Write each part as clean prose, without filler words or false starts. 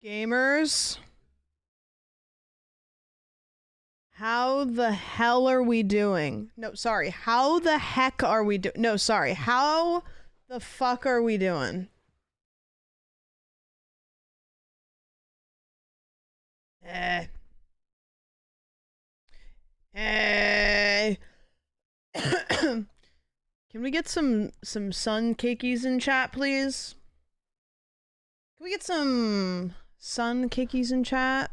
Gamers, how the hell are we doing? No, sorry. How the heck are we doing? No, sorry. How the fuck are we doing? Hey. Can we get some sun cakeys in chat, please? Can we get some sun cakeys in chat?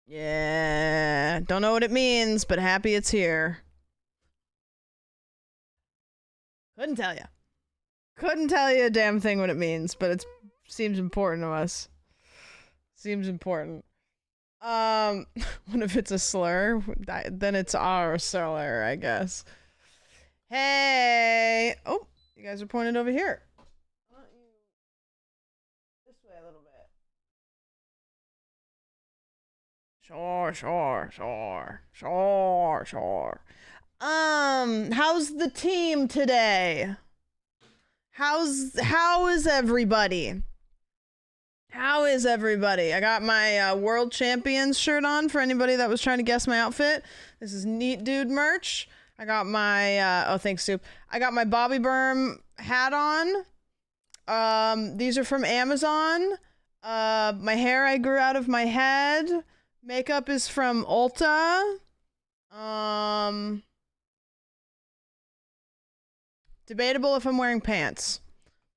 Yeah, don't know what it means, but happy it's here. Couldn't tell you. Couldn't tell you a damn thing what it means, but it seems important to us. Seems important. What if it's a slur? Then it's our slur, I guess. Hey! Oh, you guys are pointed over here. Why don't you this way a little bit? Sure. How's the team today? How is everybody? How is everybody? I got my World Champions shirt on for anybody that was trying to guess my outfit. This is Neat Dude merch. I got my, oh, thanks, Soup. I got my Bobby Berm hat on. These are from Amazon. My hair I grew out of my head. Makeup is from Ulta. Debatable if I'm wearing pants.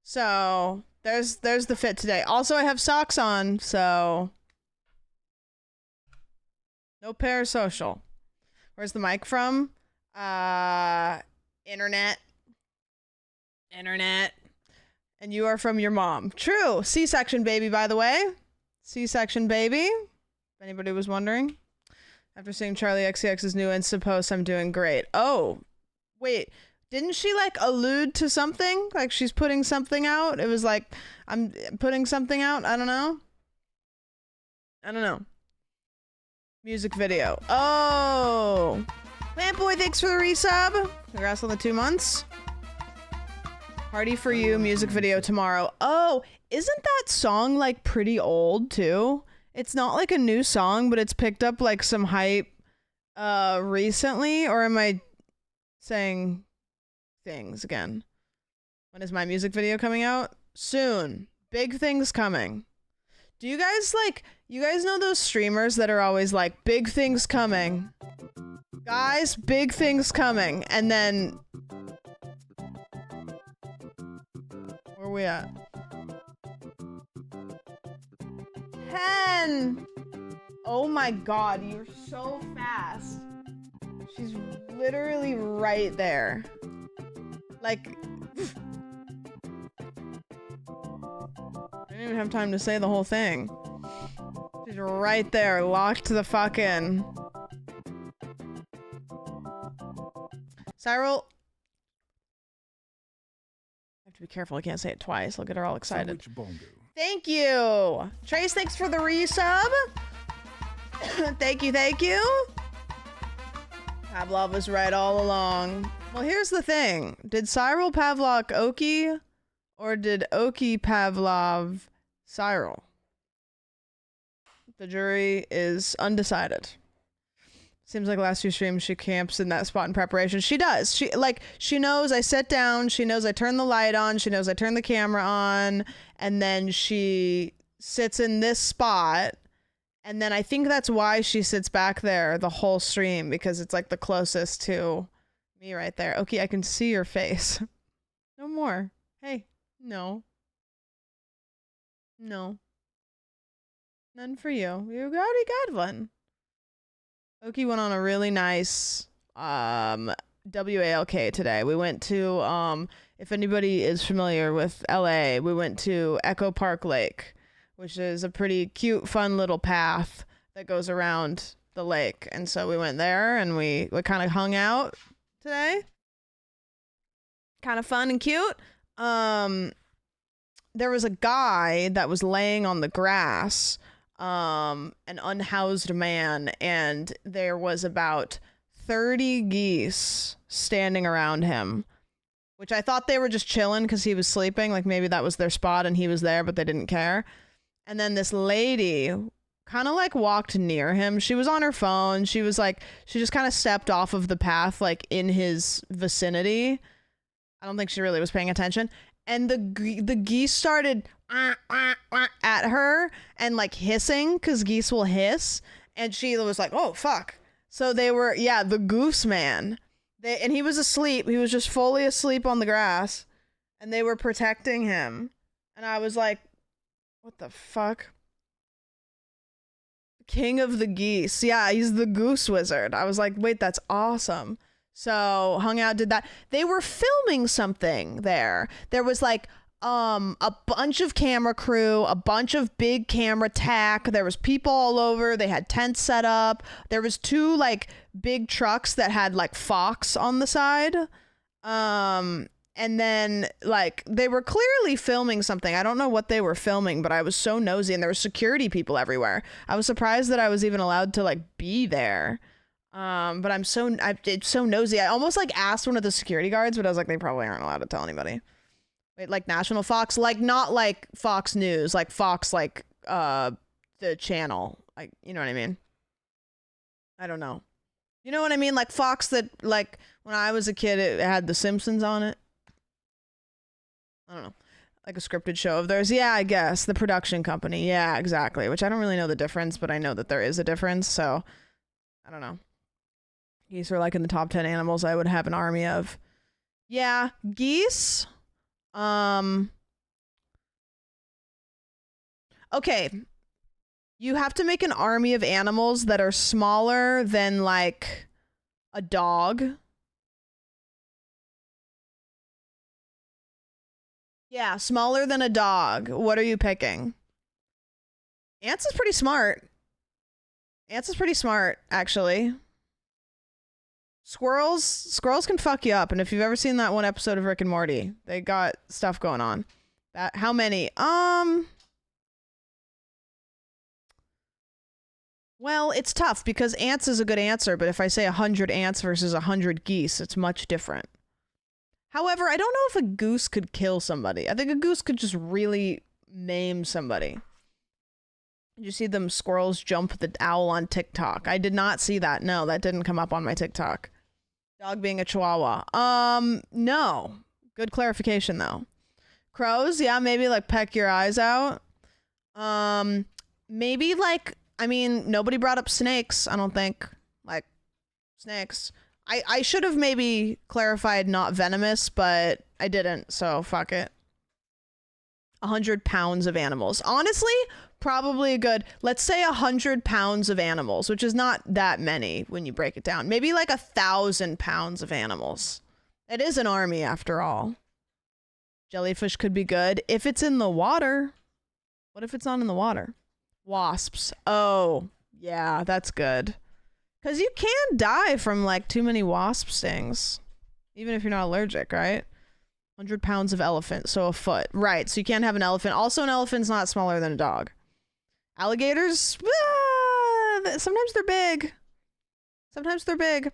So, there's the fit today. Also, I have socks on, so no parasocial. Where's the mic from? Internet. And you are from your mom. True. C-section baby, by the way. C-section baby. If anybody was wondering. After seeing Charlie XCX's new Insta post, I'm doing great. Oh, wait. Didn't she, like, allude to something? Like, she's putting something out? It was like, I'm putting something out? I don't know. Music video. Oh! Plant Boy, thanks for the resub. Congrats on the 2 months. Party for you, music video tomorrow. Oh, isn't that song, like, pretty old, too? It's not, like, a new song, but it's picked up, like, some hype, recently? Or am I saying things again? When is my music video coming out? Soon. Big things coming. Do you guys know those streamers that are always like, big things coming? Guys, big things coming. And then, where are we at? 10. Oh my god, you're so fast. She's literally right there. Like, I didn't even have time to say the whole thing. She's right there, locked the fuck in. Cyril, I have to be careful, I can't say it twice. I'll get her all excited. Thank you! Trace, thanks for the resub. Thank you. Pavlov was right all along. Well, here's the thing. Did Cyril Pavlov Oki, or did Oki Pavlov Cyril? The jury is undecided. Seems like last few streams she camps in that spot in preparation. She does. She knows I sit down, she knows I turn the light on, she knows I turn the camera on, and then she sits in this spot. And then I think that's why she sits back there the whole stream, because it's like the closest to me right there. Okay, I can see your face. No more. Hey, no. No. None for you. You already got one. Oki went on a really nice WALK today. We went to, if anybody is familiar with LA, we went to Echo Park Lake, which is a pretty cute, fun little path that goes around the lake. And so we went there and we kind of hung out today. Kind of fun and cute. There was a guy that was laying on the grass, an unhoused man, and there was about 30 geese standing around him, which I thought they were just chilling because he was sleeping. Like maybe that was their spot and he was there, but they didn't care. And then this lady kind of like walked near him. She was on her phone. She was like, she just kind of stepped off of the path, like in his vicinity. I don't think she really was paying attention. And the geese started at her and like hissing, because geese will hiss. And she was like, oh, fuck. So they were, yeah, the goose man. And he was asleep. He was just fully asleep on the grass. And they were protecting him. And I was like, what the fuck? King of the geese. Yeah, he's the goose wizard. I was like, wait, that's awesome. So hung out, did that. They were filming something there. There was like a bunch of camera crew, a bunch of big camera tack. There was people all over. They had tents set up. There was 2 like big trucks that had like Fox on the side. And then like they were clearly filming something. I don't know what they were filming, but I was so nosy, and there were security people everywhere. I was surprised that I was even allowed to like be there. But it's so nosy. I almost like asked one of the security guards, but I was like, they probably aren't allowed to tell anybody. Wait, like National Fox, like not like Fox News, like Fox, like the channel, like, you know what I mean? I don't know. You know what I mean? Like Fox, that like when I was a kid, it had The Simpsons on it. I don't know, like a scripted show of theirs. Yeah, I guess the production company. Yeah, exactly. Which I don't really know the difference, but I know that there is a difference. So I don't know. Geese are like in the top 10 animals I would have an army of. Yeah, geese. Okay. You have to make an army of animals that are smaller than like a dog. Yeah, smaller than a dog. What are you picking? Ants is pretty smart. Ants is pretty smart, actually. Squirrels can fuck you up, and if you've ever seen that one episode of Rick and Morty, they got stuff going on. How many? Well, it's tough because ants is a good answer, but if I say 100 ants versus 100 geese, it's much different. However, I don't know if a goose could kill somebody. I think a goose could just really maim somebody. Did you see them squirrels jump the owl on TikTok? I did not see that. No, that didn't come up on my TikTok. Dog being a chihuahua. No. Good clarification, though. Crows, yeah, maybe, like, peck your eyes out. Maybe, like, I mean, nobody brought up snakes, I don't think. Like, snakes. I should have maybe clarified not venomous, but I didn't, so fuck it. 100 pounds of animals. Honestly, probably a good, let's say 100 pounds of animals, which is not that many when you break it down. Maybe like 1,000 pounds of animals. It is an army after all. Jellyfish could be good if it's in the water. What if it's not in the water? Wasps. Oh, yeah, that's good. Because you can die from like too many wasp stings, even if you're not allergic, right? 100 pounds of elephant, so a foot. Right, so you can't have an elephant. Also, an elephant's not smaller than a dog. Alligators, sometimes they're big. Sometimes they're big.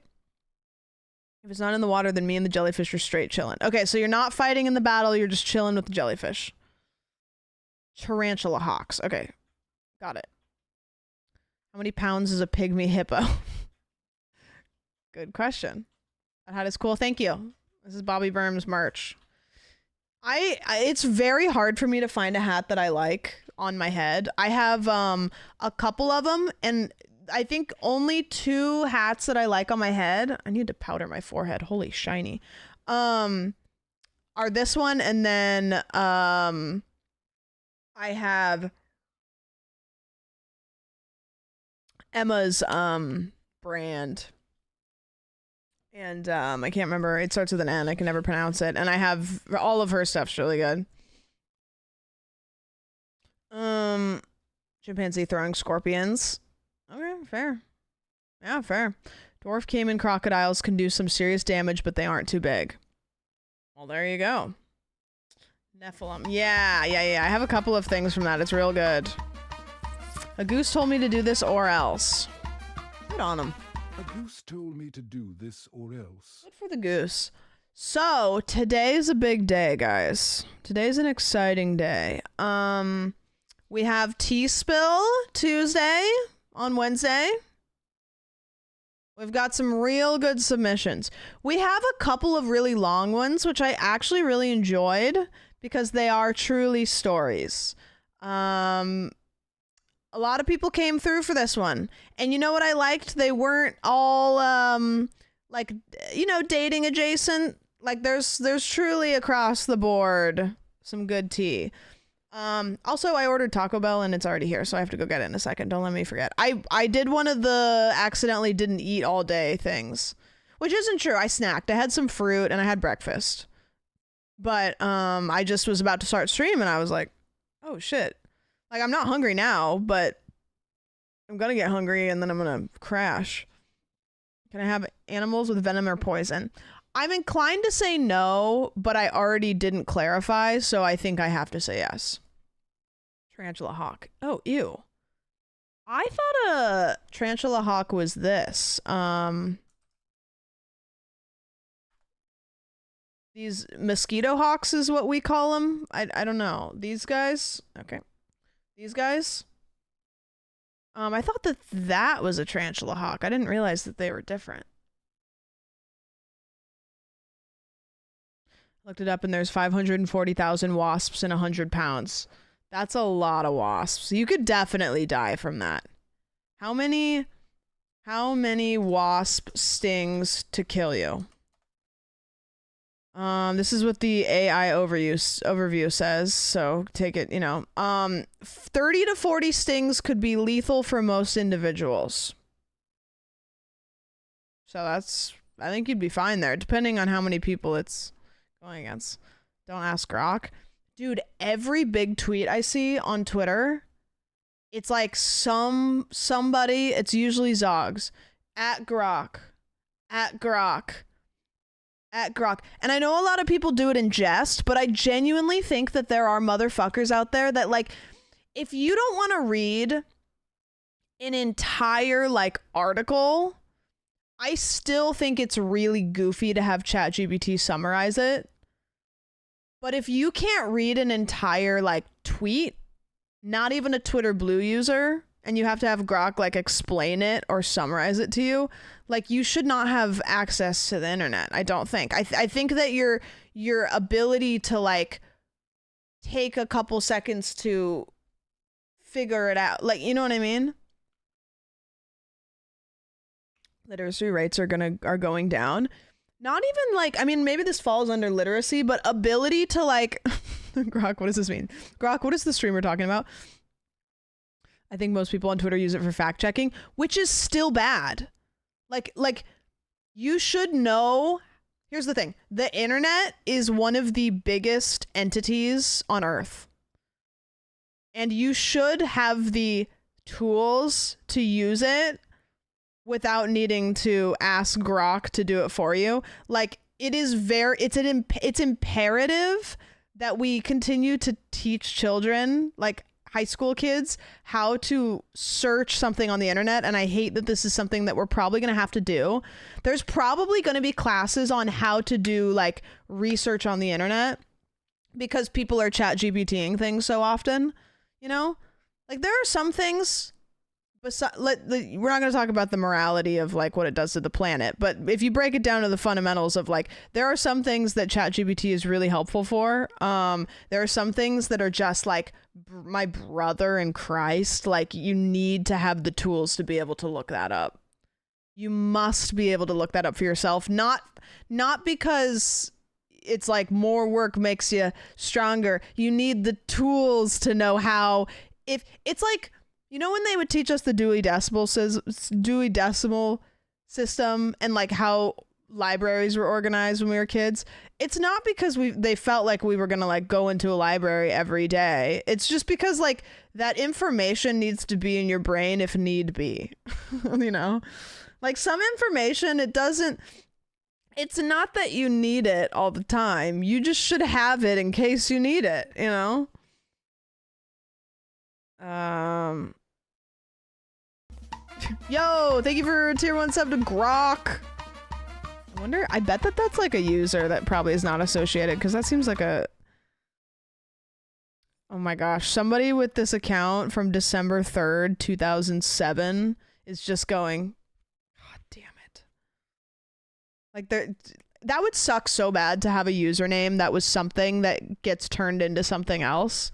If it's not in the water, then me and the jellyfish are straight chilling. Okay, so you're not fighting in the battle, you're just chilling with the jellyfish. Tarantula hawks. Okay, got it. How many pounds is a pygmy hippo? Good question. That hat is cool. Thank you. This is Bobby Burns merch. It's very hard for me to find a hat that I like on my head. I have a couple of them, and I think only 2 hats that I like on my head. I need to powder my forehead. Holy shiny. Are this one, and then I have Emma's brand. And I can't remember. It starts with an N. I can never pronounce it. And I have all of her stuff's really good. Chimpanzee throwing scorpions. Okay, fair. Yeah, fair. Dwarf caiman crocodiles can do some serious damage, but they aren't too big. Well, there you go. Nephilim. Yeah. I have a couple of things from that. It's real good. A goose told me to do this or else. Good on him. A goose told me to do this or else. Good for the goose. So, today's a big day, guys. Today's an exciting day. We have TEASPILL Tuesday on Wednesday. We've got some real good submissions. We have a couple of really long ones, which I actually really enjoyed because they are truly stories. A lot of people came through for this one. And you know what I liked? They weren't all like, you know, dating adjacent. Like there's truly across the board some good tea. Also I ordered Taco Bell and it's already here, so I have to go get it in a second. Don't let me forget. I did one of the accidentally didn't eat all day things, which isn't true. I snacked. I had some fruit and I had breakfast. But I just was about to start stream and I was like, oh shit. Like I'm not hungry now, but I'm gonna get hungry and then I'm gonna crash. Can I have animals with venom or poison? I'm inclined to say no, but I already didn't clarify, so I think I have to say yes. Tarantula hawk. Oh, ew. I thought a tarantula hawk was this. These mosquito hawks is what we call them. I don't know. These guys? Okay. These guys? I thought that was a tarantula hawk. I didn't realize that they were different. Looked it up and there's 540,000 wasps in 100 pounds. That's a lot of wasps. You could definitely die from that. How many wasp stings to kill you? This is what the AI overview says, so take it, you know. 30 to 40 stings could be lethal for most individuals. So I think you'd be fine there, depending on how many people it's going against. Don't ask Grok. Dude, every big tweet I see on Twitter, it's like somebody, it's usually Zogs, at Grok. And I know a lot of people do it in jest, but I genuinely think that there are motherfuckers out there that, like, if you don't want to read an entire, like, article, I still think it's really goofy to have ChatGPT summarize it. But if you can't read an entire, like, tweet, not even a Twitter Blue user, and you have to have Grok, like, explain it or summarize it to you, like, you should not have access to the internet, I don't think. I think that your ability to, like, take a couple seconds to figure it out, like, you know what I mean? Literacy rates are going down. Not even, like, I mean, maybe this falls under literacy, but ability to, like, Grok, what does this mean? Grok, what is the streamer talking about? I think most people on Twitter use it for fact checking, which is still bad. Like you should know. Here's the thing. The internet is one of the biggest entities on Earth. And you should have the tools to use it without needing to ask Grok to do it for you. Like, it's imperative that we continue to teach children, like high school kids, how to search something on the internet. And I hate that this is something that we're probably going to have to do. There's probably going to be classes on how to do, like, research on the internet because people are ChatGPTing things so often, you know? Like, there are some things, we're not going to talk about the morality of, like, what it does to the planet, but if you break it down to the fundamentals of, like, there are some things that ChatGPT is really helpful for. There are some things that are just, like, my brother in Christ, like, you need to have the tools to be able to look that up. You must be able to look that up for yourself, not because it's like more work makes you stronger. You need the tools to know how. If it's like, you know, when they would teach us the Dewey Decimal System and, like, how libraries were organized when we were kids, it's not because they felt like we were gonna, like, go into a library every day. It's just because, like, that information needs to be in your brain if need be. You know, like, some information, it's not that you need it all the time. You just should have it in case you need it, you know? Yo, thank you for tier 1 sub to Grok. I bet that's like a user that probably is not associated, because that seems like a Oh my gosh. Somebody with this account from December 3rd, 2007 is just going, God damn it. Like that would suck so bad to have a username that was something that gets turned into something else,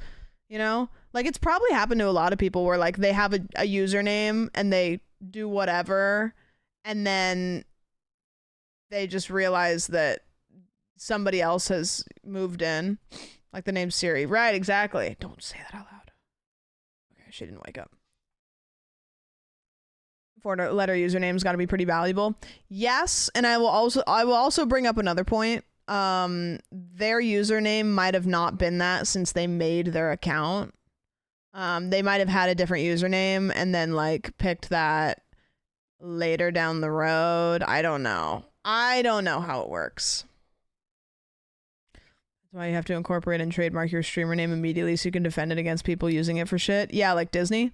you know? Like it's probably happened to a lot of people where like they have a username and they do whatever and then they just realize that somebody else has moved in. Like the name Siri. Right, exactly. Don't say that out loud. Okay, she didn't wake up. 4-letter username's got to be pretty valuable. Yes, and I will also bring up another point. Their username might have not been that since they made their account. They might have had a different username and then like picked that later down the road. I don't know. I don't know how it works. That's why you have to incorporate and trademark your streamer name immediately so you can defend it against people using it for shit. Yeah, like Disney.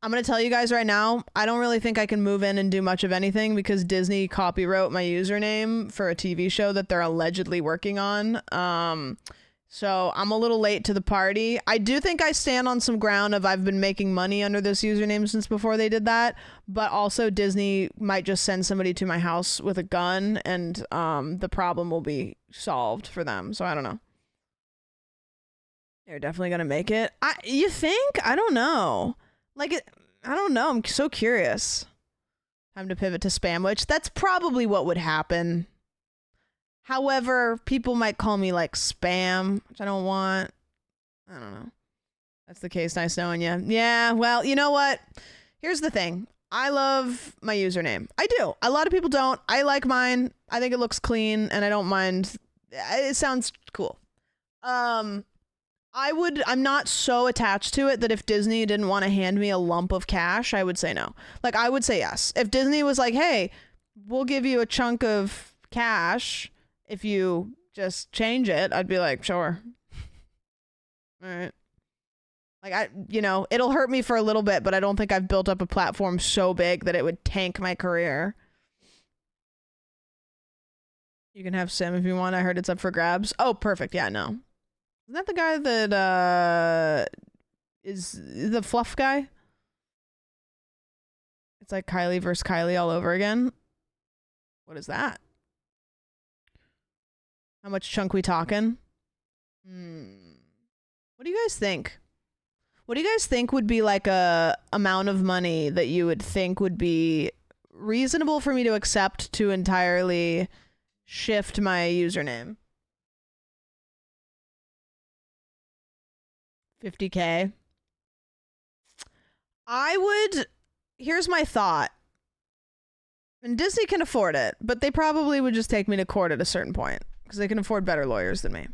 I'm going to tell you guys right now, I don't really think I can move in and do much of anything because Disney copywrote my username for a TV show that they're allegedly working on. So I'm a little late to the party. I do think I stand on some ground of I've been making money under this username since before they did that, but also Disney might just send somebody to my house with a gun and the problem will be solved for them. So I don't know. They're definitely gonna make it. You think? I don't know. Like, I don't know. I'm so curious. Time to pivot to Spamwich. That's probably what would happen. However, people might call me like spam, which I don't want. I don't know. That's the case. Nice knowing you. Yeah, well, you know what? Here's the thing. I love my username. I do. A lot of people don't. I like mine. I think it looks clean and I don't mind. It sounds cool. I'm not so attached to it that if Disney didn't want to hand me a lump of cash, I would say no. Like, I would say yes. If Disney was like, hey, we'll give you a chunk of cash if you just change it, I'd be like, sure. All right. Like, it'll hurt me for a little bit, but I don't think I've built up a platform so big that it would tank my career. You can have Sim if you want. I heard it's up for grabs. Oh, perfect. Yeah, no. Isn't that the guy that is the fluff guy? It's like Kylie versus Kylie all over again. What is that? How much chunk we talking? What do you guys think? What do you guys think would be like a amount of money that you would think would be reasonable for me to accept to entirely shift my username? 50K. Here's my thought. And Disney can afford it, but they probably would just take me to court at a certain point because they can afford better lawyers than me.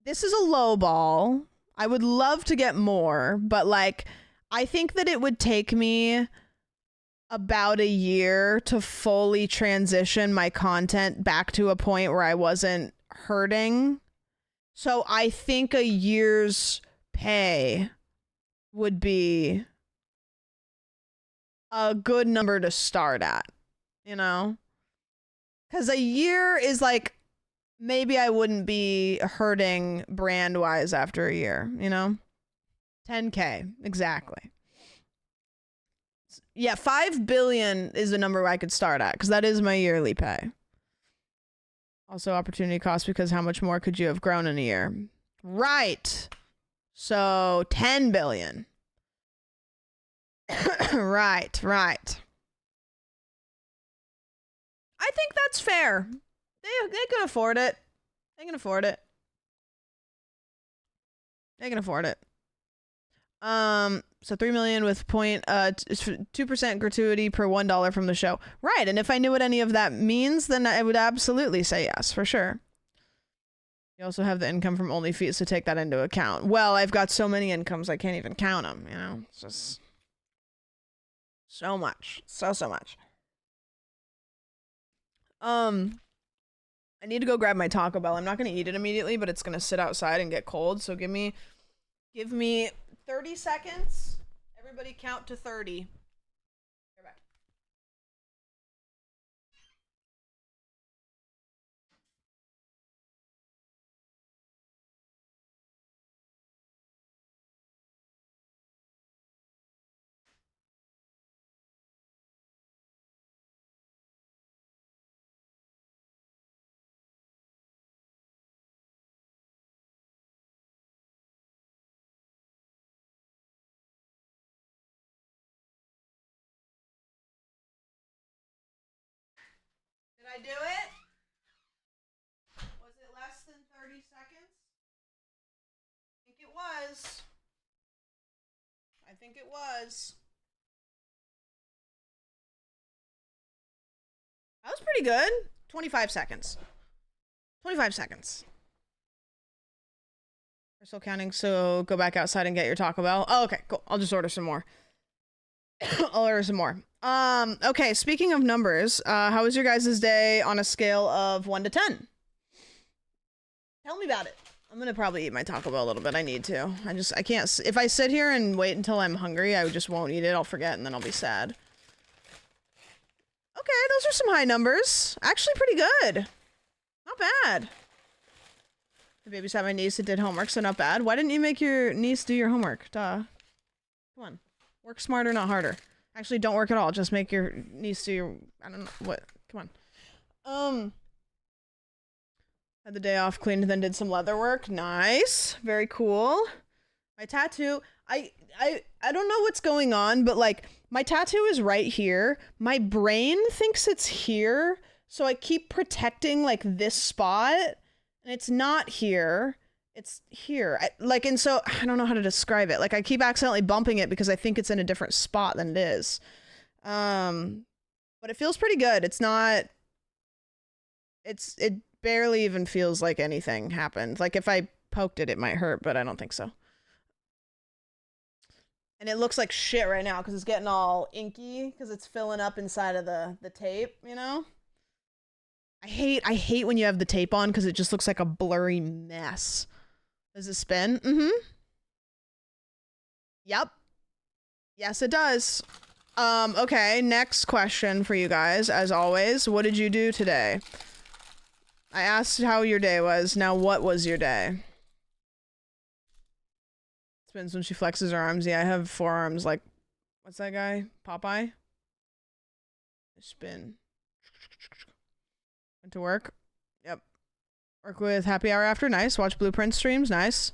This is a low ball. I would love to get more, but like, I think that it would take me about a year to fully transition my content back to a point where I wasn't hurting. So I think a year's pay would be a good number to start at, you know? Because a year is like, maybe I wouldn't be hurting brand-wise after a year, you know? 10K, exactly. Yeah, 5 billion is the number I could start at, because that is my yearly pay. Also opportunity cost, because how much more could you have grown in a year? Right. So 10 billion. Right. I think that's fair. They can afford it. They can afford it. So 3 million with 2% gratuity per $1 from the show. Right, and if I knew what any of that means, then I would absolutely say yes, for sure. You also have the income from OnlyFees to take that into account. Well, I've got so many incomes I can't even count them, you know? It's just so much. So much. I need to go grab my Taco Bell. I'm not going to eat it immediately, but it's going to sit outside and get cold, so give me 30 seconds. Everybody count to 30. I do it? Was it less than 30 seconds? I think it was. I think it was. That was pretty good. 25 seconds. 25 seconds. We're still counting, so go back outside and get your Taco Bell. Oh, okay, cool. I'll just order some more. I'll order some more. Okay, speaking of numbers, how was your guys' day on a scale of 1 to 10? Tell me about it. I'm gonna probably eat my Taco Bell a little bit. I need to. I can't. If I sit here and wait until I'm hungry, I just won't eat it. I'll forget and then I'll be sad. Okay, those are some high numbers. Actually pretty good. Not bad. I babysat my niece and did homework, so not bad. Why didn't you make your niece do your homework? Duh. Come on. Work smarter, not harder. Actually, don't work at all. Just make your niece do your... I don't know. What? Come on. Had the day off, cleaned, then did some leather work. Nice. Very cool. My tattoo... I don't know what's going on, but, like, my tattoo is right here. My brain thinks it's here, so I keep protecting, like, this spot, and it's not here. It's here. And so, I don't know how to describe it. Like, I keep accidentally bumping it because I think it's in a different spot than it is. But it feels pretty good. It's not... It barely even feels like anything happened. Like, if I poked it, it might hurt, but I don't think so. And it looks like shit right now because it's getting all inky because it's filling up inside of the tape, you know? I hate when you have the tape on because it just looks like a blurry mess. Does it spin? Mm-hmm. Yep. Yes, it does. Okay, next question for you guys, as always. What did you do today? I asked how your day was. Now, what was your day? Spins when she flexes her arms. Yeah, I have forearms like, what's that guy? Popeye? Spin. Went to work. Yep. Work with Happy Hour After. Nice. Watch Blueprint streams. Nice.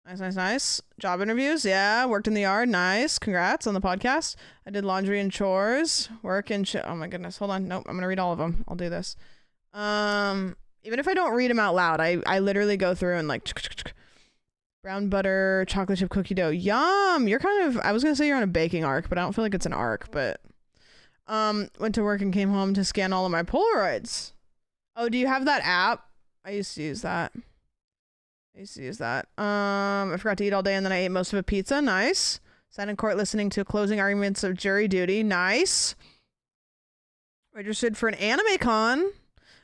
Nice. Job interviews. Yeah. Worked in the yard. Nice. Congrats on the podcast. I did laundry and chores. Work and oh my goodness. Hold on. Nope. I'm gonna read all of them. I'll do this. Even if I don't read them out loud, I literally go through and like brown butter, chocolate chip cookie dough. Yum. You're kind of, I was gonna say you're on a baking arc, but I don't feel like it's an arc, but went to work and came home to scan all of my Polaroids. Oh, do you have that app? I used to use that. I forgot to eat all day and then I ate most of a pizza. Nice. Sat in court listening to closing arguments of jury duty. Nice. Registered for an anime con.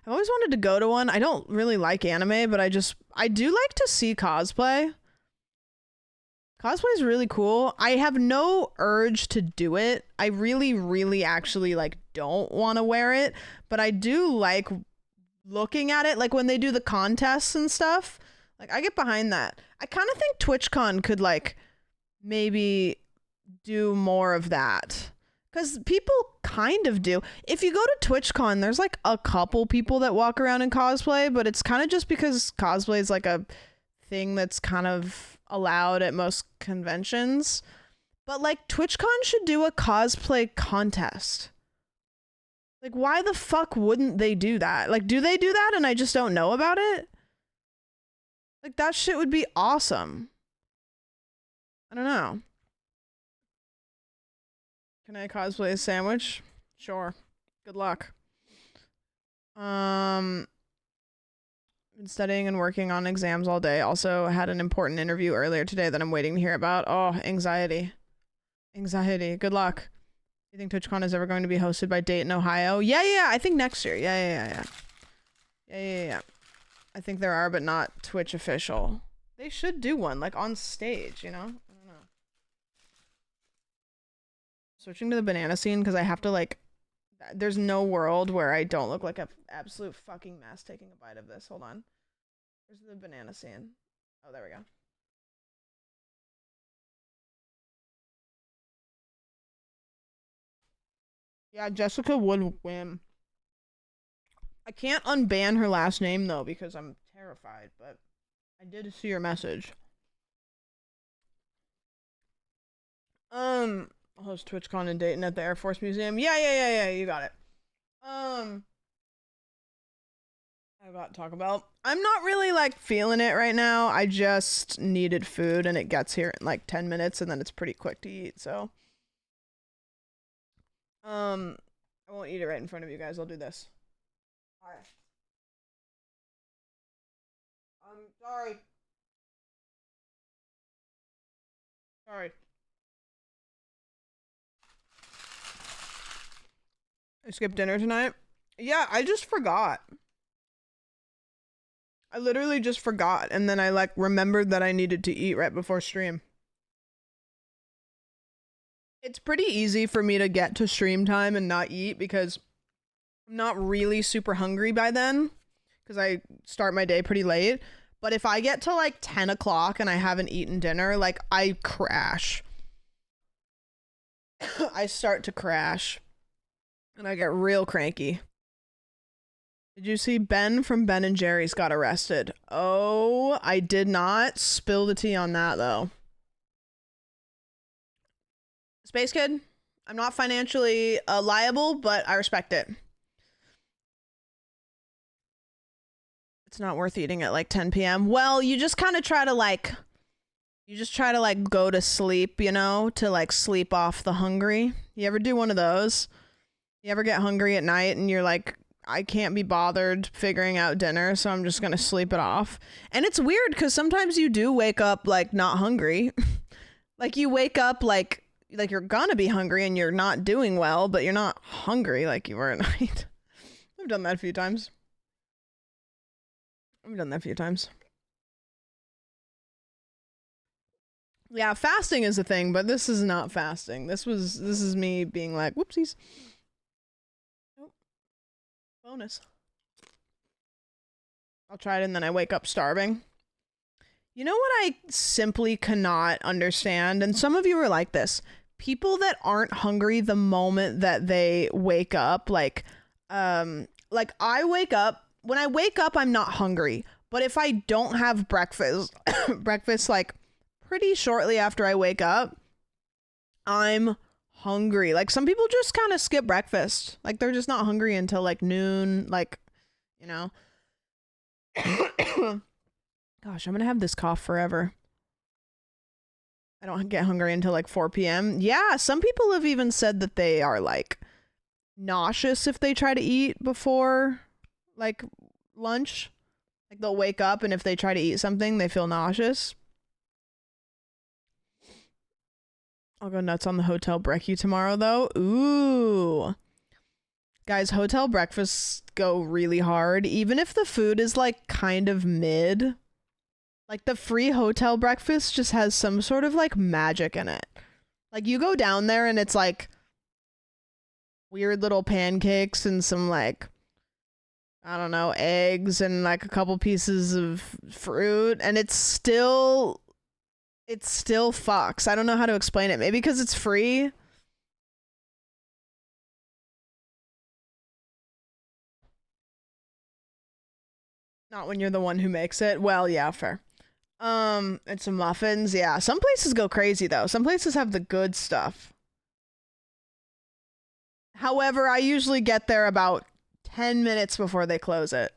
I've always wanted to go to one. I don't really like anime, but I do like to see cosplay. Cosplay is really cool. I have no urge to do it. I really actually like don't want to wear it, but I do like looking at it, like when they do the contests and stuff. Like I get behind that. I kind of think TwitchCon could like maybe do more of that. Because people kind of do. If you go to TwitchCon, there's like a couple people that walk around in cosplay, but it's kind of just because cosplay is like a thing that's kind of allowed at most conventions. But like TwitchCon should do a cosplay contest. Like why the fuck wouldn't they do that? Like do they do that and I just don't know about it? Like that shit would be awesome. I don't know. Can I cosplay a sandwich? Sure. Good luck. Been studying and working on exams all day. Also had an important interview earlier today that I'm waiting to hear about. Oh, anxiety. Good luck. Do you think TwitchCon is ever going to be hosted by Dayton, Ohio? Yeah. I think next year. Yeah. I think there are, but not Twitch official. They should do one, like on stage, you know? I don't know. Switching to the banana scene because I have to like, there's no world where I don't look like an absolute fucking mess taking a bite of this. Hold on. Where's the banana scene? Oh, there we go. Yeah, Jessica would win. I can't unban her last name though because I'm terrified, but I did see your message. Host TwitchCon in Dayton at the Air Force Museum. Yeah, you got it. I got Taco Bell. I'm not really like feeling it right now. I just needed food and it gets here in like 10 minutes and then it's pretty quick to eat, so. I won't eat it right in front of you guys. I'll do this. Alright. I'm sorry. Sorry. I skipped dinner tonight. Yeah, I just forgot. I literally just forgot, and then I like remembered that I needed to eat right before stream. It's pretty easy for me to get to stream time and not eat because I'm not really super hungry by then because I start my day pretty late. But if I get to like 10 o'clock and I haven't eaten dinner, like I crash. I start to crash and I get real cranky. Did you see Ben from Ben and Jerry's got arrested? Oh, I did not. Spill the tea on that, though. Space Kid, I'm not financially liable, but I respect it. It's not worth eating at like 10 p.m. Well, you just kind of try to like, go to sleep, you know, to like sleep off the hungry. You ever do one of those? You ever get hungry at night and you're like, I can't be bothered figuring out dinner, so I'm just gonna sleep it off. And it's weird because sometimes you do wake up like not hungry. Like you wake up like you're gonna be hungry and you're not doing well, but you're not hungry like you were at night. I've done that a few times. Yeah, fasting is a thing, but this is not fasting. This is me being like, whoopsies. Nope. Bonus. I'll try it and then I wake up starving. You know what I simply cannot understand? And some of you are like this. People that aren't hungry the moment that they wake up, like I wake up, when I wake up, I'm not hungry. But if I don't have breakfast, like pretty shortly after I wake up, I'm hungry. Like some people just kind of skip breakfast. Like they're just not hungry until like noon, like, you know. Gosh, I'm gonna have this cough forever. I don't get hungry until like 4 p.m. Yeah, some people have even said that they are like nauseous if they try to eat before like lunch. Like they'll wake up and if they try to eat something, they feel nauseous. I'll go nuts on the hotel brekkie tomorrow though. Ooh. Guys, hotel breakfasts go really hard. Even if the food is like kind of mid. Like the free hotel breakfast just has some sort of like magic in it. Like you go down there and it's like weird little pancakes and some like, I don't know, eggs and like a couple pieces of fruit. And it still fucks. I don't know how to explain it. Maybe because it's free. Not when you're the one who makes it. Well, yeah, fair. And some muffins. Yeah, some places go crazy though. Some places have the good stuff. However, I usually get there about 10 minutes before they close it.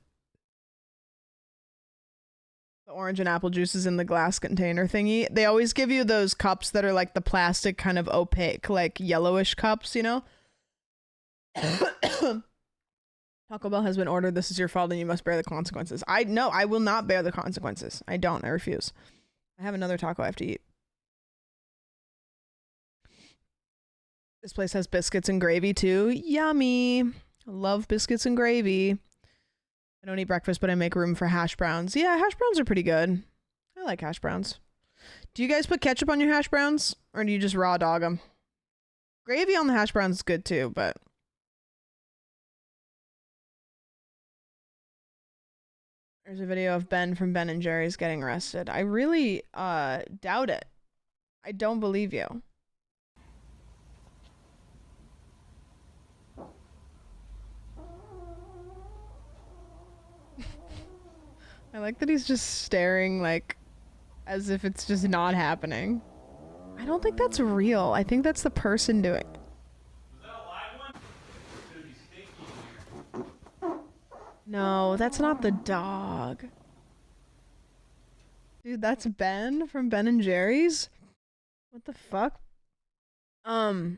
The orange and apple juice is in the glass container thingy. They always give you those cups that are like the plastic kind of opaque, like yellowish cups, you know? Taco Bell has been ordered. This is your fault and you must bear the consequences. No, I will not bear the consequences. I don't. I refuse. I have another taco I have to eat. This place has biscuits and gravy too. Yummy. I love biscuits and gravy. I don't eat breakfast, but I make room for hash browns. Yeah, hash browns are pretty good. I like hash browns. Do you guys put ketchup on your hash browns? Or do you just raw dog them? Gravy on the hash browns is good too, but... There's a video of Ben from Ben and Jerry's getting arrested. I really doubt it. I don't believe you. I like that he's just staring like as if it's just not happening. I don't think that's real. I think that's the person doing it. No, that's not the dog. Dude, that's Ben from Ben and Jerry's. What the fuck? Oki's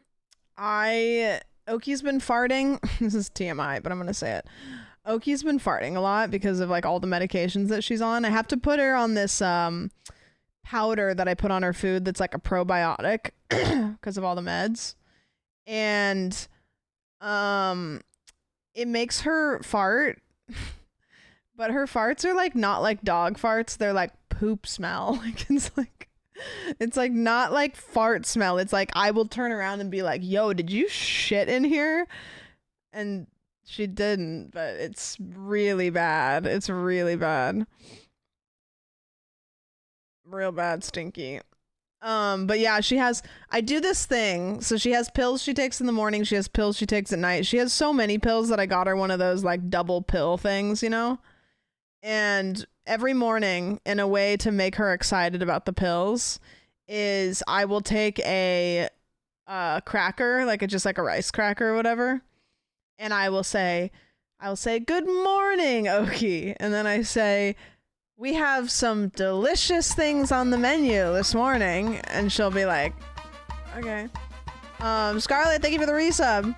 been farting. This is TMI, but I'm gonna say it. Oki's been farting a lot because of like all the medications that she's on. I have to put her on this powder that I put on her food that's like a probiotic because of all the meds. And it makes her fart. But her farts are like not like dog farts, they're like poop smell. It's like not like fart smell. It's like I will turn around and be like, "Yo, did you shit in here?" And she didn't, but it's really bad. It's really bad. Real bad stinky. But yeah, I do this thing. So she has pills she takes in the morning, she has pills she takes at night. She has so many pills that I got her one of those like double pill things, you know? And every morning, in a way to make her excited about the pills, is I will take a cracker, just like a rice cracker or whatever, and I will say, "Good morning, Oki," and then I say, "We have some delicious things on the menu this morning," and she'll be like, "Okay." Scarlett, thank you for the resub.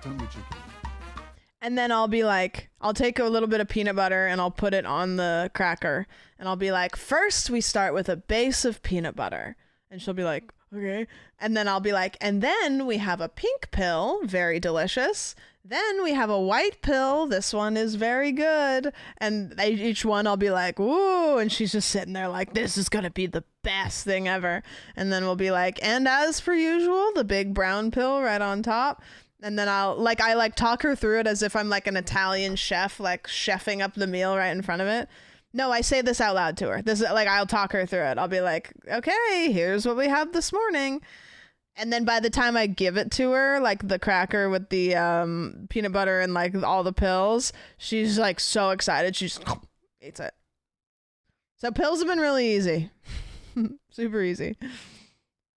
And then I'll be like, I'll take a little bit of peanut butter and I'll put it on the cracker. And I'll be like, "First we start with a base of peanut butter." And she'll be like, "Okay." And then I'll be like, "And then we have a pink pill, very delicious. Then we have a white pill. This one is very good." And each one I'll be like, "Ooh." And she's just sitting there like, "This is going to be the best thing ever." And then we'll be like, "And as per usual, the big brown pill right on top." And then I talk her through it as if I'm like an Italian chef, like chefing up the meal right in front of it. No, I say this out loud to her. This is like, I'll talk her through it. I'll be like, "Okay, here's what we have this morning." And then by the time I give it to her, like the cracker with the peanut butter and like all the pills, she's like so excited. She just eats it. So pills have been really easy. Super easy.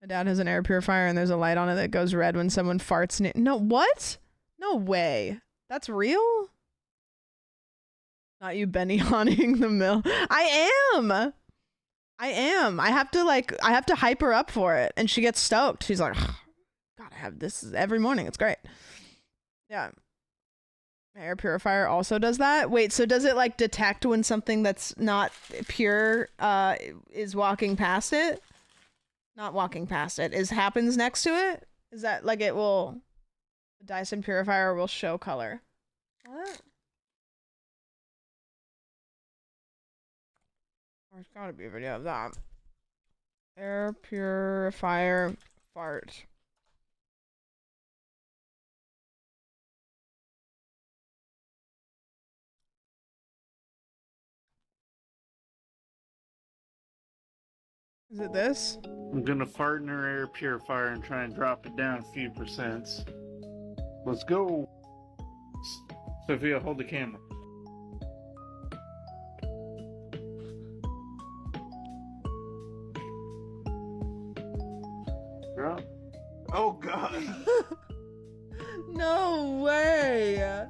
My dad has an air purifier and there's a light on it that goes red when someone farts. No, what? No way. That's real? Not you Benny haunting the mill. I am. I have to hype her up for it. And she gets stoked. She's like, "God, I have this every morning. It's great." Yeah. My air purifier also does that. Wait, so does it like detect when something that's not pure is walking past it? Not walking past it, happens next to it? Is that like the Dyson purifier will show color? What? There's gotta be a video of that. Air purifier fart. Is it this? I'm gonna fart in her air purifier and try and drop it down a few percents. Let's go. Sophia, hold the camera. Drop. Oh God. No way.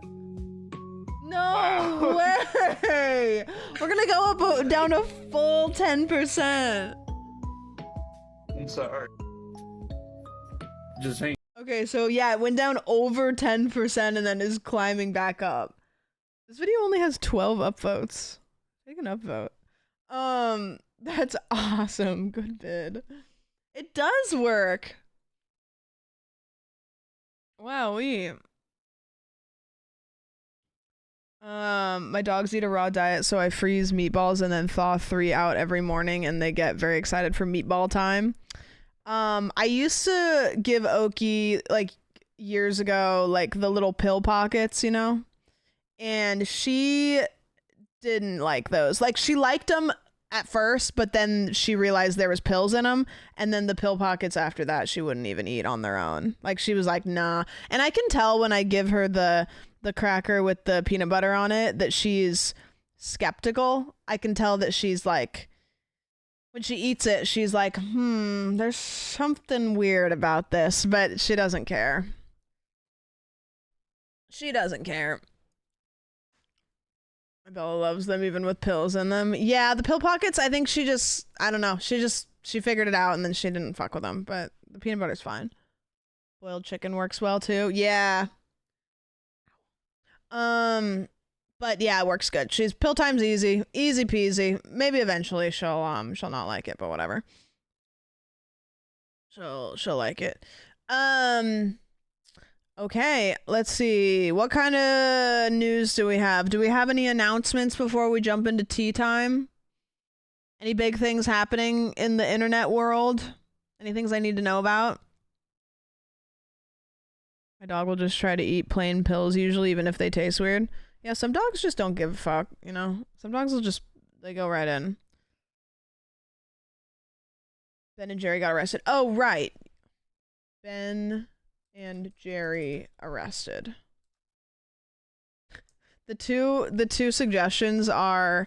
No way. We're gonna go down a full 10%. I'm sorry. Just hang. Okay, so yeah, it went down over 10% and then is climbing back up. This video only has 12 upvotes. Take an upvote. That's awesome. Good bid. It does work. Wowee. My dogs eat a raw diet, so I freeze meatballs and then thaw 3 out every morning, and they get very excited for meatball time. I used to give Oki, like, years ago, like, the little pill pockets, you know? And she didn't like those. Like, she liked them at first, but then she realized there was pills in them, and then the pill pockets after that she wouldn't even eat on their own. Like, she was like, "Nah." And I can tell when I give her the cracker with the peanut butter on it that she's skeptical. I can tell that she's like, when she eats it, she's like, there's something weird about this, but she doesn't care. She doesn't care. Bella loves them even with pills in them. Yeah, the pill pockets, I think she just, I don't know. She figured it out and then she didn't fuck with them. But the peanut butter's fine. Boiled chicken works well too. Yeah. But yeah, it works good. She's pill time's easy. Easy peasy. Maybe eventually she'll not like it, but whatever. She'll like it. Okay, let's see. What kind of news do we have? Do we have any announcements before we jump into tea time? Any big things happening in the internet world? Any things I need to know about? My dog will just try to eat plain pills usually, even if they taste weird. Yeah, some dogs just don't give a fuck, you know? Some dogs will just, they go right in. Ben and Jerry got arrested. Oh, right. Ben and Jerry arrested. The two suggestions are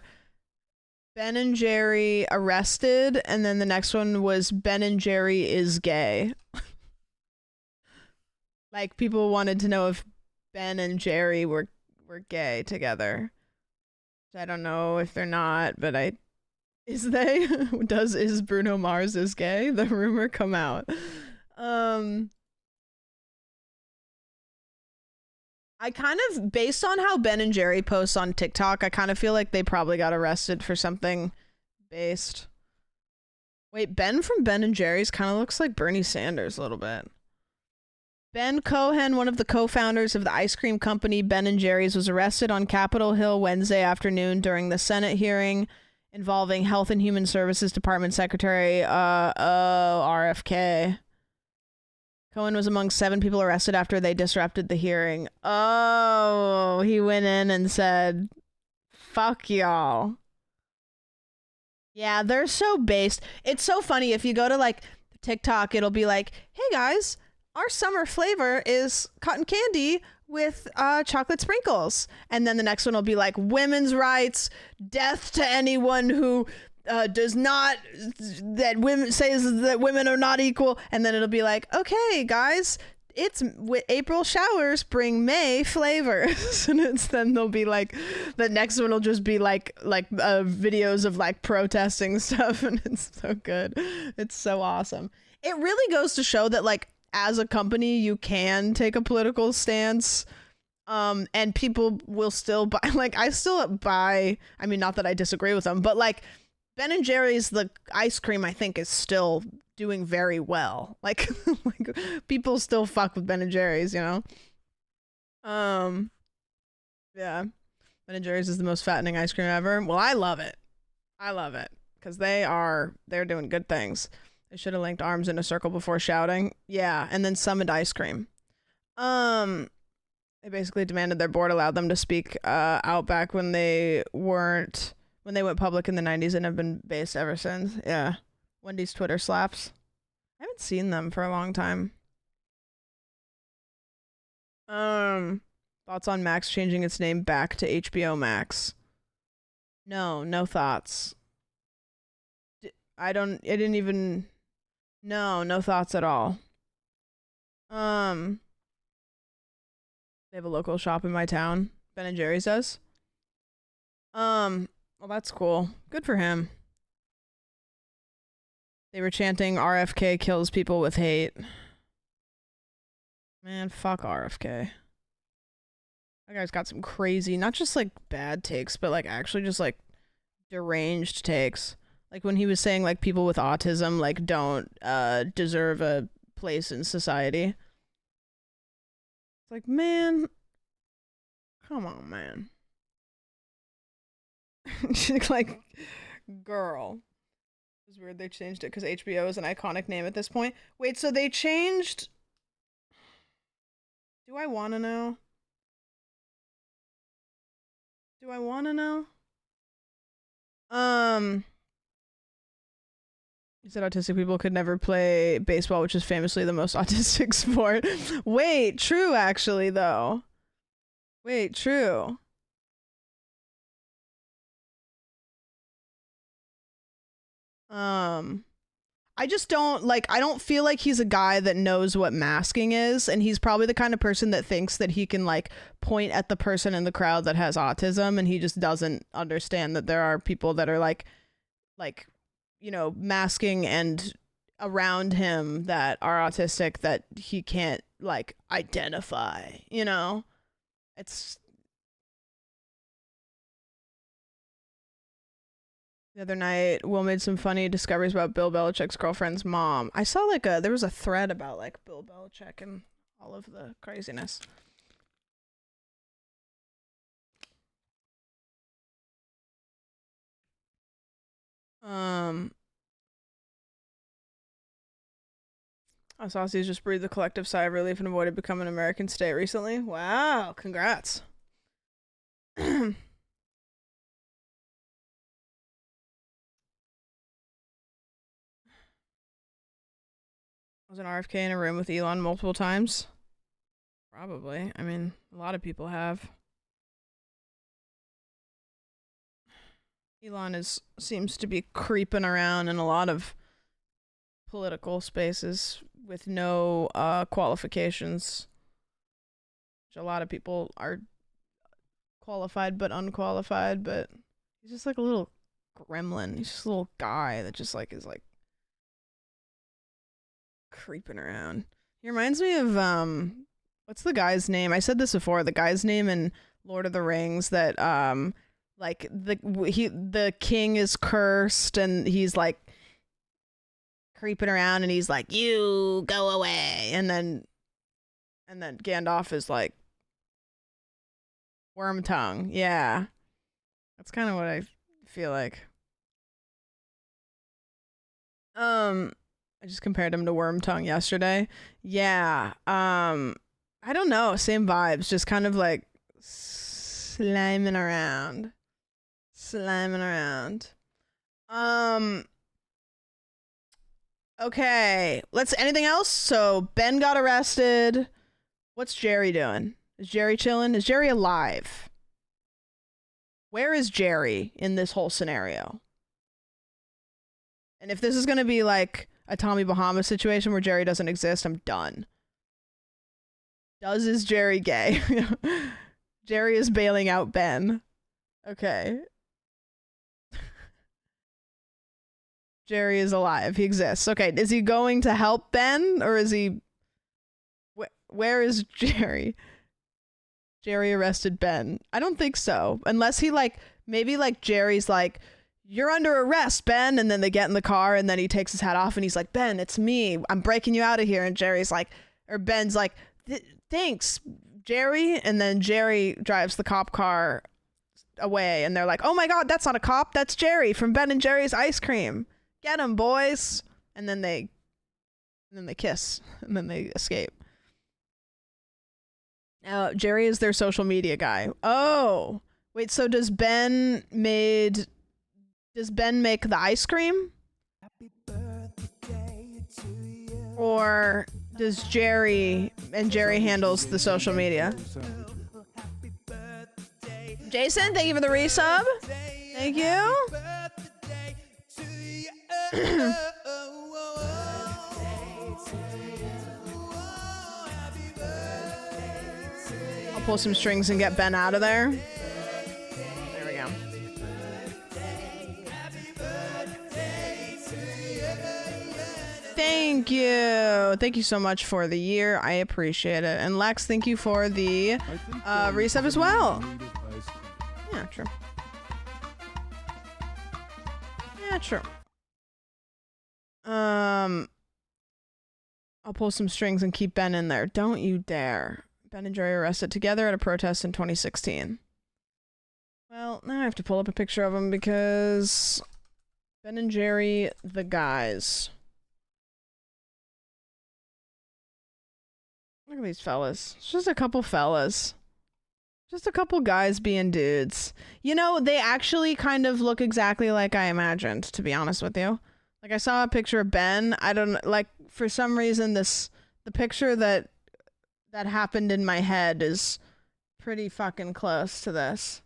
Ben and Jerry arrested, and then the next one was Ben and Jerry is gay. Like, people wanted to know if Ben and Jerry were gay together. I don't know if they're not, but is Bruno Mars is gay? The rumor come out. I kind of, based on how Ben and Jerry posts on TikTok, I kind of feel like they probably got arrested for something based. Wait, Ben from Ben and Jerry's kind of looks like Bernie Sanders a little bit. Ben Cohen, one of the co-founders of the ice cream company Ben and Jerry's, was arrested on Capitol Hill Wednesday afternoon during the Senate hearing involving Health and Human Services Department Secretary RFK. Cohen was among 7 people arrested after they disrupted the hearing. Oh, he went in and said, fuck y'all. Yeah, they're so based. It's so funny. If you go to like TikTok, it'll be like, hey guys, our summer flavor is cotton candy with chocolate sprinkles. And then the next one will be like, women's rights, death to anyone who does not, that women says that women are not equal. And then it'll be like, okay guys, it's April showers bring May flavors. And then they'll be like, the next one will just be like videos of like protesting stuff. And it's so good. It's so awesome. It really goes to show that like, as a company, you can take a political stance, and people will still buy. Like, I still buy. I mean, not that I disagree with them, but like Ben and Jerry's, the ice cream, I think, is still doing very well. Like, like people still fuck with Ben and Jerry's, you know. Yeah, Ben and Jerry's is the most fattening ice cream ever. Well, I love it. I love it because they're doing good things. They should have linked arms in a circle before shouting. Yeah, and then summoned ice cream. They basically demanded their board allowed them to speak out back when they went public in the 90s and have been based ever since. Yeah. Wendy's Twitter slaps. I haven't seen them for a long time. Thoughts on Max changing its name back to HBO Max? No thoughts. No thoughts at all. They have a local shop in my town. Ben and Jerry's does. Well, that's cool. Good for him. They were chanting RFK kills people with hate. Man, fuck RFK. That guy's got some crazy, not just like bad takes, but like actually just like deranged takes. Like when he was saying like people with autism like don't deserve a place in society. It's like, man, come on, man. Like, girl. It was weird they changed it because HBO is an iconic name at this point. Wait, so they changed... Do I want to know? Do I want to know? You said autistic people could never play baseball, which is famously the most autistic sport. Wait, true, actually, though. Wait, true. I just don't like, I don't feel like he's a guy that knows what masking is, and he's probably the kind of person that thinks that he can like point at the person in the crowd that has autism, and he just doesn't understand that there are people that are like you know, masking and around him that are autistic that he can't like identify, you know? It's the other night, Will made some funny discoveries about Bill Belichick's girlfriend's mom. I saw like there was a thread about like Bill Belichick and all of the craziness. Saucy's just breathed a collective sigh of relief and avoided becoming an American state recently. Wow, congrats. I was an RFK in a room with Elon multiple times. Probably. I mean, a lot of people have. Elon seems to be creeping around in a lot of political spaces with no qualifications. Which a lot of people are qualified but unqualified, but he's just like a little gremlin. He's just a little guy that just like is like creeping around. He reminds me of what's the guy's name? I said this before. The guy's name in Lord of the Rings that like the king is cursed and he's like creeping around and he's like, you go away, and then Gandalf is like worm tongue. Yeah, that's kind of what I feel like. I just compared him to worm tongue yesterday. Yeah. I don't know, same vibes, just kind of like sliming around. Okay, anything else? So Ben got arrested. What's Jerry doing? Is Jerry chilling? Is Jerry alive? Where is Jerry in this whole scenario? And if this is gonna be like a Tommy Bahama situation where Jerry doesn't exist, I'm done. Is Jerry gay? Jerry is bailing out Ben. Okay. Jerry is alive. He exists. Okay, is he going to help Ben, or is he... Where is Jerry? Jerry arrested Ben. I don't think so. Unless he, like, maybe, like, Jerry's like, you're under arrest, Ben, and then they get in the car, and then he takes his hat off, and he's like, Ben, it's me. I'm breaking you out of here. And Jerry's like, or Ben's like, thanks, Jerry. And then Jerry drives the cop car away, and they're like, oh my god, that's not a cop. That's Jerry from Ben and Jerry's Ice Cream. Get him, boys. And then they kiss, and then they escape. Now, Jerry is their social media guy. Oh, wait, so does Ben make the ice cream? Or does Jerry handles the social media? Jason, thank you for the resub. Thank you. I'll pull some strings and get Ben out of there. There we go. Thank you. Thank you so much for the year. I appreciate it. And Lex, thank you for the resub as well. Yeah, true. Yeah, true. I'll pull some strings and keep Ben in there. Don't you dare. Ben and Jerry arrested together at a protest in 2016. Well, now I have to pull up a picture of them because Ben and Jerry, the guys. Look at these fellas. It's just a couple fellas. Just a couple guys being dudes. You know, they actually kind of look exactly like I imagined, to be honest with you. Like, I saw a picture of Ben. I don't, like, for some reason, the picture that happened in my head is pretty fucking close to this.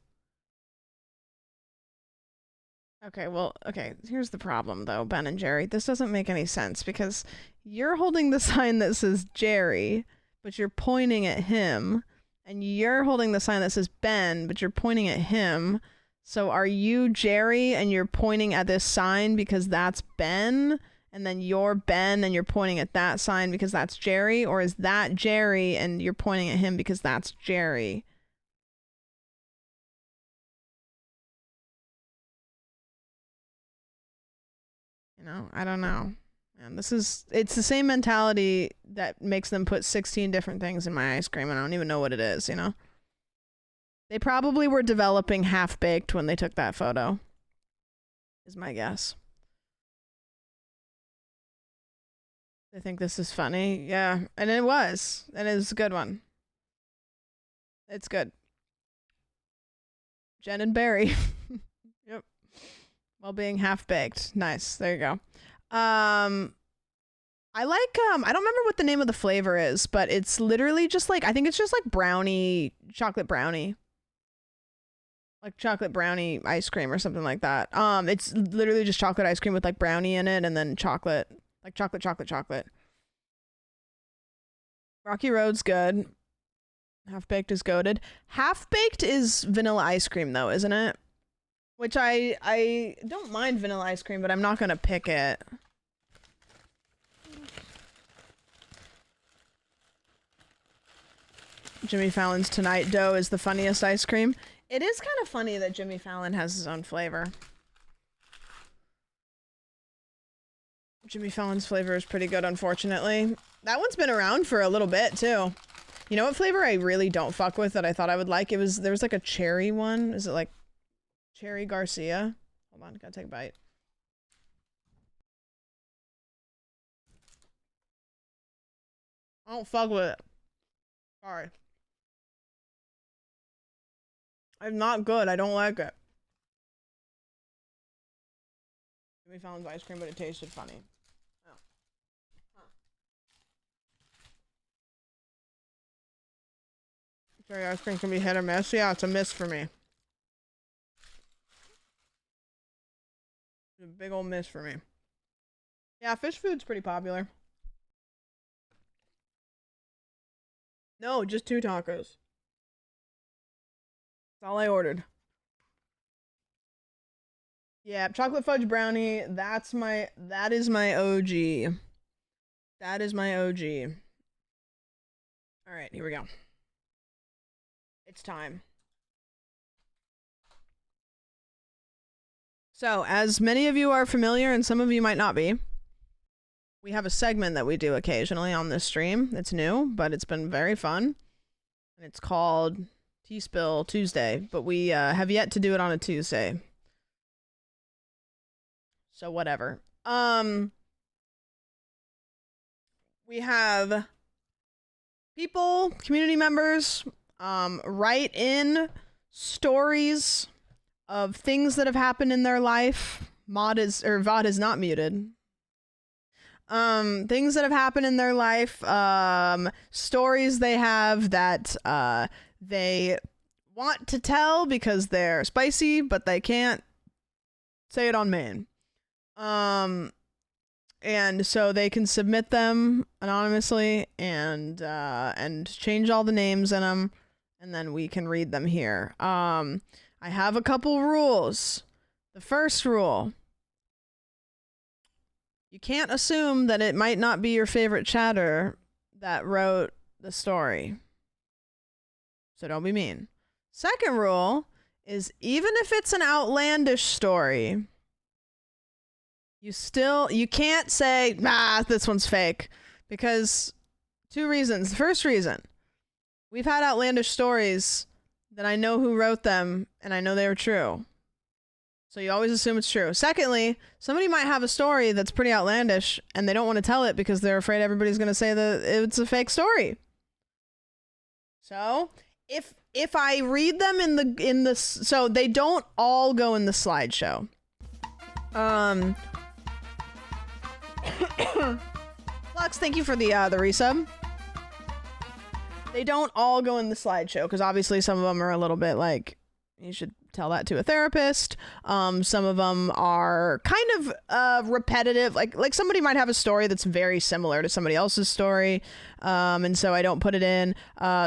Okay, well, okay, here's the problem though, Ben and Jerry. This doesn't make any sense because you're holding the sign that says Jerry, but you're pointing at him, and you're holding the sign that says Ben, but you're pointing at him. So are you Jerry and you're pointing at this sign because that's Ben, and then you're Ben and you're pointing at that sign because that's Jerry, or is that Jerry and you're pointing at him because that's Jerry? You know, I don't know. And it's the same mentality that makes them put 16 different things in my ice cream and I don't even know what it is, you know? They probably were developing Half-Baked when they took that photo, is my guess. They think this is funny. Yeah, and it was. And it was a good one. It's good. Jen and Barry. Yep. While being half-baked. Nice. There you go. I like, I don't remember what the name of the flavor is, but it's literally just like, I think it's just like brownie, chocolate brownie. Like chocolate brownie ice cream or something like that. It's literally just chocolate ice cream with like brownie in it and then chocolate. Like chocolate. Rocky Road's good. Half-Baked is goated. Half-Baked is vanilla ice cream though, isn't it? Which I don't mind vanilla ice cream, but I'm not gonna pick it. Jimmy Fallon's Tonight Dough is the funniest ice cream. It is kind of funny that Jimmy Fallon has his own flavor. Jimmy Fallon's flavor is pretty good, unfortunately. That one's been around for a little bit, too. You know what flavor I really don't fuck with that I thought I would like? There was like a cherry one. Is it like Cherry Garcia? Hold on, gotta take a bite. I don't fuck with it. Sorry. It's not good. I don't like it. Jimmy Fallon's ice cream, but it tasted funny. Oh. Huh. Cherry ice cream can be hit or miss. Yeah, it's a miss for me. It's a big old miss for me. Yeah, fish food's pretty popular. No, just 2 tacos. That's all I ordered. Yeah, chocolate fudge brownie, that is my OG. That is my OG. Alright, here we go. It's time. So, as many of you are familiar, and some of you might not be, we have a segment that we do occasionally on this stream. It's new, but it's been very fun. And it's called TEASPILL Tuesday, but we have yet to do it on a Tuesday. So whatever. We have people, community members, write in stories of things that have happened in their life. VOD is not muted. Things that have happened in their life, stories they have that they want to tell because they're spicy, but they can't say it on main. And so they can submit them anonymously and change all the names in them, and then we can read them here. I have a couple rules. The first rule: you can't assume that it might not be your favorite chatter that wrote the story. So don't be mean. Second rule is, even if it's an outlandish story, you can't say, nah, this one's fake. Because 2 reasons. The first reason, we've had outlandish stories that I know who wrote them and I know they were true. So you always assume it's true. Secondly, somebody might have a story that's pretty outlandish and they don't want to tell it because they're afraid everybody's going to say that it's a fake story. So if I read them in the so they don't all go in the slideshow. Flux, thank you for the resub. They don't all go in the slideshow because obviously some of them are a little bit like You should tell that to a therapist. Some of them are kind of repetitive. Like somebody might have a story that's very similar to somebody else's story. And so I don't put it in.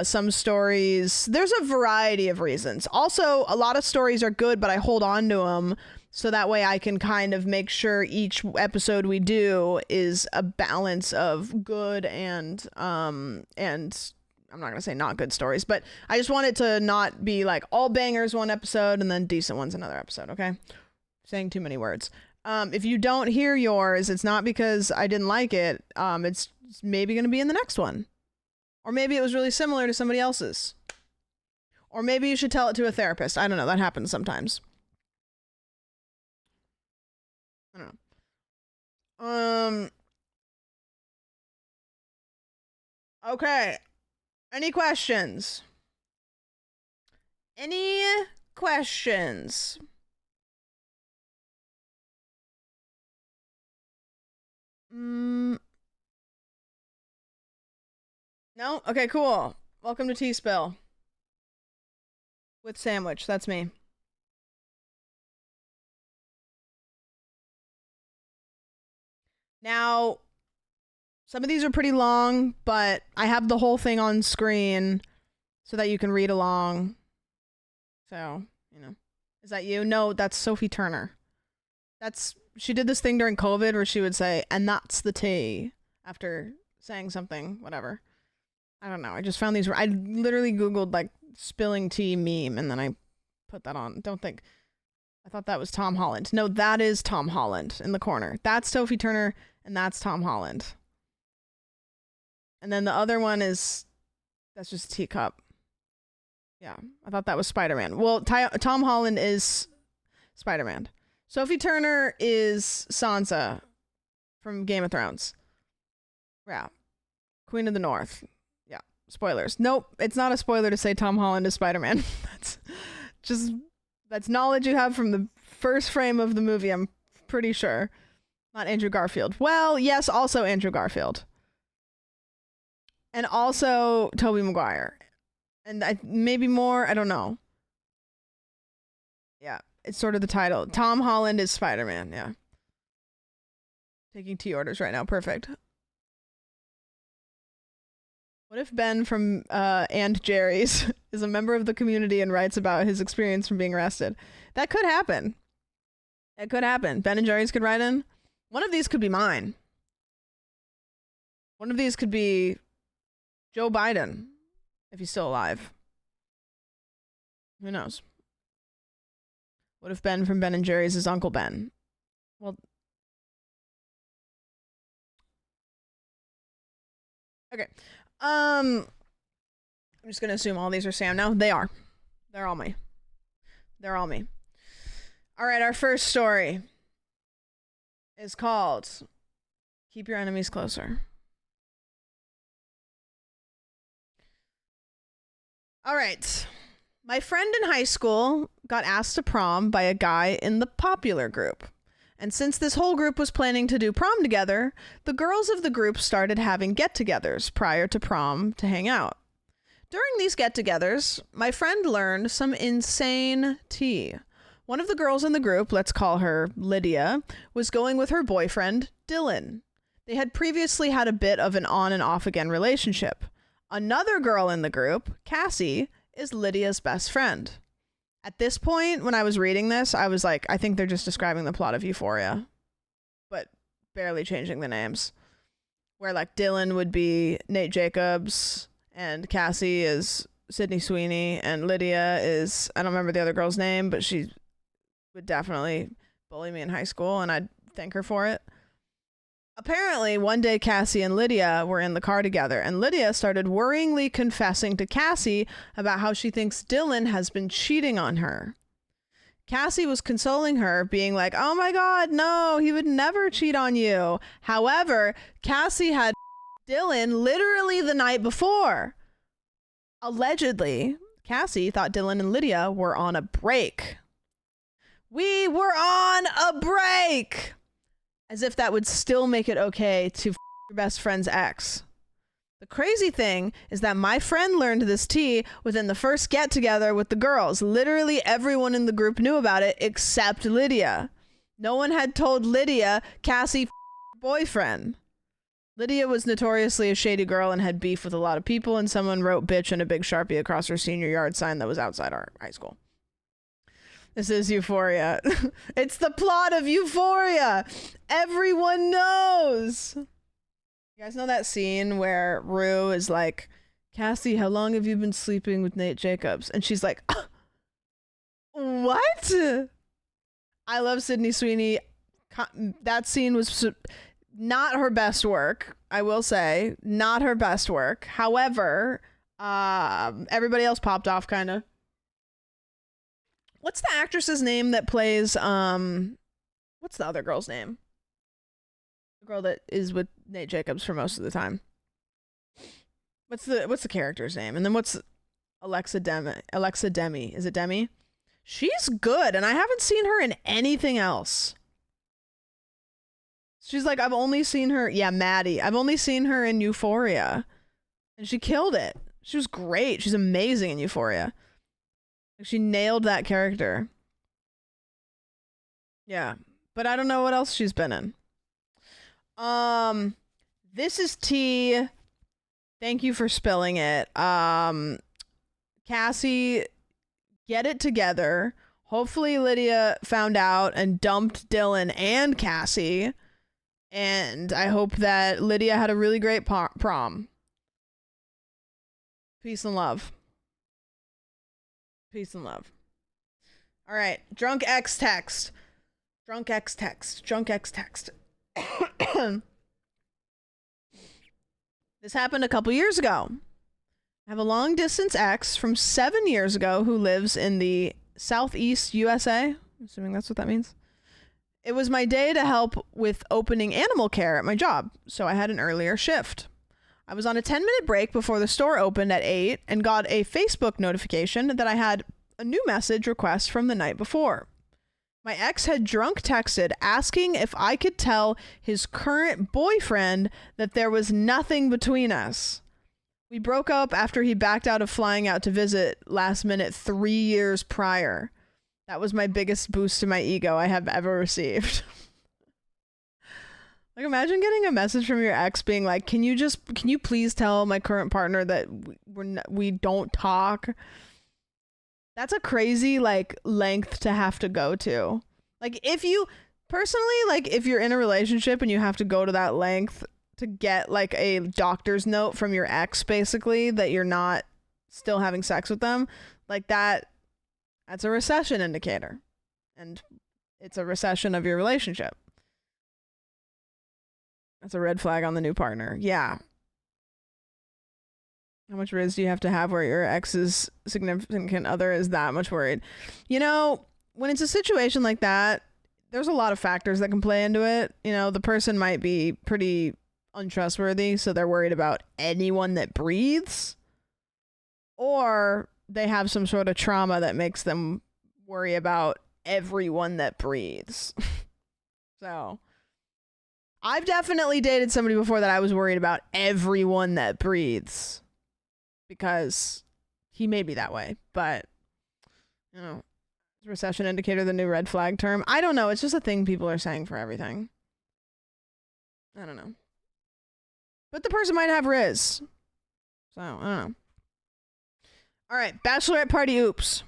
Some stories, there's a variety of reasons. Also, a lot of stories are good, but I hold on to them so that way I can kind of make sure each episode we do is a balance of good and I'm not going to say not good stories, but I just want it to not be like all bangers one episode and then decent ones another episode, okay? Saying too many words. If you don't hear yours, it's not because I didn't like it. It's maybe going to be in the next one. Or maybe it was really similar to somebody else's. Or maybe you should tell it to a therapist. I don't know. That happens sometimes. I don't know. Okay. Any questions? Any questions? No? Okay, cool. Welcome to TEASPILL. With Sandwich, that's me. Now, some of these are pretty long, but I have the whole thing on screen so that you can read along. So, you know. Is that you? No, that's Sophie Turner. She did this thing during COVID where she would say, and that's the tea, after saying something, whatever. I don't know. I just found these. I literally Googled, like, spilling tea meme, and then I put that on. I thought that was Tom Holland. No, that is Tom Holland in the corner. That's Sophie Turner, and that's Tom Holland. And then the other one that's just a teacup. Yeah, I thought that was Spider-Man. Well, Tom Holland is Spider-Man. Sophie Turner is Sansa from Game of Thrones. Yeah. Queen of the North. Yeah. Spoilers. Nope, it's not a spoiler to say Tom Holland is Spider-Man. That's knowledge you have from the first frame of the movie, I'm pretty sure. Not Andrew Garfield. Well, yes, also Andrew Garfield. And also Tobey Maguire. And maybe more, I don't know. Yeah, it's sort of the title. Tom Holland is Spider-Man, yeah. Taking tea orders right now, perfect. What if Ben from and Jerry's is a member of the community and writes about his experience from being arrested? That could happen. It could happen. Ben and Jerry's could write in. One of these could be mine. One of these could be Joe Biden, if he's still alive. Who knows? What if Ben from Ben and Jerry's is Uncle Ben? Well, okay. I'm just gonna assume all these are Sam now. They are. They're all me. They're all me. All right, our first story is called Keep Your Enemies Closer. All right. My friend in high school got asked to prom by a guy in the popular group. And since this whole group was planning to do prom together, the girls of the group started having get-togethers prior to prom to hang out. During these get-togethers, my friend learned some insane tea. One of the girls in the group, let's call her Lydia, was going with her boyfriend, Dylan. They had previously had a bit of an on and off again relationship. Another girl in the group, Cassie, is Lydia's best friend. At this point, when I was reading this, I was like, I think they're just describing the plot of Euphoria, but barely changing the names. Where, like, Dylan would be Nate Jacobs, and Cassie is Sydney Sweeney, and Lydia is, I don't remember the other girl's name, but she would definitely bully me in high school, and I'd thank her for it. Apparently, one day Cassie and Lydia were in the car together, and Lydia started worryingly confessing to Cassie about how she thinks Dylan has been cheating on her. Cassie was consoling her, being like, oh my god, no, he would never cheat on you. However, Cassie had Dylan literally the night before. Allegedly, Cassie thought Dylan and Lydia were on a break. We were on a break! As if that would still make it okay to your best friend's ex. The crazy thing is that my friend learned this tea within the first get together with the girls. Literally everyone in the group knew about it except Lydia. No one had told Lydia Cassie boyfriend. Lydia was notoriously a shady girl and had beef with a lot of people, and someone wrote bitch in a big Sharpie across her senior yard sign that was outside our high school. This is Euphoria. It's the plot of Euphoria. Everyone knows. You guys know that scene where Rue is like, Cassie, how long have you been sleeping with Nate Jacobs? And she's like, what? I love Sydney Sweeney. That scene was not her best work, I will say. Not her best work. However, everybody else popped off, kind of. What's the actress's name that plays, what's the other girl's name? The girl that is with Nate Jacobs for most of the time. What's the character's name? And then what's Alexa Demi? Is it Demi? She's good, and I haven't seen her in anything else. She's like, I've only seen her, yeah, Maddie. I've only seen her in Euphoria. And she killed it. She was great. She's amazing in Euphoria. She nailed that character. Yeah. But I don't know what else she's been in. This is tea. Thank you for spilling it. Cassie, get it together. Hopefully Lydia found out and dumped Dylan and Cassie. And I hope that Lydia had a really great prom. Peace and love. Peace and love. All right. Drunk X text. Drunk X text. Drunk X text. This happened a couple years ago. I have a long distance ex from 7 years ago who lives in the Southeast USA. I'm assuming that's what that means. It was my day to help with opening animal care at my job, so I had an earlier shift. I was on a 10-minute break before the store opened at 8 and got a Facebook notification that I had a new message request from the night before. My ex had drunk texted asking if I could tell his current boyfriend that there was nothing between us. We broke up after he backed out of flying out to visit last minute 3 years prior. That was my biggest boost to my ego I have ever received. Like, imagine getting a message from your ex being like, can you please tell my current partner that we don't talk? That's a crazy, like, length to have to go to. Like, if you, personally, like, if you're in a relationship and you have to go to that length to get, like, a doctor's note from your ex, basically, that you're not still having sex with them, like, that's a recession indicator. And it's a recession of your relationship. That's a red flag on the new partner. Yeah. How much riz do you have to have where your ex's significant other is that much worried? You know, when it's a situation like that, there's a lot of factors that can play into it. You know, the person might be pretty untrustworthy, so they're worried about anyone that breathes. Or they have some sort of trauma that makes them worry about everyone that breathes. So, I've definitely dated somebody before that I was worried about everyone that breathes. Because he may be that way, but, you know, is recession indicator the new red flag term? I don't know. It's just a thing people are saying for everything. I don't know. But the person might have riz. So, I don't know. All right, bachelorette party oops.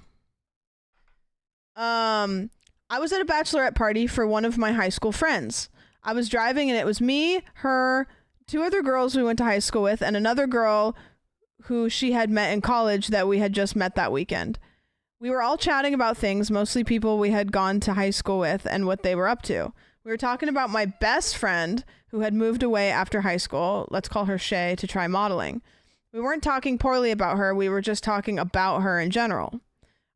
I was at a bachelorette party for one of my high school friends. I was driving and it was me, her, two other girls we went to high school with, and another girl who she had met in college that we had just met that weekend. We were all chatting about things, mostly people we had gone to high school with and what they were up to. We were talking about my best friend who had moved away after high school, let's call her Shay, to try modeling. We weren't talking poorly about her, we were just talking about her in general.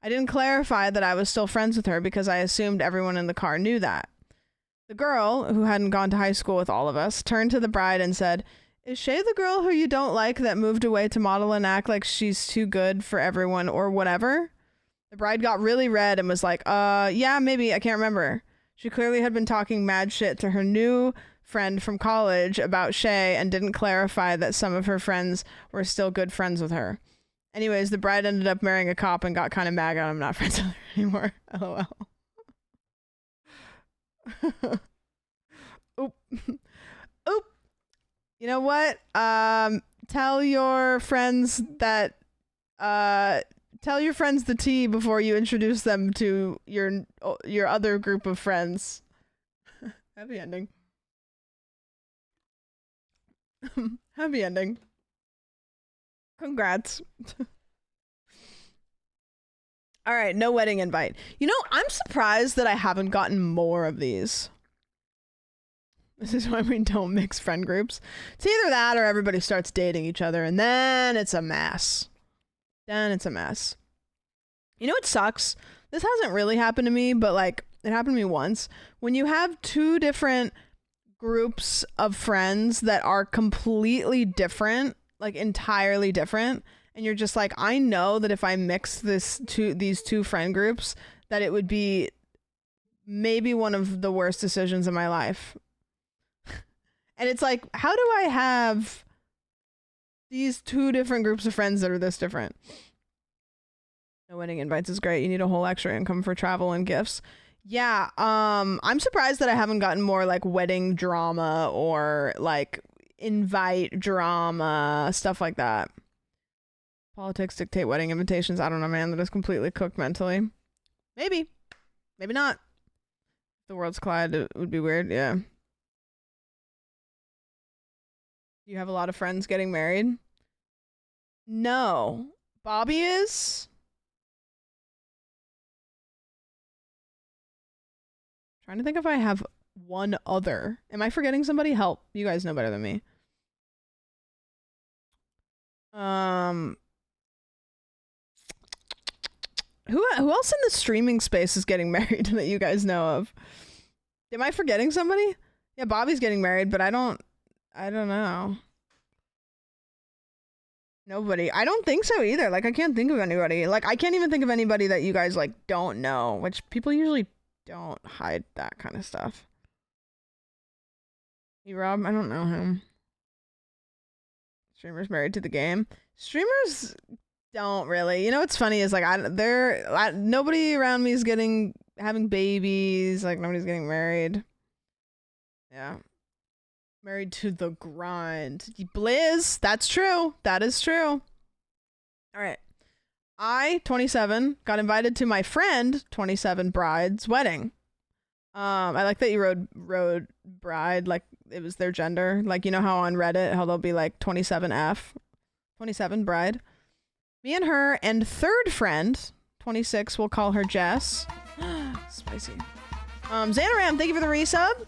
I didn't clarify that I was still friends with her because I assumed everyone in the car knew that. The girl, who hadn't gone to high school with all of us, turned to the bride and said, "Is Shay the girl who you don't like that moved away to model and act like she's too good for everyone or whatever?" The bride got really red and was like, yeah, maybe, I can't remember. She clearly had been talking mad shit to her new friend from college about Shay and didn't clarify that some of her friends were still good friends with her. Anyways, the bride ended up marrying a cop and got kind of mad at him, not friends with her anymore. LOL. Oop. Oop. You know what? Tell your friends that tell your friends the tea before you introduce them to your other group of friends. Happy ending. Happy ending. Congrats. All right, no wedding invite. You know, I'm surprised that I haven't gotten more of these. This is why we don't mix friend groups. It's either that or everybody starts dating each other and then it's a mess. Then it's a mess. You know what sucks? This hasn't really happened to me, but like it happened to me once. When you have two different groups of friends that are completely different, like entirely different, and you're just like, I know that if I mix these two friend groups, that it would be maybe one of the worst decisions in my life. And it's like, how do I have these two different groups of friends that are this different? No wedding invites is great. You need a whole extra income for travel and gifts. Yeah, I'm surprised that I haven't gotten more like wedding drama or like invite drama, stuff like that. Politics dictate wedding invitations. I don't know, man. That is completely cooked mentally. Maybe. Maybe not. If the worlds collide, it would be weird. Yeah. Do you have a lot of friends getting married? No. Bobby is? Trying to think if I have one other. Am I forgetting somebody? Help. You guys know better than me. Who else in the streaming space is getting married that you guys know of? Am I forgetting somebody? Yeah, Bobby's getting married, but I don't know. Nobody. I don't think so either. Like, I can't think of anybody. Like, I can't even think of anybody that you guys, like, don't know, which people usually don't hide that kind of stuff. Hey, Rob, I don't know him. Streamers married to the game. Streamers don't really. You know what's funny is, like, nobody around me is having babies. Like, nobody's getting married. Yeah. Married to the grind. Blizz, that's true. That is true. All right. I, 27, got invited to my friend, 27, bride's wedding. I like that you wrote bride like it was their gender. Like, you know how on Reddit, how they'll be like 27F, 27 bride. Me and her and third friend, 26, we'll call her Jess. Spicy. Xanaram, thank you for the resub.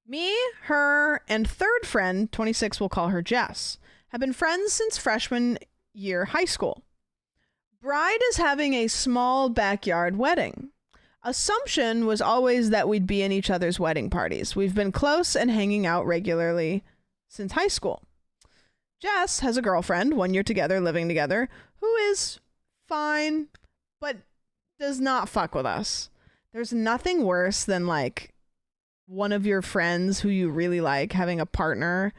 Me, her, and third friend, 26, we'll call her Jess, have been friends since freshman year high school. Bride is having a small backyard wedding. Assumption was always that we'd be in each other's wedding parties. We've been close and hanging out regularly since high school. Jess has a girlfriend, 1 year together, living together, who is fine, but does not fuck with us. There's nothing worse than, like, one of your friends who you really like having a partner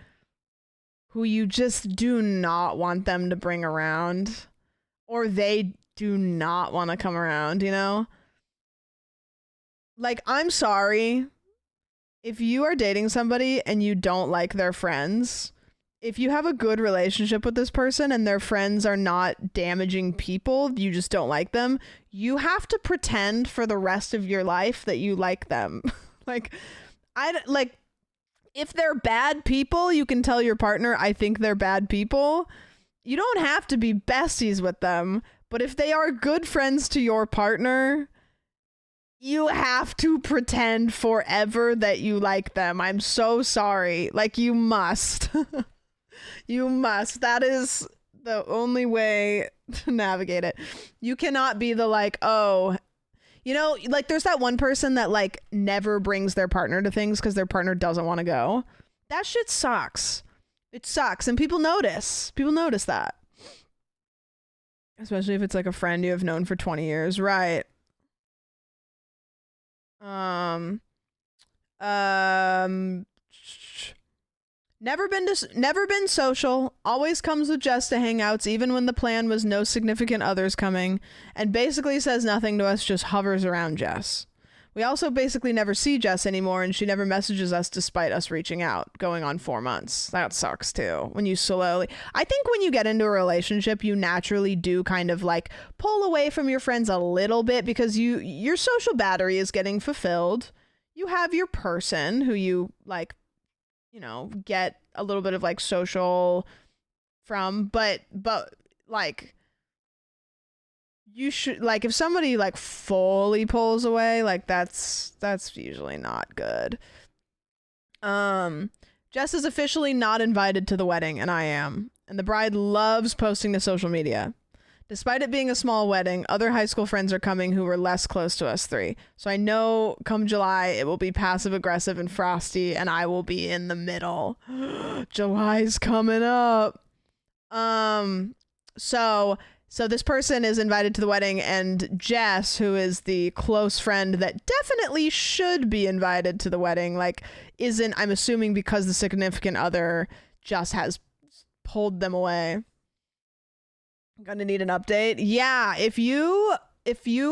who you just do not want them to bring around, or they do not want to come around, you know? Like, I'm sorry. If you are dating somebody and you don't like their friends, if you have a good relationship with this person and their friends are not damaging people, you just don't like them, you have to pretend for the rest of your life that you like them. If they're bad people, you can tell your partner, I think they're bad people. You don't have to be besties with them, but if they are good friends to your partner, you have to pretend forever that you like them. I'm so sorry. Like, you must. You must. That is the only way to navigate it. You cannot be the like, oh, you know, like there's that one person that like never brings their partner to things because their partner doesn't want to go. That shit sucks. It sucks. And people notice. People notice that. Especially if it's like a friend you have known for 20 years. Right. Um, um, never been social. Always comes with Jess to hangouts, even when the plan was no significant others coming, and basically says nothing to us. Just hovers around Jess. We also basically never see Jess anymore, and she never messages us despite us reaching out, going on 4 months. That sucks too. When you slowly, I think when you get into a relationship, you naturally do kind of like pull away from your friends a little bit because your social battery is getting fulfilled. You have your person who you like, you know, get a little bit of like social from, but like, you should, like, if somebody like fully pulls away, like that's usually not good. Jess is officially not invited to the wedding, and I am. And the bride loves posting to social media. Despite it being a small wedding, other high school friends are coming who were less close to us three. So I know come July it will be passive aggressive and frosty, and I will be in the middle. July's coming up. So this person is invited to the wedding, and Jess, who is the close friend that definitely should be invited to the wedding, like isn't, I'm assuming because the significant other just has pulled them away. I'm gonna need an update. Yeah, if you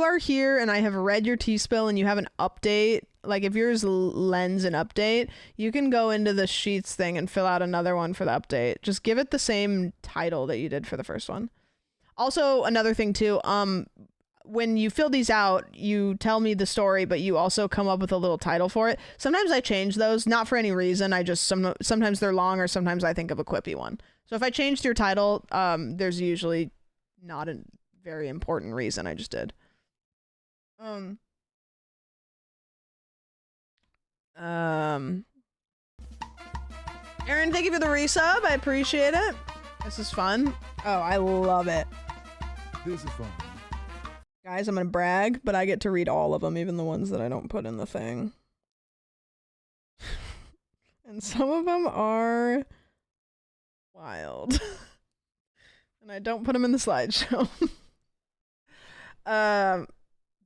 are here and I have read your TEASPILL and you have an update, like if yours lends an update, you can go into the sheets thing and fill out another one for the update. Just give it the same title that you did for the first one. Also, another thing too, when you fill these out, you tell me the story, but you also come up with a little title for it. Sometimes I change those, not for any reason. I just, sometimes they're long, or sometimes I think of a quippy one. So if I changed your title, there's usually not a very important reason. I just did. Aaron, thank you for the resub. I appreciate it. This is fun. Oh, I love it. This is fun. Guys, I'm gonna brag, but I get to read all of them, even the ones that I don't put in the thing. And some of them are wild. And I don't put them in the slideshow.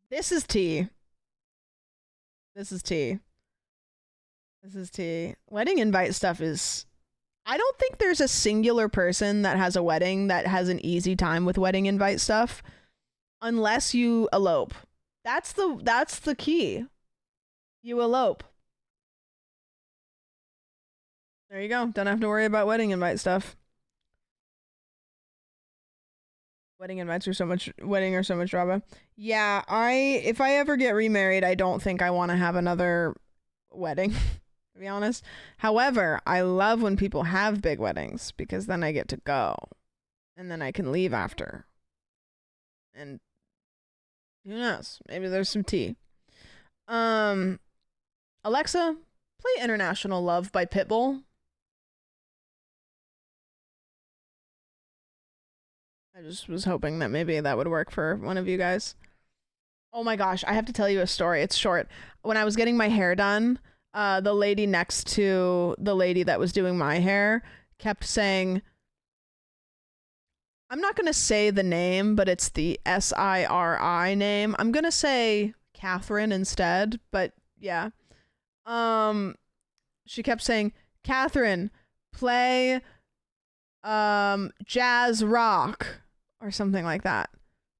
This is tea. This is tea. This is tea. Wedding invite stuff is... I don't think there's a singular person that has a wedding that has an easy time with wedding invite stuff. Unless you elope. That's the key. You elope. There you go. Don't have to worry about wedding invite stuff. Wedding invites are so much drama. Yeah, if I ever get remarried, I don't think I want to have another wedding, to be honest. However, I love when people have big weddings because then I get to go and then I can leave after. And who knows? Maybe there's some tea. Alexa, play International Love by Pitbull. I just was hoping that maybe that would work for one of you guys. Oh my gosh, I have to tell you a story. It's short. When I was getting my hair done, the lady next to the lady that was doing my hair kept saying, I'm not going to say the name, but it's the SIRI name. I'm going to say Catherine instead, but yeah. She kept saying, Catherine, play jazz rock or something like that.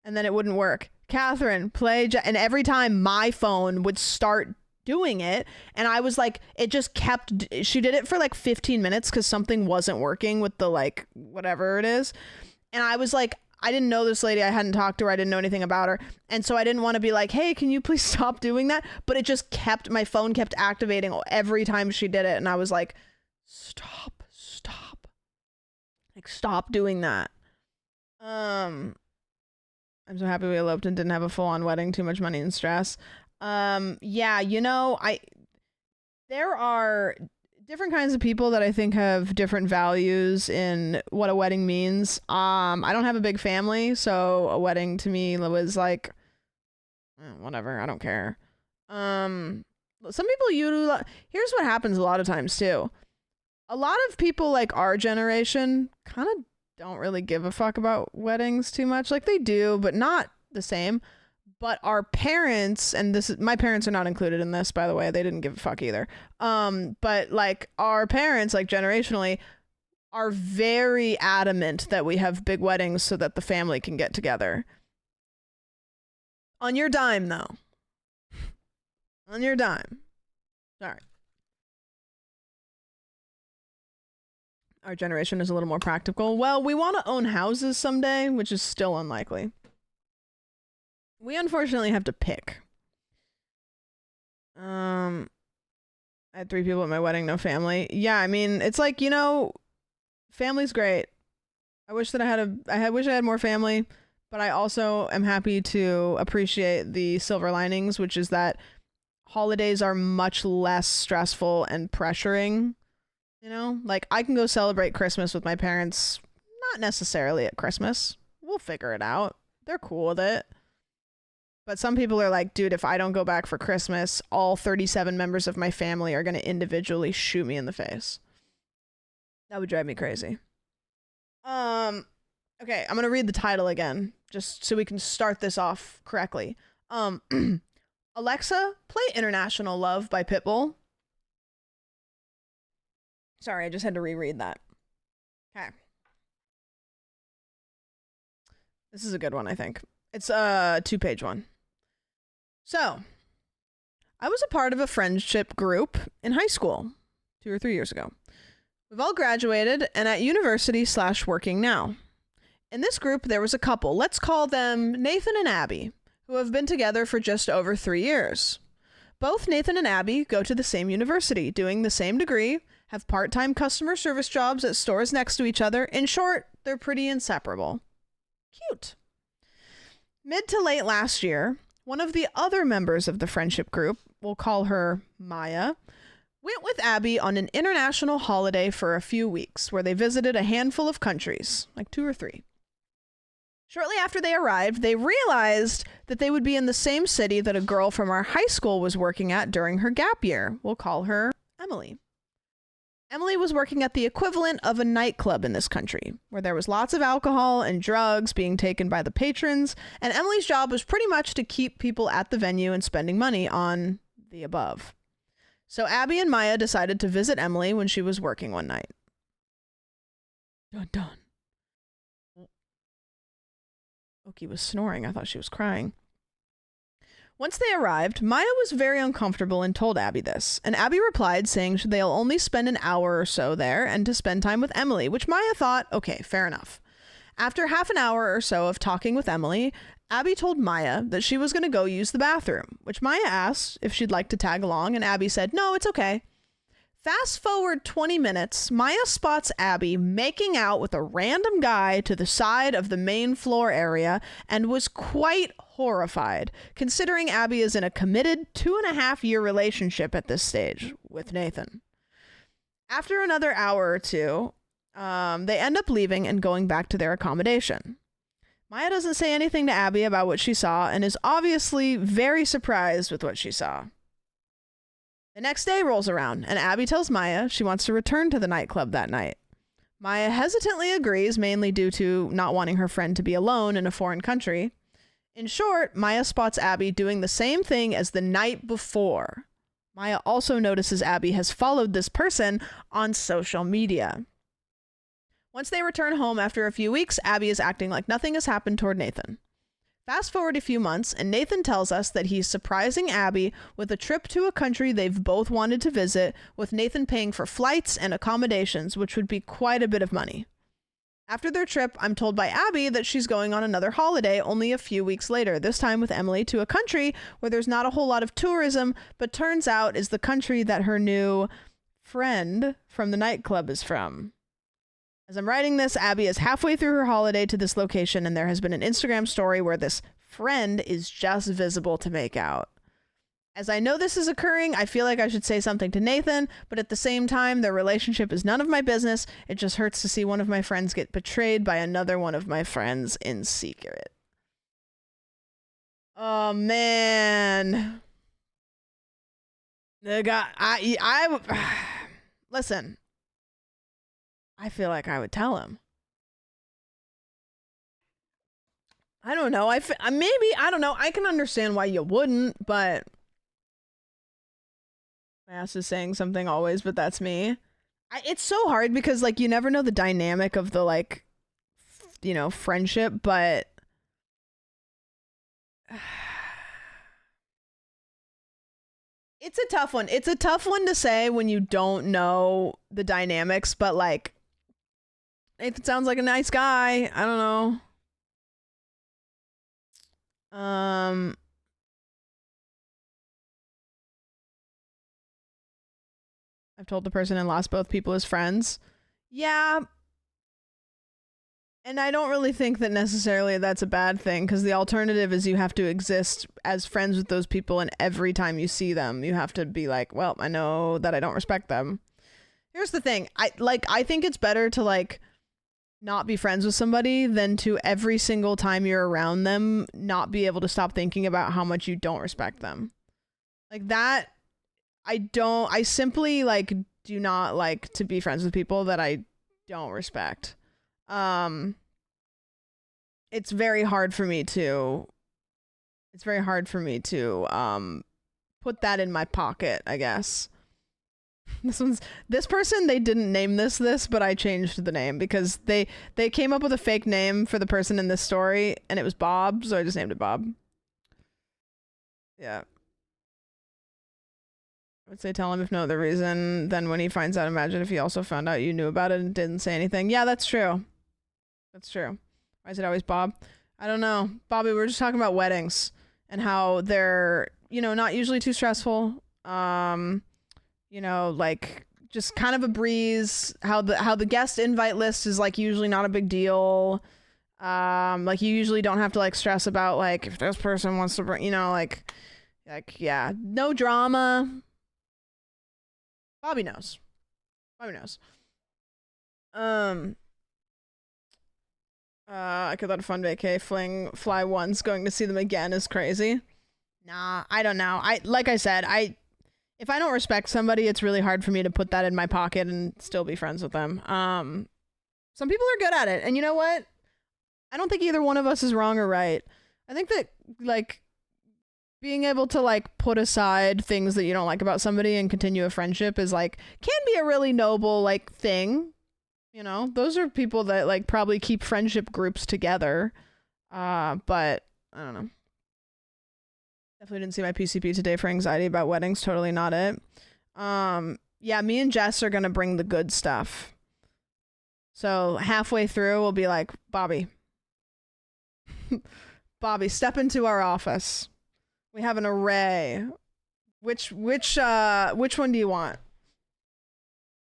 And then it wouldn't work. Catherine, play and every time my phone would start doing it, and I was like, it just kept, she did it for like 15 minutes because something wasn't working with the like whatever it is. And I was like, I didn't know this lady, I hadn't talked to her, I didn't know anything about her, and so I didn't want to be like, hey, can you please stop doing that? But it just kept, my phone kept activating every time she did it, and I was like, stop, like stop doing that. I'm so happy we eloped and didn't have a full-on wedding, too much money and stress. Yeah, you know, there are different kinds of people that I think have different values in what a wedding means. I don't have a big family, so a wedding to me was like, whatever, I don't care. Some people here's what happens a lot of times too. A lot of people like our generation kind of don't really give a fuck about weddings too much. Like they do, but not the same. But our parents, and my parents are not included in this, by the way, they didn't give a fuck either. But like our parents, like generationally, are very adamant that we have big weddings so that the family can get together. On your dime, though. On your dime. Sorry. Our generation is a little more practical. Well, we want to own houses someday, which is still unlikely. We unfortunately have to pick. I had 3 people at my wedding, no family. Yeah, I mean, it's like, you know, family's great. I wish that I wish I had more family, but I also am happy to appreciate the silver linings, which is that holidays are much less stressful and pressuring. You know, like I can go celebrate Christmas with my parents, not necessarily at Christmas. We'll figure it out. They're cool with it. But some people are like, dude, if I don't go back for Christmas, all 37 members of my family are going to individually shoot me in the face. That would drive me crazy. Okay, I'm going to read the title again, just so we can start this off correctly. Alexa, play International Love by Pitbull. Sorry, I just had to reread that. Okay. This is a good one, I think. It's a 2-page one. So, I was a part of a friendship group in high school 2 or 3 years ago. We've all graduated and at university/working now. In this group, there was a couple. Let's call them Nathan and Abby, who have been together for just over 3 years. Both Nathan and Abby go to the same university, doing the same degree, have part-time customer service jobs at stores next to each other. In short, they're pretty inseparable. Cute. Mid to late last year, one of the other members of the friendship group, we'll call her Maya, went with Abby on an international holiday for a few weeks where they visited a handful of countries, like 2 or 3. Shortly after they arrived, they realized that they would be in the same city that a girl from our high school was working at during her gap year. We'll call her Emily. Emily was working at the equivalent of a nightclub in this country, where there was lots of alcohol and drugs being taken by the patrons, and Emily's job was pretty much to keep people at the venue and spending money on the above. So Abby and Maya decided to visit Emily when she was working one night. Dun dun. Oki was snoring. I thought she was crying. Once they arrived, Maya was very uncomfortable and told Abby this, and Abby replied saying they'll only spend an hour or so there and to spend time with Emily, which Maya thought, okay, fair enough. After half an hour or so of talking with Emily, Abby told Maya that she was going to go use the bathroom, which Maya asked if she'd like to tag along, and Abby said, no, it's okay. Fast forward 20 minutes, Maya spots Abby making out with a random guy to the side of the main floor area and was quite horrified, considering Abby is in a committed 2.5-year relationship at this stage with Nathan. After another hour or two, they end up leaving and going back to their accommodation. Maya doesn't say anything to Abby about what she saw and is obviously very surprised with what she saw. The next day rolls around, and Abby tells Maya she wants to return to the nightclub that night. Maya hesitantly agrees, mainly due to not wanting her friend to be alone in a foreign country. In short, Maya spots Abby doing the same thing as the night before. Maya also notices Abby has followed this person on social media. Once they return home after a few weeks, Abby is acting like nothing has happened toward Nathan. Fast forward a few months, and Nathan tells us that he's surprising Abby with a trip to a country they've both wanted to visit, with Nathan paying for flights and accommodations, which would be quite a bit of money. After their trip, I'm told by Abby that she's going on another holiday only a few weeks later, this time with Emily to a country where there's not a whole lot of tourism, but turns out is the country that her new friend from the nightclub is from. As I'm writing this, Abby is halfway through her holiday to this location, and there has been an Instagram story where this friend is just visible to make out. As I know this is occurring, I feel like I should say something to Nathan, but at the same time, their relationship is none of my business. It just hurts to see one of my friends get betrayed by another one of my friends in secret. Oh, man. The guy, listen. I feel like I would tell him. I don't know. Maybe, I don't know. I can understand why you wouldn't, but my ass is saying something always, but that's me. It's so hard because like you never know the dynamic of the like, you know, friendship, but it's a tough one. It's a tough one to say when you don't know the dynamics, but like, Nathan sounds like a nice guy. I don't know. I've told the person and lost both people as friends. Yeah. And I don't really think that necessarily that's a bad thing, because the alternative is you have to exist as friends with those people, and every time you see them, you have to be like, well, I know that I don't respect them. Here's the thing. I think it's better to like not be friends with somebody than to every single time you're around them not be able to stop thinking about how much you don't respect them. Like that, I simply like do not like to be friends with people that I don't respect. It's very hard for me to put that in my pocket, I guess. This person, they didn't name this, but I changed the name because they came up with a fake name for the person in this story, and it was Bob, so I just named it Bob. Yeah. I would say tell him if no other reason. Then when he finds out, imagine if he also found out you knew about it and didn't say anything. Yeah, that's true. That's true. Why is it always Bob? I don't know. Bobby, we were just talking about weddings and how they're, you know, not usually too stressful. You know, like just kind of a breeze. How the guest invite list is like usually not a big deal. Like you usually don't have to like stress about like if this person wants to bring, you know, like yeah, no drama. Bobby knows. I could let a fun vacay fly once. Going to see them again is crazy. Nah, I don't know. Like I said, if I don't respect somebody, it's really hard for me to put that in my pocket and still be friends with them. Some people are good at it, and you know what? I don't think either one of us is wrong or right. I think that like being able to like put aside things that you don't like about somebody and continue a friendship is like can be a really noble like thing. You know, those are people that like probably keep friendship groups together. But I don't know. Definitely didn't see my PCP today for anxiety about weddings. Totally not it. Yeah, me and Jess are gonna bring the good stuff. So halfway through, we'll be like, Bobby, step into our office. We have an array. Which one do you want?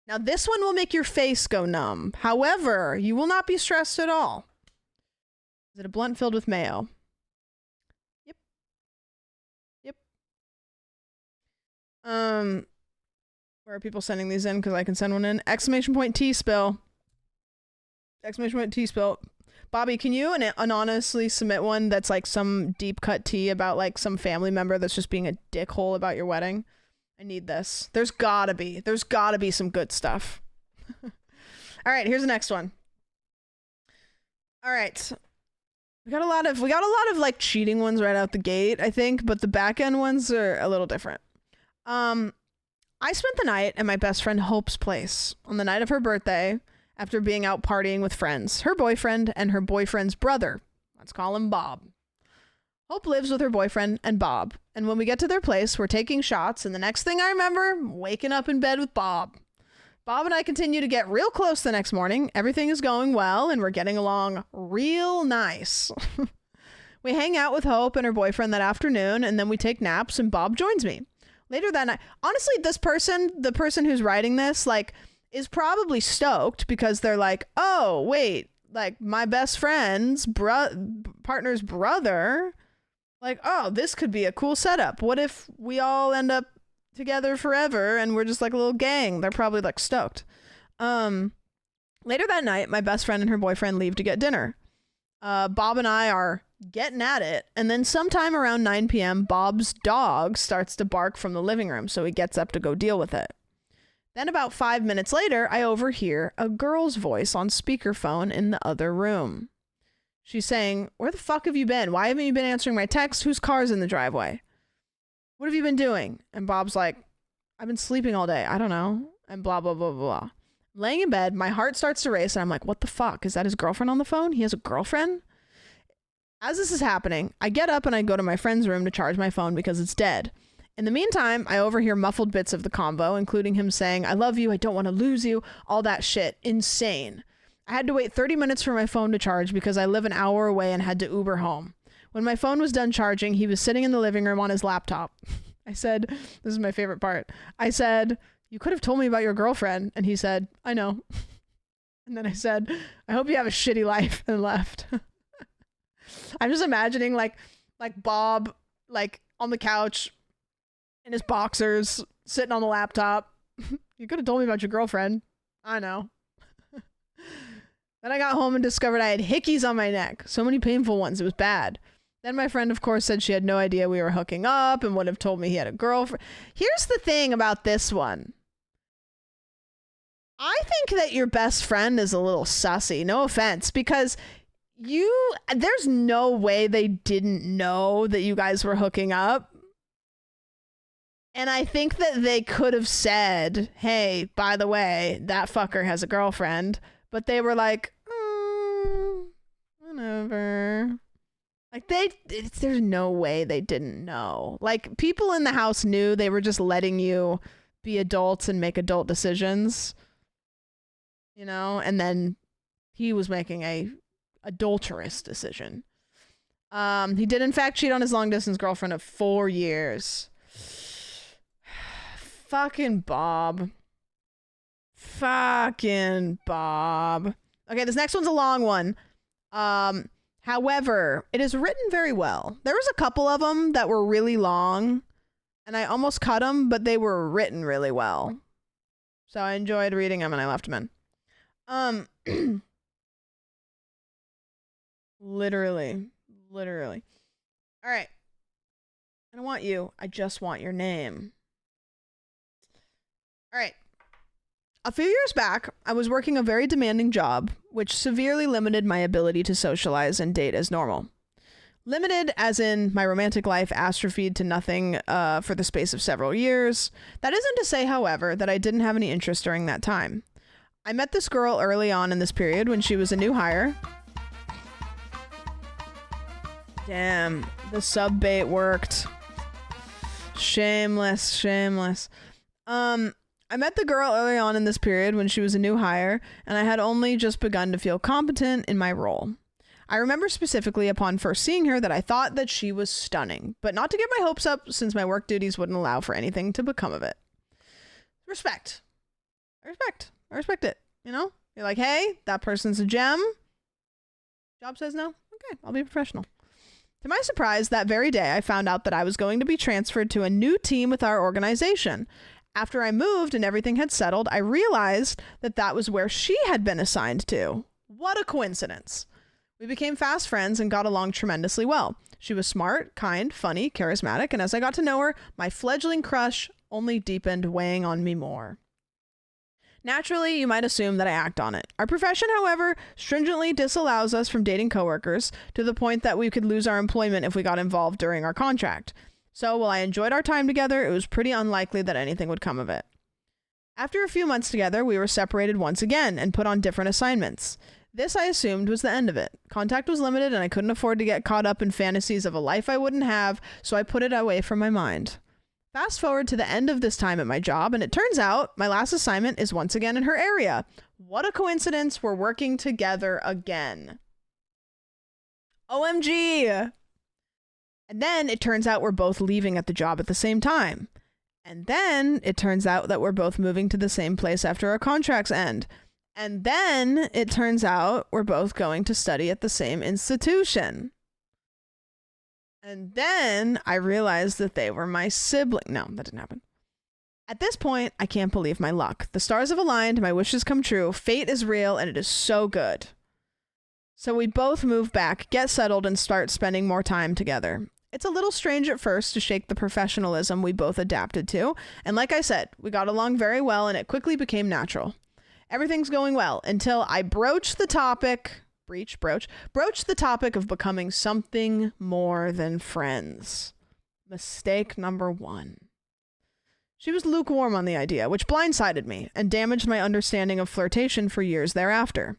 Now this one will make your face go numb. However, you will not be stressed at all. Is it a blunt filled with mayo? Yep. Where are people sending these in? Because I can send one in. Exclamation point TEASPILL. Exclamation point TEASPILL. Bobby, can you anonymously submit one that's like some deep cut tea about like some family member that's just being a dickhole about your wedding? I need this. There's gotta be some good stuff. All right, here's the next one. All right. We got a lot of like cheating ones right out the gate, I think, but the back end ones are a little different. I spent the night at my best friend Hope's place on the night of her birthday after being out partying with friends, her boyfriend and her boyfriend's brother. Let's call him Bob. Hope lives with her boyfriend and Bob, and when we get to their place, we're taking shots, and the next thing I remember, waking up in bed with Bob. Bob and I continue to get real close the next morning. Everything is going well, and we're getting along real nice. We hang out with Hope and her boyfriend that afternoon, and then we take naps, and Bob joins me. Later that night, honestly, the person who's writing this, like, is probably stoked because they're like, oh, wait, like, my best friend's partner's brother, like, oh, this could be a cool setup. What if we all end up together forever and we're just like a little gang? They're probably like stoked. Later that night, my best friend and her boyfriend leave to get dinner. Bob and I are getting at it, and then sometime around 9 p.m. Bob's dog starts to bark from the living room, so he gets up to go deal with it. Then about 5 minutes later, I overhear a girl's voice on speakerphone in the other room. She's saying, where the fuck have you been? Why haven't you been answering my text? Whose car's in the driveway? What have you been doing? And Bob's like, I've been sleeping all day. I don't know. And blah, blah, blah, blah. Laying in bed, my heart starts to race, and I'm like, what the fuck? Is that his girlfriend on the phone? He has a girlfriend? As this is happening, I get up and I go to my friend's room to charge my phone because it's dead. In the meantime, I overhear muffled bits of the convo, including him saying, I love you, I don't want to lose you, all that shit. Insane. I had to wait 30 minutes for my phone to charge because I live an hour away and had to Uber home. When my phone was done charging, he was sitting in the living room on his laptop. I said, this is my favorite part. I said, you could have told me about your girlfriend. And he said, I know. And then I said, I hope you have a shitty life, and left. I'm just imagining like Bob, like on the couch in his boxers, sitting on the laptop. You could have told me about your girlfriend. I know. Then I got home and discovered I had hickeys on my neck. So many painful ones. It was bad. Then my friend, of course, said she had no idea we were hooking up and would have told me he had a girlfriend. Here's the thing about this one. I think that your best friend is a little sussy. No offense, because there's no way they didn't know that you guys were hooking up. And I think that they could have said, hey, by the way, that fucker has a girlfriend. But they were like, whatever. Like, there's no way they didn't know. Like, people in the house knew. They were just letting you be adults and make adult decisions. You know? And then he was making a adulterous decision. He did, in fact, cheat on his long-distance girlfriend of 4 years. Fucking Bob. Fucking Bob. Okay, this next one's a long one. However, it is written very well. There was a couple of them that were really long, and I almost cut them, but they were written really well. So I enjoyed reading them, and I left them in. Literally. All right. I don't want you. I just want your name. All right. A few years back, I was working a very demanding job, which severely limited my ability to socialize and date as normal. Limited as in my romantic life atrophied to nothing for the space of several years. That isn't to say, however, that I didn't have any interest during that time. I met this girl early on in this period when she was a new hire. Damn, the sub bait worked. Shameless. I met the girl early on in this period when she was a new hire, and I had only just begun to feel competent in my role. I remember specifically upon first seeing her that I thought that she was stunning, but not to get my hopes up since my work duties wouldn't allow for anything to become of it. Respect. I respect it. You know? You're like, hey, that person's a gem. Job says no? Okay, I'll be professional. To my surprise, that very day, I found out that I was going to be transferred to a new team with our organization. After I moved and everything had settled, I realized that that was where she had been assigned to. What a coincidence. We became fast friends and got along tremendously well. She was smart, kind, funny, charismatic, and as I got to know her, my fledgling crush only deepened, weighing on me more. Naturally, you might assume that I act on it. Our profession, however, stringently disallows us from dating coworkers to the point that we could lose our employment if we got involved during our contract. So while I enjoyed our time together, it was pretty unlikely that anything would come of it. After a few months together, we were separated once again and put on different assignments. This, I assumed, was the end of it. Contact was limited and I couldn't afford to get caught up in fantasies of a life I wouldn't have, so I put it away from my mind. Fast forward to the end of this time at my job, and it turns out my last assignment is once again in her area. What a coincidence, we're working together again. OMG! And then it turns out we're both leaving at the job at the same time. And then it turns out that we're both moving to the same place after our contracts end. And then it turns out we're both going to study at the same institution. And then I realized that they were my sibling. No, that didn't happen. At this point, I can't believe my luck. The stars have aligned, my wishes come true, fate is real, and it is so good. So we both move back, get settled, and start spending more time together. It's a little strange at first to shake the professionalism we both adapted to, and like I said, we got along very well and it quickly became natural. Everything's going well until I broach the topic broach the topic of becoming something more than friends. Mistake number 1. She was lukewarm on the idea, which blindsided me and damaged my understanding of flirtation for years thereafter.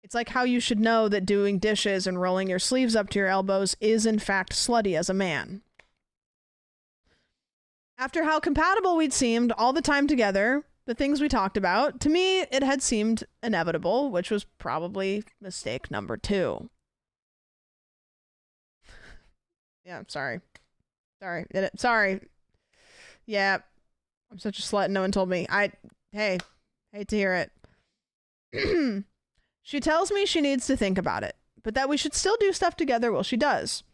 It's like how you should know that doing dishes and rolling your sleeves up to your elbows is in fact slutty as a man. After how compatible we'd seemed all the time together, the things we talked about, to me, it had seemed inevitable, which was probably mistake number 2. Yeah, sorry. Sorry. Yeah, I'm such a slut. No one told me. Hey, hate to hear it. She tells me she needs to think about it, but that we should still do stuff together while she does.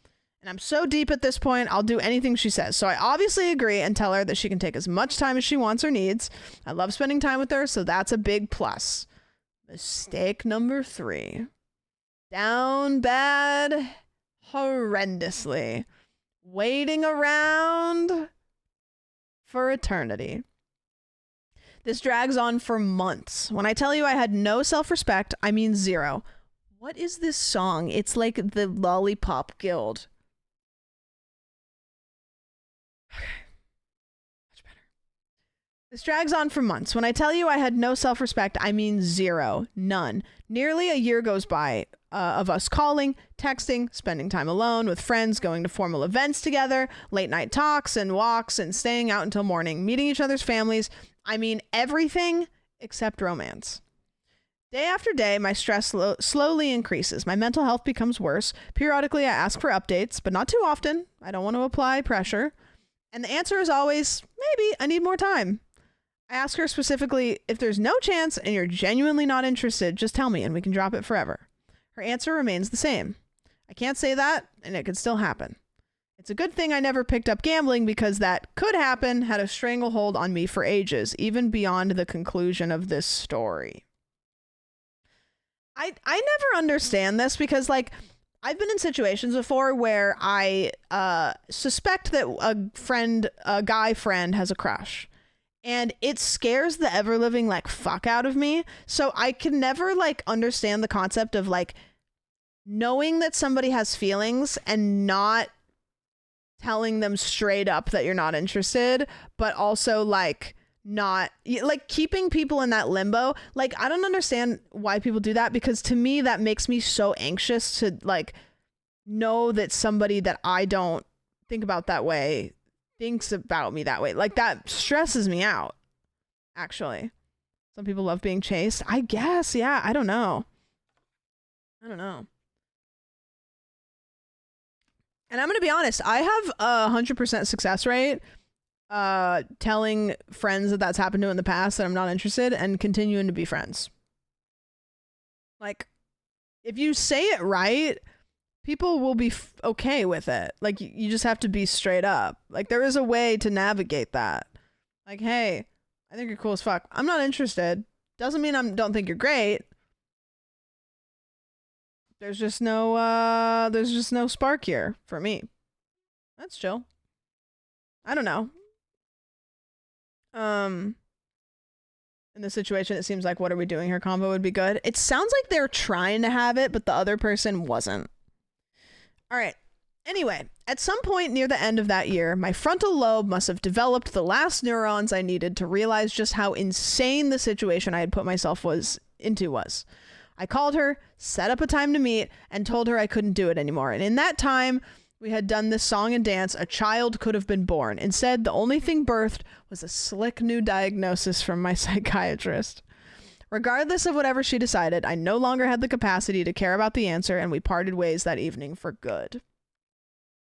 And I'm so deep at this point, I'll do anything she says. So I obviously agree and tell her that she can take as much time as she wants or needs. I love spending time with her, so that's a big plus. Mistake number 3. Down bad horrendously. Waiting around for eternity. This drags on for months. When I tell you I had no self-respect, I mean 0. What is this song? It's like the Lollipop Guild. Okay. Much better. This drags on for months. When I tell you I had no self-respect, I mean 0. None. Nearly a year goes by of us calling, texting, spending time alone with friends, going to formal events together, late night talks and walks, and staying out until morning, meeting each other's families. I mean everything except romance. Day after day, my stress slowly increases. My mental health becomes worse. Periodically, I ask for updates, but not too often. I don't want to apply pressure. And the answer is always, maybe, I need more time. I ask her specifically, if there's no chance and you're genuinely not interested, just tell me and we can drop it forever. Her answer remains the same. I can't say that, and it could still happen. It's a good thing I never picked up gambling because that could happen had a stranglehold on me for ages, even beyond the conclusion of this story. I never understand this because, like, I've been in situations before where I suspect that a guy friend has a crush. And it scares the ever-living, like, fuck out of me. So I can never, like, understand the concept of, like, knowing that somebody has feelings and not telling them straight up that you're not interested, but also, like, not, like, keeping people in that limbo. Like, I don't understand why people do that, because to me, that makes me so anxious to, like, know that somebody that I don't think about that way thinks about me that way. Like, that stresses me out, actually. Some people love being chased, I guess. Yeah, I don't know. And I'm gonna be honest, I have a 100% success rate telling friends that that's happened to in the past that I'm not interested and continuing to be friends. Like, if you say it right, people will be okay with it. Like, you just have to be straight up. Like, there is a way to navigate that. Like, hey, I think you're cool as fuck. I'm not interested. Doesn't mean I don't think you're great. There's just no spark here for me. That's chill. I don't know. In this situation, it seems like "what are we doing here" combo would be good. It sounds like they're trying to have it, but the other person wasn't. All right. Anyway, at some point near the end of that year, my frontal lobe must have developed the last neurons I needed to realize just how insane the situation I had put myself into was. I called her, set up a time to meet, and told her I couldn't do it anymore. And in that time, we had done this song and dance. A child could have been born. Instead, the only thing birthed was a slick new diagnosis from my psychiatrist. Regardless of whatever she decided, I no longer had the capacity to care about the answer, and we parted ways that evening for good.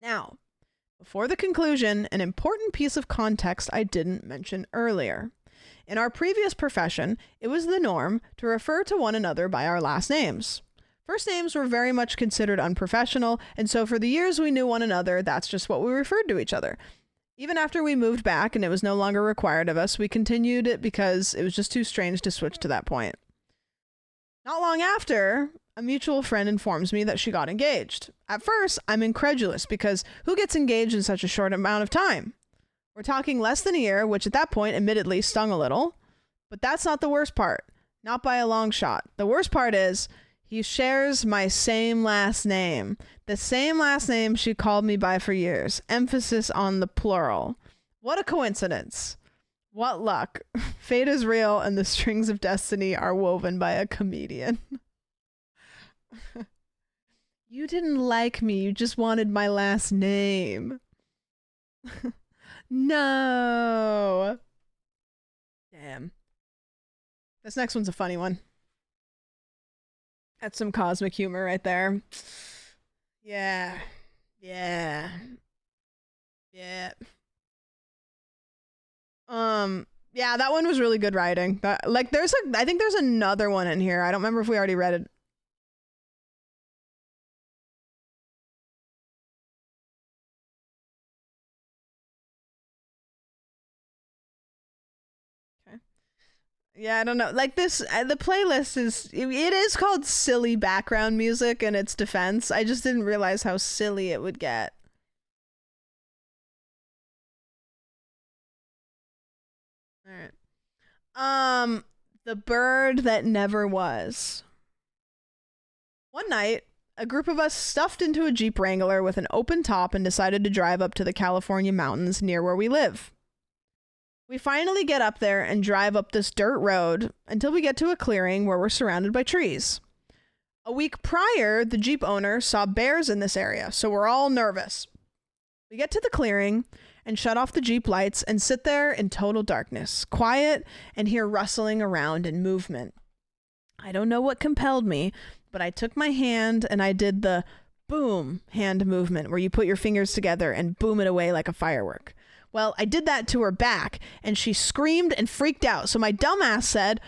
Now, before the conclusion, an important piece of context I didn't mention earlier. In our previous profession, it was the norm to refer to one another by our last names. First names were very much considered unprofessional, and so for the years we knew one another, that's just what we referred to each other. Even after we moved back and it was no longer required of us, we continued it because it was just too strange to switch to that point. Not long after, a mutual friend informs me that she got engaged. At first, I'm incredulous because who gets engaged in such a short amount of time? We're talking less than a year, which at that point admittedly stung a little, but that's not the worst part. Not by a long shot. The worst part is He shares my same last name. The same last name she called me by for years. Emphasis on the plural. What a coincidence. What luck. Fate is real and the strings of destiny are woven by a comedian. You didn't like me. You just wanted my last name. No. Damn. This next one's a funny one. That's some cosmic humor right there. Yeah. Yeah. Yeah. Yeah, that one was really good writing. But like I think there's another one in here. I don't remember if we already read it. Okay. Yeah, I don't know. Like this, the playlist it is called silly background music in its defense. I just didn't realize how silly it would get. All right. The bird that never was. One night, a group of us stuffed into a Jeep Wrangler with an open top and decided to drive up to the California mountains near where we live. We finally get up there and drive up this dirt road until we get to a clearing where we're surrounded by trees. A week prior, the Jeep owner saw bears in this area, so we're all nervous. We get to the clearing and shut off the Jeep lights and sit there in total darkness, quiet, and hear rustling around and movement. I don't know what compelled me, but I took my hand and I did the boom hand movement where you put your fingers together and boom it away like a firework. Well, I did that to her back and she screamed and freaked out. So my dumbass said,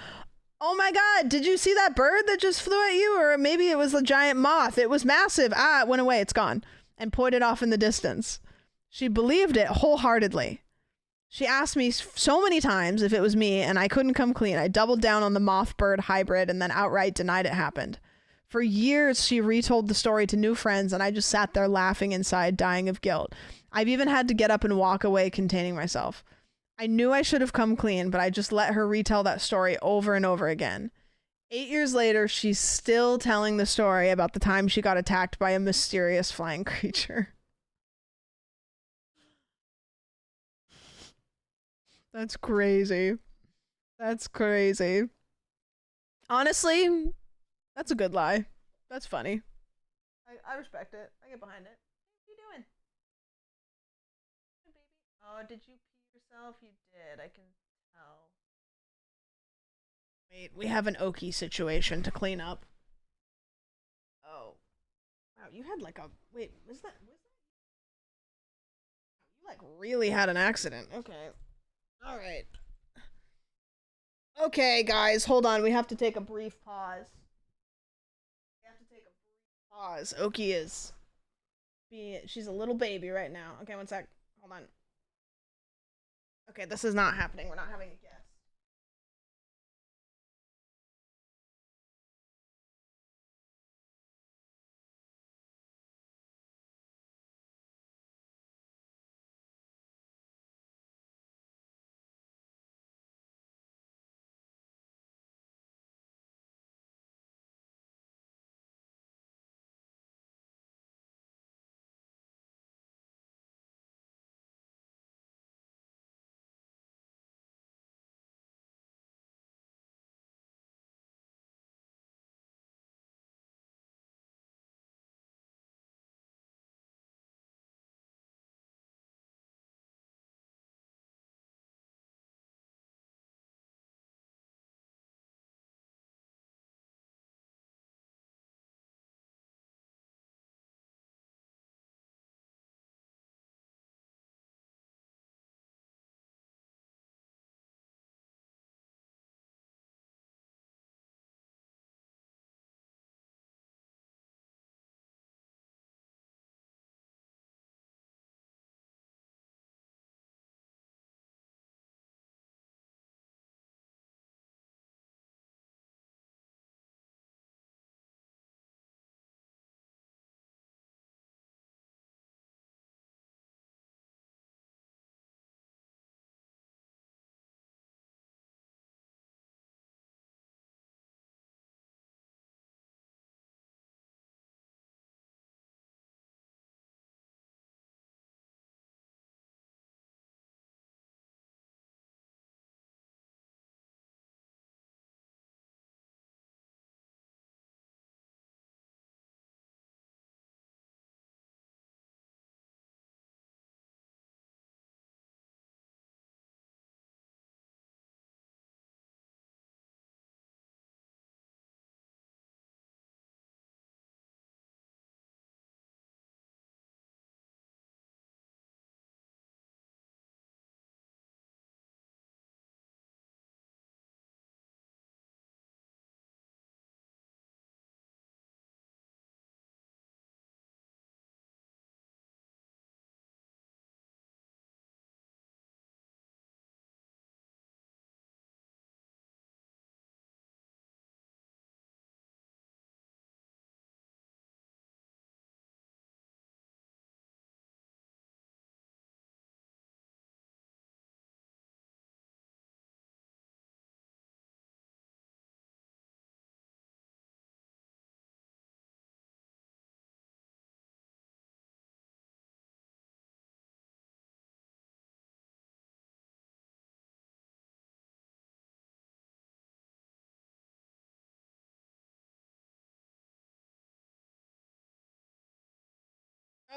"Oh my God, did you see that bird that just flew at you? Or maybe it was a giant moth. It was massive. Ah, it went away. It's gone." And pointed off in the distance. She believed it wholeheartedly. She asked me so many times if it was me, and I couldn't come clean. I doubled down on the moth-bird hybrid and then outright denied it happened. For years, she retold the story to new friends, and I just sat there laughing inside, dying of guilt. I've even had to get up and walk away containing myself. I knew I should have come clean, but I just let her retell that story over and over again. 8 years later, she's still telling the story about the time she got attacked by a mysterious flying creature. That's crazy. That's crazy. Honestly, that's a good lie. That's funny. I respect it. I get behind it. What are you doing? Hey, baby. Oh, did you pee yourself? You did. I can tell. Wait, we have an Okie situation to clean up. Oh. Wow, you had like a... Wait, was that... You like really had an accident. Okay. Alright. Okay, guys, hold on. We have to take a brief pause. Okie is she's a little baby right now. Okay, one sec. Hold on. Okay, this is not happening. We're not having a guest.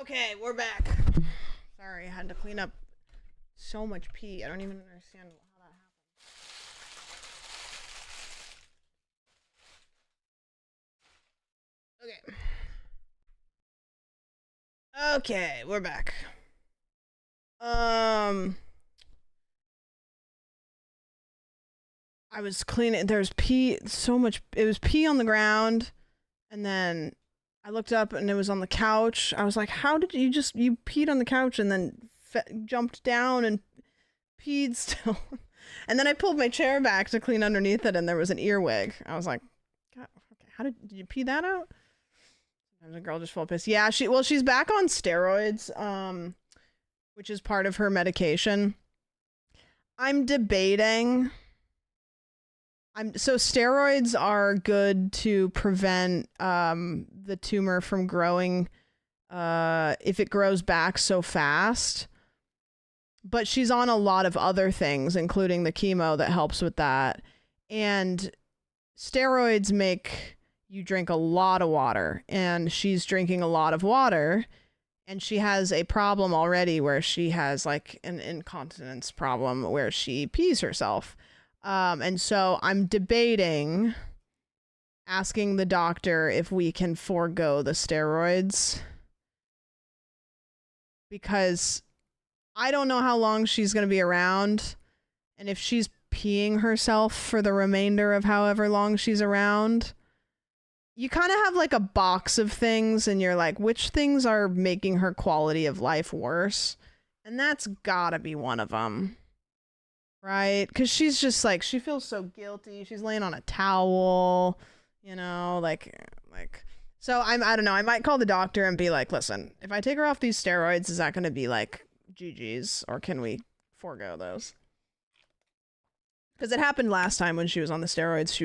Okay, we're back. Sorry, I had to clean up so much pee. I don't even understand how that happened. Okay. Okay, we're back. I was cleaning. There's pee. So much. It was pee on the ground, and then I looked up and it was on the couch. I was like, "How did you peed on the couch and then jumped down and peed still?" And then I pulled my chair back to clean underneath it, and there was an earwig. I was like, God, "Okay, how did you pee that out?" Sometimes a girl just full of piss. Yeah, she's back on steroids, which is part of her medication. I'm debating. So steroids are good to prevent the tumor from growing if it grows back so fast. But she's on a lot of other things, including the chemo that helps with that. And steroids make you drink a lot of water, and she's drinking a lot of water, and she has a problem already where she has like an incontinence problem where she pees herself. And so I'm debating asking the doctor if we can forego the steroids, because I don't know how long she's going to be around, and if she's peeing herself for the remainder of however long she's around, you kind of have like a box of things, and you're like, which things are making her quality of life worse? And that's gotta be one of them. Right? Because she's just like, she feels so guilty. She's laying on a towel, you know, like, so I don't know. I might call the doctor and be like, listen, if I take her off these steroids, is that going to be like GG's, or can we forego those? Because it happened last time when she was on the steroids. She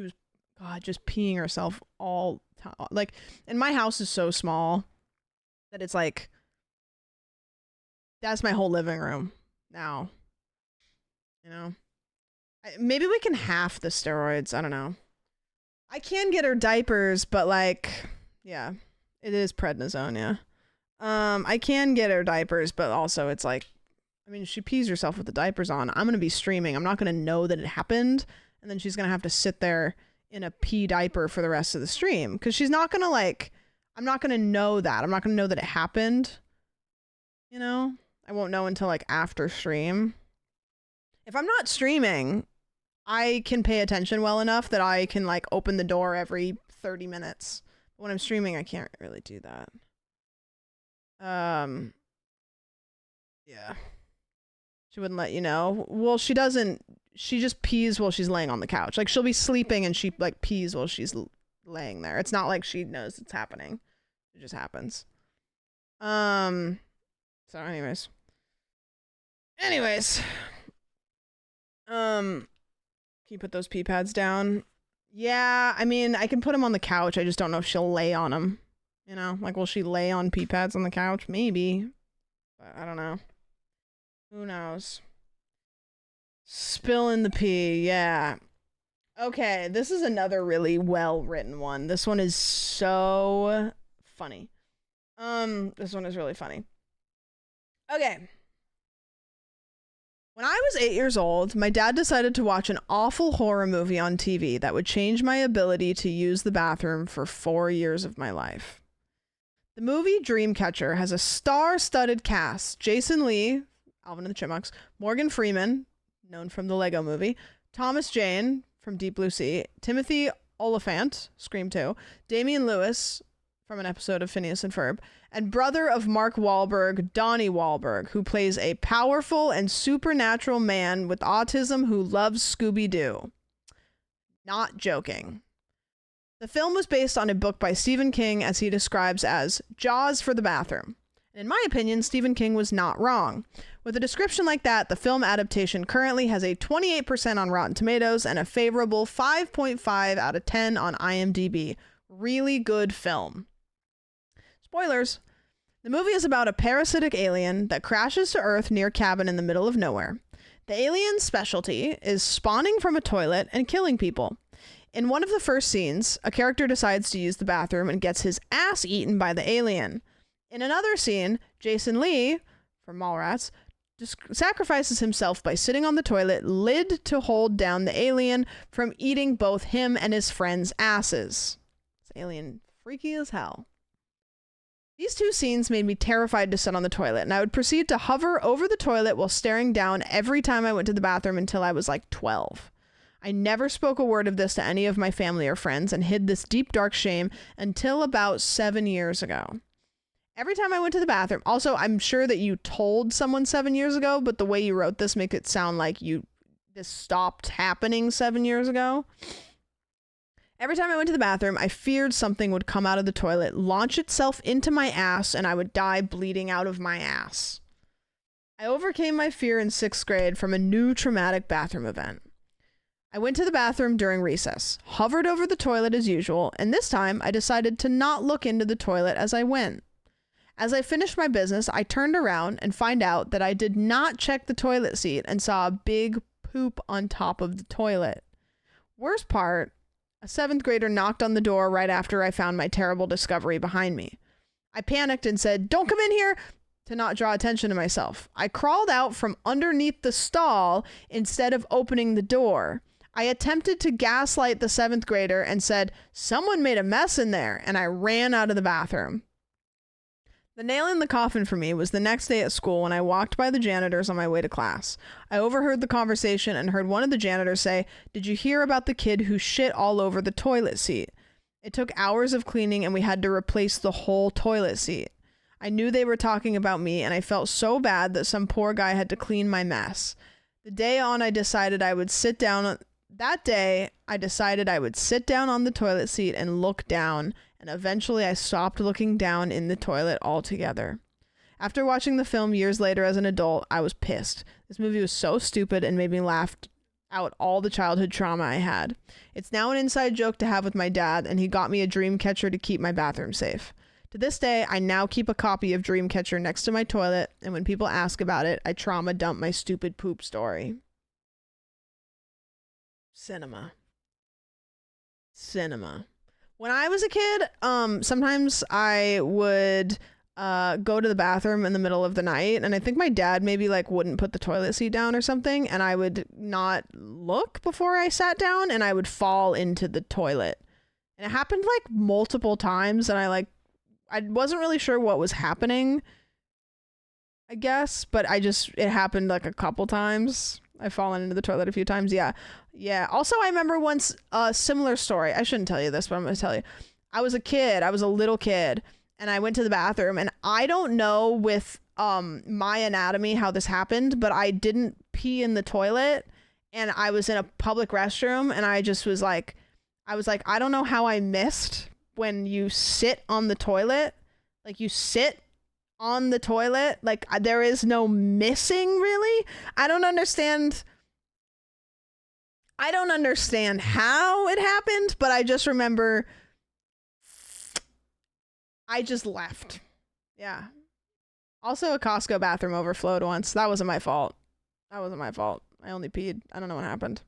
was, God, just peeing herself all time. Like, and my house is so small that it's like, that's my whole living room now. You know, maybe we can half the steroids. I don't know. I can get her diapers, but like, yeah, it is prednisone. Yeah. I can get her diapers, but also it's like, I mean, she pees herself with the diapers on. I'm going to be streaming. I'm not going to know that it happened. And then she's going to have to sit there in a pee diaper for the rest of the stream. Cause she's not going to like, I'm not going to know that. I'm not going to know that it happened. You know, I won't know until like after stream. If I'm not streaming, I can pay attention well enough that I can like open the door every 30 minutes. But when I'm streaming, I can't really do that. Yeah. She wouldn't let you know. Well, she doesn't. She just pees while she's laying on the couch. Like, she'll be sleeping and she like pees while she's laying there. It's not like she knows it's happening. It just happens. So anyways. Can you put those pee pads down? Yeah, I mean, I can put them on the couch. I just don't know if she'll lay on them. You know, like, will she lay on pee pads on the couch? Maybe. But I don't know. Who knows? Spill in the pee, yeah. Okay, this is another really well-written one. This one is so funny. This one is really funny. Okay. When I was 8 years old, my dad decided to watch an awful horror movie on TV that would change my ability to use the bathroom for 4 years of my life. The movie Dreamcatcher has a star-studded cast. Jason Lee, Alvin and the Chipmunks, Morgan Freeman, known from the Lego Movie, Thomas Jane from Deep Blue Sea, Timothy Olyphant, Scream 2, Damian Lewis from an episode of Phineas and Ferb, and brother of Mark Wahlberg, Donnie Wahlberg, who plays a powerful and supernatural man with autism who loves Scooby-Doo. Not joking. The film was based on a book by Stephen King, as he describes as Jaws for the bathroom. And in my opinion, Stephen King was not wrong. With a description like that, the film adaptation currently has a 28% on Rotten Tomatoes and a favorable 5.5 out of 10 on IMDb. Really good film. Spoilers. The movie is about a parasitic alien that crashes to Earth near a cabin in the middle of nowhere. The alien's specialty is spawning from a toilet and killing people. In one of the first scenes, a character decides to use the bathroom and gets his ass eaten by the alien. In another scene, Jason Lee, from Mallrats, sacrifices himself by sitting on the toilet lid to hold down the alien from eating both him and his friends' asses. This alien freaky as hell. These two scenes made me terrified to sit on the toilet, and I would proceed to hover over the toilet while staring down every time I went to the bathroom until I was like 12. I never spoke a word of this to any of my family or friends and hid this deep, dark shame until about 7 years ago. Every time I went to the bathroom, also, I'm sure that you told someone 7 years ago, but the way you wrote this make it sound like this stopped happening 7 years ago. Every time I went to the bathroom, I feared something would come out of the toilet, launch itself into my ass, and I would die bleeding out of my ass. I overcame my fear in 6th grade from a new traumatic bathroom event. I went to the bathroom during recess, hovered over the toilet as usual, and this time I decided to not look into the toilet as I went. As I finished my business, I turned around and find out that I did not check the toilet seat and saw a big poop on top of the toilet. Worst part, a 7th grader knocked on the door right after I found my terrible discovery behind me. I panicked and said, "Don't come in here," to not draw attention to myself. I crawled out from underneath the stall instead of opening the door. I attempted to gaslight the 7th grader and said, "Someone made a mess in there," and I ran out of the bathroom. The nail in the coffin for me was the next day at school when I walked by the janitors on my way to class. I overheard the conversation and heard one of the janitors say, "Did you hear about the kid who shit all over the toilet seat?" It took hours of cleaning and we had to replace the whole toilet seat. I knew they were talking about me and I felt so bad that some poor guy had to clean my mess. That day I decided I would sit down on the toilet seat and look down, and eventually I stopped looking down in the toilet altogether. After watching the film years later as an adult, I was pissed. This movie was so stupid and made me laugh out all the childhood trauma I had. It's now an inside joke to have with my dad, and he got me a dream catcher to keep my bathroom safe. To this day, I now keep a copy of Dreamcatcher next to my toilet, and when people ask about it, I trauma dump my stupid poop story. Cinema. When I was a kid, sometimes I would go to the bathroom in the middle of the night, and I think my dad maybe like wouldn't put the toilet seat down or something, and I would not look before I sat down, and I would fall into the toilet. And it happened like multiple times, and I wasn't really sure what was happening, I guess, but it happened like a couple times. I've fallen into the toilet a few times. Yeah. Also, I remember once a similar story. I shouldn't tell you this, but I'm going to tell you. I was a little kid, and I went to the bathroom, and I don't know with my anatomy how this happened, but I didn't pee in the toilet, and I was in a public restroom, and I was like, I don't know how I missed when you sit on the toilet. Like, you sit on the toilet, like there is no missing, really. I don't understand how it happened, but I just remember I just left. Yeah. Also, a Costco bathroom overflowed once. That wasn't my fault. I only peed. I don't know what happened.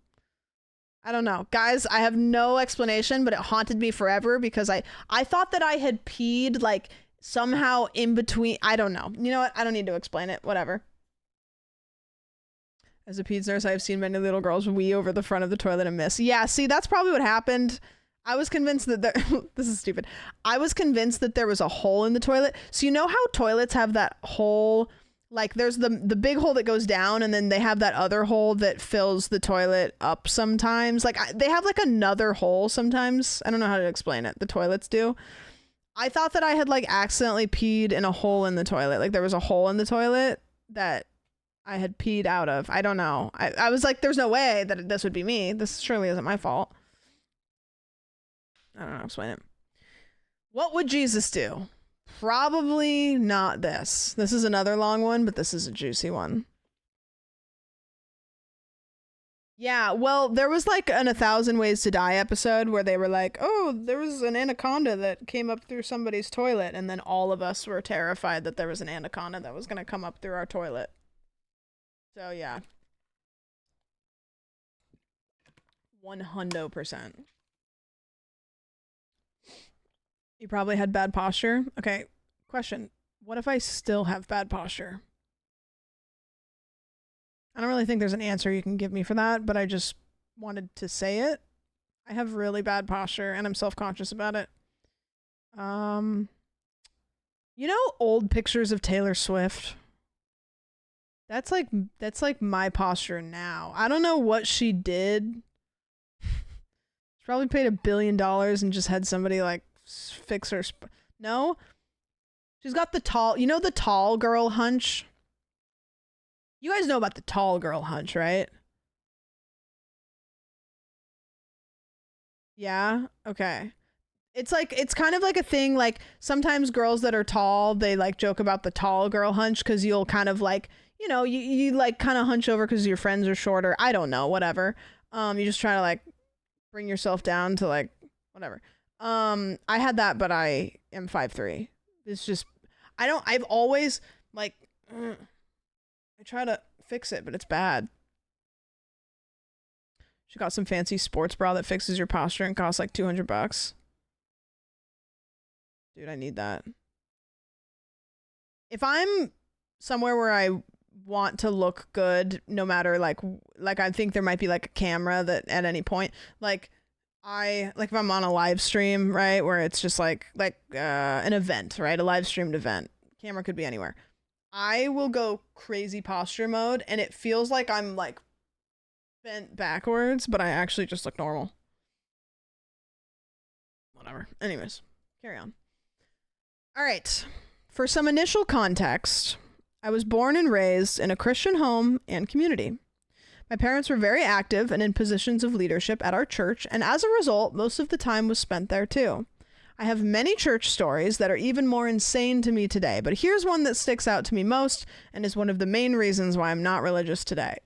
I don't know. Guys, I have no explanation, but it haunted me forever because I thought that I had peed like somehow in between. I don't know. You know what? I don't need to explain it. Whatever. As a peds nurse, I have seen many little girls wee over the front of the toilet and miss. Yeah, see, that's probably what happened. I was convinced that this is stupid. I was convinced that there was a hole in the toilet. So you know how toilets have that hole, like there's the big hole that goes down, and then they have that other hole that fills the toilet up sometimes. Like they have like another hole sometimes. I don't know how to explain it. The toilets do. I thought that I had like accidentally peed in a hole in the toilet. Like there was a hole in the toilet that I had peed out of. I don't know. I was like, there's no way that this would be me. This surely isn't my fault. I don't know how to explain it. What would Jesus do? Probably not this. This is another long one, but this is a juicy one. Yeah, well, there was like an 1,000 Ways to Die episode where they were like, oh, there was an anaconda that came up through somebody's toilet, and then all of us were terrified that there was an anaconda that was going to come up through our toilet. So, yeah. 100%. You probably had bad posture. Okay, question. what if I still have bad posture? I don't really think there's an answer you can give me for that, but I just wanted to say it. I have really bad posture and I'm self-conscious about it. You know, old pictures of Taylor Swift? That's like my posture now. I don't know what she did. She probably paid $1 billion and just had somebody like fix her. No, she's got the tall girl hunch. You guys know about the tall girl hunch, right? Yeah. Okay. It's kind of like a thing. Like sometimes girls that are tall, they like joke about the tall girl hunch because you'll kind of like, you know, you like kind of hunch over because your friends are shorter. I don't know, whatever. You just try to like bring yourself down to like whatever. I had that, but I am 5'3". It's just I've always like I try to fix it, but it's bad. She got some fancy sports bra that fixes your posture and costs like $200. Dude, I need that. If I'm somewhere where I want to look good, no matter like I think there might be like a camera that at any point, like if I'm on a live stream, right, where it's just like an event, right, a live streamed event, camera could be anywhere. I will go crazy posture mode, and it feels like I'm like bent backwards, but I actually just look normal. Whatever. Anyways, carry on. All right. For some initial context, I was born and raised in a Christian home and community. My parents were very active and in positions of leadership at our church, and as a result, most of the time was spent there too. I have many church stories that are even more insane to me today, but here's one that sticks out to me most and is one of the main reasons why I'm not religious today.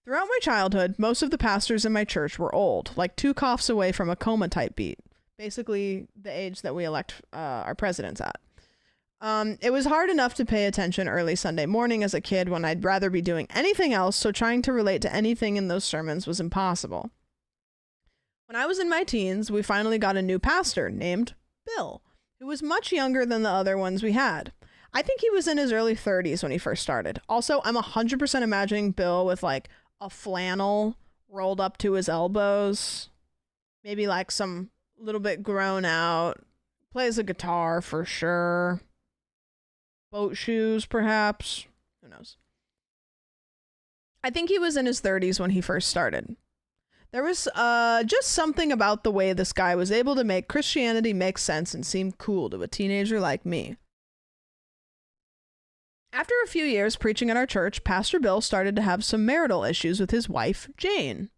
Throughout my childhood, most of the pastors in my church were old, like 2 coughs away from a coma type beat, basically the age that we elect our presidents at. It was hard enough to pay attention early Sunday morning as a kid when I'd rather be doing anything else, so trying to relate to anything in those sermons was impossible. When I was in my teens, we finally got a new pastor named Bill, who was much younger than the other ones we had. I think he was in his early 30s when he first started. Also, I'm 100% imagining Bill with like a flannel rolled up to his elbows, maybe like some little bit grown out, plays a guitar for sure, boat shoes perhaps, who knows. I think he was in his 30s when he first started. There was just something about the way this guy was able to make Christianity make sense and seem cool to a teenager like me. After a few years preaching at our church, Pastor Bill started to have some marital issues with his wife, Jane.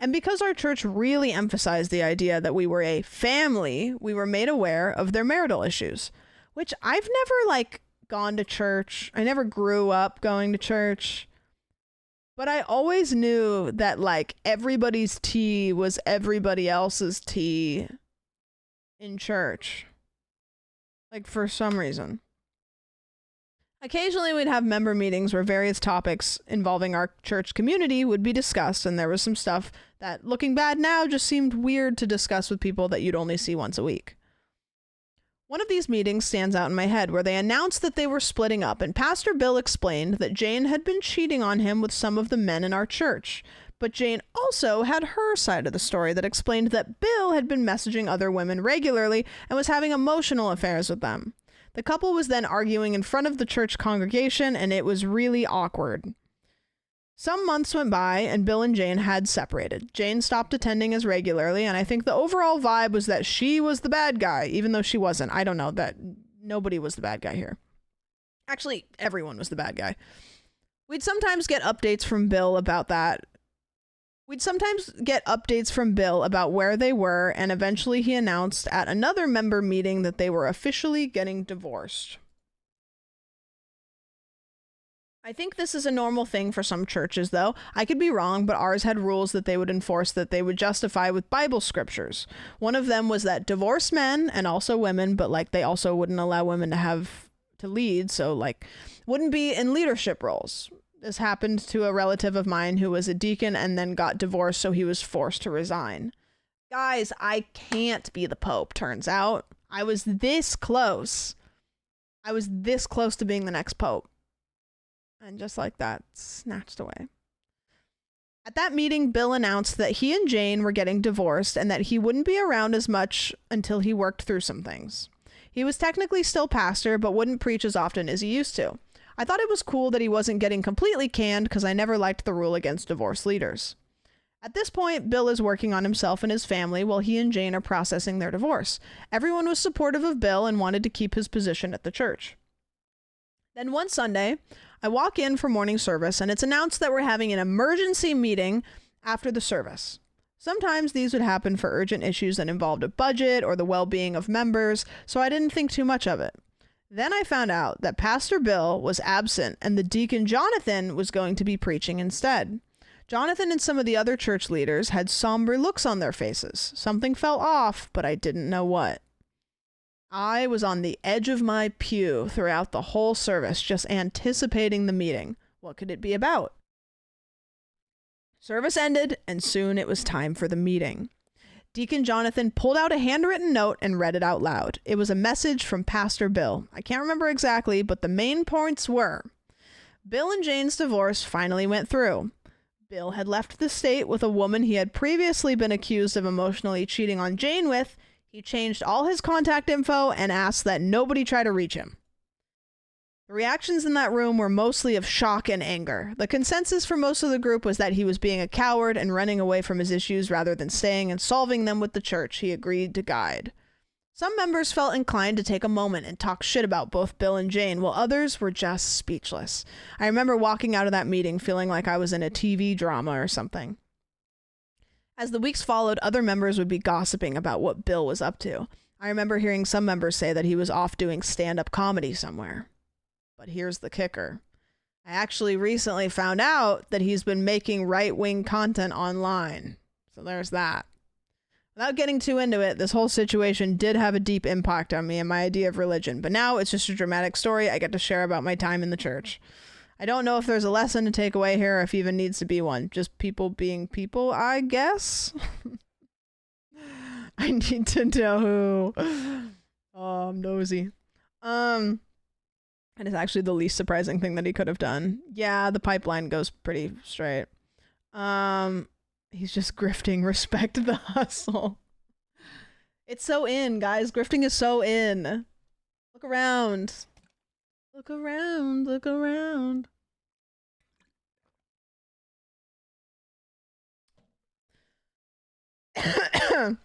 And because our church really emphasized the idea that we were a family, we were made aware of their marital issues, which I've never like gone to church. I never grew up going to church. But I always knew that like everybody's tea was everybody else's tea in church. Like for some reason. Occasionally we'd have member meetings where various topics involving our church community would be discussed, and there was some stuff that, looking bad now, just seemed weird to discuss with people that you'd only see once a week. One of these meetings stands out in my head where they announced that they were splitting up, and Pastor Bill explained that Jane had been cheating on him with some of the men in our church. But Jane also had her side of the story that explained that Bill had been messaging other women regularly and was having emotional affairs with them. The couple was then arguing in front of the church congregation, and it was really awkward. Some months went by, and Bill and Jane had separated. Jane stopped attending as regularly, and I think the overall vibe was that she was the bad guy, even though she wasn't. I don't know, that nobody was the bad guy here. Actually, everyone was the bad guy. We'd sometimes get updates from Bill about that. We'd sometimes get updates from Bill about where they were, and eventually he announced at another member meeting that they were officially getting divorced. I think this is a normal thing for some churches, though. I could be wrong, but ours had rules that they would enforce that they would justify with Bible scriptures. One of them was that divorced men, and also women, but like they also wouldn't allow women to lead, so like wouldn't be in leadership roles. This happened to a relative of mine who was a deacon and then got divorced, so he was forced to resign. Guys, I can't be the Pope, turns out. I was this close. I was this close to being the next pope. And just like that, snatched away. At that meeting, Bill announced that he and Jane were getting divorced and that he wouldn't be around as much until he worked through some things. He was technically still pastor, but wouldn't preach as often as he used to. I thought it was cool that he wasn't getting completely canned because I never liked the rule against divorce leaders. At this point, Bill is working on himself and his family while he and Jane are processing their divorce. Everyone was supportive of Bill and wanted to keep his position at the church. Then one Sunday, I walk in for morning service and it's announced that we're having an emergency meeting after the service. Sometimes these would happen for urgent issues that involved a budget or the well-being of members, so I didn't think too much of it. Then I found out that Pastor Bill was absent and the deacon Jonathan was going to be preaching instead. Jonathan and some of the other church leaders had somber looks on their faces. Something fell off, but I didn't know what. I was on the edge of my pew throughout the whole service, just anticipating the meeting. What could it be about? Service ended, and soon it was time for the meeting. Deacon Jonathan pulled out a handwritten note and read it out loud. It was a message from Pastor Bill. I can't remember exactly, but the main points were: Bill and Jane's divorce finally went through. Bill had left the state with a woman he had previously been accused of emotionally cheating on Jane with. He changed all his contact info and asked that nobody try to reach him. The reactions in that room were mostly of shock and anger. The consensus for most of the group was that he was being a coward and running away from his issues rather than staying and solving them with the church he agreed to guide. Some members felt inclined to take a moment and talk shit about both Bill and Jane, while others were just speechless. I remember walking out of that meeting feeling like I was in a TV drama or something. As the weeks followed, other members would be gossiping about what Bill was up to. I remember hearing some members say that he was off doing stand-up comedy somewhere. But here's the kicker. I actually recently found out that he's been making right-wing content online. So there's that. Without getting too into it, this whole situation did have a deep impact on me and my idea of religion. But now it's just a dramatic story I get to share about my time in the church. I don't know if there's a lesson to take away here or if even needs to be one. Just people being people, I guess. I need to know who. Oh, I'm nosy. And it's actually the least surprising thing that he could have done. Yeah, the pipeline goes pretty straight. He's just grifting. Respect the hustle. It's so in, guys. Grifting is so in. Look around. Look around. Look around. I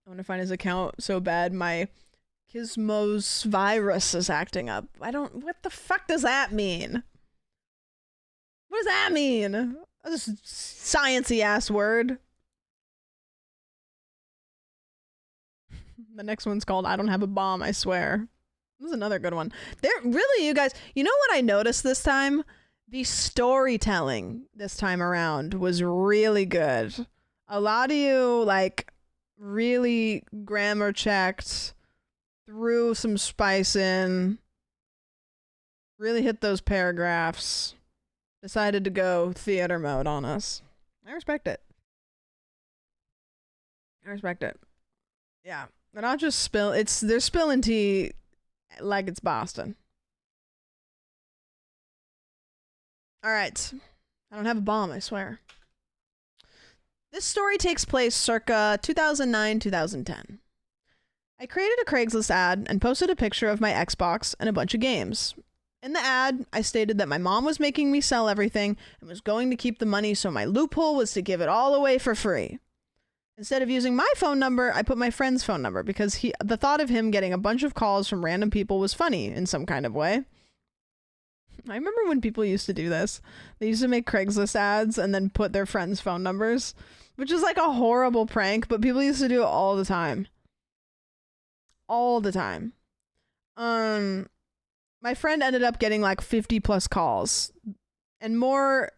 want to find his account so bad my Gizmos virus is acting up. What the fuck does that mean? What does that mean? That's a sciencey ass word. The next one's called I Don't Have a Bomb, I Swear. This is another good one. Really, you guys, you know what I noticed this time? The storytelling this time around was really good. A lot of you, like, really grammar checked, threw some spice in, really hit those paragraphs, decided to go theater mode on us. I respect it. I respect it. Yeah. They're not just they're spilling tea like it's Boston. Alright. I don't have a bomb, I swear. This story takes place circa 2009-2010. I created a Craigslist ad and posted a picture of my Xbox and a bunch of games. In the ad, I stated that my mom was making me sell everything and was going to keep the money, so my loophole was to give it all away for free. Instead of using my phone number, I put my friend's phone number because the thought of him getting a bunch of calls from random people was funny in some kind of way. I remember when people used to do this. They used to make Craigslist ads and then put their friends' phone numbers, which is like a horrible prank, but people used to do it all the time. All the time. My friend ended up getting like 50 plus calls and more.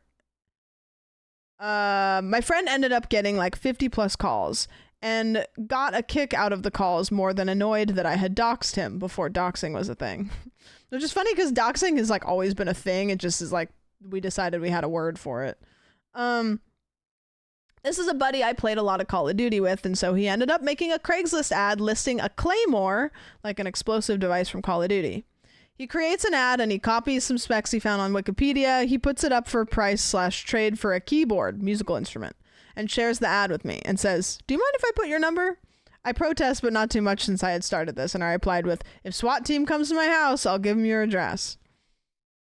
My friend ended up getting like 50 plus calls and got a kick out of the calls more than annoyed that I had doxed him before doxing was a thing. Which is funny because doxing has like always been a thing. It just is like we decided we had a word for it. This is a buddy I played a lot of Call of Duty with, and so he ended up making a Craigslist ad listing a Claymore, like an explosive device from Call of Duty. He creates an ad and he copies some specs he found on Wikipedia. He puts it up for price/trade for a keyboard, musical instrument, and shares the ad with me and says, "Do you mind if I put your number?" I protest, but not too much since I had started this, and I replied with, "If SWAT team comes to my house, I'll give them your address."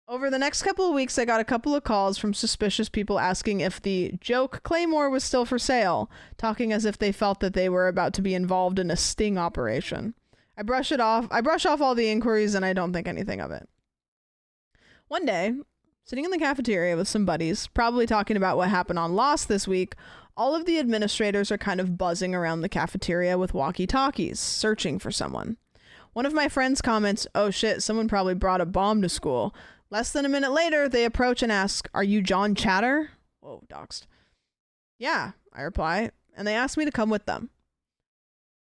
Over the next couple of weeks, I got a couple of calls from suspicious people asking if the joke Claymore was still for sale, talking as if they felt that they were about to be involved in a sting operation. I brush off all the inquiries, and I don't think anything of it. One day, sitting in the cafeteria with some buddies, probably talking about what happened on Lost this week, all of the administrators are kind of buzzing around the cafeteria with walkie-talkies, searching for someone. One of my friends comments, "Oh shit, someone probably brought a bomb to school." Less than a minute later, they approach and ask, "Are you John Chatter?" Whoa, doxed. "Yeah," I reply, and they ask me to come with them.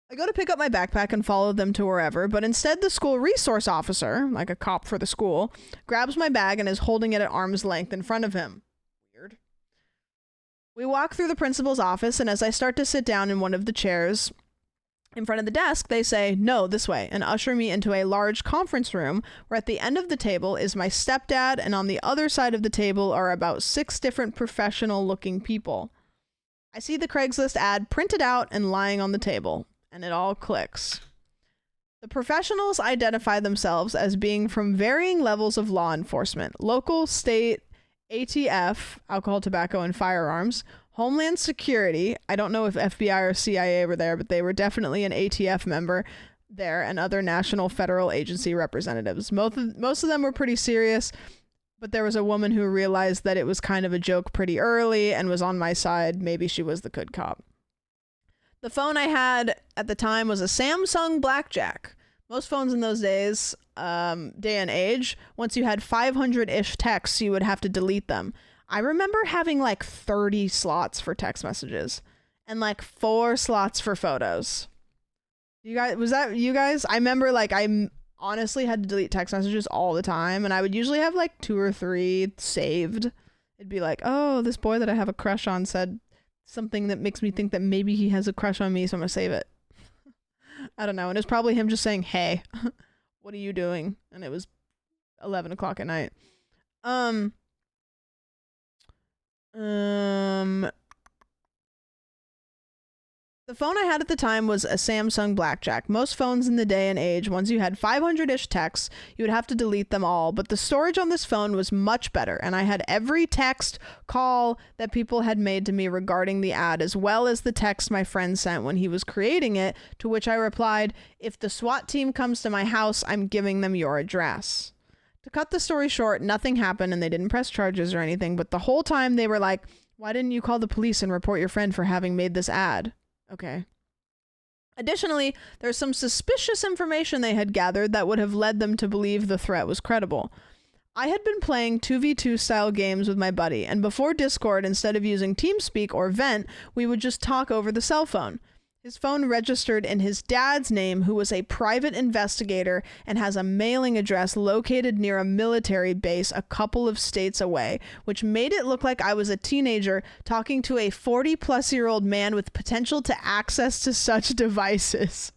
I go to pick up my backpack and follow them to wherever, but instead the school resource officer, like a cop for the school, grabs my bag and is holding it at arm's length in front of him. Weird. We walk through the principal's office, and as I start to sit down in one of the chairs in front of the desk, they say, "No, this way," and usher me into a large conference room where at the end of the table is my stepdad, and on the other side of the table are about 6 different professional-looking people. I see the Craigslist ad printed out and lying on the table, and it all clicks. The professionals identify themselves as being from varying levels of law enforcement: local, state, ATF, alcohol, tobacco, and firearms, Homeland Security. I don't know if FBI or CIA were there, but they were definitely an ATF member there, and other national federal agency representatives. Most of them were pretty serious, but there was a woman who realized that it was kind of a joke pretty early and was on my side. Maybe she was the good cop. The phone I had at the time was a Samsung Blackjack. Most phones in those days, day and age, once you had 500-ish texts, you would have to delete them. I remember having like 30 slots for text messages and like 4 slots for photos. Was that you guys? I remember like I honestly had to delete text messages all the time, and I would usually have like 2 or 3 saved. It'd be like, "Oh, this boy that I have a crush on said something that makes me think that maybe he has a crush on me, so I'm gonna save it." I don't know. And it was probably him just saying, "Hey, what are you doing?" And it was 11 o'clock at night. The phone I had at the time was a Samsung Blackjack. Most phones in the day and age, once you had 500-ish texts, you would have to delete them all, but the storage on this phone was much better, and I had every text, call that people had made to me regarding the ad, as well as the text my friend sent when he was creating it, to which I replied, "If the SWAT team comes to my house, I'm giving them your address." To cut the story short, nothing happened and they didn't press charges or anything, but the whole time they were like, "Why didn't you call the police and report your friend for having made this ad?" Okay. Additionally, there's some suspicious information they had gathered that would have led them to believe the threat was credible. I had been playing 2v2 style games with my buddy, and before Discord, instead of using TeamSpeak or Vent, we would just talk over the cell phone. His phone registered in his dad's name, who was a private investigator and has a mailing address located near a military base a couple of states away, which made it look like I was a teenager talking to a 40-plus-year-old man with potential to access to such devices.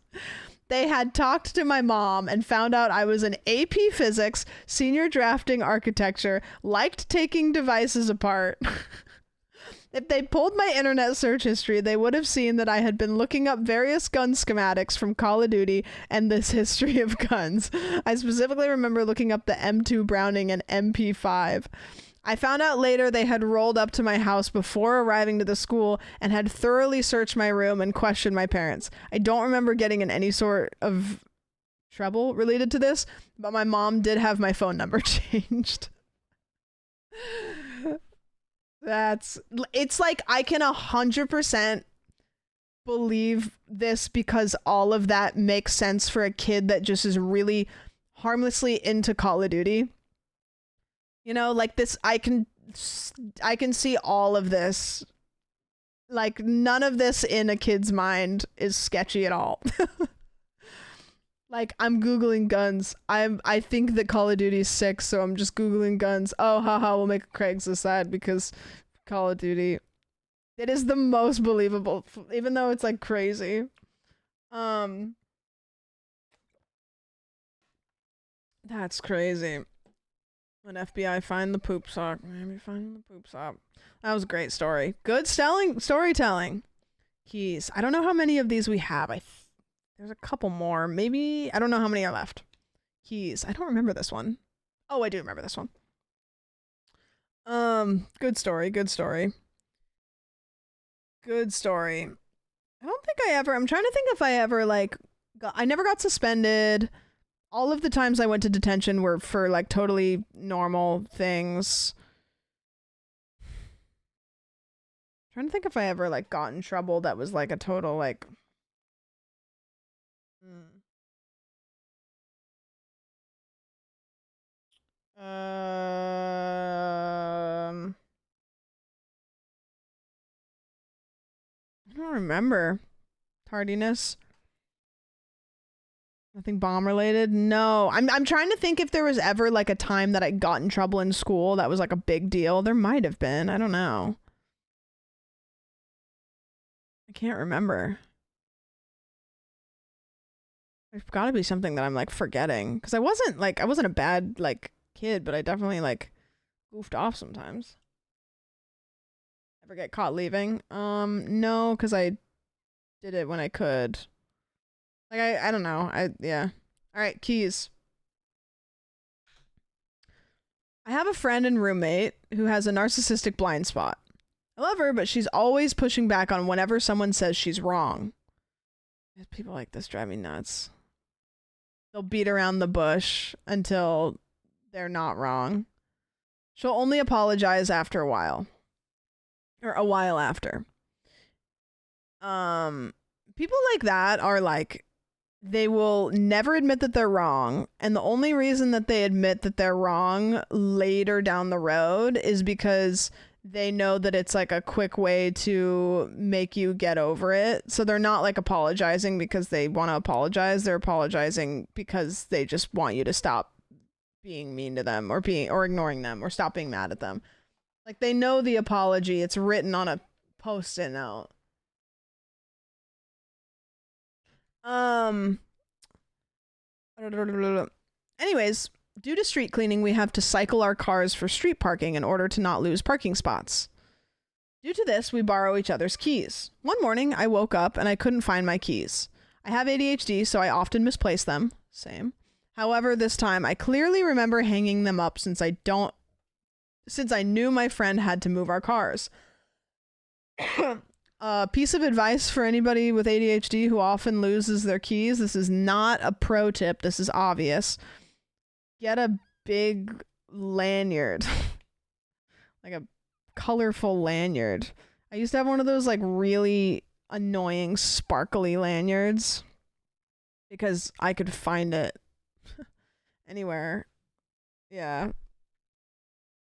They had talked to my mom and found out I was an AP Physics, senior drafting architecture, liked taking devices apart. If they pulled my internet search history, they would have seen that I had been looking up various gun schematics from Call of Duty and this history of guns. I specifically remember looking up the M2 Browning and MP5. I found out later they had rolled up to my house before arriving to the school and had thoroughly searched my room and questioned my parents. I don't remember getting in any sort of trouble related to this, but my mom did have my phone number changed. It's like I can 100% believe this because all of that makes sense for a kid that just is really harmlessly into Call of Duty. You know, like this, I can see all of this. Like none of this in a kid's mind is sketchy at all. Like, I'm Googling guns. I think that Call of Duty is sick, so I'm just Googling guns. Oh, haha, we'll make a Craigslist ad because Call of Duty. It is the most believable, even though it's like crazy. That's crazy. When FBI find the poop sock, maybe find the poop sock. That was a great story. Good storytelling. Keys. I don't know how many of these we have. There's a couple more. Maybe I don't know how many are left. Keys. I don't remember this one. Oh, I do remember this one. Good story. Good story. Good story. I don't think I'm trying to think if I ever like I never got suspended. All of the times I went to detention were for like totally normal things. I'm trying to think if I ever like got in trouble that was like a total like I don't remember. Tardiness. Nothing bomb related? No. I'm trying to think if there was ever like a time that I got in trouble in school that was like a big deal. There might have been. I don't know. I can't remember. There's got to be something that I'm like forgetting because I wasn't a bad like kid, but I definitely like goofed off sometimes. Ever get caught leaving? No, because I did it when I could. Like I don't know. Yeah. All right, keys. I have a friend and roommate who has a narcissistic blind spot. I love her, but she's always pushing back on whenever someone says she's wrong. People like this drive me nuts. They'll beat around the bush until they're not wrong. She'll only apologize after a while. Or a while after. People like that are like, they will never admit that they're wrong, and the only reason that they admit that they're wrong later down the road is because they know that it's like a quick way to make you get over it. So they're not like apologizing because they want to apologize. They're apologizing because they just want you to stop being mean to them or ignoring them or stop being mad at them. Like they know the apology. It's written on a post-it note. Anyways, due to street cleaning, we have to cycle our cars for street parking in order to not lose parking spots. Due to this, we borrow each other's keys. One morning, I woke up and I couldn't find my keys. I have ADHD, so I often misplace them. Same. However, this time, I clearly remember hanging them up since I knew my friend had to move our cars. Piece of advice for anybody with ADHD who often loses their keys. This is not a pro tip. This is obvious. Get a big lanyard. Like a colorful lanyard. I used to have one of those like really annoying sparkly lanyards because I could find it anywhere. Yeah.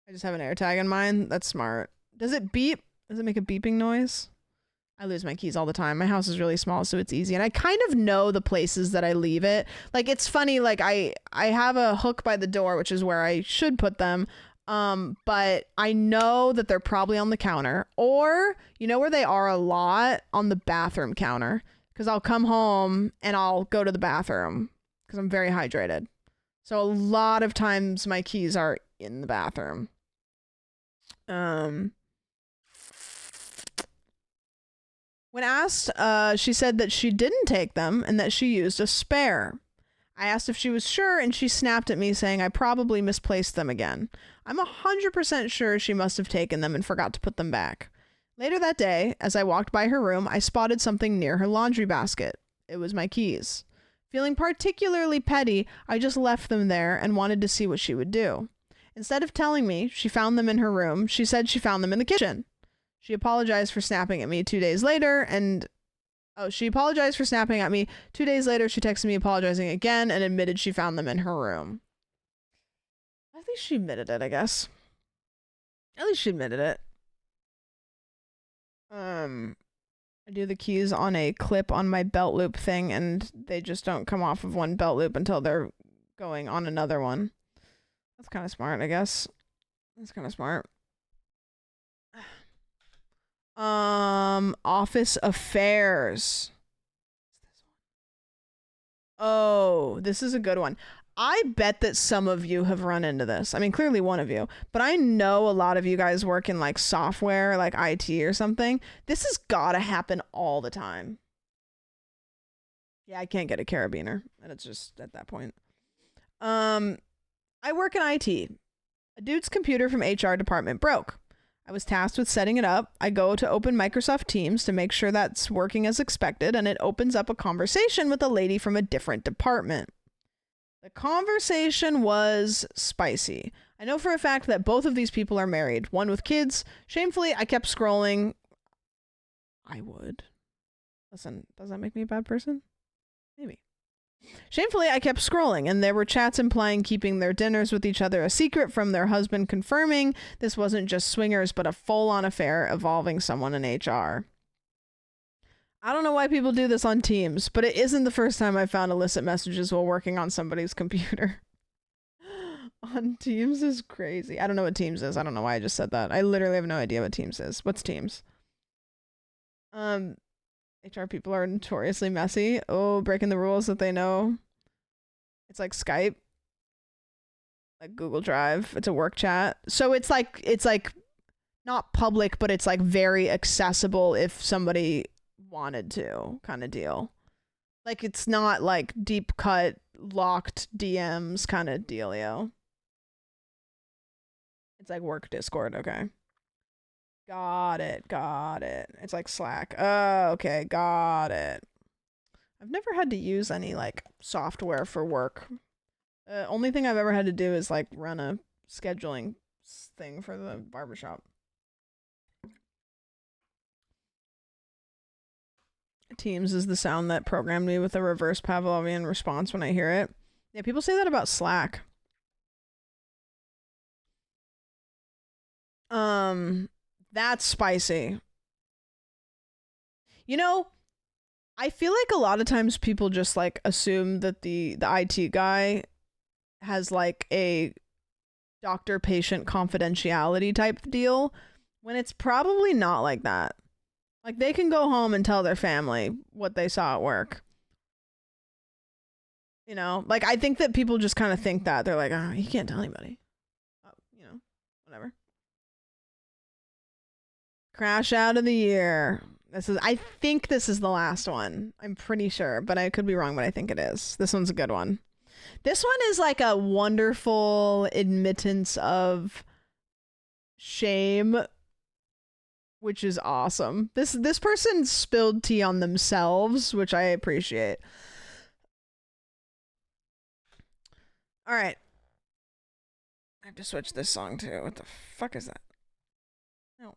I just have an AirTag in mine. That's smart. Does it beep? Does it make a beeping noise? I lose my keys all the time. My house is really small, so it's easy. And I kind of know the places that I leave it. Like, it's funny, like, I have a hook by the door, which is where I should put them. But I know that they're probably on the counter. Or, you know where they are a lot? On the bathroom counter. Because I'll come home and I'll go to the bathroom. Because I'm very hydrated. So a lot of times my keys are in the bathroom. When asked, she said that she didn't take them and that she used a spare. I asked if she was sure, and she snapped at me saying I probably misplaced them again. I'm 100% sure she must have taken them and forgot to put them back. Later that day, as I walked by her room, I spotted something near her laundry basket. It was my keys. Feeling particularly petty, I just left them there and wanted to see what she would do. Instead of telling me she found them in her room, she said she found them in the kitchen. She apologized for snapping at me 2 days later, she apologized for snapping at me. 2 days later, she texted me apologizing again and admitted she found them in her room. At least she admitted it, I guess. At least she admitted it. I do the keys on a clip on my belt loop thing, and they just don't come off of one belt loop until they're going on another one. That's kind of smart, I guess. That's kind of smart. Office affairs. Oh, this is a good one. I bet that some of you have run into this. I mean, clearly one of you, but I know a lot of you guys work in like software, like IT or something. This has gotta happen all the time. Yeah, I can't get a carabiner, and it's just at that point. I work in IT. A dude's computer from HR department broke. I was tasked with setting it up. I go to open Microsoft Teams to make sure that's working as expected, and it opens up a conversation with a lady from a different department. The conversation was spicy. I know for a fact that both of these people are married, one with kids. Shamefully, I kept scrolling. I would. Listen, does that make me a bad person? Maybe. Shamefully, I kept scrolling, and there were chats implying keeping their dinners with each other a secret from their husband, confirming this wasn't just swingers, but a full-on affair involving someone in HR. I don't know why people do this on Teams, but it isn't the first time I found illicit messages while working on somebody's computer. On Teams is crazy. I don't know what Teams is. I don't know why I just said that. I literally have no idea what Teams is. What's Teams? HR people are notoriously messy. Oh, breaking the rules that they know. It's like Skype. Like Google Drive. It's a work chat. So it's like not public, but it's like very accessible if somebody wanted to, kind of deal. Like it's not like deep cut locked DMs kind of dealio. It's like work Discord, okay. Got it. It's like Slack. Oh, okay, got it. I've never had to use any like software for work. Only thing I've ever had to do is like run a scheduling thing for the barbershop. Teams is the sound that programmed me with a reverse Pavlovian response when I hear it. Yeah, people say that about Slack. That's spicy. You know, I feel like a lot of times people just like assume that the IT guy has like a doctor-patient confidentiality type deal when it's probably not like that. Like they can go home and tell their family what they saw at work. You know, like I think that people just kind of think that. They're like, oh, you can't tell anybody. Oh, you know, whatever. Crash out of the year. I think this is the last one. I'm pretty sure, but I could be wrong, but I think it is. This one's a good one. This one is like a wonderful admittance of shame, which is awesome. This person spilled tea on themselves, which I appreciate. All right. I have to switch this song too. What the fuck is that? No.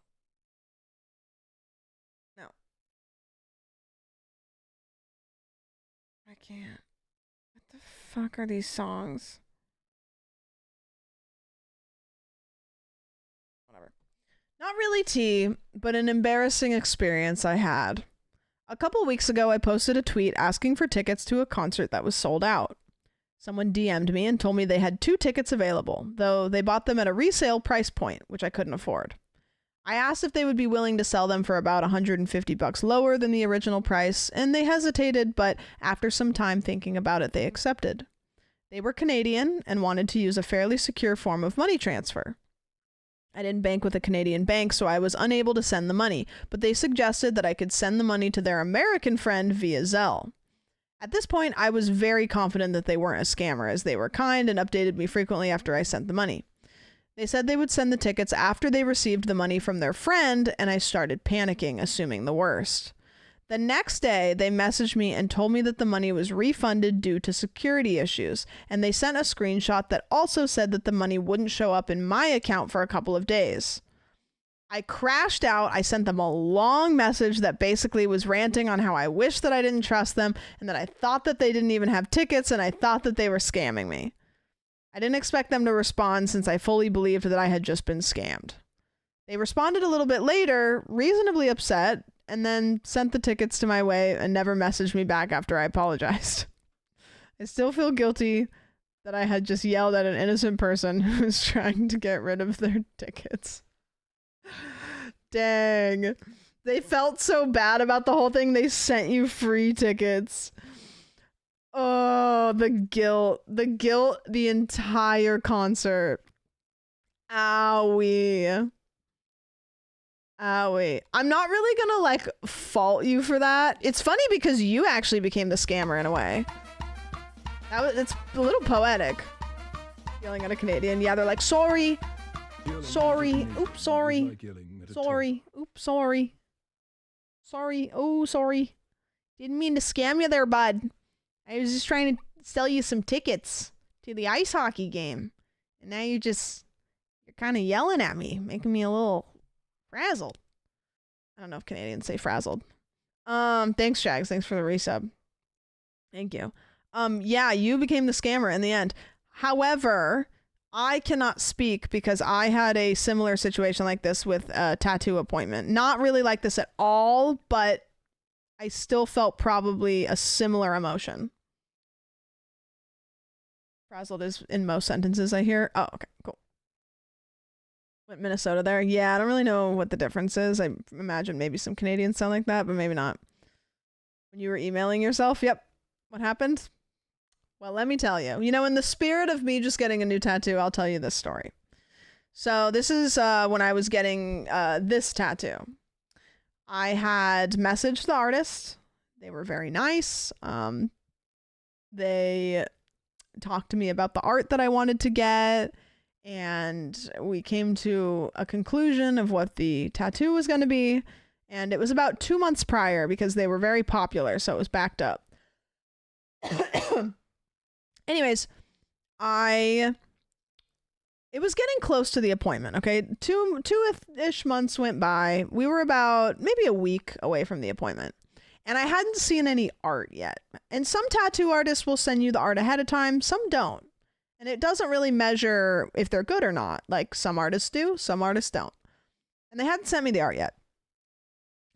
I can't. What the fuck are these songs? Whatever. Not really tea, but an embarrassing experience I had. A couple weeks ago, I posted a tweet asking for tickets to a concert that was sold out. Someone DM'd me and told me they had 2 tickets available, though they bought them at a resale price point, which I couldn't afford. I asked if they would be willing to sell them for about $150 lower than the original price, and they hesitated, but after some time thinking about it, they accepted. They were Canadian and wanted to use a fairly secure form of money transfer. I didn't bank with a Canadian bank, so I was unable to send the money, but they suggested that I could send the money to their American friend via Zelle. At this point, I was very confident that they weren't a scammer, as they were kind and updated me frequently after I sent the money. They said they would send the tickets after they received the money from their friend, and I started panicking, assuming the worst. The next day, they messaged me and told me that the money was refunded due to security issues, and they sent a screenshot that also said that the money wouldn't show up in my account for a couple of days. I crashed out. I sent them a long message that basically was ranting on how I wish that I didn't trust them, and that I thought that they didn't even have tickets, and I thought that they were scamming me. I didn't expect them to respond since I fully believed that I had just been scammed. They responded a little bit later, reasonably upset, and then sent the tickets to my way and never messaged me back after I apologized. I still feel guilty that I had just yelled at an innocent person who was trying to get rid of their tickets. Dang. They felt so bad about the whole thing, they sent you free tickets. Oh, the guilt, the entire concert. Owie. I'm not really gonna like fault you for that. It's funny because you actually became the scammer in a way. It's a little poetic. Yelling at a Canadian. Yeah, they're like, sorry. Sorry. Oops, sorry. Sorry. Oops, sorry. Sorry. Oh, sorry. Didn't mean to scam you there, bud. I was just trying to sell you some tickets to the ice hockey game. And now you're kind of yelling at me, making me a little frazzled. I don't know if Canadians say frazzled. Thanks, Shags. Thanks for the resub. Thank you. Yeah, you became the scammer in the end. However, I cannot speak because I had a similar situation like this with a tattoo appointment. Not really like this at all, but I still felt probably a similar emotion. Frazzled is in most sentences I hear. Oh, okay, cool. Went Minnesota there. Yeah, I don't really know what the difference is. I imagine maybe some Canadians sound like that, but maybe not. When you were emailing yourself, yep. What happened? Well, let me tell you. You know, in the spirit of me just getting a new tattoo, I'll tell you this story. So this is when I was getting this tattoo. I had messaged the artist. They were very nice. They talked to me about the art that I wanted to get, and we came to a conclusion of what the tattoo was going to be. And it was about 2 months prior because they were very popular, so it was backed up. Anyways, it was getting close to the appointment, okay? Two-ish months went by. We were about maybe a week away from the appointment. And I hadn't seen any art yet. And some tattoo artists will send you the art ahead of time, some don't. And it doesn't really measure if they're good or not. Like, some artists do, some artists don't. And they hadn't sent me the art yet.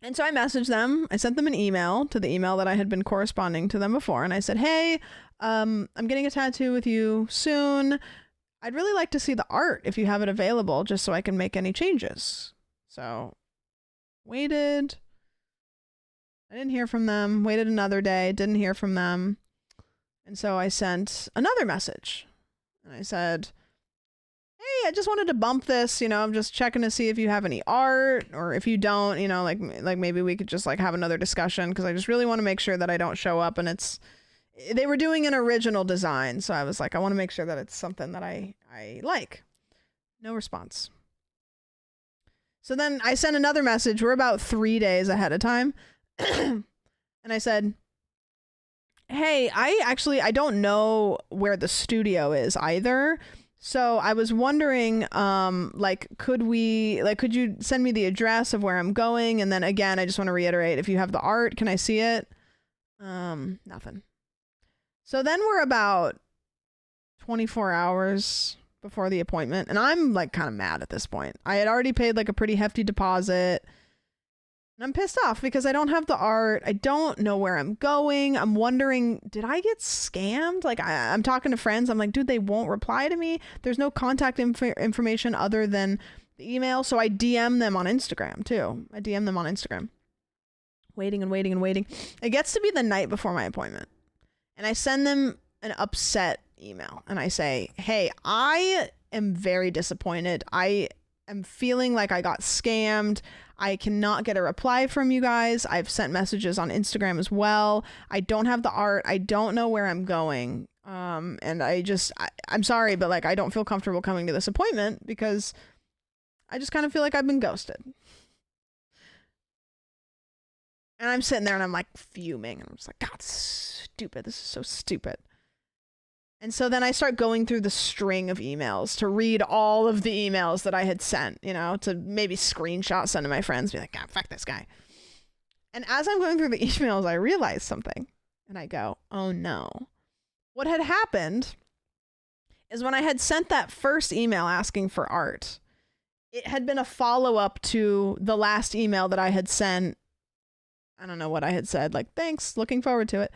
And so I messaged them. I sent them an email to the email that I had been corresponding to them before. And I said, hey, I'm getting a tattoo with you soon. I'd really like to see the art if you have it available, just so I can make any changes. So waited. I didn't hear from them. Waited another day. Didn't hear from them. And so I sent another message. And I said, hey, I just wanted to bump this, you know, I'm just checking to see if you have any art, or if you don't, you know, like maybe we could just like have another discussion, because I just really want to make sure that I don't show up and they were doing an original design. So I was like, I want to make sure that it's something that I like. No response. So then I sent another message. We're about 3 days ahead of time. And I said, hey, I don't know where the studio is either. So I was wondering, could you send me the address of where I'm going? And then again, I just want to reiterate, if you have the art, can I see it? Nothing. So then we're about 24 hours before the appointment, and I'm like kind of mad at this point. I had already paid like a pretty hefty deposit, and I'm pissed off because I don't have the art. I don't know where I'm going. I'm wondering, did I get scammed? Like I'm talking to friends. I'm like, dude, they won't reply to me. There's no contact information other than the email. So I DM them on Instagram too. I DM them on Instagram. Waiting and waiting and waiting. It gets to be the night before my appointment. And I send them an upset email. And I say, hey, I am very disappointed. I am feeling like I got scammed. I cannot get a reply from you guys. I've sent messages on Instagram as well. I don't have the art. I don't know where I'm going. And I'm sorry, but like, I don't feel comfortable coming to this appointment because I just kind of feel like I've been ghosted. And I'm sitting there and I'm like fuming. And I'm just like, God, stupid. This is so stupid. And so then I start going through the string of emails to read all of the emails that I had sent, you know, to maybe screenshot, send to my friends, be like, God, fuck this guy. And as I'm going through the emails, I realize something. And I go, oh no. What had happened is when I had sent that first email asking for art, it had been a follow-up to the last email that I had sent. I don't know what I had said, like, thanks, looking forward to it.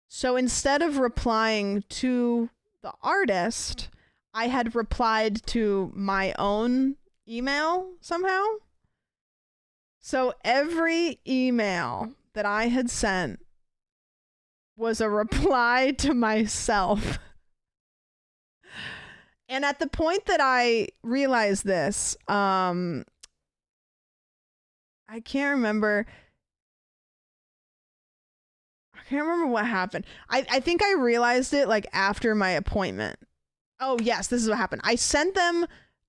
So instead of replying to the artist, I had replied to my own email somehow. So every email that I had sent was a reply to myself. And at the point that I realized this, I can't remember. I can't remember what happened. I think I realized it like after my appointment. Oh, yes, this is what happened. I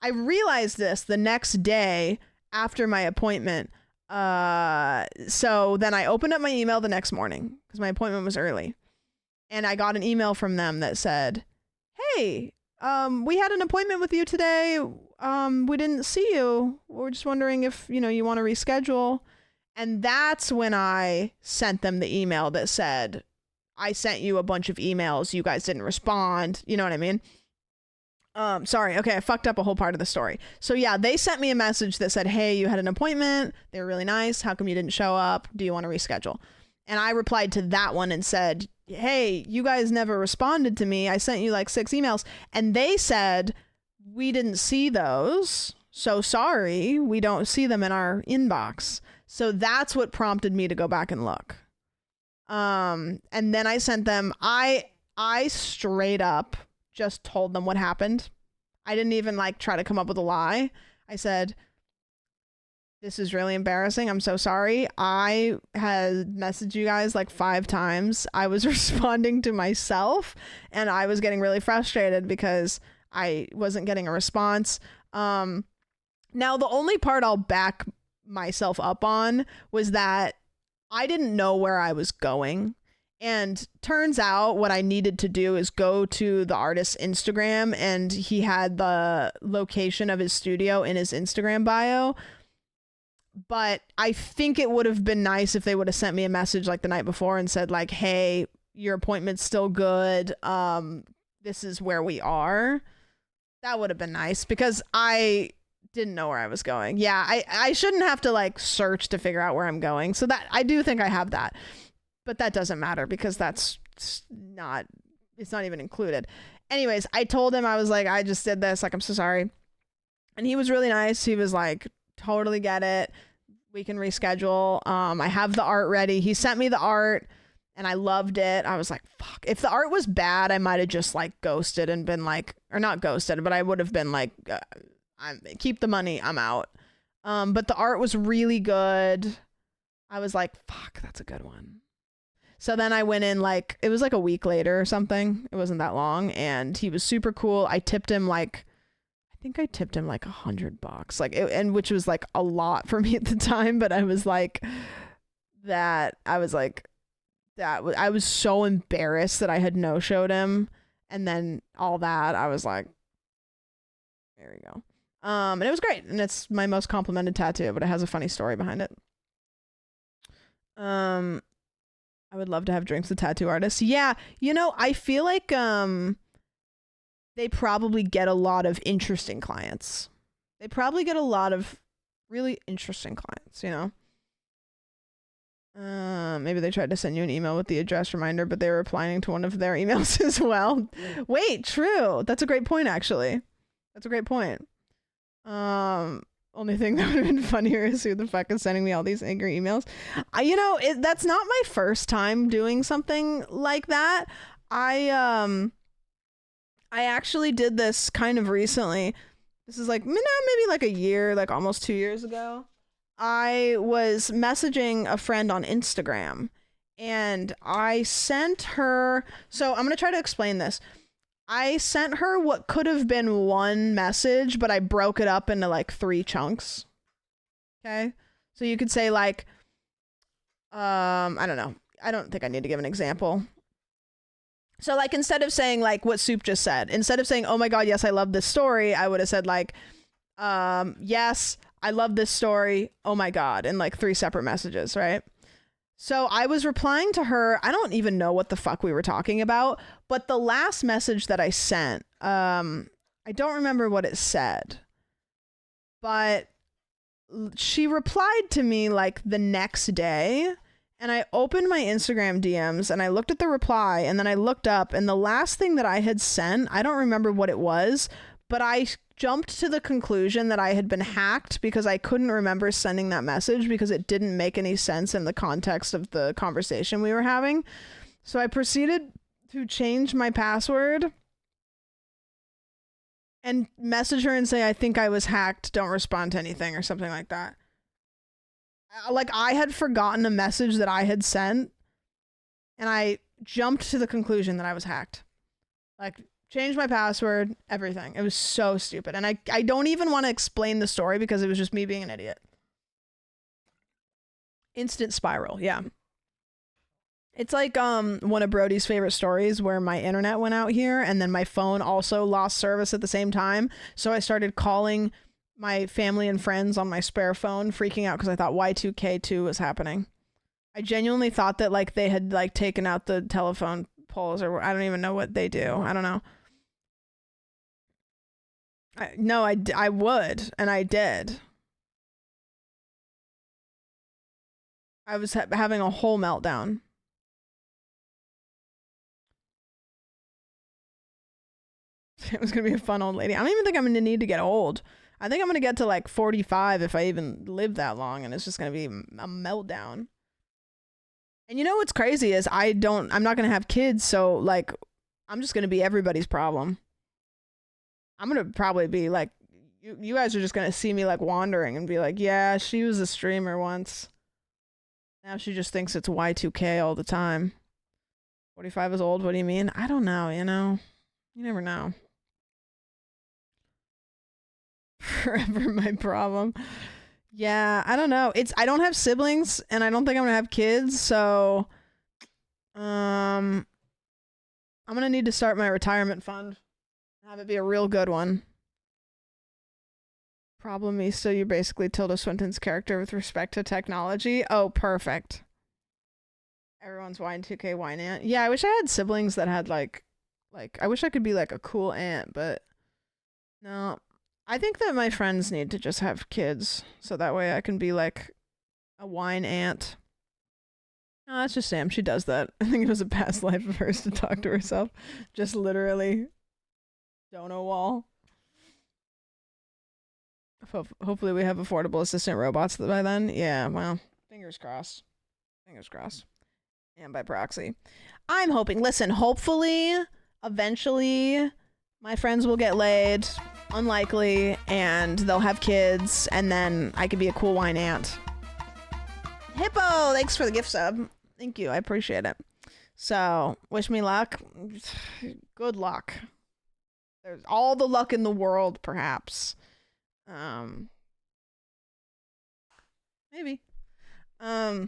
realized this the next day after my appointment. So then I opened up my email the next morning because my appointment was early. And I got an email from them that said, hey, we had an appointment with you today. We didn't see you. We're just wondering if, you want to reschedule. And that's when I sent them the email that said, I sent you a bunch of emails. You guys didn't respond. You know what I mean? Sorry. Okay. I fucked up a whole part of the story. So yeah, they sent me a message that said, hey, you had an appointment. They were really nice. How come you didn't show up? Do you want to reschedule? And I replied to that one and said, hey, you guys never responded to me. I sent you like 6 emails. And they said, we didn't see those. So sorry. We don't see them in our inbox. So that's what prompted me to go back and look. And then I sent them, I straight up just told them what happened. I didn't even like try to come up with a lie. I said, this is really embarrassing. I'm so sorry. I had messaged you guys like 5 times. I was responding to myself and I was getting really frustrated because I wasn't getting a response. Now the only part I'll back myself up on was that I didn't know where I was going. And turns out what I needed to do is go to the artist's Instagram, and he had the location of his studio in his Instagram bio. But I think it would have been nice if they would have sent me a message like the night before and said like, hey, your appointment's still good. This is where we are. That would have been nice because I didn't know where I was going. Yeah, I shouldn't have to like search to figure out where I'm going. So that I do think I have that. But that doesn't matter because it's not even included. Anyways, I told him, I was like, I just did this. Like, I'm so sorry. And he was really nice. He was like, totally get it. We can reschedule. I have the art ready. He sent me the art and I loved it. I was like, fuck. If the art was bad, I might have just like ghosted and been like, or not ghosted, but I would have been like, keep the money. I'm out. But the art was really good. I was like, fuck, that's a good one. So then I went in like, it was like a week later or something. It wasn't that long. And he was super cool. I tipped him like, I think I tipped him like $100. Like, and which was like a lot for me at the time. But I was like, I was so embarrassed that I had no-showed him. And then all that, I was like, there we go. And it was great. And it's my most complimented tattoo, but it has a funny story behind it. I would love to have drinks with tattoo artists. Yeah, I feel like they probably get a lot of interesting clients. They probably get a lot of really interesting clients, Maybe they tried to send you an email with the address reminder, but they were replying to one of their emails as well. Wait, true. That's a great point, actually. That's a great point. Only thing that would have been funnier is who the fuck is sending me all these angry emails. That's not my first time doing something like that. I actually did this kind of recently. This is like, maybe like a year, like almost 2 years ago. I was messaging a friend on Instagram and I sent her, so I'm going to try to explain this. I sent her what could have been one message, but I broke it up into like 3 chunks. Okay. So you could say like, I don't know. I don't think I need to give an example. So like, instead of saying like what Soup just said, instead of saying, oh my God, yes, I love this story, I would have said like, yes, I love this story. Oh my God. And like 3 separate messages. Right. So I was replying to her. I don't even know what the fuck we were talking about, but the last message that I sent, I don't remember what it said, but she replied to me like the next day, and I opened my Instagram DMs and I looked at the reply, and then I looked up, and the last thing that I had sent, I don't remember what it was, but I jumped to the conclusion that I had been hacked because I couldn't remember sending that message because it didn't make any sense in the context of the conversation we were having. So I proceeded to change my password and message her and say, I think I was hacked, don't respond to anything, or something like that. Like, I had forgotten a message that I had sent, and I jumped to the conclusion that I was hacked. Like, changed my password, everything. It was so stupid. And I don't even want to explain the story because it was just me being an idiot. Instant spiral, yeah. It's like one of Brody's favorite stories where my internet went out here and then my phone also lost service at the same time. So I started calling my family and friends on my spare phone, freaking out because I thought Y2K2 was happening. I genuinely thought that like they had like taken out the telephone poles, or I don't even know what they do. I don't know. I would, and I did. I was having a whole meltdown. It was gonna be a fun old lady. I don't even think I'm gonna need to get old. I think I'm gonna get to like 45 if I even live that long, and it's just gonna be a meltdown. And you know what's crazy is I'm not gonna have kids, so like I'm just gonna be everybody's problem. I'm gonna probably be like, you guys are just gonna see me like wandering and be like, yeah, she was a streamer once. Now she just thinks it's Y2K all the time. 45 is old, what do you mean? I don't know, you know? You never know. Forever my problem. Yeah, I don't know. I don't have siblings and I don't think I'm gonna have kids, so I'm gonna need to start my retirement fund. Have it be a real good one. Problem is, so you're basically Tilda Swinton's character with respect to technology. Oh, perfect. Everyone's Y2K wine aunt. Yeah, I wish I had siblings that had like I wish I could be like a cool aunt, but no. I think that my friends need to just have kids so that way I can be like a wine aunt. No, that's just Sam. She does that. I think it was a past life of hers to talk to herself. Just literally dono wall. Hopefully we have affordable assistant robots by then. Yeah, well, fingers crossed. Fingers crossed. And by proxy. I'm hoping. Listen, hopefully, eventually, my friends will get laid. Unlikely. And they'll have kids. And then I could be a cool wine aunt. Hippo, thanks for the gift sub. Thank you. I appreciate it. So, wish me luck. Good luck. There's all the luck in the world, perhaps. Maybe. I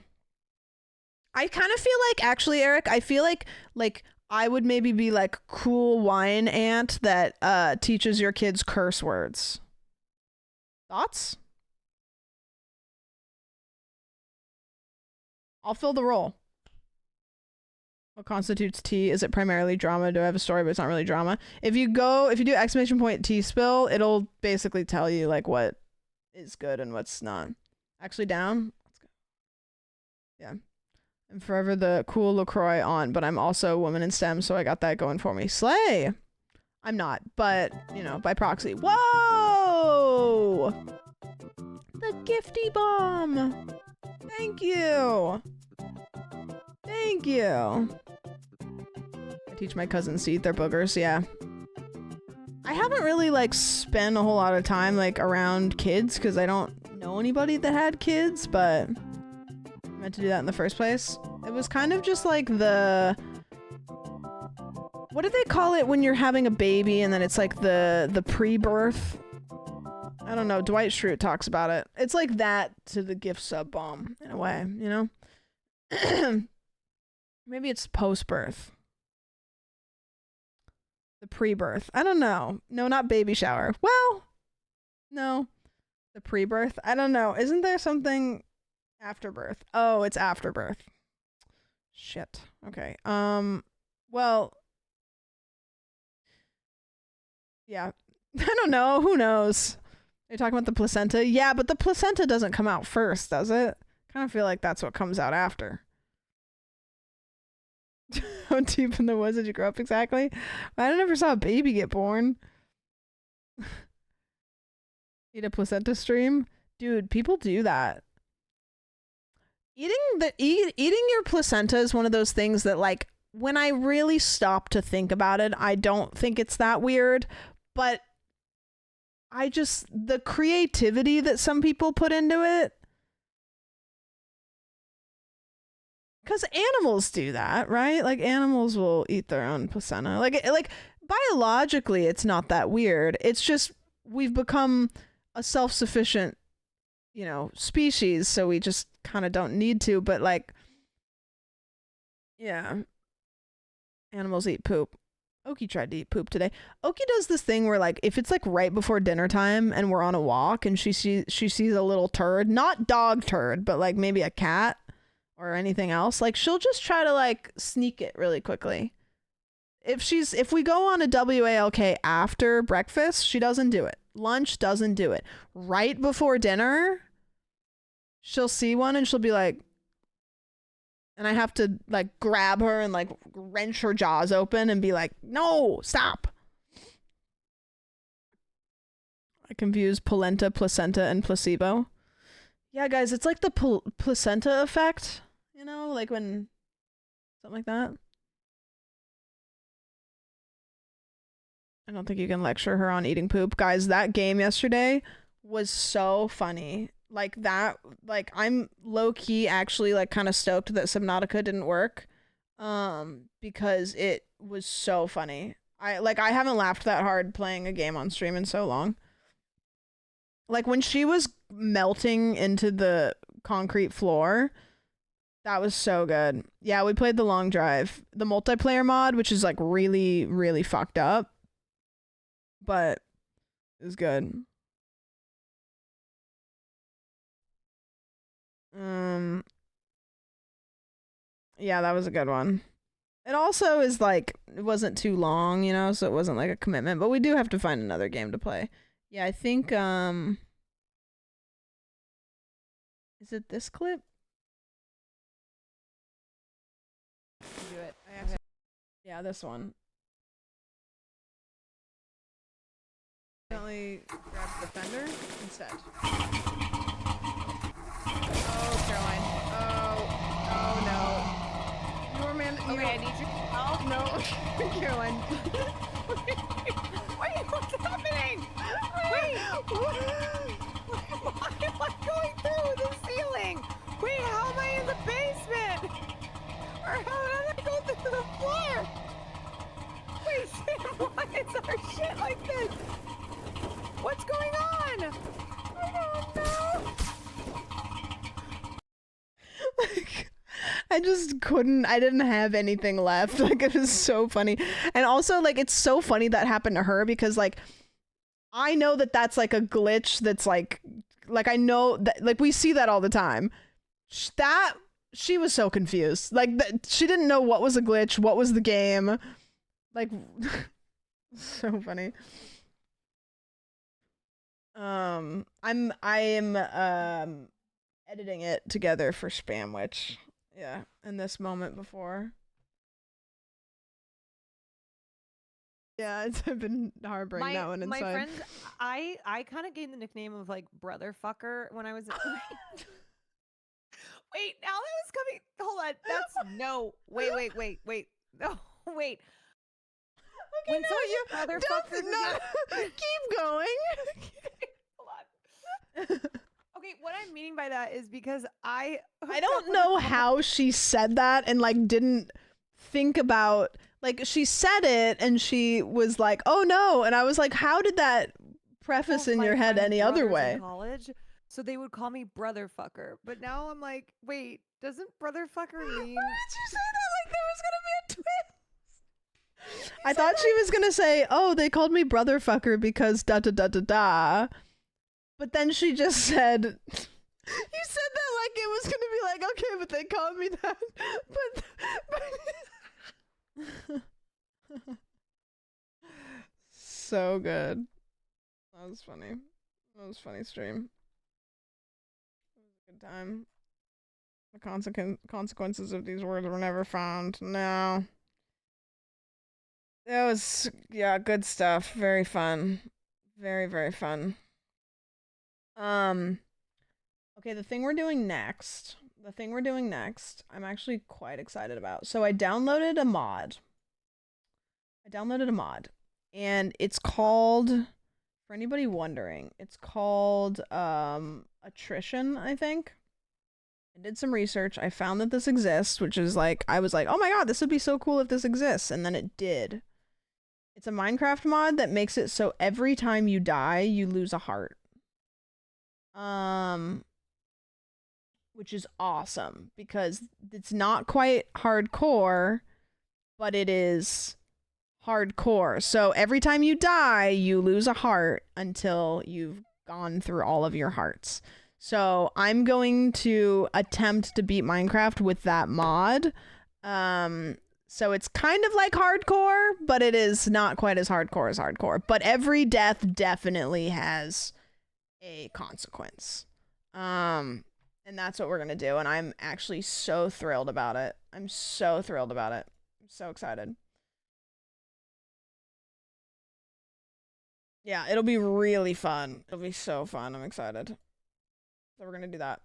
kind of feel like, actually, Eric, I feel like I would maybe be like cool wine aunt that teaches your kids curse words. Thoughts? I'll fill the role. What constitutes tea? Is it primarily drama? Do I have a story, but it's not really drama? If you do exclamation point TEASPILL, it'll basically tell you like what is good and what's not. Actually down? Let's go. Yeah. I'm forever the cool LaCroix aunt, but I'm also a woman in STEM, so I got that going for me. Slay! I'm not, but, you know, by proxy. Whoa! The gifty bomb! Thank you! Thank you! I teach my cousins to eat their boogers, yeah. I haven't really, like, spent a whole lot of time, like, around kids, because I don't know anybody that had kids, but I meant to do that in the first place. It was kind of just, like, what do they call it when you're having a baby and then it's, like, the pre-birth? I don't know, Dwight Schrute talks about it. It's like that to the gift sub bomb, in a way, you know? Maybe it's post-birth. The pre-birth. I don't know. No, not baby shower. Well, no. The pre-birth. I don't know. Isn't there something after birth? Oh, it's after birth. Shit. Okay. Well. Yeah. I don't know. Who knows? Are you talking about the placenta? Yeah, but the placenta doesn't come out first, does it? I kind of feel like that's what comes out after. How deep in the woods did you grow up exactly? I never saw a baby get born. Eat a placenta stream? Dude, people do that. Eating your placenta is one of those things that, like, when I really stop to think about it, I don't think it's that weird, but the creativity that some people put into it, because animals do that, right? Like, animals will eat their own placenta. Like biologically, it's not that weird. It's just we've become a self-sufficient, species, so we just kind of don't need to. But, like, yeah, animals eat poop. Oki tried to eat poop today. Oki does this thing where, like, if it's like right before dinner time and we're on a walk and she sees a little turd, not dog turd, but like maybe a cat or anything else, like, she'll just try to, like, sneak it really quickly. If we go on a WALK after breakfast, she doesn't do it. Lunch, doesn't do it. Right before dinner, she'll see one and she'll be like, and I have to, like, grab her and, like, wrench her jaws open and be like, no, stop. I confuse polenta, placenta, and placebo. Yeah, guys, it's like the placenta effect, like when something like that. I don't think you can lecture her on eating poop. Guys, that game yesterday was so funny. Like, that, like, I'm low-key actually, like, kind of stoked that Subnautica didn't work, because it was so funny. I haven't laughed that hard playing a game on stream in so long. Like, when she was melting into the concrete floor, that was so good. Yeah, we played the long drive. The multiplayer mod, which is, like, really, really fucked up, but it was good. Yeah, that was a good one. It also is, like, it wasn't too long, so it wasn't like a commitment, but we do have to find another game to play. Yeah, I think, is it this clip? Do it. Yeah, this one. Definitely grab the fender instead. Oh, Caroline. Oh no. Your man. Okay, I need your help. No, Caroline. Wait, what's happening? Wait, why am I going through the ceiling? Wait, how am I in the basement? Or how did I go through the floor? Wait, Sam, why is our shit like this? What's going on? I don't know. Like, I just couldn't, I didn't have anything left. Like, it was so funny. And also, like, it's so funny that happened to her because, like, I know that that's, like, a glitch that's, like, I know that, like, we see that all the time. She was so confused. Like, she didn't know what was a glitch, what was the game. Like, so funny. I am editing it together for Spamwich. Yeah, in this moment before. Yeah, it's been harboring that one inside. My friends, I kind of gained the nickname of, like, brother fucker when I was. Wait, now that was coming. Hold on, that's no. Wait. No, wait. Okay, When no, someone brother fucker. no, keep going. Hold on. Okay, what I'm meaning by that is because I don't know how she said that and, like, didn't think about, like, she said it and she was like, oh no, and I was like, how did that preface in your head any other way? In college, so they would call me brother fucker, but now I'm like, wait, doesn't brother fucker mean? Why did you say that like there was gonna be a twist? I thought she was gonna say, oh, they called me brother fucker because da da da da da. But then she just said, you said that like it was gonna be like, okay, but they called me that. But so good. That was funny. That was funny stream. It was a good time. The consequences of these words were never found. No. That was, yeah, good stuff. Very fun. Very, very fun. Okay, the thing we're doing next, I'm actually quite excited about. So I downloaded a mod. And it's called, for anybody wondering, it's called attrition, I think. I did some research. I found that this exists, which is like, I was like, oh my god, this would be so cool if this exists. And then it did. It's a Minecraft mod that makes it so every time you die, you lose a heart. Which is awesome because it's not quite hardcore, but it is hardcore. So every time you die, you lose a heart until you've gone through all of your hearts. So I'm going to attempt to beat Minecraft with that mod. So it's kind of like hardcore, but it is not quite as hardcore. But every death definitely has a consequence. And that's what we're gonna do, and I'm actually so thrilled about it. I'm so excited. Yeah, it'll be really fun. It'll be so fun. I'm excited. So we're gonna do that.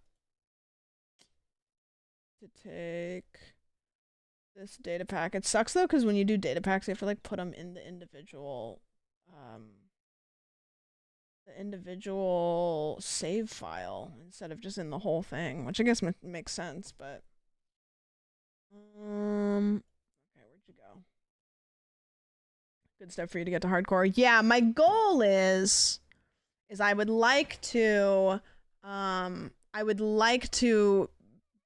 To take this data pack. It sucks though, because when you do data packs, you have to like put them in the individual save file instead of just in the whole thing, which I guess makes sense, but okay, where'd you go? Good stuff for you to get to hardcore. Yeah, my goal is I would like to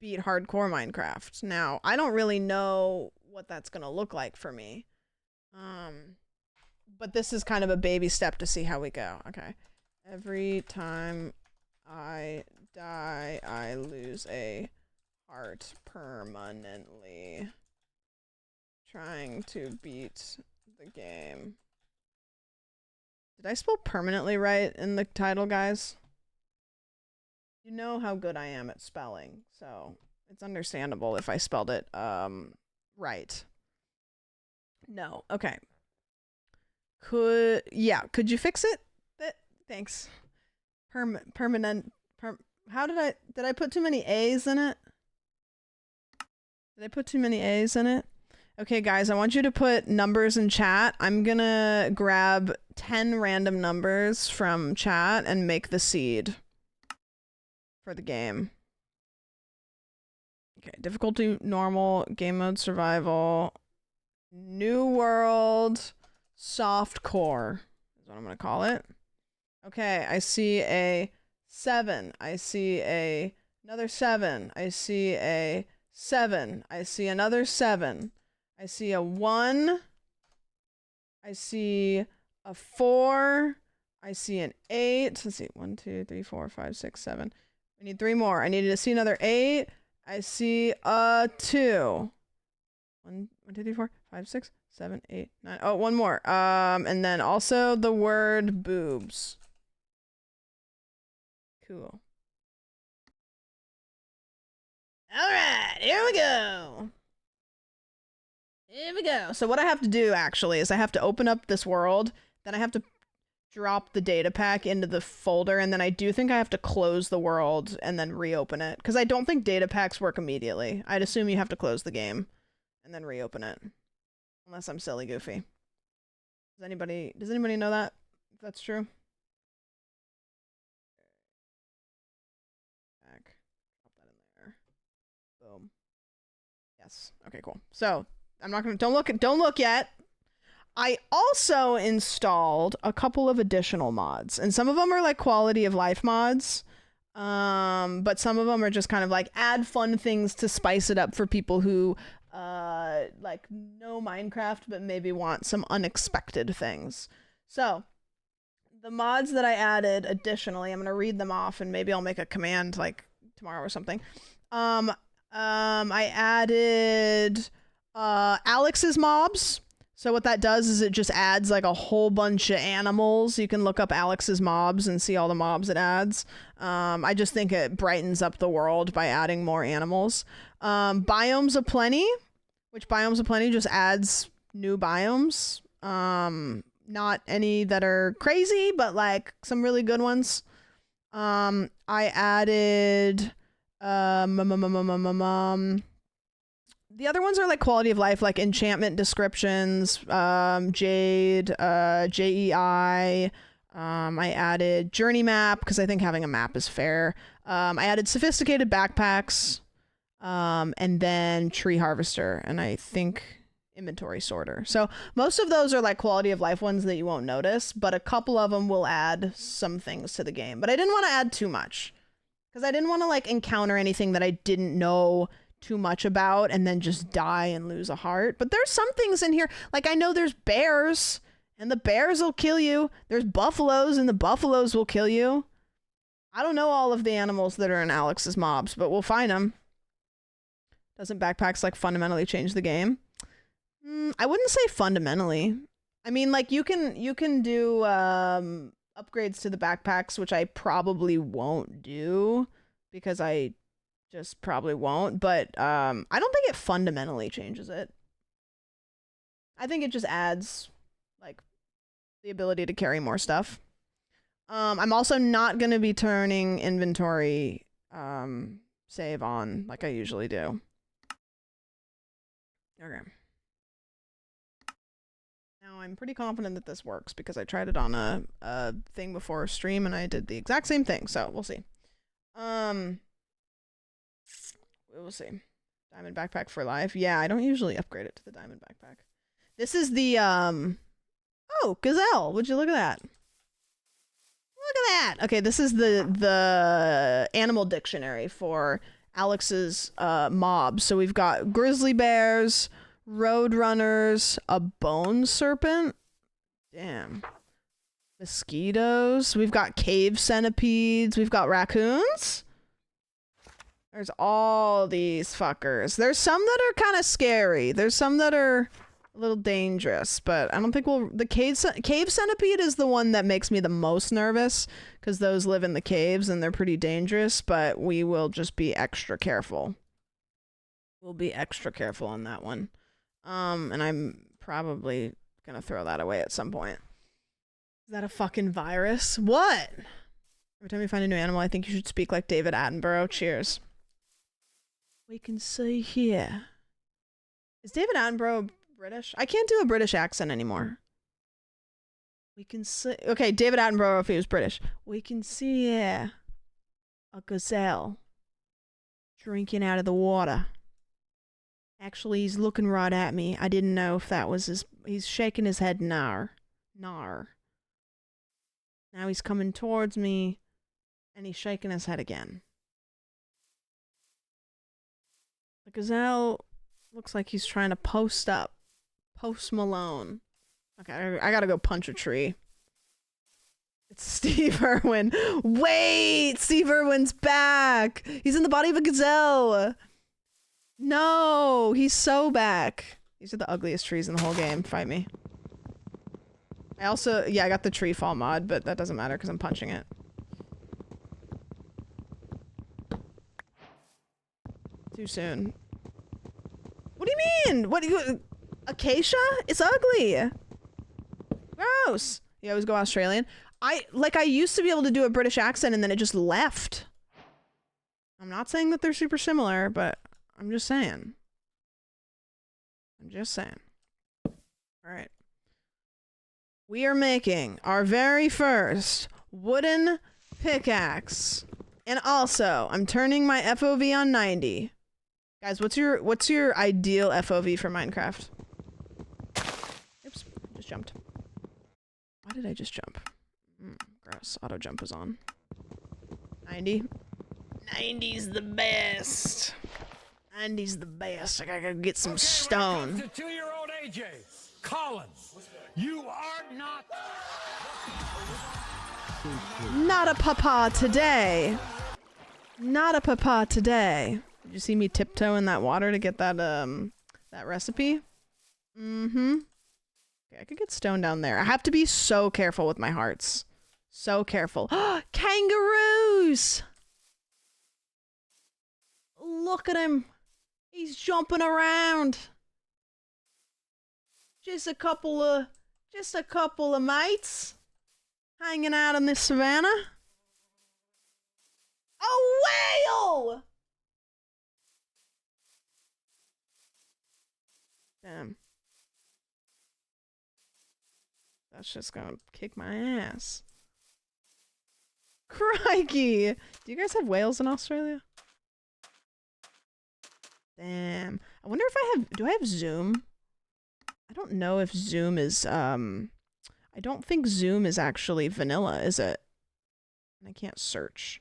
beat hardcore Minecraft. Now, I don't really know what that's gonna look like for me. But this is kind of a baby step to see how we go. Okay. Every time I die, I lose a heart permanently. Trying to beat the game. Did I spell permanently right in the title, guys? You know how good I am at spelling, so it's understandable if I spelled it right. No. Okay. Could you fix it? Thanks. Permanent. How did I put too many A's in it? Did I put too many A's in it? Okay, guys, I want you to put numbers in chat. I'm gonna grab 10 random numbers from chat and make the seed for the game. Okay, difficulty normal, game mode survival, new world, soft core is what I'm gonna call it. Okay, I see a 7. I see another 7. I see a 7. I see another 7. I see a 1. I see a 4. I see an 8. Let's see. 1, 2, 3, 4, 5, 6, 7. We need 3 more. I needed to see another 8. I see a 2. 1, 2, 3, 4, 5, 6, 7, 8, 9. Oh, one more. And then also the word boobs. Cool. Alright, here we go. So what I have to do, actually, is I have to open up this world, then I have to drop the data pack into the folder, and then I do think I have to close the world and then reopen it. Because I don't think data packs work immediately. I'd assume you have to close the game and then reopen it. Unless I'm silly goofy. Does anybody know that? If that's true? Boom. Yes. Okay, cool. So I'm not gonna don't look yet. I also installed a couple of additional mods, and some of them are like quality of life mods. But some of them are just kind of like add fun things to spice it up for people who like know Minecraft but maybe want some unexpected things. So the mods that I added additionally, I'm gonna read them off and maybe I'll make a command like tomorrow or something. I added Alex's mobs. So what that does is it just adds like a whole bunch of animals. You can look up Alex's mobs and see all the mobs it adds. I just think it brightens up the world by adding more animals. Biomes of Plenty, which Biomes of Plenty just adds new biomes. Not any that are crazy, but like some really good ones. I added the other ones are like quality of life, like enchantment descriptions, Jade, JEI. I added journey map because I think having a map is fair. I added sophisticated backpacks, and then tree harvester, and I think inventory sorter. So most of those are like quality of life ones that you won't notice, but a couple of them will add some things to the game. But I didn't want to add too much because I didn't want to like encounter anything that I didn't know too much about and then just die and lose a heart. But there's some things in here, like I know there's bears and the bears will kill you. There's buffaloes and the buffaloes will kill you. I don't know all of the animals that are in Alex's mobs, but we'll find them. Doesn't backpacks like fundamentally change the game? I wouldn't say fundamentally. I mean, like you can do upgrades to the backpacks, which I probably won't do because I just probably won't, but I don't think it fundamentally changes it. I think it just adds like the ability to carry more stuff. I'm also not going to be turning inventory save on like I usually do. Okay. Now I'm pretty confident that this works because I tried it on a thing before stream and I did the exact same thing, so we'll see. We'll see. Diamond backpack for life. Yeah, I don't usually upgrade it to the diamond backpack. This is the oh, gazelle. Would you look at that? Look at that. Okay, this is the animal dictionary for Alex's mobs. So we've got grizzly bears, road runners, a bone serpent. Damn. Mosquitoes. We've got cave centipedes. We've got raccoons. There's all these fuckers. There's some that are kind of scary. There's some that are a little dangerous, but I don't think the cave centipede is the one that makes me the most nervous because those live in the caves and they're pretty dangerous, but we will just be extra careful. We'll be extra careful on that one. And I'm probably gonna throw that away at some point. Is that a fucking virus? What? Every time you find a new animal, I think you should speak like David Attenborough. Cheers. We can see here. Is David Attenborough British? I can't do a British accent anymore. We can see. Okay, David Attenborough if he was British. We can see here a gazelle drinking out of the water. Actually, he's looking right at me. I didn't know if that was his. He's shaking his head, nar. Nar. Now he's coming towards me, and he's shaking his head again. The gazelle looks like he's trying to post up. Post Malone. Okay, I gotta go punch a tree. It's Steve Irwin. Wait! Steve Irwin's back! He's in the body of a gazelle! No! He's so back. These are the ugliest trees in the whole game. Fight me. I also, yeah, I got the tree fall mod, but that doesn't matter because I'm punching it. Too soon. What do you mean? What do you... Acacia? It's ugly. Gross. You always go Australian. I used to be able to do a British accent and then it just left. I'm not saying that they're super similar, but I'm just saying. I'm just saying. Alright. We are making our very first wooden pickaxe. And also, I'm turning my FOV on 90. Guys, what's your ideal FOV for Minecraft? Oops, just jumped. Why did I just jump? Gross. Auto jump was on. 90. 90's the best. 90's the best. I gotta get some stone. To 2-year-old AJ Collins, you are not a papa today. Not a papa today. Did you see me tiptoe in that water to get that that recipe? Mm-hmm. Okay, I could get stone down there. I have to be so careful with my hearts. So careful. Kangaroos! Look at him. He's jumping around. Just a couple of mates hanging out in this savannah. whale! Damn. That's just gonna kick my ass. Crikey! Do you guys have whales in Australia? Damn. I wonder if do I have Zoom? I don't know if Zoom is, I don't think Zoom is actually vanilla, is it? And I can't search.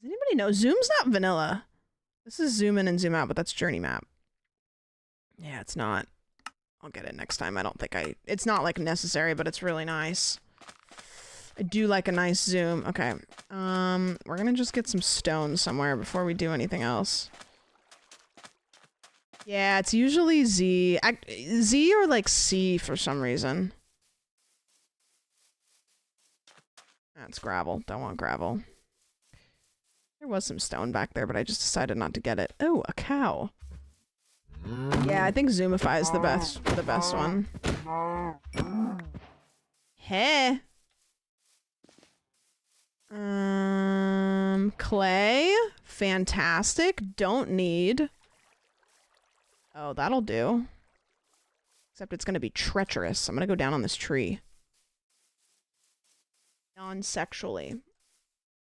Does anybody know? Zoom's not vanilla. This is zoom in and zoom out, but that's journey map. Yeah, it's not. I'll get it next time. I don't think it's not like necessary, but it's really nice. I do like a nice zoom. Okay. We're gonna just get some stone somewhere before we do anything else. Yeah, it's usually Z. Z or like C for some reason. That's gravel. Don't want gravel. There was some stone back there, but I just decided not to get it. Oh, a cow. Yeah, I think Zoomify is the best one. Hey. Clay. Fantastic. Don't need. Oh, that'll do. Except it's gonna be treacherous. I'm gonna go down on this tree. Non-sexually.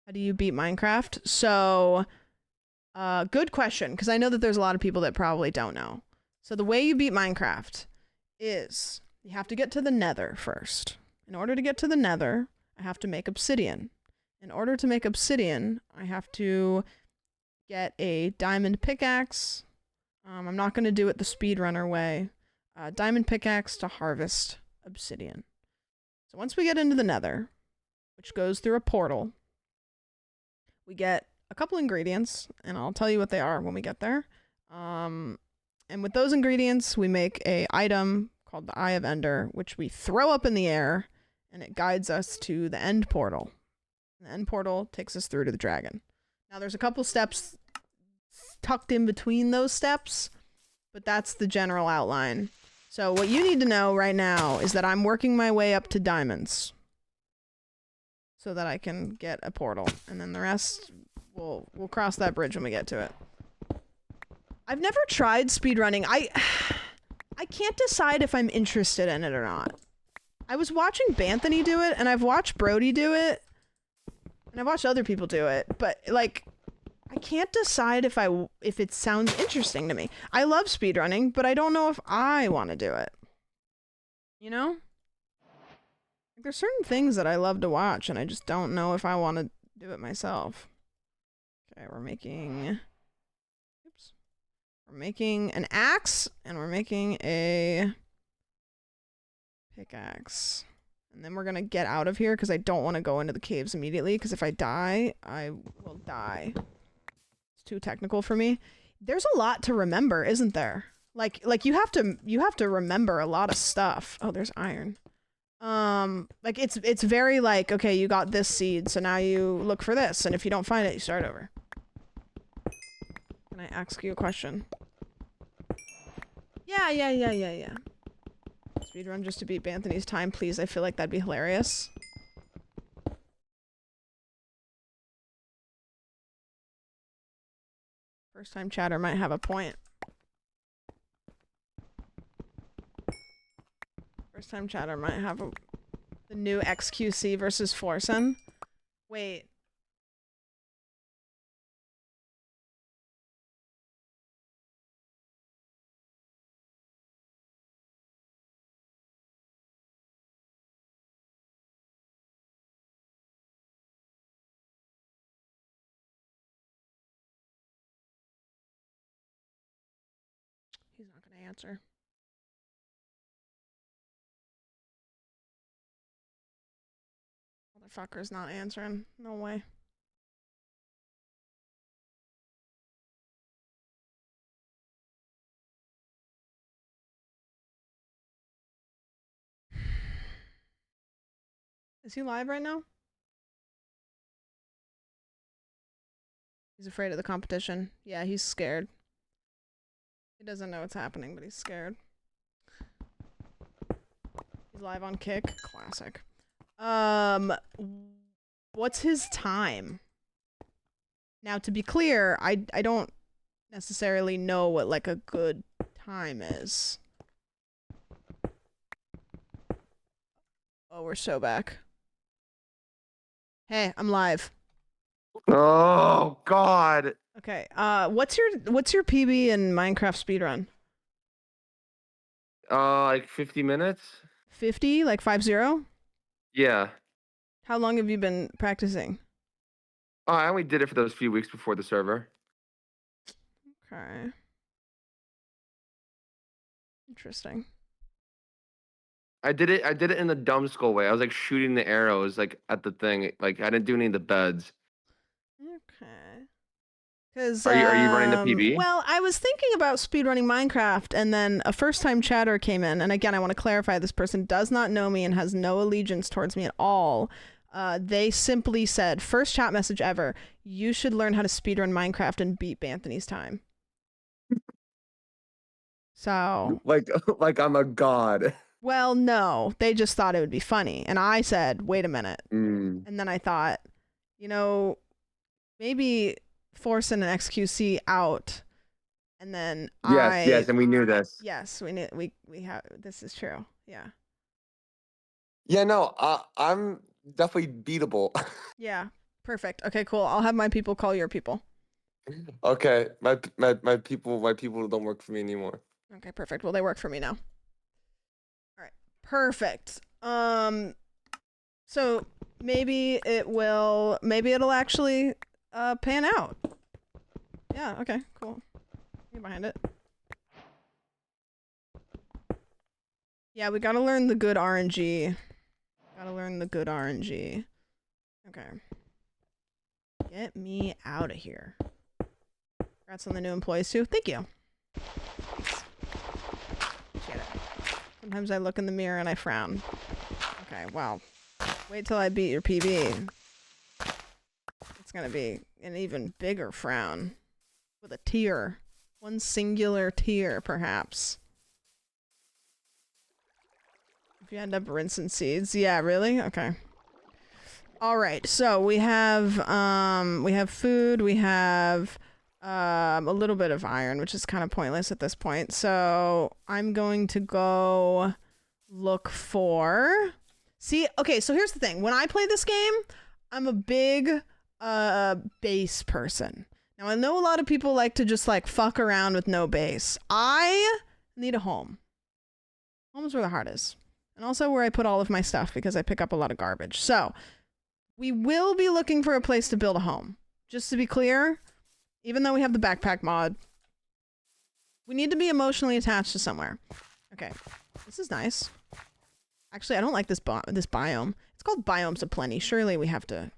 How do you beat Minecraft? So, good question, because I know that there's a lot of people that probably don't know. So the way you beat Minecraft is you have to get to the nether first. In order to get to the nether, I have to make obsidian. In order to make obsidian, I have to get a diamond pickaxe. I'm not going to do it the speedrunner way. Diamond pickaxe to harvest obsidian. So once we get into the nether, which goes through a portal, we get a couple ingredients, and I'll tell you what they are when we get there. And with those ingredients, we make a item called the Eye of Ender, which we throw up in the air, and it guides us to the end portal. The end portal takes us through to the dragon. Now, there's a couple steps tucked in between those steps, but that's the general outline. So what you need to know right now is that I'm working my way up to diamonds so that I can get a portal, and then the rest we'll cross that bridge when we get to it. I've never tried speedrunning. I can't decide if I'm interested in it or not. I was watching Banthony do it, and I've watched Brody do it, and I've watched other people do it, but like I can't decide if it sounds interesting to me. I love speedrunning, but I don't know if I want to do it. You know? Like, there's certain things that I love to watch, and I just don't know if I want to do it myself. Okay, we're making an axe, and we're making a pickaxe. And then we're gonna get out of here, because I don't want to go into the caves immediately, because if I die, I will die. It's too technical for me. There's a lot to remember, isn't there? Like you have to remember a lot of stuff. Oh, there's iron. Like it's very like, okay, you got this seed, so now you look for this, and if you don't find it, you start over. Can I ask you a question? Yeah. Speedrun just to beat Banthony's time, please. I feel like that'd be hilarious. First time chatter might have a point. First time chatter might have the new XQC versus Forsen. Wait. He's not gonna answer. Motherfucker's not answering. No way. Is he live right now? He's afraid of the competition. Yeah, he's scared. He doesn't know what's happening, but he's scared. He's live on Kick. Classic. What's his time? Now, to be clear, I don't necessarily know what like a good time is. Oh, we're so back. Hey, I'm live. Oh God. Okay. What's your PB in Minecraft speedrun? Like 50 minutes? 50, like 50? Yeah. How long have you been practicing? Oh, I only did it for those few weeks before the server. Okay. Interesting. I did it in the dumb school way. I was like shooting the arrows like at the thing. Like I didn't do any of the beds. Okay. Because, Are you running the PB? well, I was thinking about speedrunning Minecraft, and then a first-time chatter came in, and again, I want to clarify, this person does not know me and has no allegiance towards me at all. They simply said, first chat message ever, you should learn how to speedrun Minecraft and beat Banthony's time. So, Like I'm a god. well, no, they just thought it would be funny, and I said, wait a minute. Mm. And then I thought, you know, maybe forcing an XQC out, and then Yes, and we knew this. Yes, we have, this is true. Yeah. Yeah, no, I'm definitely beatable. Yeah. Perfect. Okay, cool. I'll have my people call your people. Okay, my people don't work for me anymore. Okay, perfect. Well, they work for me now. All right. Perfect. So maybe it'll actually pan out. Yeah, okay, cool. Get behind it. Yeah, we gotta learn the good RNG. Gotta learn the good RNG. Okay. Get me out of here. Congrats on the new employees too. Thank you. Appreciate it. Sometimes I look in the mirror and I frown. Okay, well. Wait till I beat your PB. It's gonna be an even bigger frown. With a tear. One singular tear, perhaps. If you end up rinsing seeds. Yeah, really? Okay. Alright, so we have food, we have a little bit of iron, which is kind of pointless at this point. So I'm going to go look for... See, okay, so here's the thing. When I play this game, I'm a big base person. Now, I know a lot of people like to just like fuck around with no base. I need a home. Home is where the heart is. And also where I put all of my stuff because I pick up a lot of garbage. So we will be looking for a place to build a home. Just to be clear, even though we have the backpack mod, we need to be emotionally attached to somewhere. Okay, this is nice. Actually, I don't like this biome. It's called Biomes Aplenty. Surely we have to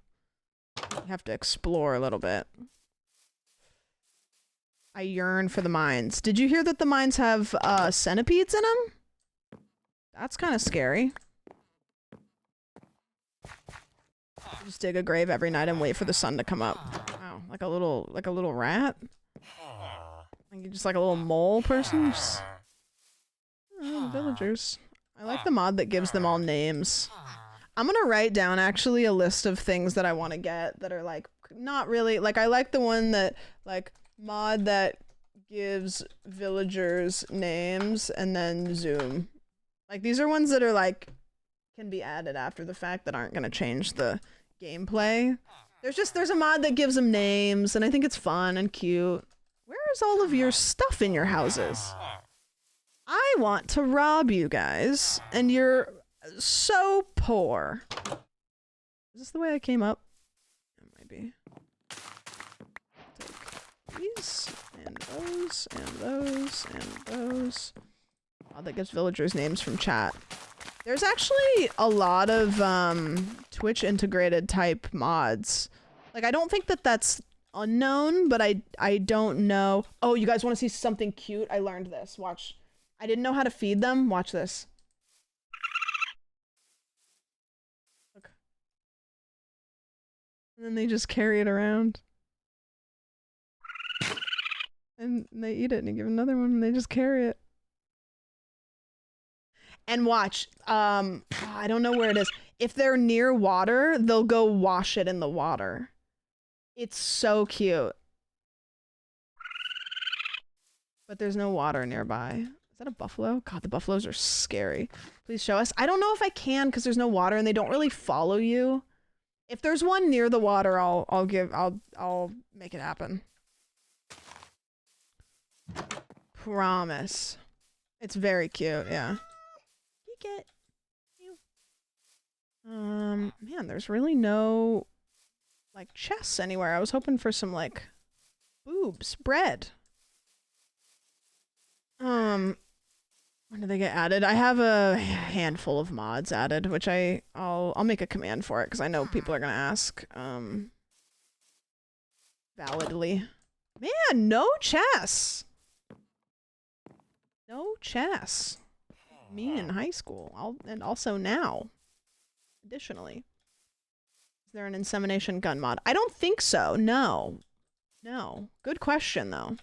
explore a little bit. I yearn for the mines. Did you hear that the mines have centipedes in them? That's kind of scary. Just dig a grave every night and wait for the sun to come up. Wow, like a little rat? Like you just like a little mole person? Just... Oh, villagers. I like the mod that gives them all names. I'm gonna write down actually a list of things that I want to get that are like not really like I like the one that like mod that gives villagers names and then zoom. Like these are ones that are like can be added after the fact that aren't gonna change the gameplay. There's a mod that gives them names and I think it's fun and cute. Where is all of your stuff in your houses? I want to rob you guys and you're so poor. Is this the way I came up? It might be. Take these and those and those and those. Oh, that gives villagers names from chat. There's actually a lot of Twitch integrated type mods. Like I don't think that that's unknown, but I don't know. Oh, you guys want to see something cute? I learned this. Watch. I didn't know how to feed them. Watch this. Look. And then they just carry it around. And they eat it and you give another one and they just carry it. And watch, I don't know where it is. If they're near water, they'll go wash it in the water. It's so cute. But there's no water nearby. Is that a buffalo? God, the buffaloes are scary. Please show us. I don't know if I can because there's no water and they don't really follow you. If there's one near the water, I'll make it happen. Promise. It's very cute, yeah. Geek it. Man, there's really no like chests anywhere. I was hoping for some like boobs, bread. When do they get added? I have a handful of mods added, which I'll make a command for it because I know people are gonna ask. Validly. Man, no chests. No chess. Me in high school. And also now. Additionally. Is there an insemination gun mod? I don't think so. No. No. Good question, though.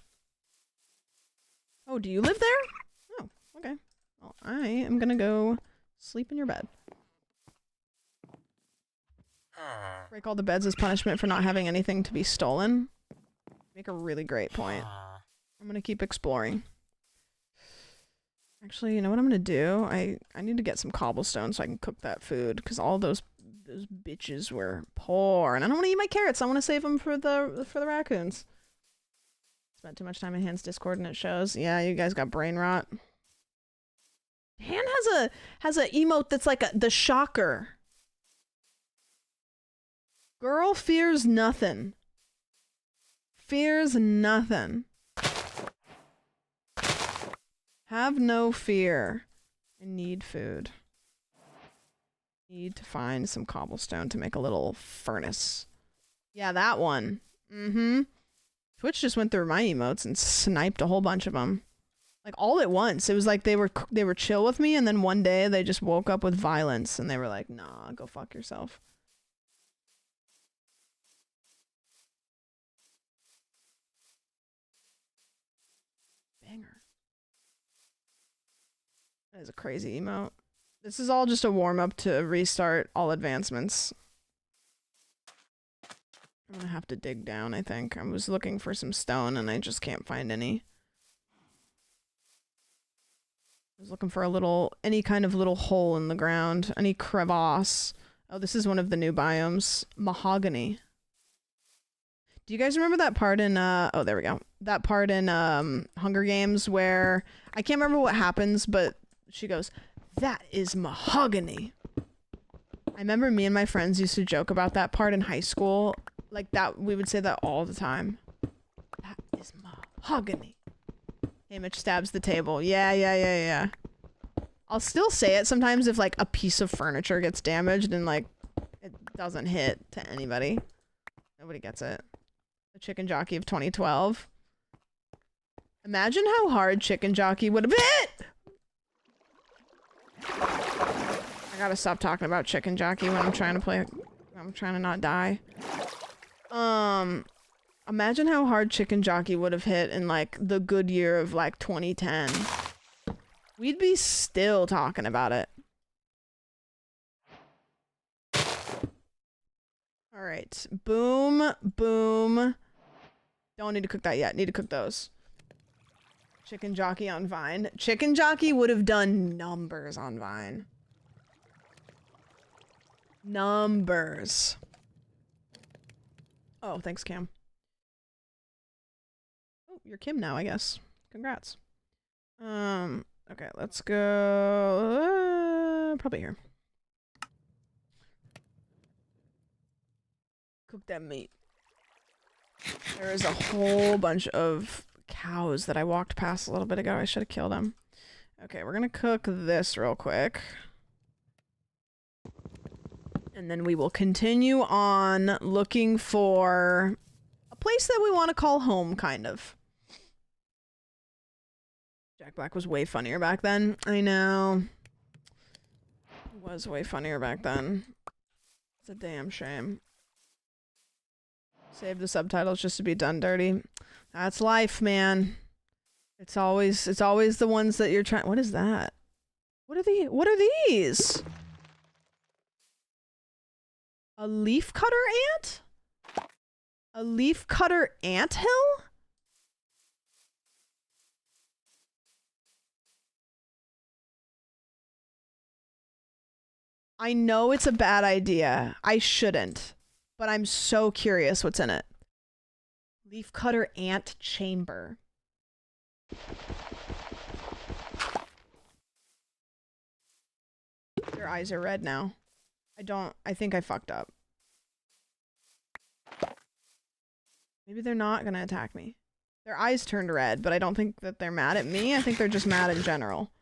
Oh, do you live there? Oh, okay. Well, I am gonna go sleep in your bed. Break all the beds as punishment for not having anything to be stolen. Make a really great point. I'm gonna keep exploring. Actually, you know what I'm gonna do? I need to get some cobblestone so I can cook that food because all those bitches were poor, and I don't want to eat my carrots. I want to save them for the raccoons. Spent too much time in Han's Discord and it shows. Yeah, you guys got brain rot. Han has a emote that's like the shocker. Girl fears nothing. Fears nothing. Have no fear. I need food. Need to find some cobblestone to make a little furnace. Yeah, that one. Mm-hmm. Twitch just went through my emotes and sniped a whole bunch of them. Like all at once. It was like they were chill with me and then one day they just woke up with violence and they were like, "Nah, go fuck yourself." Banger. That is a crazy emote. This is all just a warm-up to restart all advancements. I'm gonna have to dig down, I think. I was looking for some stone and I just can't find any. I was looking for any kind of little hole in the ground. Any crevasse. Oh, this is one of the new biomes. Mahogany. Do you guys remember that part in, oh, there we go. That part in, Hunger Games where, I can't remember what happens, but she goes, "That is mahogany." I remember me and my friends used to joke about that part in high school. Like that, we would say that all the time. That is mahogany. Mitch stabs the table. Yeah. I'll still say it sometimes if like a piece of furniture gets damaged and like it doesn't hit to anybody. Nobody gets it. The chicken jockey of 2012. Imagine how hard chicken jockey would have hit! I gotta stop talking about chicken jockey when I'm trying to play. I'm trying to not die. Imagine how hard chicken jockey would have hit in like the good year of like 2010. We'd be still talking about it. All right, boom. Don't need to cook that yet. Need to cook those. Chicken jockey on Vine. Chicken jockey would have done numbers on Vine. Numbers. Oh, thanks, Cam. Oh, you're Kim now, I guess. Congrats. Okay, let's go. Probably here. Cook that meat. There is a whole bunch of cows that I walked past a little bit ago. I should have killed them. Okay, we're gonna cook this real quick. And then we will continue on looking for a place that we want to call home, kind of. Jack Black was way funnier back then. I know. It was way funnier back then. It's a damn shame. Save the subtitles just to be done dirty. That's life, man. It's always the ones that you're trying. What is that? What are these? A leaf cutter ant? A leaf cutter anthill? I know it's a bad idea. I shouldn't. But I'm so curious what's in it. Leaf cutter ant chamber. Their eyes are red now. I think I fucked up. Maybe they're not gonna attack me. Their eyes turned red, but I don't think that they're mad at me. I think they're just mad in general.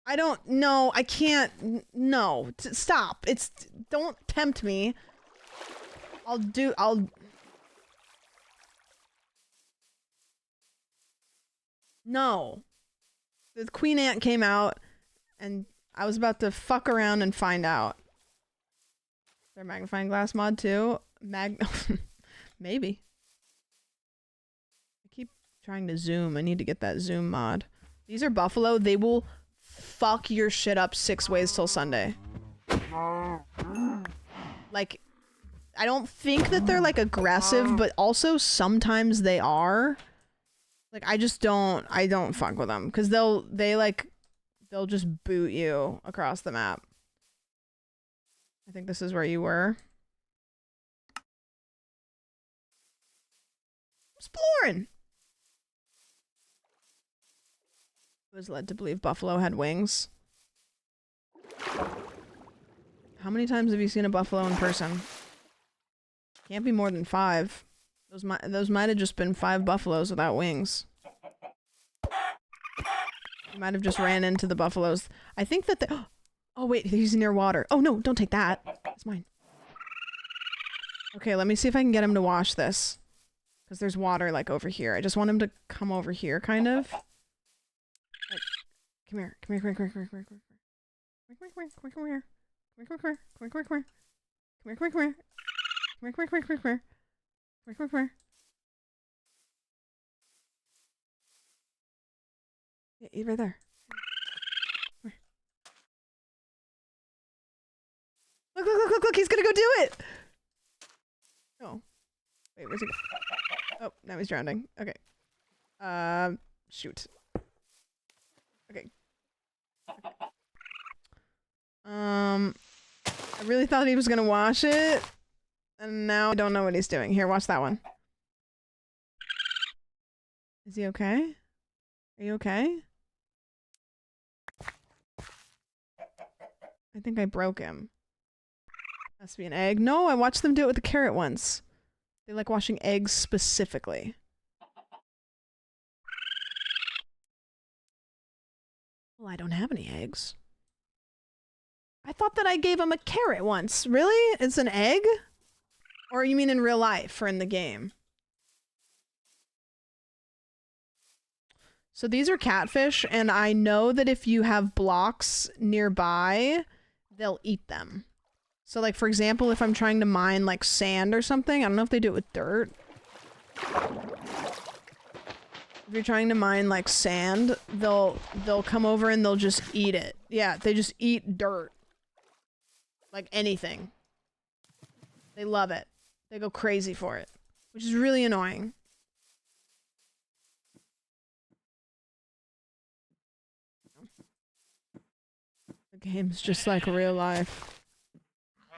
I don't know. I can't. No. Stop. Don't tempt me. No. The queen ant came out, and I was about to fuck around and find out. Their magnifying glass mod too? Maybe. I keep trying to zoom. I need to get that zoom mod. These are buffalo. They will fuck your shit up 6 ways till Sunday. Like, I don't think that they're like aggressive, but also sometimes they are. Like, I don't fuck with them because they'll just boot you across the map. I think this is where you were. Exploring. I was led to believe buffalo had wings. How many times have you seen a buffalo in person? Can't be more than 5. Those might have just been 5 buffaloes without wings. You might have just ran into the buffaloes. I think that the— oh wait, he's near water. Oh no, don't take that. It's mine. Okay, let me see if I can get him to wash this. Because there's water like over here. I just want him to come over here, kind of. Like, come here. Come here, come here, come here, come here, come here. Come here, come here, come here. Come here, come here, come here, come here, come here. Come here, come here, come here. Come here, come here, come here, come here. Come here, come here, come here. Yeah, eat right there. Come here. Look, look, look, look, look, he's gonna go do it! Oh. Wait, where's he go? Oh, now he's drowning. Okay. Shoot. Okay. I really thought he was gonna wash it, and now I don't know what he's doing. Here, watch that one. Is he okay? Are you okay? I think I broke him. Has to be an egg. No, I watched them do it with the carrot once. They like washing eggs specifically. Well, I don't have any eggs. I thought that I gave him a carrot once. Really? It's an egg? Or you mean in real life or in the game? So these are catfish, and I know that if you have blocks nearby, they'll eat them. So like, for example, if I'm trying to mine like sand or something, I don't know if they do it with dirt. If you're trying to mine like sand, they'll come over and they'll just eat it. Yeah, they just eat dirt. Like anything. They love it. They go crazy for it, which is really annoying. The game's just like real life.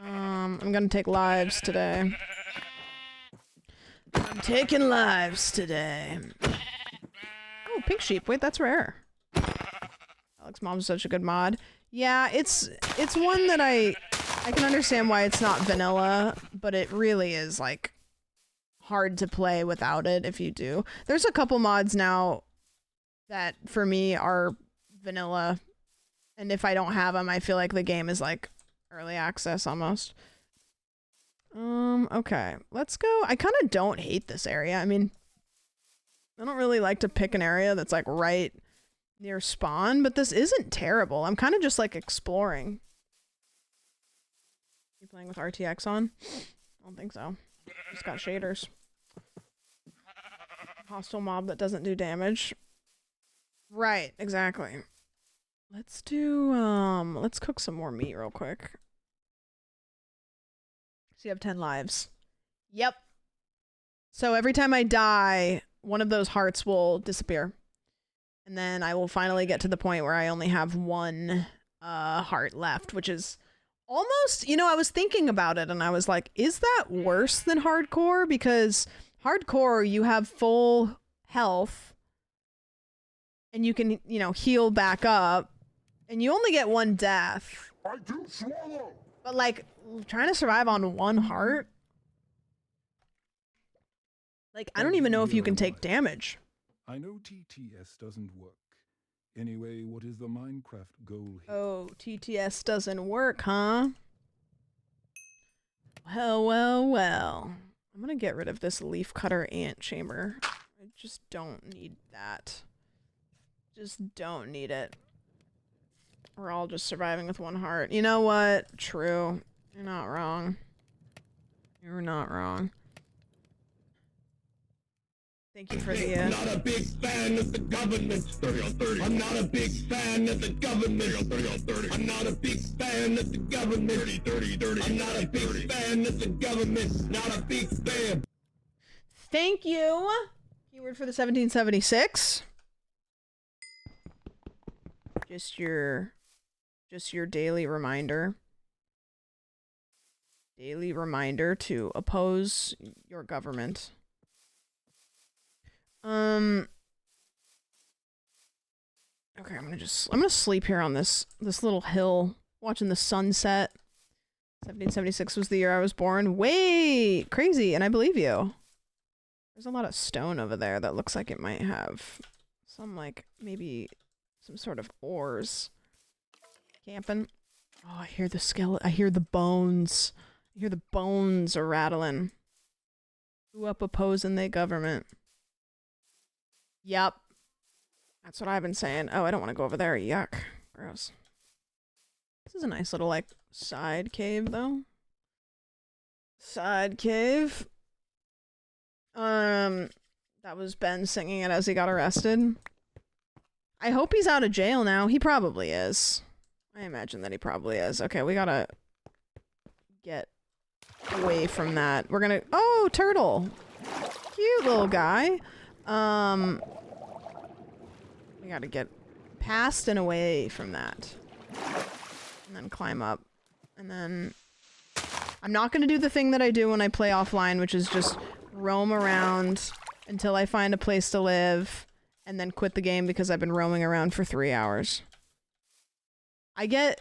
I'm gonna take lives today. I'm taking lives today. Oh, pink sheep. Wait, that's rare. Alex Mom's such a good mod. Yeah, it's one that I can understand why it's not vanilla, but it really is like hard to play without it if you do. There's a couple mods now that for me are vanilla, and if I don't have them, I feel like the game is like early access almost. Okay, let's go. I kind of don't hate this area. I mean, I don't really like to pick an area that's like right near spawn, but this isn't terrible. I'm kind of just like exploring. You playing with RTX on? I don't think so. Just got shaders. Hostile mob that doesn't do damage. Right, exactly. Let's do, let's cook some more meat real quick. So you have 10 lives. Yep. So every time I die, one of those hearts will disappear. And then I will finally get to the point where I only have one heart left, which is almost, you know, I was thinking about it and I was like, is that worse than hardcore? Because hardcore, you have full health and you can, you know, heal back up and you only get one death. I do swallow. But like trying to survive on one heart, like I don't even know if you can take damage. I know TTS doesn't work. Anyway, what is the Minecraft goal here? Oh, TTS doesn't work, huh? Well, well, well. I'm gonna get rid of this leaf cutter ant chamber. I just don't need that. Just don't need it. We're all just surviving with one heart. You know what? True. You're not wrong. You're not wrong. Thank you for the I'm not a big fan of the government. 30 on 30. I'm not a big fan of the government. 30 on 30. I'm not a big fan of the government. 30, 30, 30. I'm not a big fan of the government. Not a big fan. Thank you. Keyword for the 1776. Just your daily reminder. Daily reminder to oppose your government. Okay, I'm gonna sleep here on this little hill, watching the sunset. 1776 was the year I was born. Wait, crazy, and I believe you. There's a lot of stone over there that looks like it might have some, like, maybe some sort of ores. Camping. Oh, I hear the skeleton. I hear the bones. I hear the bones are rattling. Who up opposing the government? Yep. That's what I've been saying. Oh, I don't want to go over there. Yuck. Gross. This is a nice little, like, side cave, though. Side cave. That was Ben singing it as he got arrested. I hope he's out of jail now. He probably is. I imagine that he probably is. Okay, we gotta get away from that. We're gonna... Oh, turtle! Cute little guy. We gotta get past and away from that. And then climb up. And then... I'm not gonna do the thing that I do when I play offline, which is just roam around until I find a place to live, and then quit the game because I've been roaming around for 3 hours. I get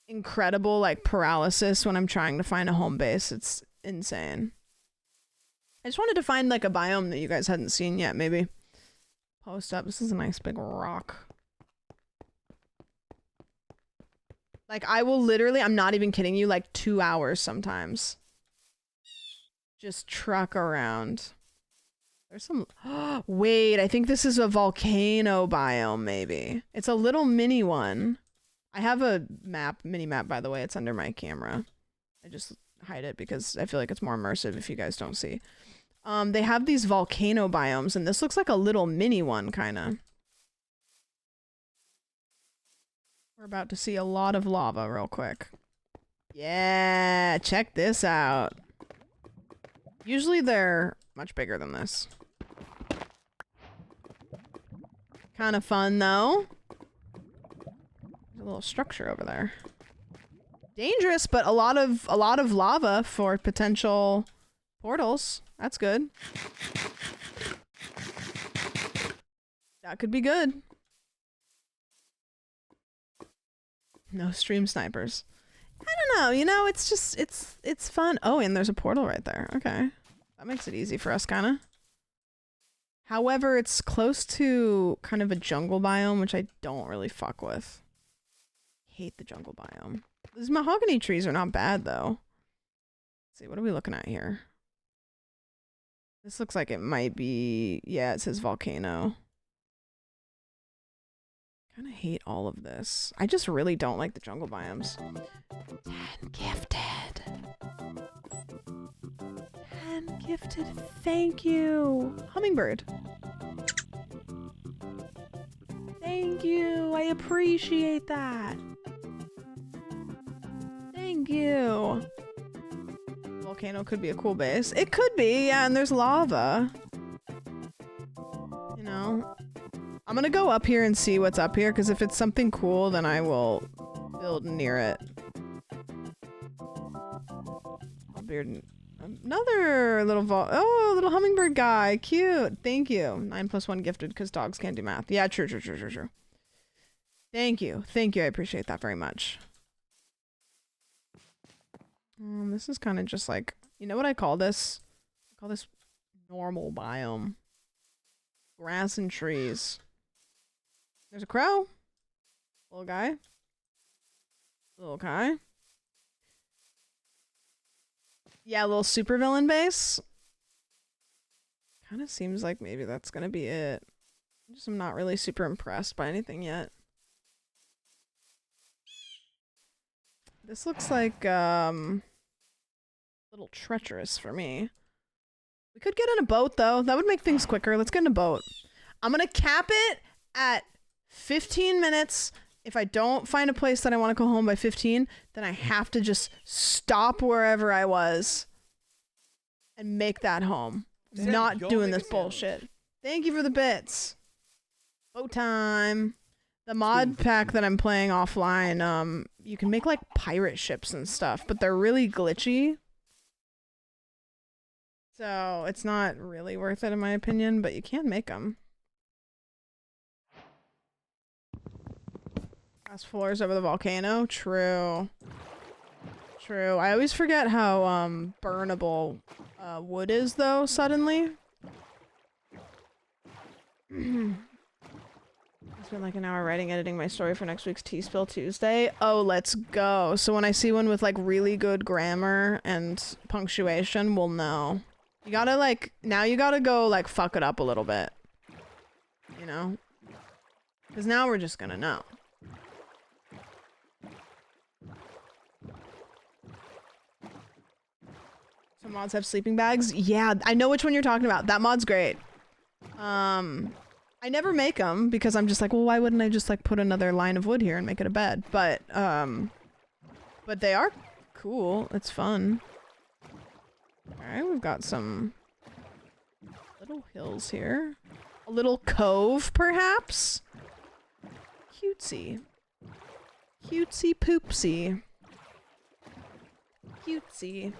incredible, like, paralysis when I'm trying to find a home base. It's insane. I just wanted to find, like, a biome that you guys hadn't seen yet, maybe. Post up. This is a nice big rock. Like, I will literally, I'm not even kidding you, like 2 hours sometimes. Just truck around. There's some... Wait, I think this is a volcano biome, maybe. It's a little mini one. I have a map, mini map, by the way. It's under my camera. I just hide it because I feel like it's more immersive if you guys don't see. They have these volcano biomes, and this looks like a little mini one, kind of. We're about to see a lot of lava real quick. Yeah, check this out. Usually they're much bigger than this. Kind of fun, though. There's a little structure over there. Dangerous, but a lot of lava for potential portals. That's good. That could be good. No stream snipers. I don't know, you know, it's just, it's fun. Oh, and there's a portal right there. Okay. That makes it easy for us, kind of. However, it's close to kind of a jungle biome, which I don't really fuck with. Hate the jungle biome. These mahogany trees are not bad, though. Let's see, what are we looking at here? This looks like it might be... Yeah, it says volcano. Kind of hate all of this. I just really don't like the jungle biomes. 10 gifted. 10 gifted. Thank you. Hummingbird. Thank you. I appreciate that. Thank you. volcano could be a cool base. It could be, yeah, and there's lava. You know? I'm gonna go up here and see what's up here, because if it's something cool, then I will build near it. I'll build another little oh, little hummingbird guy. Cute. Thank you. 9 + 1 gifted, because dogs can't do math. Yeah, true. Thank you. Thank you. I appreciate that very much. This is kind of just like, you know what I call this? I call this normal biome. Grass and trees. There's a crow. Little guy. Little guy. Yeah, a little supervillain base. Kind of seems like maybe that's gonna be it. I'm not really super impressed by anything yet. This looks like, a little treacherous for me. We could get in a boat, though. That would make things quicker. Let's get in a boat. I'm gonna cap it at 15 minutes. If I don't find a place that I want to go home by 15, then I have to just stop wherever I was and make that home. I'm not doing this bullshit. Thank you for the bits. Boat time. The mod pack that I'm playing offline, you can make like pirate ships and stuff, but they're really glitchy. So it's not really worth it in my opinion, but you can make them. Glass floors over the volcano. True. True. I always forget how burnable wood is though suddenly. I spent like an hour writing, editing my story for next week's TEASPILL Tuesday. Oh, let's go. So when I see one with like really good grammar and punctuation, we'll know. You gotta like, now you gotta go like fuck it up a little bit. You know? Because now we're just gonna know. Some mods have sleeping bags. Yeah, I know which one you're talking about. That mod's great. I never make them because I'm just like, well, why wouldn't I just like put another line of wood here and make it a bed? But they are cool. It's fun. Alright, we've got some little hills here. A little cove, perhaps? Cutesy. Cutesy poopsy. Cutesy.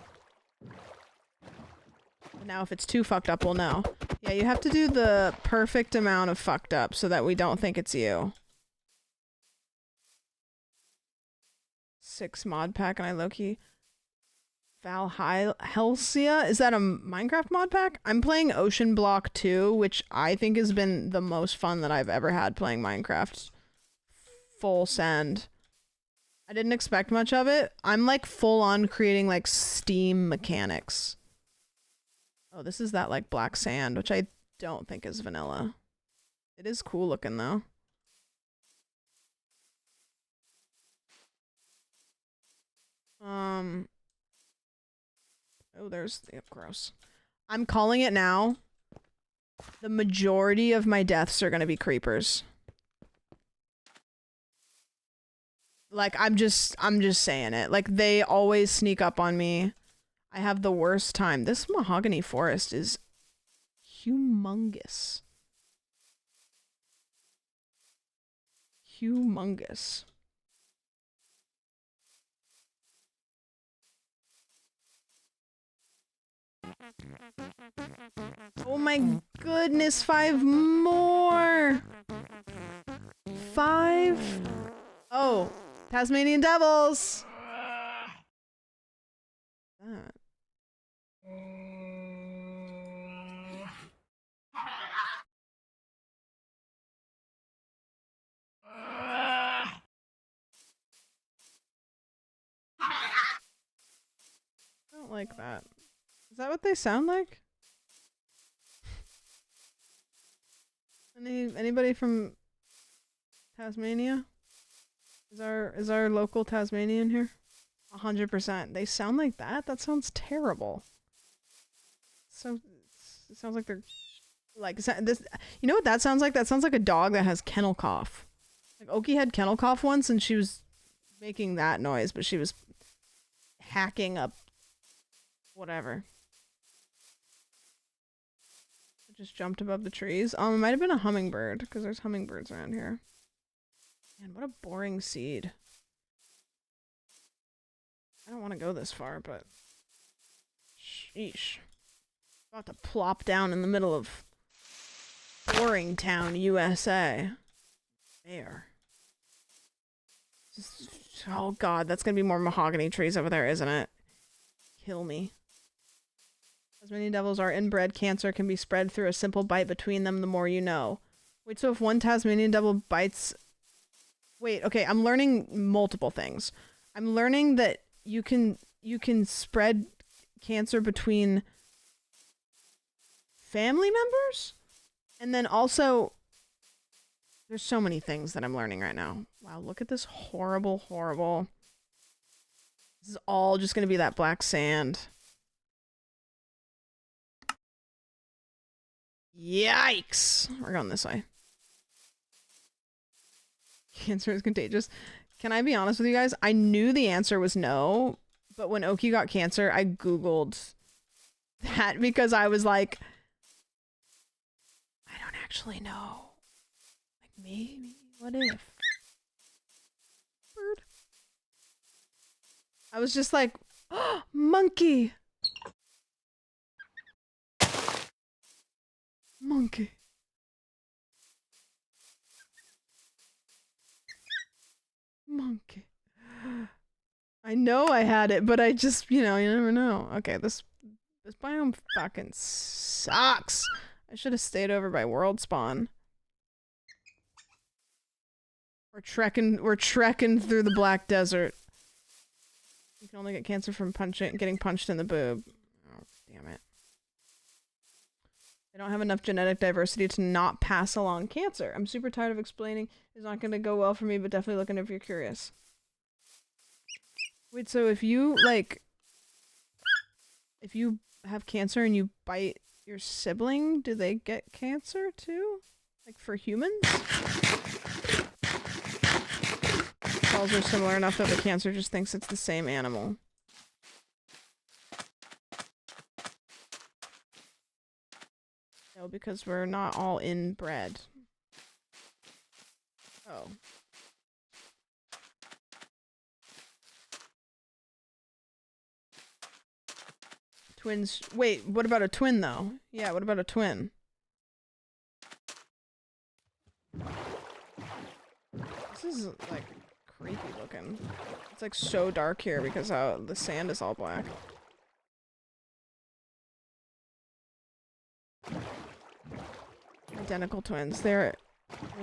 Now if it's too fucked up, we'll know. Yeah, you have to do the perfect amount of fucked up so that we don't think it's you. 6 mod pack and I low-key... Valhalsia? Is that a Minecraft mod pack? I'm playing Ocean Block 2, which I think has been the most fun that I've ever had playing Minecraft. Full send. I didn't expect much of it. I'm like full on creating like Steam mechanics. Oh, this is that like black sand, which I don't think is vanilla. It is cool looking though. Oh, there's gross. I'm calling it now. The majority of my deaths are gonna be creepers. Like I'm just saying it. Like they always sneak up on me. I have the worst time. This mahogany forest is humongous. Humongous. Oh my goodness, 5 more! 5? Oh, Tasmanian devils! That. I don't like that. Is that what they sound like? Anybody from Tasmania? Is our local Tasmanian here? 100%. They sound like that? That sounds terrible. So it sounds like they're like this. You know what that sounds like? That sounds like a dog that has kennel cough. Like Oki had kennel cough once and she was making that noise, but she was hacking up Whatever. It just jumped above the trees. It might have been a hummingbird, because there's hummingbirds around here. Man, what a boring seed. I don't want to go this far, but... Sheesh. About to plop down in the middle of Boring Town, USA. There. Oh god, that's gonna be more mahogany trees over there, isn't it? Kill me. Tasmanian devils are inbred. Cancer can be spread through a simple bite between them, the more you know. Wait, so if one Tasmanian devil bites... Wait, okay, I'm learning multiple things. I'm learning that you can spread cancer between family members? And then also... There's so many things that I'm learning right now. Wow, look at this horrible, horrible... This is all just gonna be that black sand. Yikes! We're going this way. Cancer is contagious. Can I be honest with you guys? I knew the answer was no, but when Oki got cancer, I googled that because I was like, I don't actually know. Like, maybe, what if? Bird. I was just like, oh, monkey! Monkey. Monkey. I know I had it, but I just, you know, you never know. Okay, this biome fucking sucks. I should have stayed over by World Spawn. We're trekking through the Black Desert. You can only get cancer from getting punched in the boob. Oh, damn it. They don't have enough genetic diversity to not pass along cancer. I'm super tired of explaining. It's not going to go well for me, but definitely looking if you're curious. Wait, so if you, like... If you have cancer and you bite your sibling, do they get cancer too? Like for humans? Cells are similar enough that the cancer just thinks it's the same animal. No, because we're not all inbred. Oh. Twins. Wait, what about a twin though? Yeah, what about a twin? This is like creepy looking. It's like so dark here because the sand is all black. Identical twins. They're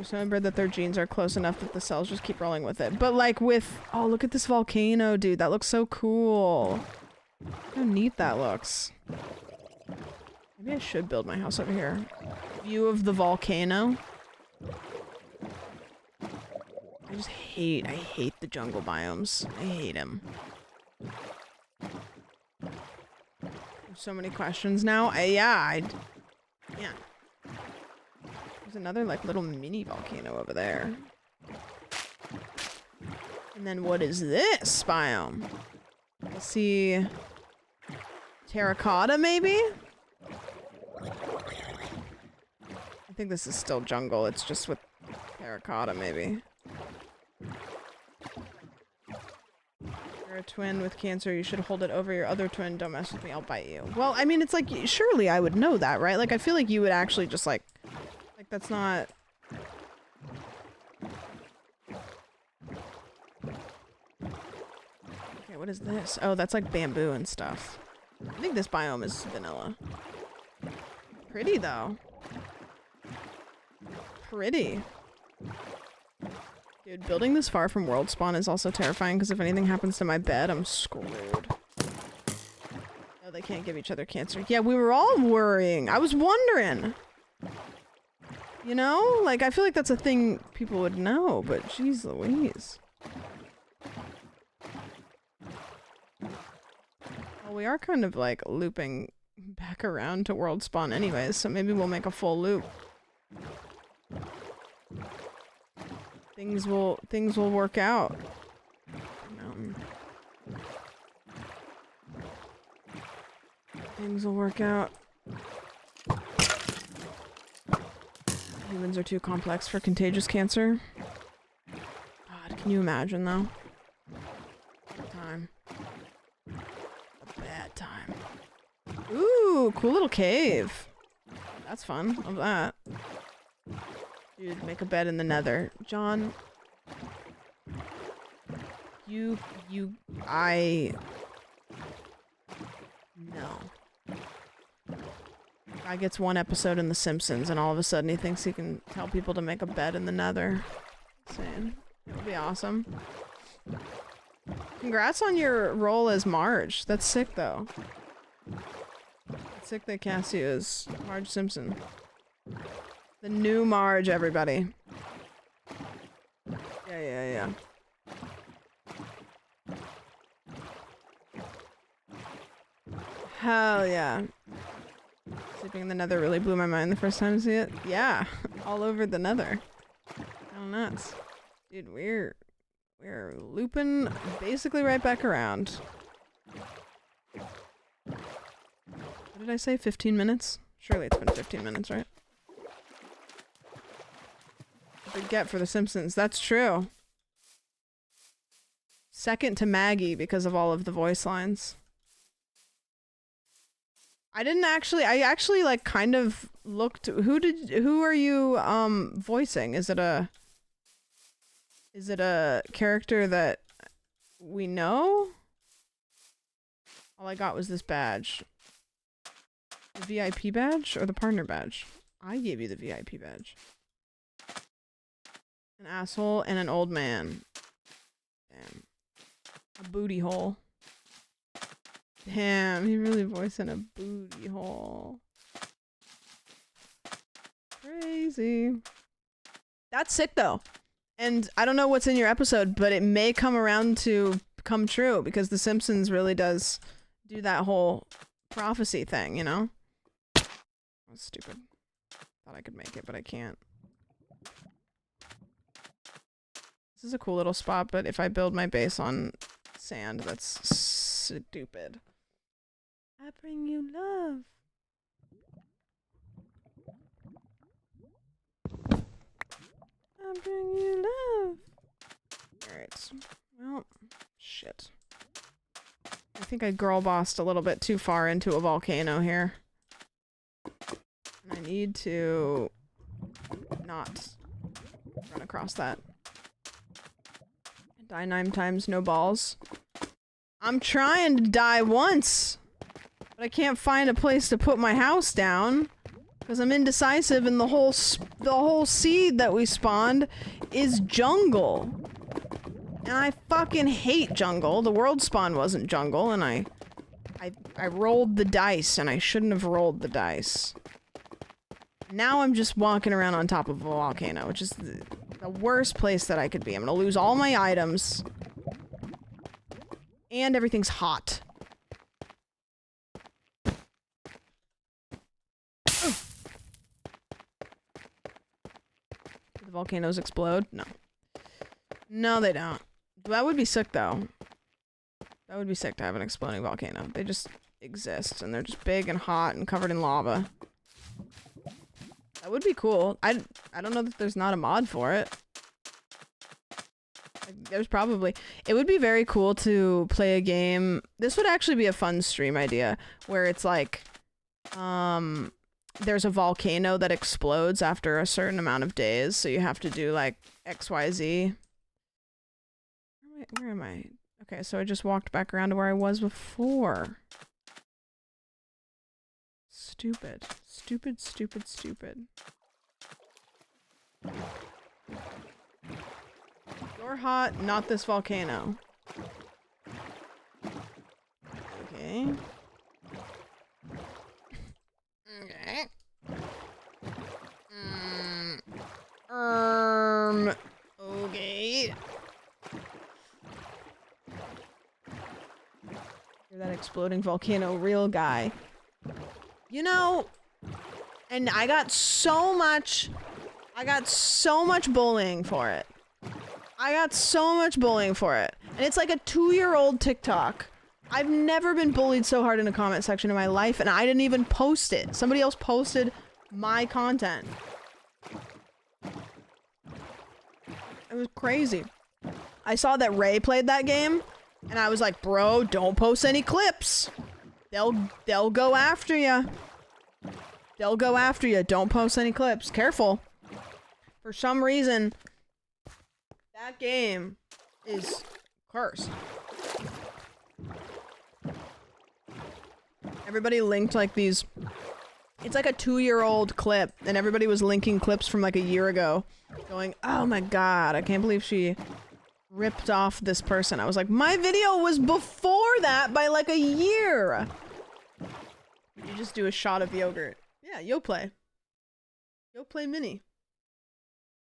so inbred that their genes are close enough that the cells just keep rolling with it. But like with... Oh, look at this volcano, dude. That looks so cool. How neat that looks. Maybe I should build my house over here. View of the volcano. I hate the jungle biomes. I hate them. There's so many questions now. Yeah. There's another like little mini volcano over there. And then what is this biome? I see terracotta maybe? I think this is still jungle. It's just with terracotta maybe. You're a twin with cancer. You should hold it over your other twin. Don't mess with me. I'll bite you. Well, I mean, it's like, surely I would know that, right? Like, I feel like you would actually just like that's not... Okay, what is this? Oh, that's like bamboo and stuff. I think this biome is vanilla. Pretty, though. Pretty. Dude, building this far from world spawn is also terrifying because if anything happens to my bed, I'm screwed. No, they can't give each other cancer. Yeah, we were all worrying. I was wondering. You know? Like, I feel like that's a thing people would know, but jeez Louise. Well, we are kind of, like, looping back around to world spawn anyways, so maybe we'll make a full loop. Things will work out. Things will work out. Humans are too complex for contagious cancer. God, can you imagine though? What time? A bad time. Ooh, cool little cave. That's fun. Love that. Dude, make a bed in the nether. John. No. Guy gets one episode in The Simpsons and all of a sudden he thinks he can tell people to make a bed in the nether. Insane. That would be awesome. Congrats on your role as Marge. That's sick though. It's sick that cast you as Marge Simpson. The new Marge, everybody. Yeah. Hell yeah. Sleeping in the nether really blew my mind the first time to see it. Yeah, all over the nether. How nuts. Dude, we're looping basically right back around. What did I say? 15 minutes? Surely it's been 15 minutes, right? Big get for The Simpsons. That's true. Second to Maggie because of all of the voice lines. I actually like kind of looked. Who are you voicing? Is it a character that we know? All I got was this badge. The VIP badge or the partner badge? I gave you the VIP badge. An asshole and an old man. Damn. A booty hole. Damn, he really voicing a booty hole. Crazy. That's sick though. And I don't know what's in your episode, but it may come around to come true because The Simpsons really does do that whole prophecy thing, you know? That's stupid. Thought I could make it, but I can't. This is a cool little spot, but if I build my base on sand, that's stupid. I bring you love. I bring you love. Alright. Well, shit. I think I girl bossed a little bit too far into a volcano here. And I need to not run across that. Die 9 times, no balls. I'm trying to die once, but I can't find a place to put my house down because I'm indecisive, and the whole seed that we spawned is jungle, and I fucking hate jungle. The world spawn wasn't jungle, and I rolled the dice, and I shouldn't have rolled the dice. Now I'm just walking around on top of a volcano, which is the worst place that I could be. I'm gonna lose all my items. And everything's hot. Do the volcanoes explode? No. No, they don't. That would be sick, though. That would be sick to have an exploding volcano. They just exist, and they're just big and hot and covered in lava. That would be cool. I don't know that there's not a mod for it. There's probably. It would be very cool to play a game. This would actually be a fun stream idea where it's like, there's a volcano that explodes after a certain amount of days, so you have to do like XYZ. Where am I? Okay, so I just walked back around to where I was before. Stupid. Stupid, stupid, stupid. You're hot, not this volcano. Okay. Okay. Okay. You're that exploding volcano real guy. You know, and I got so much bullying for it. And it's like a 2-year-old TikTok I've never been bullied so hard in a comment section in my life, and I didn't even post it. Somebody else posted my content. It was crazy. I saw that Ray played that game, and I was like, bro, don't post any clips. They'll go after you. They'll go after you. Don't post any clips. Careful. For some reason, that game is cursed. Everybody linked like these. It's like a 2-year-old clip, and everybody was linking clips from like a year ago, going, oh my god, I can't believe she ripped off this person. I was like, my video was before that by like a year. You just do a shot of yogurt. Yeah, Yoplait. Yoplait Mini.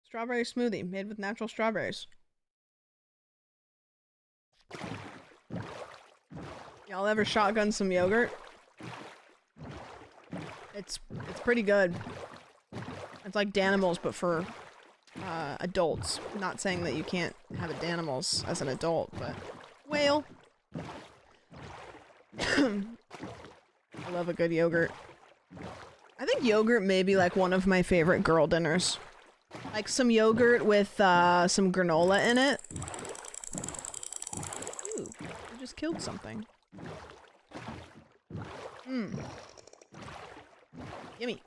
Strawberry smoothie made with natural strawberries. Y'all ever shotgun some yogurt? It's pretty good. It's like Danimals, but for adults. Not saying that you can't have a Danimals as an adult, but whale. I love a good yogurt. I think yogurt may be like one of my favorite girl dinners. Like some yogurt with some granola in it. Ooh, I just killed something. Mmm. Yummy.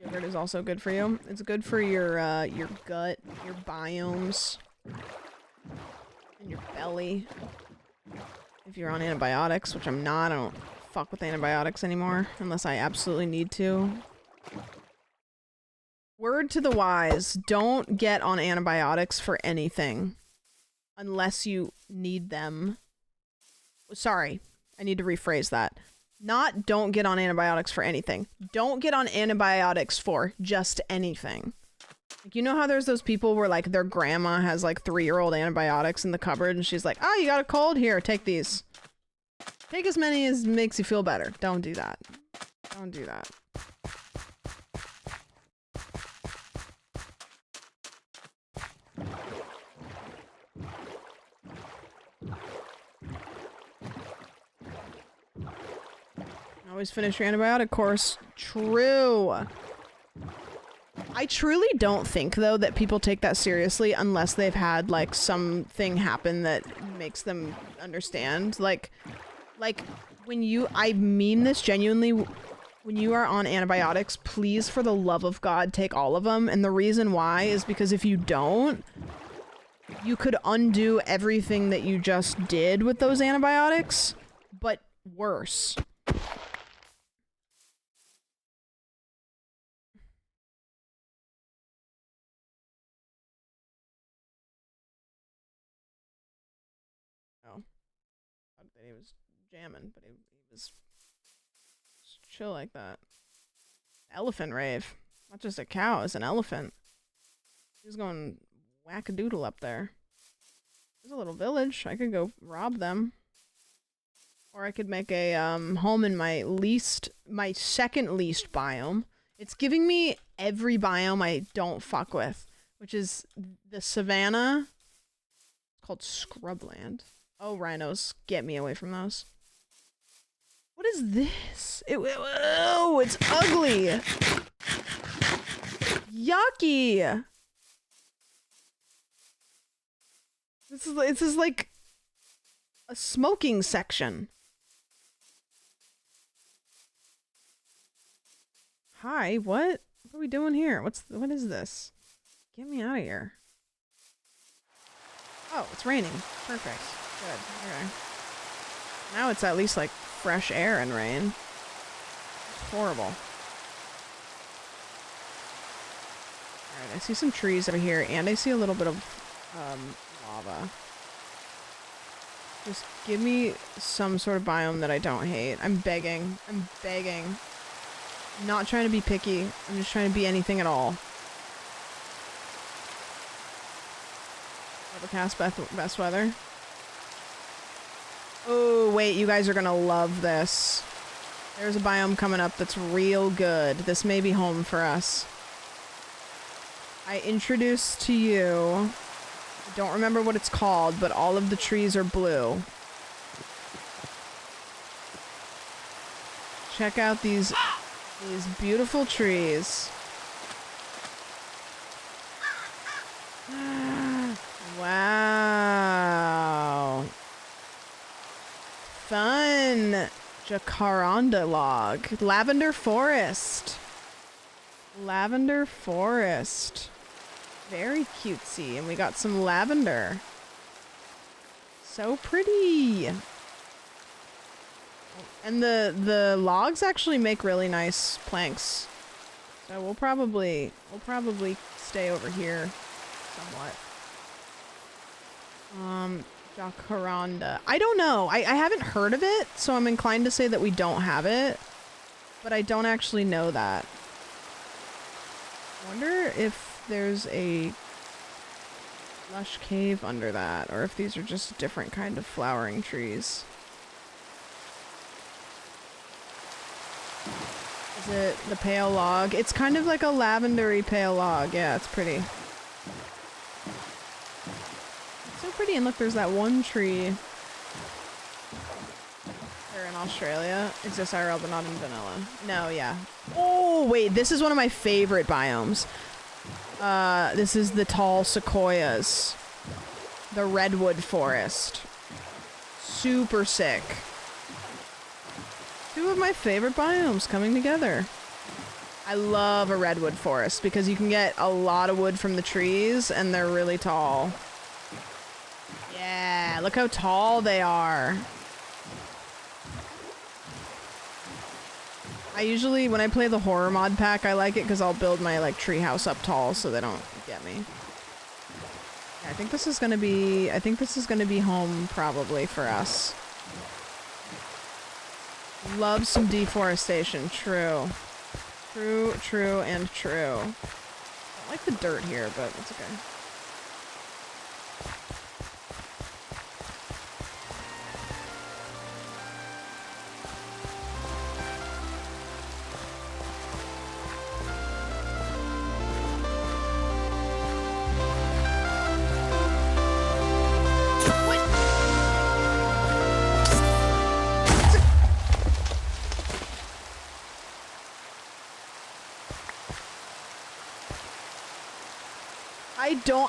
Yogurt is also good for you. It's good for your gut, your biomes, and your belly. If you're on antibiotics, which I'm not, I don't fuck with antibiotics anymore unless I absolutely need to. Word to the wise, don't get on antibiotics for anything unless you need them. Sorry, I need to rephrase that. Not don't get on antibiotics for anything. Don't get on antibiotics for just anything. Like, you know how there's those people where like their grandma has like 3-year-old antibiotics in the cupboard and she's like, oh, you got a cold? Here, take these. Take as many as makes you feel better. Don't do that. Don't do that. Always finish your antibiotic course. True. I truly don't think, though, that people take that seriously unless they've had, like, something happen that makes them understand. Like, when you... I mean this genuinely. When you are on antibiotics, please, for the love of God, take all of them. And the reason why is because if you don't, you could undo everything that you just did with those antibiotics, but worse. He was jamming, but he was chill like that. Elephant rave. Not just a cow, it's an elephant. He was going whack-a-doodle up there. There's a little village. I could go rob them. Or I could make a home in my second least biome. It's giving me every biome I don't fuck with, which is the savanna. It's called scrubland. Oh, rhinos, get me away from those. What is this? Oh, it's ugly. Yucky. This is like a smoking section. Hi, what? What are we doing here? What is this? Get me out of here. Oh, it's raining. Perfect. Good. Okay. Now it's at least like fresh air and rain. It's horrible. Alright, I see some trees over here, and I see a little bit of lava. Just give me some sort of biome that I don't hate. I'm begging. I'm begging. I'm not trying to be picky. I'm just trying to be anything at all. Overcast, best weather. Oh, wait, you guys are gonna love this. There's a biome coming up that's real good. This may be home for us. I introduce to you don't remember what it's called, but all of the trees are blue. Check out these beautiful trees. Wow. Fun. Jacaranda log. Lavender forest. Lavender forest. Very cutesy. And we got some lavender. So pretty. And the logs actually make really nice planks. So we'll probably stay over here somewhat. Jacaranda. I don't know. I haven't heard of it, so I'm inclined to say that we don't have it. But I don't actually know that. I wonder if there's a lush cave under that, or if these are just different kind of flowering trees. Is it the pale log? It's kind of like a lavendery pale log. Yeah, it's pretty. It's so pretty. And look, there's that one tree. They're in Australia. Exists IRL, but not in vanilla. No, yeah. Oh, wait. This is one of my favorite biomes. This is the tall sequoias. The redwood forest. Super sick. Two of my favorite biomes coming together. I love a redwood forest because you can get a lot of wood from the trees and they're really tall. Yeah, look how tall they are. I usually, when I play the horror mod pack, I like it because I'll build my like treehouse up tall so they don't get me. Yeah, I think this is gonna be home probably for us. Love some deforestation. True. True, and true. I don't like the dirt here, but it's okay.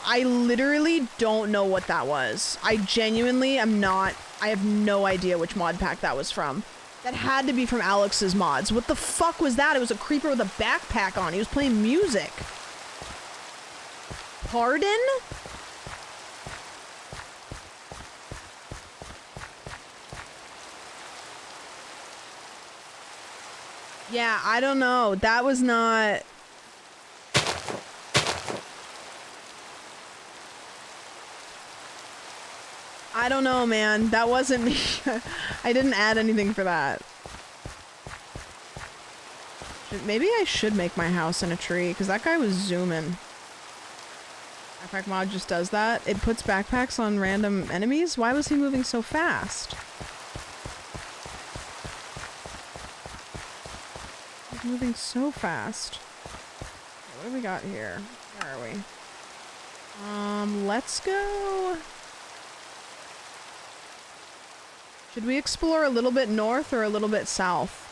I literally don't know what that was. I genuinely am not, I have no idea which mod pack that was from. That had to be from Alex's mods. What the fuck was that? It was a creeper with a backpack on. He was playing music. Pardon? Yeah, I don't know. That was not... I don't know, man. That wasn't me. I didn't add anything for that. Maybe I should make my house in a tree, because that guy was zooming. Backpack mod just does that. It puts backpacks on random enemies? Why was he moving so fast? He's moving so fast. Okay, what do we got here? Where are we? Let's go... Should we explore a little bit north or a little bit south?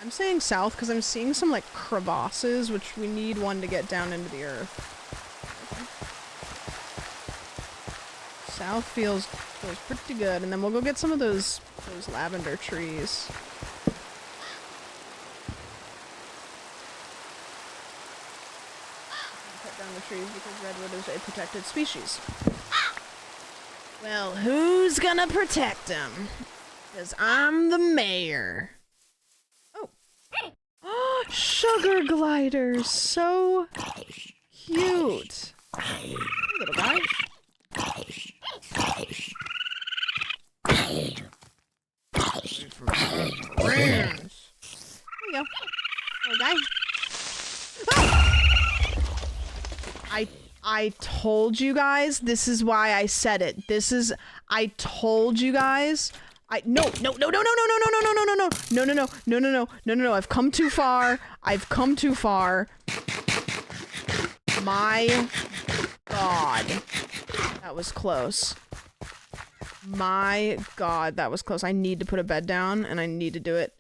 I'm saying south because I'm seeing some like crevasses, which we need one to get down into the earth. South feels pretty good, and then we'll go get some of those lavender trees. Cut down the trees because redwood is a protected species. Well, who's gonna protect him? Because I'm the mayor. Oh. Oh, sugar gliders. So cute. Hey, little guy. There you go. Little guy. Ah! I told you guys, this is why I said it. I told you guys. No, I've come too far. My God. god. That was close. My god, that was close. I need to put a bed down, and I need to do it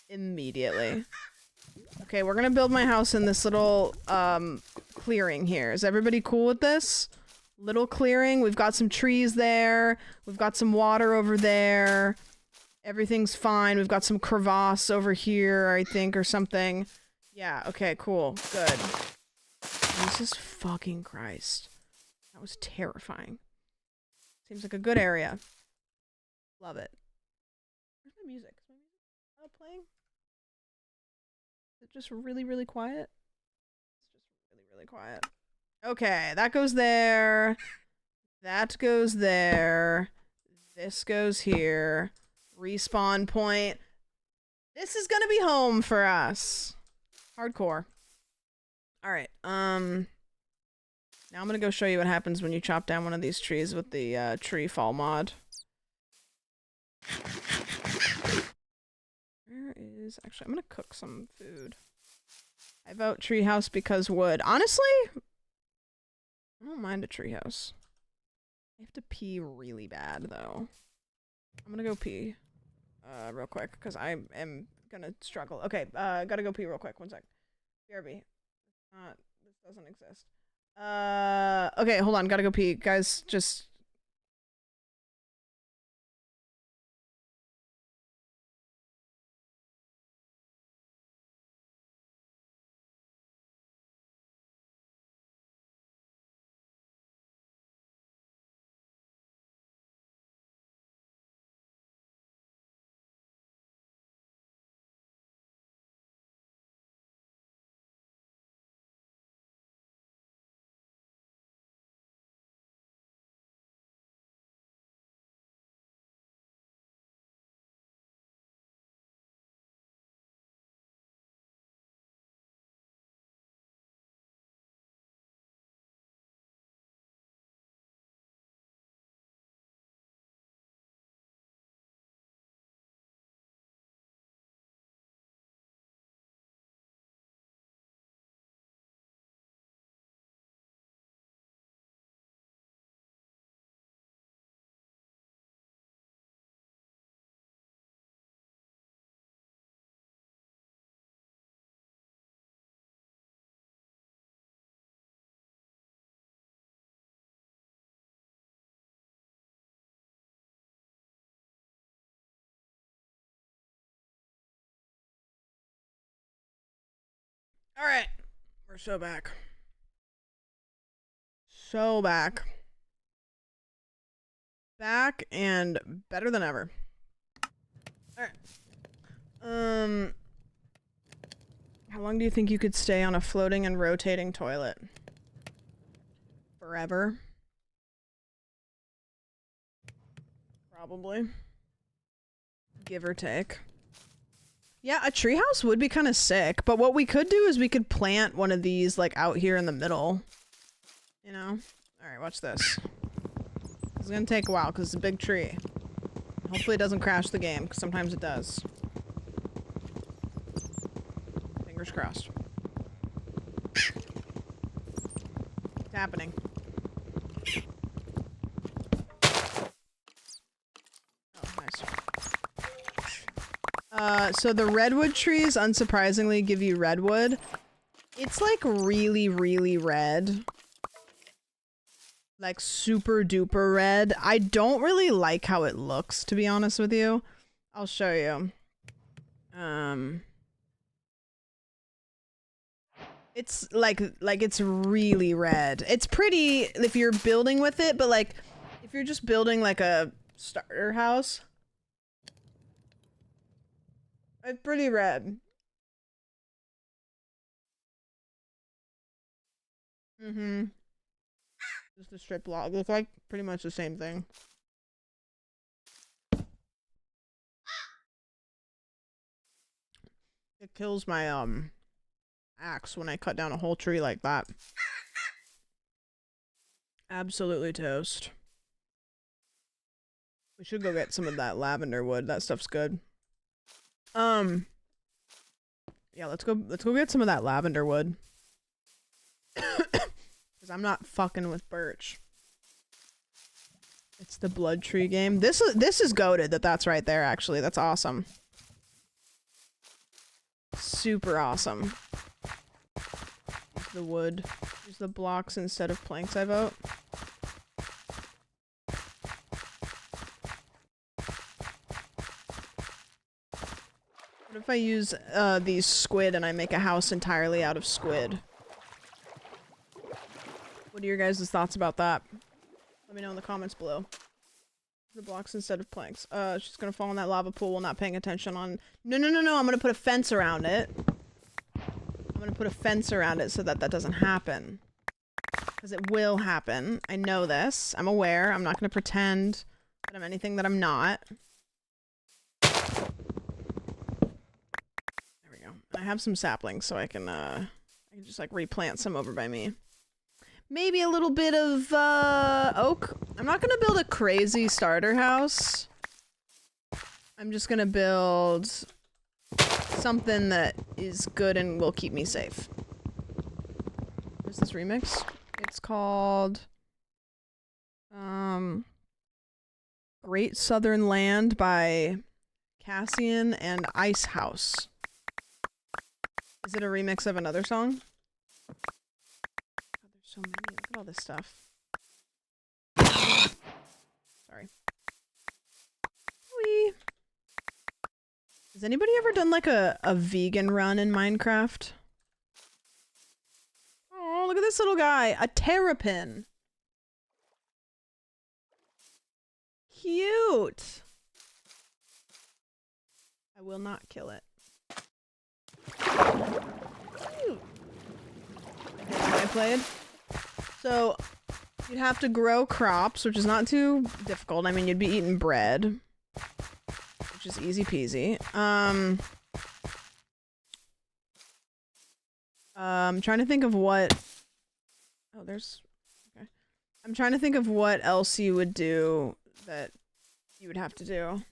immediately. Okay, we're gonna build my house in this little, clearing here. Is everybody cool with this? Little clearing. We've got some trees there. We've got some water over there. Everything's fine. We've got some crevasse over here, I think, or something. Yeah, okay, cool. Good. Jesus fucking Christ. That was terrifying. Seems like a good area. Love it. Where's my music? Is my music playing? Is it just really, really quiet? It's just really, really quiet. Okay, that goes there. That goes there. This goes here. Respawn point. This is gonna be home for us. Hardcore. Alright, now I'm gonna go show you what happens when you chop down one of these trees with the tree fall mod. Where is... Actually, I'm gonna cook some food. I vote treehouse because wood. Honestly, I don't mind a treehouse. I have to pee really bad, though. I'm gonna go pee. Real quick, because I am gonna struggle. Okay, gotta go pee real quick. One sec. BRB. This doesn't exist. Okay, hold on. Gotta go pee. Guys, just... Alright. We're so back. So back. Back and better than ever. Alright. How long do you think you could stay on a floating and rotating toilet? Forever? Probably. Give or take. Yeah, a treehouse would be kind of sick, but what we could do is we could plant one of these, like, out here in the middle. You know? Alright, watch this. This is gonna take a while, because it's a big tree. Hopefully it doesn't crash the game, because sometimes it does. Fingers crossed. It's happening. Oh, nice. So the redwood trees, unsurprisingly, give you redwood. It's like really, really red. Like super duper red. I don't really like how it looks, to be honest with you. I'll show you. It's like it's really red. It's pretty if you're building with it, but like if you're just building like a starter house, it's pretty red. Mm-hmm. Just a strip log. It's like pretty much the same thing. It kills my axe when I cut down a whole tree like that. Absolutely toast. We should go get some of that lavender wood. That stuff's good. Yeah, let's go get some of that lavender wood. Because 'Cause I'm not fucking with Birch. It's the Blood Tree game. This is goated that's right there, actually. That's awesome. Super awesome. Use the wood. Use the blocks instead of planks, I vote. What if I use these squid and I make a house entirely out of squid? What are your guys' thoughts about that? Let me know in the comments below. The blocks instead of planks. She's gonna fall in that lava pool while not paying attention on... No, I'm gonna put a fence around it. I'm gonna put a fence around it so that that doesn't happen. Because it will happen. I know this. I'm aware. I'm not gonna pretend that I'm anything that I'm not. There we go. I have some saplings, so I can just like replant some over by me. Maybe a little bit of oak. I'm not gonna build a crazy starter house. I'm just gonna build something that is good and will keep me safe. What's this remix? It's called Great Southern Land by Cassian and Ice House. Is it a remix of another song? God, there's so many. Look at all this stuff. Sorry. Whee! Has anybody ever done like a vegan run in Minecraft? Oh, look at this little guy. A terrapin. Cute. I will not kill it. Cute. I played. So, you'd have to grow crops, which is not too difficult. I mean, you'd be eating bread, which is easy peasy. I'm trying to think of what... Oh, there's... Okay. I'm trying to think of what else you would do that you would have to do.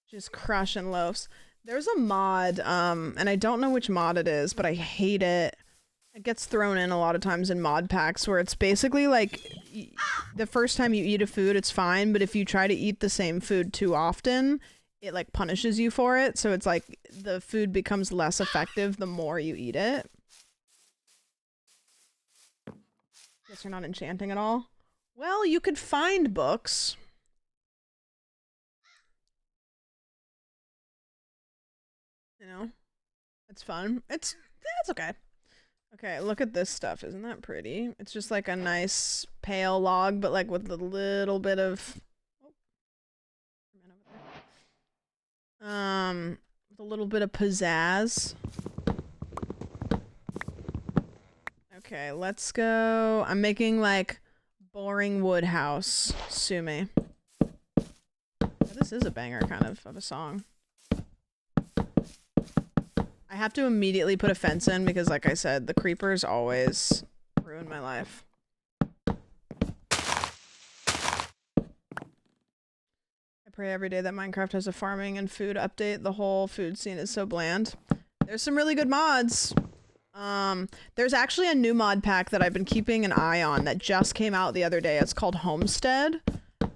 Just crushing loaves. There's a mod, and I don't know which mod it is, but I hate it. It gets thrown in a lot of times in mod packs where it's basically like the first time you eat a food, it's fine, but if you try to eat the same food too often, it like punishes you for it. So it's like the food becomes less effective the more you eat it. Guess you're not enchanting at all. Well, you could find books. You know, it's fun. It's okay. Okay, look at this stuff. Isn't that pretty? It's just like a nice pale log, but like with a little bit of... with a little bit of pizzazz. Okay, let's go. I'm making like boring wood house. Sue me. Oh, this is a banger kind of a song. I have to immediately put a fence in because, like I said, the creepers always ruin my life. I pray every day that Minecraft has a farming and food update. The whole food scene is so bland. There's some really good mods. There's actually a new mod pack that I've been keeping an eye on that just came out the other day. It's called Homestead.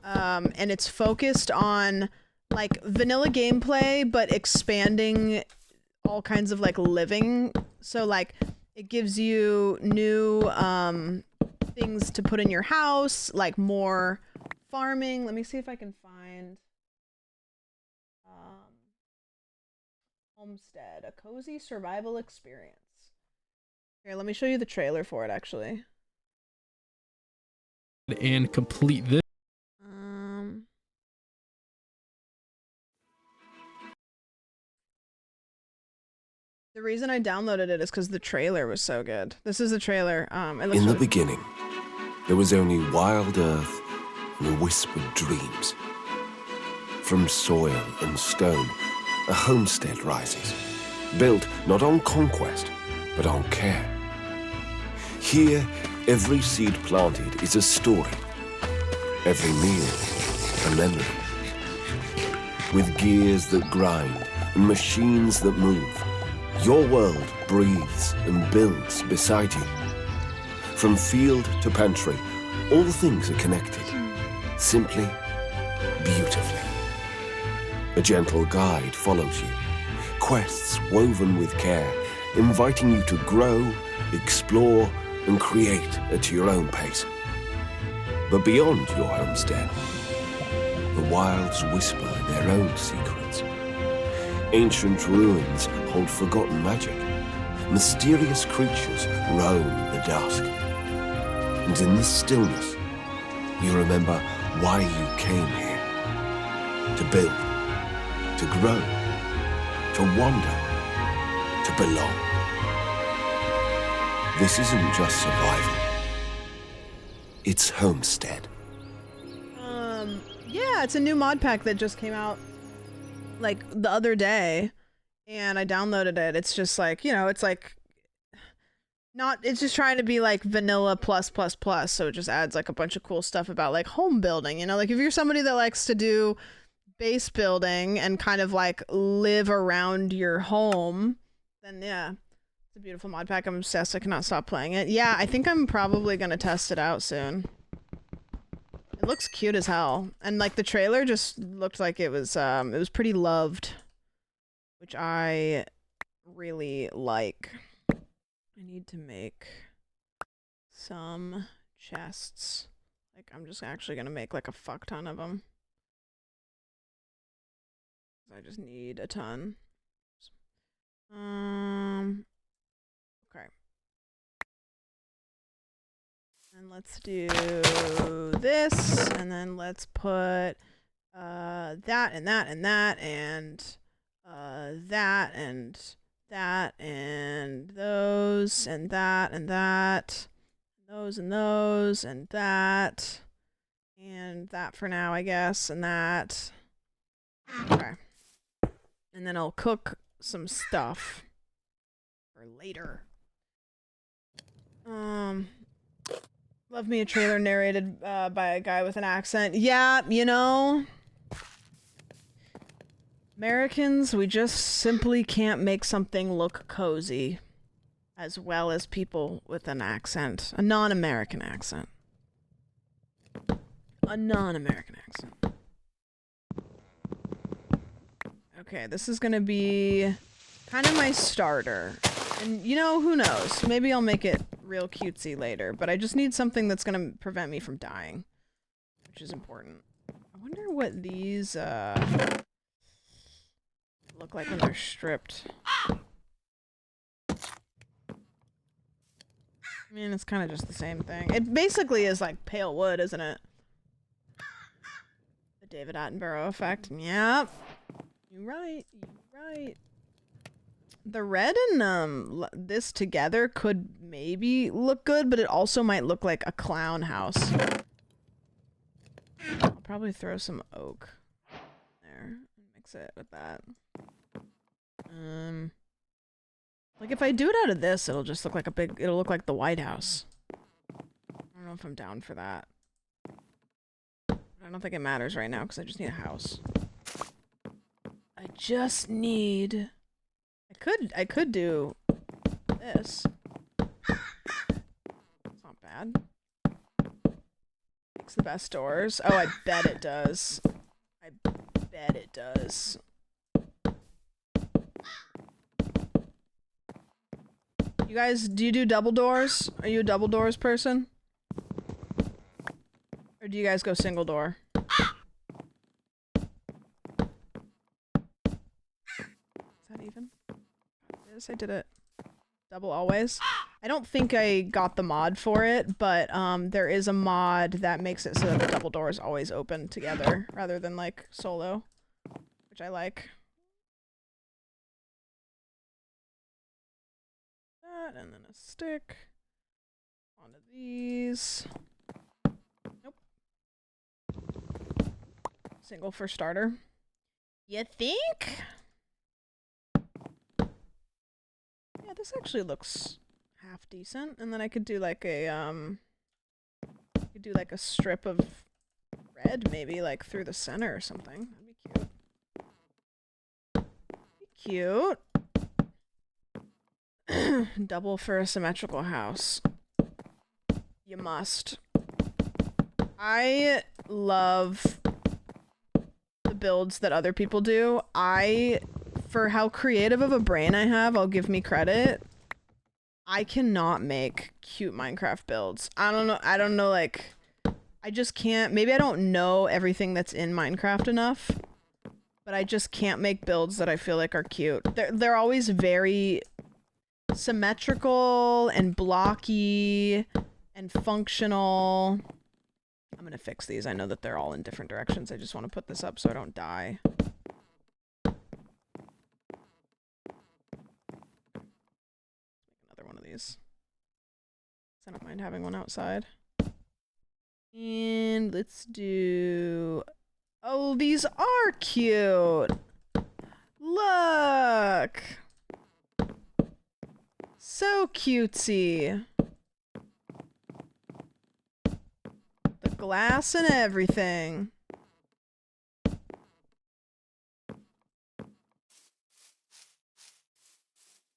And it's focused on like vanilla gameplay, but expanding all kinds of like living. So like it gives you new things to put in your house, like more farming. Let me see if I can find Homestead, a cozy survival experience. Here, let me show you the trailer for it actually. And complete this. The reason I downloaded it is because the trailer was so good. This is the trailer. It looks In the really... beginning, there was only wild earth and whispered dreams. From soil and stone, a homestead rises, built not on conquest, but on care. Here, every seed planted is a story, every meal a memory. With gears that grind and machines that move, your world breathes and builds beside you. From field to pantry, all things are connected, simply, beautifully. A gentle guide follows you, quests woven with care, inviting you to grow, explore, and create at your own pace. But beyond your homestead, the wilds whisper their own secrets. Ancient ruins hold forgotten magic. Mysterious creatures roam the dusk. And in this stillness, you remember why you came here. To build, to grow, to wander, to belong. This isn't just survival. It's homestead. Yeah, it's a new mod pack that just came out like the other day, and I downloaded it. It's just like, you know, it's like it's just trying to be like vanilla plus plus plus, so it just adds like a bunch of cool stuff about like home building, you know, like if you're somebody that likes to do base building and kind of like live around your home, then yeah, it's a beautiful mod pack. I'm obsessed. I cannot stop playing it. Yeah, I think I'm probably gonna test it out soon. It looks cute as hell, and like the trailer just looked like it was pretty loved, which I really like. I need to make some chests. Like I'm just actually gonna make like a fuck ton of them. I just need a ton. Okay. And let's do this, and then let's put that and that and that and that and that and those and that and that, those and those and that for now, I guess, and that. Okay. And then I'll cook some stuff for later. Love me a trailer narrated by a guy with an accent. Yeah, you know, Americans, we just simply can't make something look cozy as well as people with an accent. A non-American accent. A non-American accent. Okay, this is gonna be kind of my starter. And, you know, who knows? Maybe I'll make it real cutesy later, but I just need something that's gonna prevent me from dying, which is important. I wonder what these, look like when they're stripped. I mean, it's kind of just the same thing. It basically is like pale wood, isn't it? The David Attenborough effect. Yep. You're right. You're right. The red and this together could maybe look good, but it also might look like a clown house. I'll probably throw some oak there and mix it with that. Like if I do it out of this, it'll just look like it'll look like the White House. I don't know if I'm down for that. I don't think it matters right now because I just need a house. I just need... I could do this. It's not bad. Makes the best doors. Oh, I bet it does. I bet it does. You guys, do you do double doors? Are you a double doors person? Or do you guys go single door? Is that even? Yes, I did it. Double always. I don't think I got the mod for it, but there is a mod that makes it so that the double doors always open together rather than like solo, which I like. That and then a stick onto these. Nope. Single for starter. You think? Yeah, this actually looks half decent. And then I could do like a strip of red maybe like through the center or something. That'd be cute. Be cute. Double for a symmetrical house. You must. I love the builds that other people do. For how creative of a brain I have, I'll give me credit. I cannot make cute Minecraft builds. I don't know, like, I just can't. Maybe I don't know everything that's in Minecraft enough, but I just can't make builds that I feel like are cute. They're always very symmetrical and blocky and functional. I'm gonna fix these. I know that they're all in different directions. I just want to put this up so I don't die. Another one of these. I don't mind having one outside. And let's do... Oh, these are cute! Look! So cutesy. The glass and everything.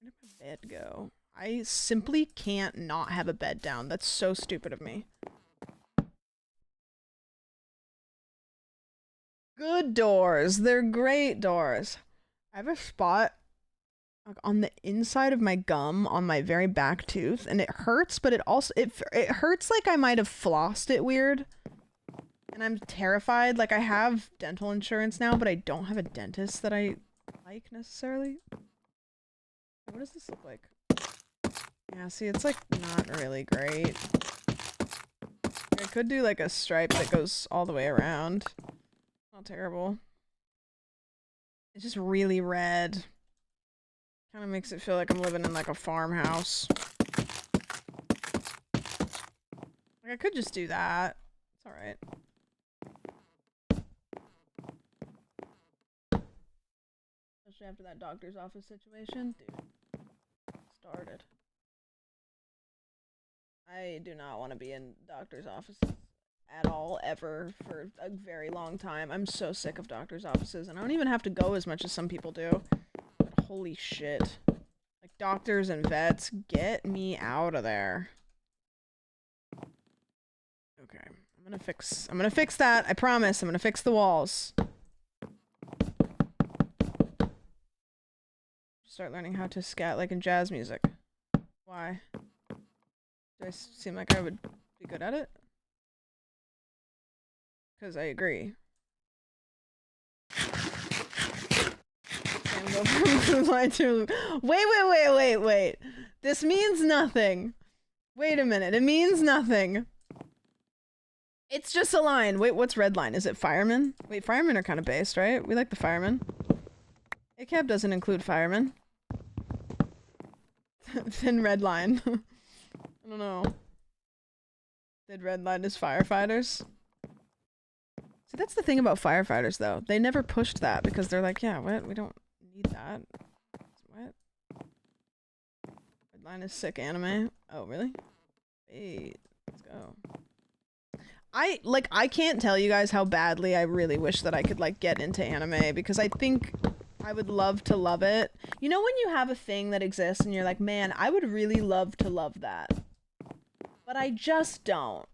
Where did my bed go? I simply can't not have a bed down. That's so stupid of me. Good doors. They're great doors. I have a spot like on the inside of my gum on my very back tooth, and it hurts, but it also it hurts like I might have flossed it weird. And I'm terrified. Like, I have dental insurance now, but I don't have a dentist that I like necessarily. What does this look like? Yeah, see, it's like not really great. I could do like a stripe that goes all the way around. Not terrible. It's just really red. Kind of makes it feel like I'm living in like a farmhouse. Like, I could just do that. It's alright. Especially after that doctor's office situation. Dude. Started. I do not want to be in doctor's offices at all, ever, for a very long time. I'm so sick of doctor's offices, and I don't even have to go as much as some people do. But holy shit. Like, doctors and vets, get me out of there. Okay, I'm gonna fix that. I promise. I'm gonna fix the walls. Start learning how to scat like in jazz music. Why? Do I seem like I would be good at it? Because I agree. Wait. This means nothing. Wait a minute. It means nothing. It's just a line. Wait, what's red line? Is it firemen? Wait, firemen are kind of based, right? We like the firemen. ACAB doesn't include firemen. Thin red line. I don't know. Thin red line is firefighters. See, that's the thing about firefighters, though. They never pushed that because they're like, yeah, what? We don't need that. What? Red line is sick anime. Oh, really? Wait, let's go. I can't tell you guys how badly I really wish that I could, like, get into anime, because I think I would love to love it. You know when you have a thing that exists and you're like, man, I would really love to love that. But I just don't.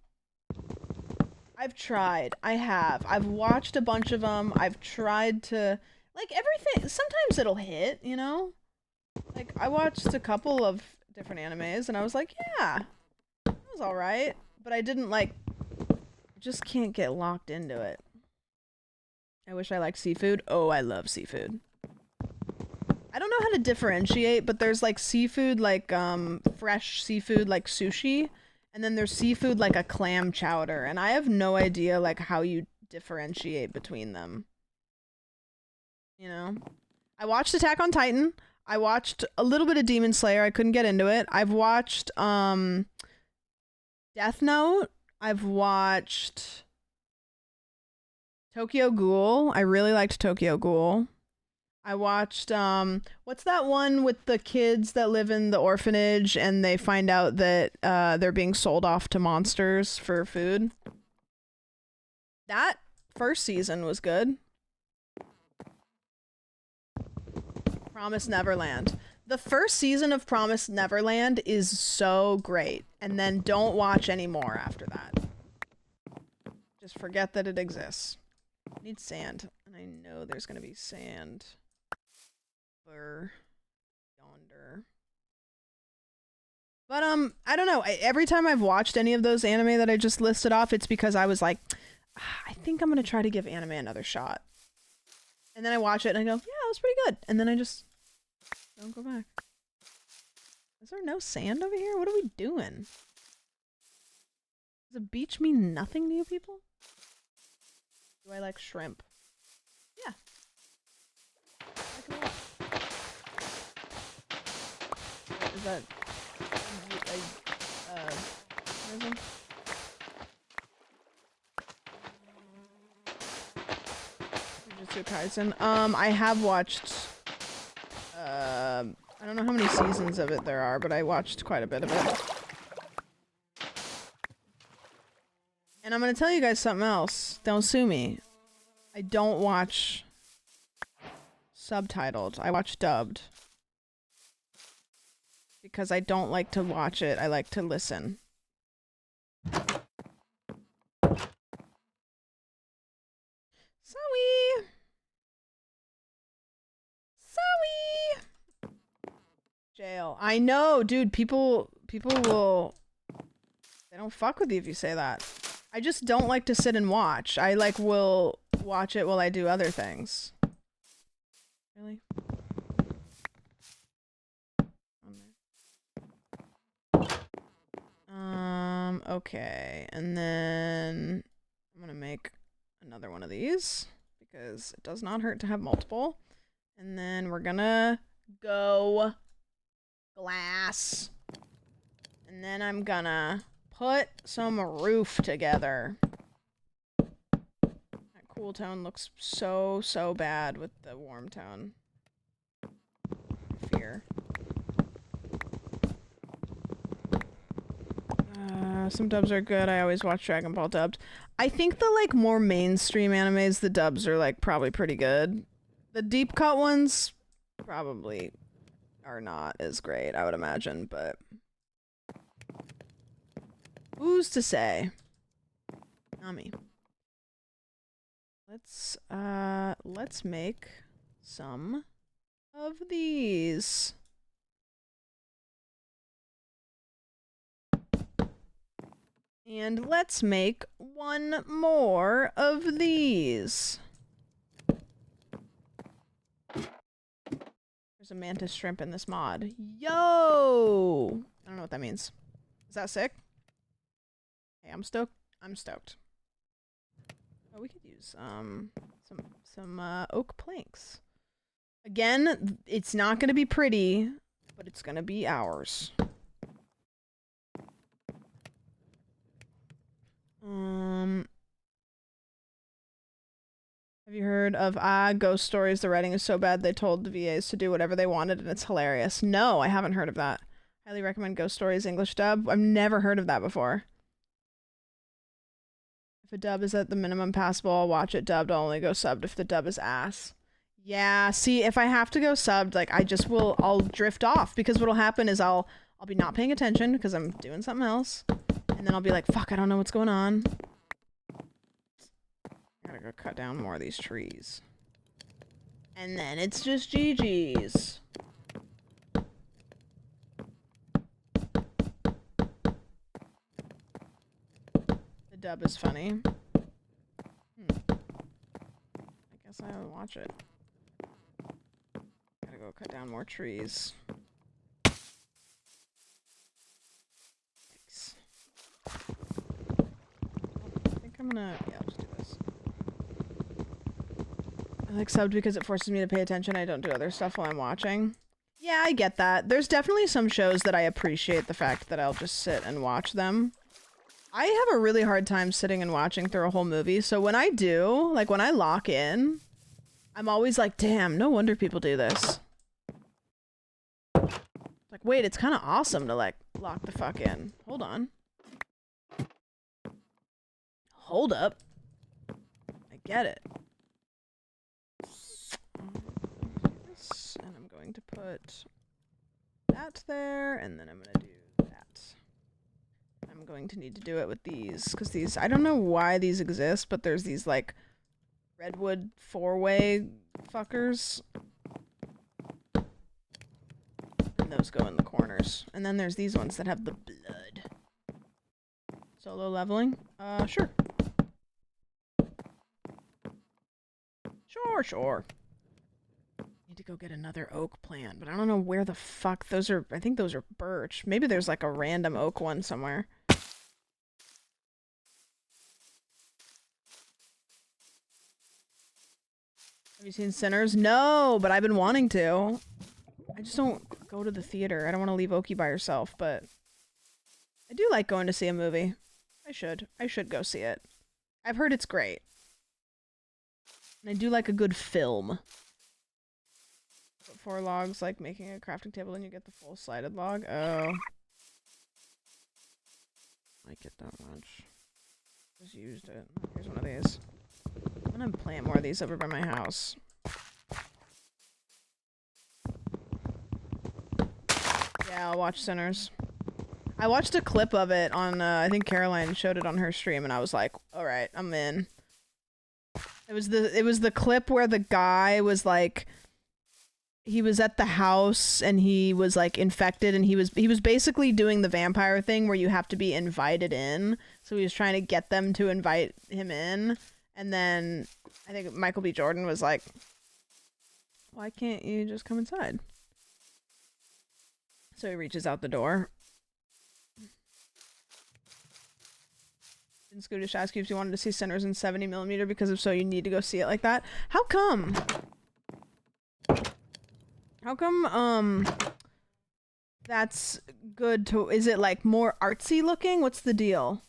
I've tried. I have. I've watched a bunch of them. I've tried to, like, everything. Sometimes it'll hit, you know? Like, I watched a couple of different animes and I was like, yeah, that was alright. But I didn't, like, just can't get locked into it. I wish I liked seafood. Oh, I love seafood. I don't know how to differentiate, but there's like seafood, like fresh seafood, like sushi, and then there's seafood like a clam chowder, and I have no idea like how you differentiate between them. You know? I watched Attack on Titan. I watched a little bit of Demon Slayer. I couldn't get into it. I've watched Death Note. I've watched Tokyo Ghoul. I really liked Tokyo Ghoul. I watched, what's that one with the kids that live in the orphanage and they find out that they're being sold off to monsters for food? That first season was good. Promise Neverland. The first season of Promised Neverland is so great, and then don't watch any more after that. Just forget that it exists. I need sand, and I know there's gonna be sand for yonder. But I don't know. Every time I've watched any of those anime that I just listed off, it's because I was like, I think I'm gonna try to give anime another shot. And then I watch it and I go, yeah, it was pretty good. And then I just don't go back. Is there no sand over here? What are we doing? Does a beach mean nothing to you people? Do I like shrimp? Yeah. I like it a lot. Is that... Tourism? Jujutsu Kaisen. I have watched... I don't know how many seasons of it there are, but I watched quite a bit of it. And I'm gonna tell you guys something else. Don't sue me. I don't watch subtitled. I watch dubbed. Because I don't like to watch it. I like to listen. Sorry. Jail. I know, dude. People will... They don't fuck with you if you say that. I just don't like to sit and watch. I, like, will watch it while I do other things. Really? Okay. And then... I'm gonna make another one of these. Because it does not hurt to have multiple. And then we're gonna go... glass. And then I'm gonna put some roof together. That cool tone looks so bad with the warm tone. Fear. Some dubs are good. I always watch Dragon Ball dubbed. I think the like more mainstream animes, the dubs are like probably pretty good. The deep cut ones probably are not as great, I would imagine, but who's to say? Not me. Let's make some of these. And let's make one more of these. There's a mantis shrimp in this mod. Yo! I don't know what that means. Is that sick? Hey, I'm stoked. I'm stoked. Oh, we could use some oak planks. Again, it's not gonna be pretty, but it's gonna be ours. Have you heard of Ghost Stories? The writing is so bad they told the VAs to do whatever they wanted and it's hilarious. No, I haven't heard of that. Highly recommend Ghost Stories English dub. I've never heard of that before. If a dub is at the minimum passable, I'll watch it dubbed. I'll only go subbed if the dub is ass. Yeah, see, if I have to go subbed, like, I'll drift off, because what'll happen is I'll be not paying attention because I'm doing something else, and then I'll be like, fuck, I don't know what's going on. I gotta go cut down more of these trees. And then it's just GG's. The dub is funny. I guess I'll watch it. Gotta go cut down more trees. Thanks. I think I'm gonna... Yeah, I'll just do this. I like subbed because it forces me to pay attention. I don't do other stuff while I'm watching. Yeah, I get that. There's definitely some shows that I appreciate the fact that I'll just sit and watch them. I have a really hard time sitting and watching through a whole movie, so when I do, like when I lock in, I'm always like, damn, no wonder people do this. Like, wait, it's kind of awesome to like lock the fuck in. Hold on. Hold up. I get it. And I'm going to put that there, and then I'm gonna do that. I'm going to need to do it with these, because these, I don't know why these exist, but there's these, like, redwood four-way fuckers. And those go in the corners. And then there's these ones that have the blood. Solo leveling? Sure. Sure. Need to go get another oak plant, but I don't know where the fuck those are. I think those are birch. Maybe there's like a random oak one somewhere. Have you seen Sinners? No, but I've been wanting to. I just don't go to the theater. I don't want to leave Oki by herself, but I do like going to see a movie. I should go see it. I've heard it's great. And I do like a good film. Put 4 logs, like making a crafting table, and you get the full slided log. Oh. I like it that much. Just used it. Here's one of these. I'm gonna plant more of these over by my house. Yeah, I'll watch Sinners. I watched a clip of it on, I think Caroline showed it on her stream, and I was like, alright, I'm in. It was the clip where the guy was like, he was at the house and he was like infected, and he was basically doing the vampire thing where you have to be invited in. So he was trying to get them to invite him in, and then I think Michael B. Jordan was like, why can't you just come inside? So he reaches out the door. In Scootish asked you if you wanted to see Sinners in 70mm, because if so, you need to go see it like that. How come? How come, that's good to- is it, like, more artsy looking? What's the deal?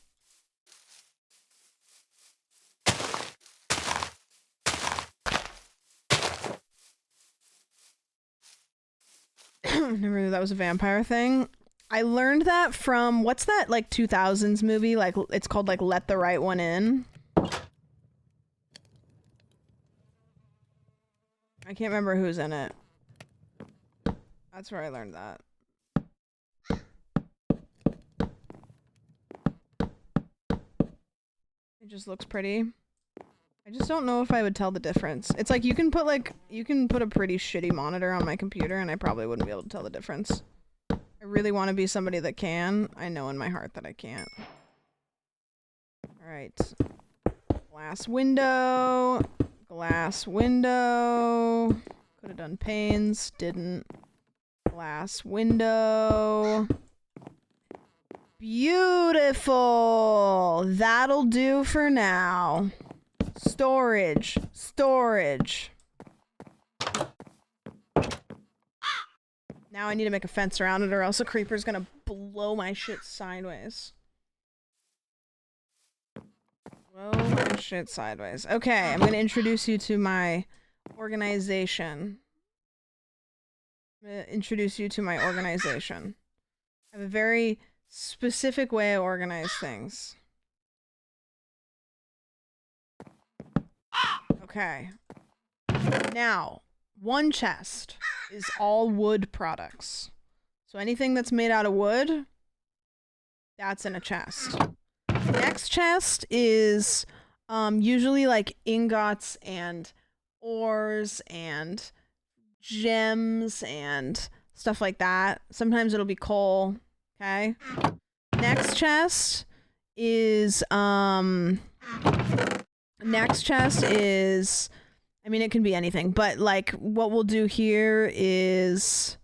Never knew that was a vampire thing. I learned that from, what's that, like, 2000s movie? Like, it's called, like, Let the Right One In. I can't remember who's in it. That's where I learned that. It just looks pretty. I just don't know if I would tell the difference. It's like you can put a pretty shitty monitor on my computer and I probably wouldn't be able to tell the difference. I really want to be somebody that can. I know in my heart that I can't. Alright. Glass window. Glass window. Could have done panes. Didn't. Glass window. Beautiful! That'll do for now. Storage. Storage. Now I need to make a fence around it or else a creeper's gonna blow my shit sideways. Blow my shit sideways. Okay, I'm gonna introduce you to my organization. I have a very specific way I organize things. Okay. Now, one chest is all wood products. So anything that's made out of wood, that's in a chest. Next chest is usually like ingots and ores and gems and stuff like that. Sometimes it'll be coal. Okay. Next chest is I mean, it can be anything, but like what we'll do here is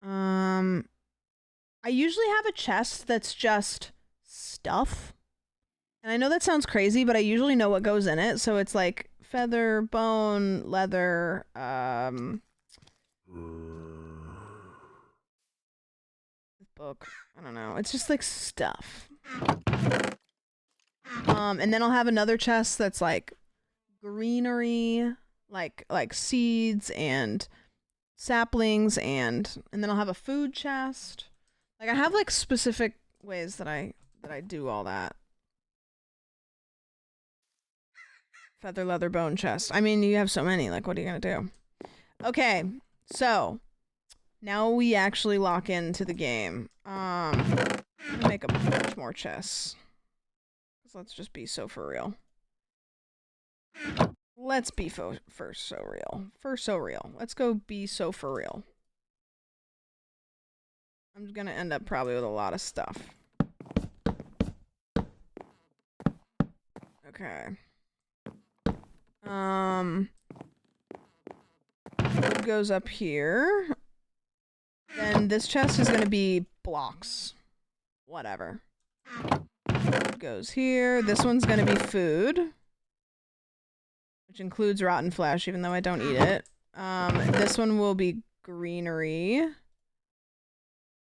I usually have a chest that's just stuff. And I know that sounds crazy, but I usually know what goes in it. So it's like feather, bone, leather, book. I don't know. It's just like stuff. And then I'll have another chest that's like greenery, like seeds and saplings, and then I'll have a food chest. Like I have like specific ways that I do all that. Feather, leather, bone chest. I mean, you have so many. Like, what are you gonna do? Okay, so Now we actually lock into the game. I'm gonna make a bunch more chests. Let's just be so for real. Let's be first so real. First so real. Let's go be so for real. I'm gonna end up probably with a lot of stuff. Okay. Wood goes up here. Then this chest is gonna be blocks. Whatever. Wood goes here. This one's gonna be food. Which includes rotten flesh, even though I don't eat it. This one will be greenery.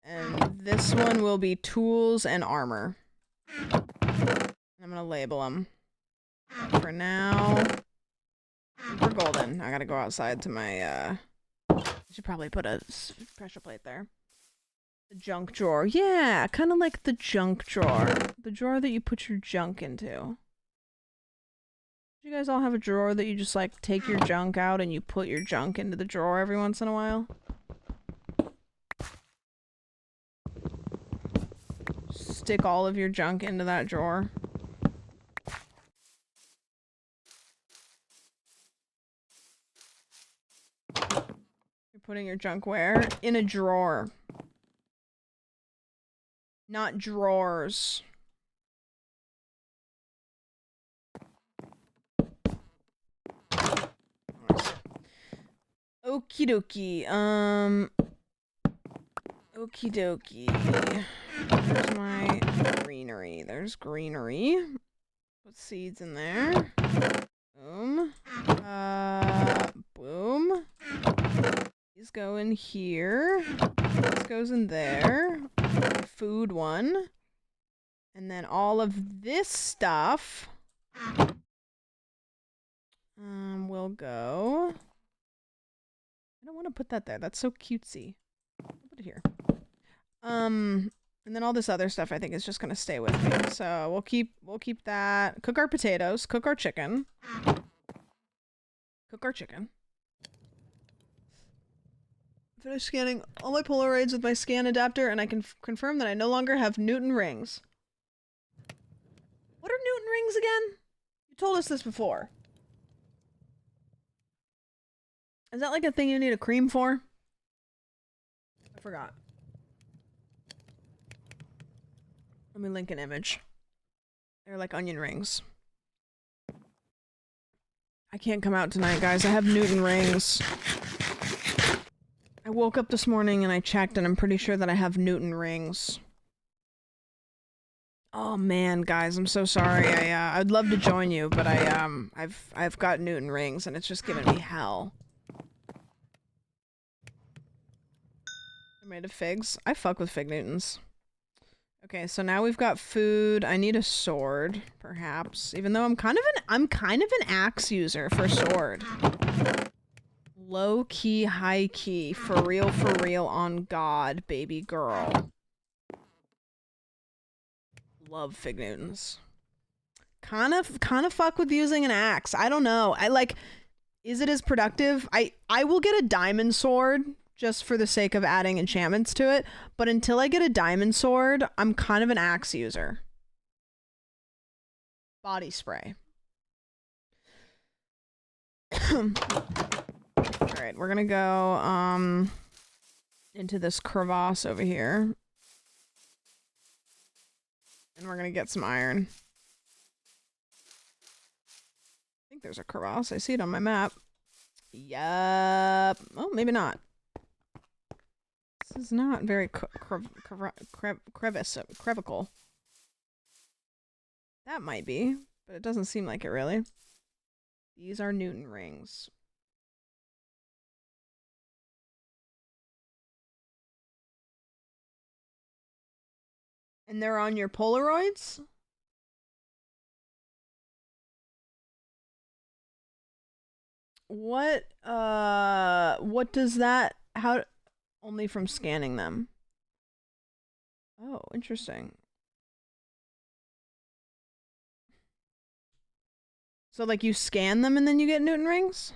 And this one will be tools and armor. I'm gonna label them. For now, for golden. I gotta go outside to my, I should probably put a pressure plate there. The junk drawer. Yeah, kind of like the junk drawer. The drawer that you put your junk into. Do you guys all have a drawer that you just like take your junk out and you put your junk into the drawer every once in a while? Stick all of your junk into that drawer. You're putting your junk where? In a drawer. Not drawers. Okie dokie. Okie dokie. There's my greenery. There's greenery. Put seeds in there. Boom. Boom. These go in here. This goes in there. Food one. And then all of this stuff will go. I don't want to put that there. That's so cutesy. I'll put it here. And then all this other stuff I think is just gonna stay with me. So we'll keep that. Cook our potatoes. Cook our chicken. Cook our chicken. Finish scanning all my Polaroids with my scan adapter, and I can confirm that I no longer have Newton rings. What are Newton rings again? You told us this before. Is that like a thing you need a cream for? I forgot. Let me link an image. They're like onion rings. I can't come out tonight, guys. I have Newton rings. I woke up this morning and I checked and I'm pretty sure that I have Newton rings. Oh man, guys, I'm so sorry. I'd love to join you, but I've got Newton rings and it's just giving me hell. They're made of figs. I fuck with fig Newtons. Okay, so now we've got food. I need a sword, perhaps. Even though I'm kind of an axe user for sword. Low key, high key, for real on God, baby girl. Love fig Newtons. Kind of fuck with using an axe. I don't know. Is it as productive? I will get a diamond sword just for the sake of adding enchantments to it, but until I get a diamond sword, I'm kind of an axe user. Body spray. Alright, we're gonna go into this crevasse over here. And we're gonna get some iron. I think there's a crevasse. I see it on my map. Yup. Oh, maybe not. This is not very crevical. That might be, but it doesn't seem like it really. These are Newton rings. And they're on your Polaroids? What does that, how, only from scanning them? Oh, interesting. So, like, you scan them and then you get Newton rings?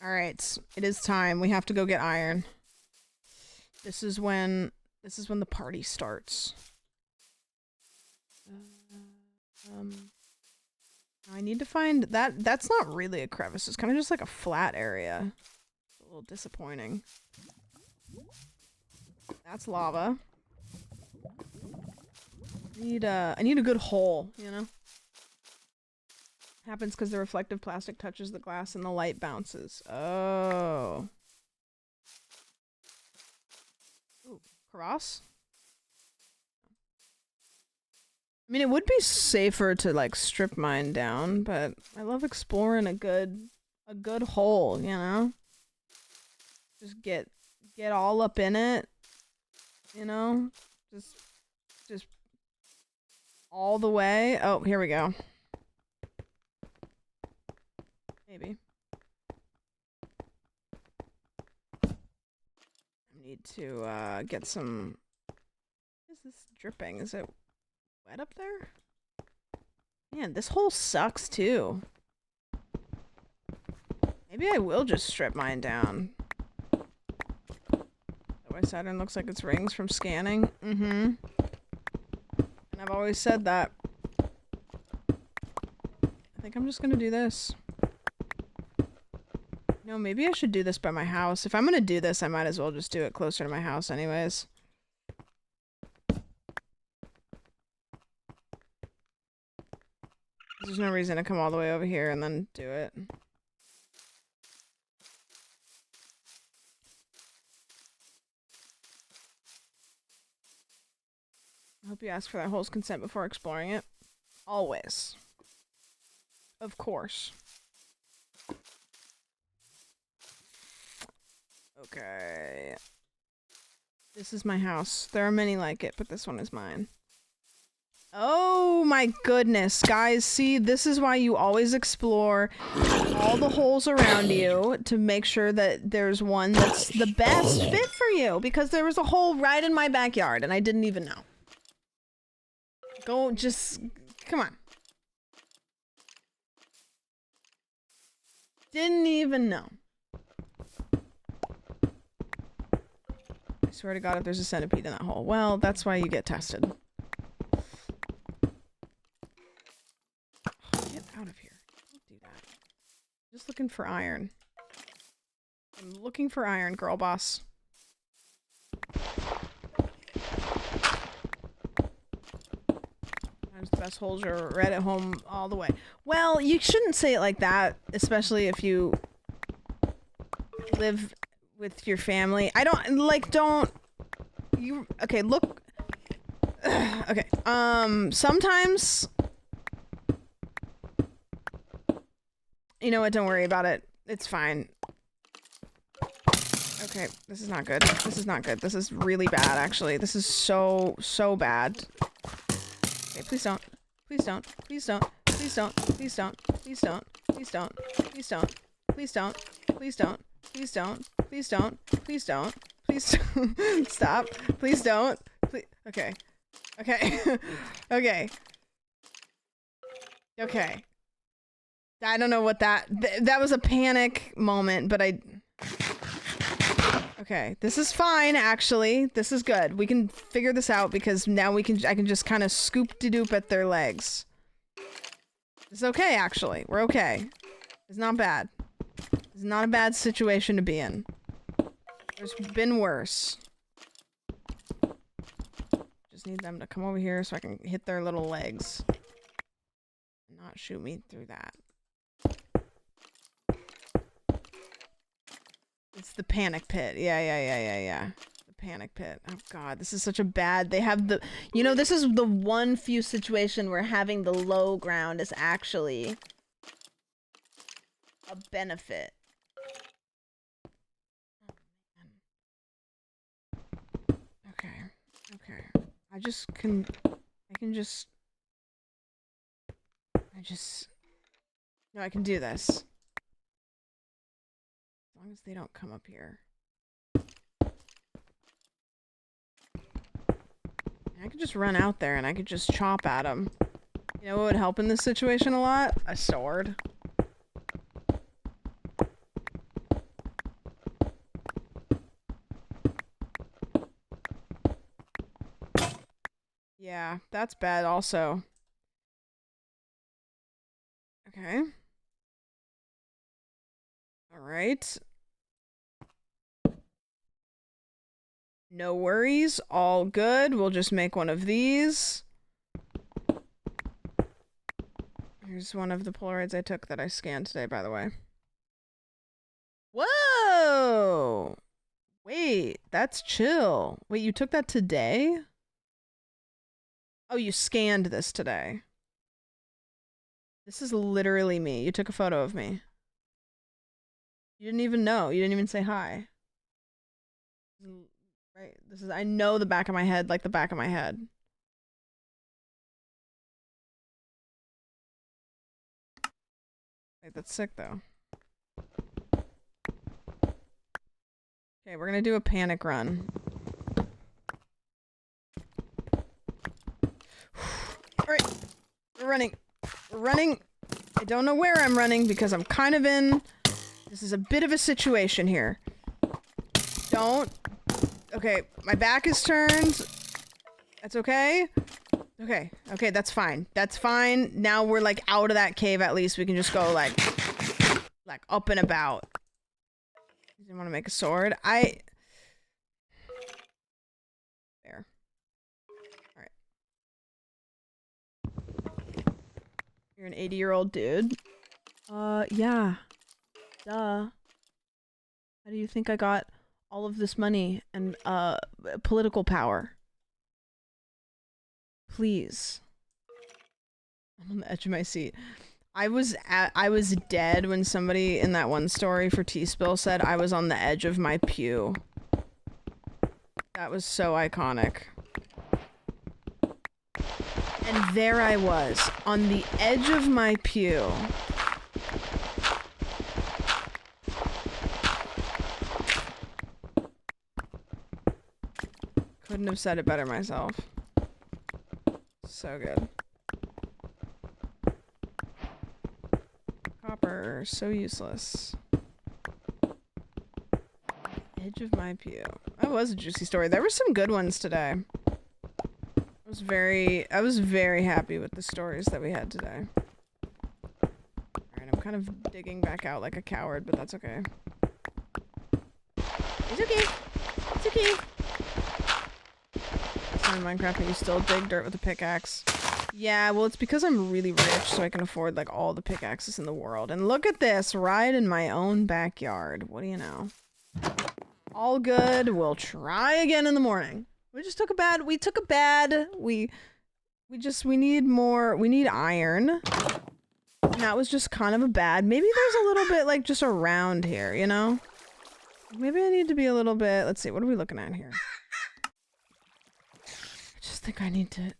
Alright, it is time. We have to go get iron. This is when the party starts. I need to find that. That's not really a crevice. It's kind of just like a flat area. It's a little disappointing. That's lava. I need a good hole, you know? Happens because the reflective plastic touches the glass and the light bounces. Oh. Ooh, cross? I mean, it would be safer to, like, strip mine down, but I love exploring a good hole, you know? Just get all up in it, you know? Just all the way. Oh, here we go. Maybe. I need to, get some... What is this dripping? Is it wet up there? Man, this hole sucks, too. Maybe I will just strip mine down. Is that why Saturn looks like its rings from scanning? Mm-hmm. And I've always said that. I think I'm just gonna do this. No, maybe I should do this by my house. If I'm gonna do this, I might as well just do it closer to my house anyways. There's no reason to come all the way over here and then do it. I hope you ask for that hole's consent before exploring it. Always. Of course. Okay. This is my house. There are many like it, but this one is mine. Oh my goodness, guys, see, this is why you always explore all the holes around you to make sure that there's one that's the best fit for you, because there was a hole right in my backyard and I didn't even know. Go, just, come on. Didn't even know. I swear to God, if there's a centipede in that hole. Well, that's why you get tested. Get out of here. Don't do that. Just looking for iron. I'm looking for iron, girl boss. Sometimes the best holes are right at home all the way. Well, you shouldn't say it like that, especially if you live with your family. I don't, like, don't... You... Okay, look... Okay, sometimes... You know what, don't worry about it. It's fine. Okay, this is not good. This is not good. This is really bad, actually. This is so bad. Okay, please don't. Please don't. Please don't. Please don't. Please don't. Please don't. Please don't. Please don't. Please don't. Please don't. Please don't. Please don't. Please don't. Please don't. Stop. Please don't. Please. Okay. Okay. Okay. Okay. I don't know what that was a panic moment, but okay, this is fine, actually. This is good. We can figure this out because now I can just kind of scoop-de-doop at their legs. It's okay, actually. We're okay. It's not bad. It's not a bad situation to be in. There's been worse. Just need them to come over here so I can hit their little legs. Not shoot me through that. It's the panic pit. Yeah. The panic pit. Oh god, this is such a bad... They have the... You know, this is the one few situation where having the low ground is actually a benefit. Okay. I can do this. As long as they don't come up here. I could just run out there and I could just chop at them. You know what would help in this situation a lot? A sword. Yeah, that's bad also. Okay. All right. No worries. All good. We'll just make one of these. Here's one of the Polaroids I took that I scanned today, by the way. Whoa! Wait, that's chill. Wait, you took that today? Oh, you scanned this today. This is literally me. You took a photo of me. You didn't even know. You didn't even say hi. Right. This is, I know the back of my head like the back of my head. Wait, that's sick though. Okay, we're gonna do a panic run. Alright. We're running. We're running. I don't know where I'm running because I'm kind of in... This is a bit of a situation here. Don't... Okay, my back is turned. That's okay. Okay, okay, that's fine. That's fine. Now we're like out of that cave at least. We can just go like up and about. You want to make a sword? There. Alright. You're an 80-year-old dude. Yeah. Duh. How do you think I got all of this money and, political power? Please. I'm on the edge of my seat. I was dead when somebody in that one story for TEASPILL said I was on the edge of my pew. That was so iconic. And there I was, on the edge of my pew. Couldn't have said it better myself. So good. Copper, so useless. Edge of my pew. That was a juicy story. There were some good ones today. I was very happy with the stories that we had today. Alright, I'm kind of digging back out like a coward, but that's okay. It's okay. It's okay. In Minecraft, you still dig dirt with a pickaxe. Yeah, well, it's because I'm really rich, so I can afford like all the pickaxes in the world. And look at this, right in my own backyard. What do you know? All good. We'll try again in the morning. We took a bad. We need more. We need iron. And that was just kind of a bad. Maybe there's a little bit like just around here, you know? Maybe I need to be a little bit. Let's see. What are we looking at here? I just think I need to...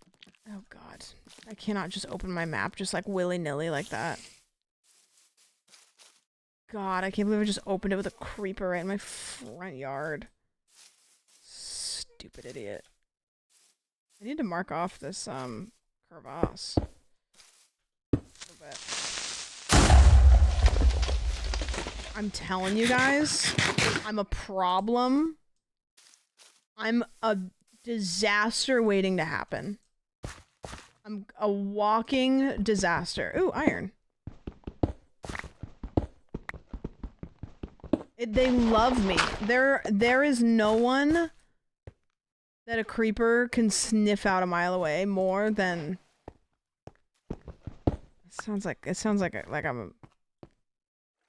Oh god. I cannot just open my map just like willy-nilly like that. God, I can't believe I just opened it with a creeper right in my front yard. Stupid idiot. I need to mark off this, crevasse. A little bit. I'm telling you guys, I'm a problem. I'm a disaster waiting to happen. I'm a walking disaster. Ooh, iron. They love me. There is no one that a creeper can sniff out a mile away more than... It sounds like I'm a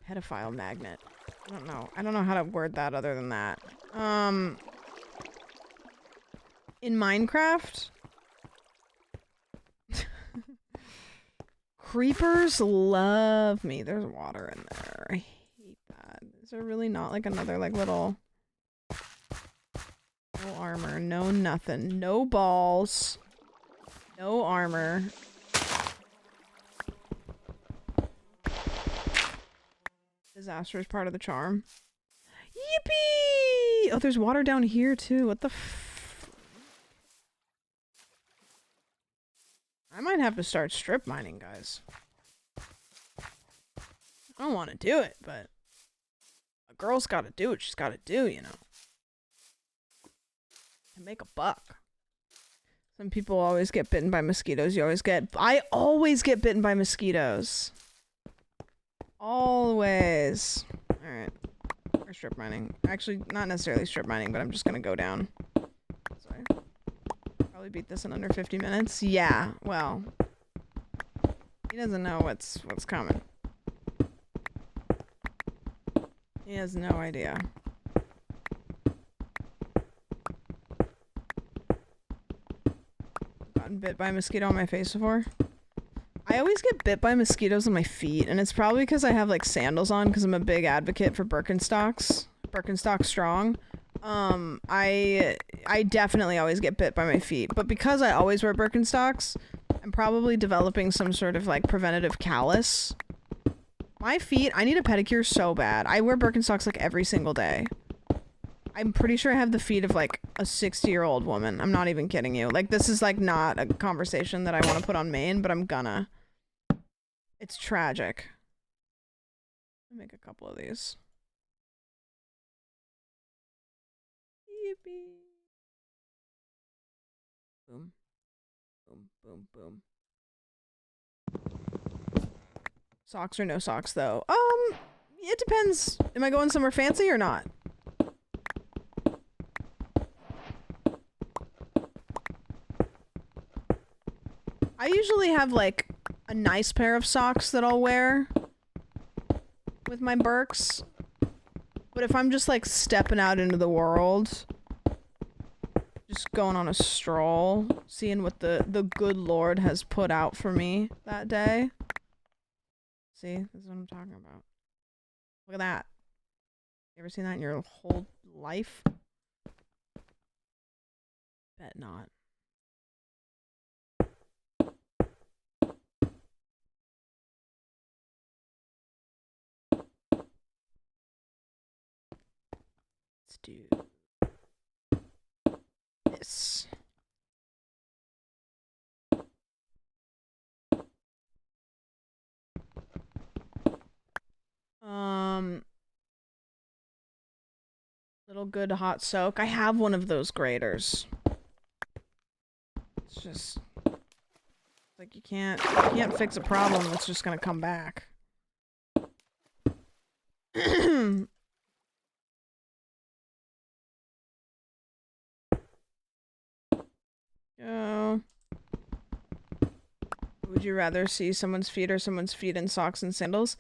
pedophile magnet. I don't know. I don't know how to word that other than that. In Minecraft, creepers love me. There's water in there. I hate that. Is there really not like another like little... No armor, no nothing, no balls, no armor. Disaster is part of the charm. Yippee! Oh, there's water down here too. What the f... I might have to start strip mining, guys. I don't want to do it, but a girl's gotta do what she's gotta do, you know. To make a buck. Some people always get bitten by mosquitoes. I always get bitten by mosquitoes. Always. Alright. Or strip mining. Actually, not necessarily strip mining, but I'm just gonna go down. Sorry. Probably beat this in under 50 minutes. Yeah, well. He doesn't know what's coming. He has no idea. Gotten bit by a mosquito on my face before. I always get bit by mosquitoes on my feet, and it's probably because I have like sandals on because I'm a big advocate for Birkenstocks. Birkenstock strong. I definitely always get bit by my feet, but because I always wear Birkenstocks, I'm probably developing some sort of like preventative callus. My feet, I need a pedicure so bad. I wear Birkenstocks like every single day. I'm pretty sure I have the feet of like a 60-year-old woman. I'm not even kidding you. Like, this is like not a conversation that I want to put on main, but I'm gonna. It's tragic. I'll make a couple of these. Yippee. Boom. Boom, boom, boom. Socks or no socks, though? It depends. Am I going somewhere fancy or not? I usually have, like, a nice pair of socks that I'll wear with my Birks. But if I'm just, like, stepping out into the world, just going on a stroll, seeing what the good Lord has put out for me that day. See? This is what I'm talking about. Look at that. You ever seen that in your whole life? Bet not. Let's do this. Little good hot soak. I have one of those graters. It's just like you can't fix a problem that's just gonna come back. Go. Would you rather see someone's feet or someone's feet in socks and sandals?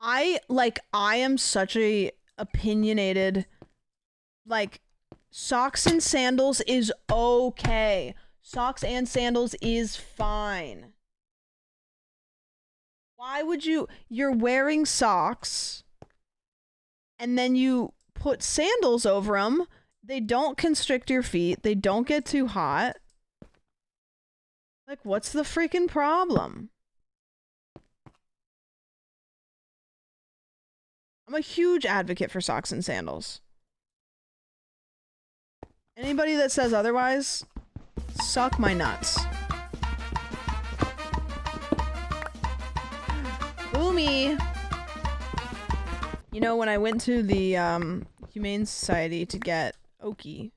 I am such a opinionated, like, socks and sandals is okay. Socks and sandals is fine. Why would you're wearing socks and then you put sandals over them. They don't constrict your feet. They don't get too hot. Like, what's the freaking problem? I'm a huge advocate for socks and sandals. Anybody that says otherwise, suck my nuts. Boomy! You know, when I went to the Humane Society to get Oki,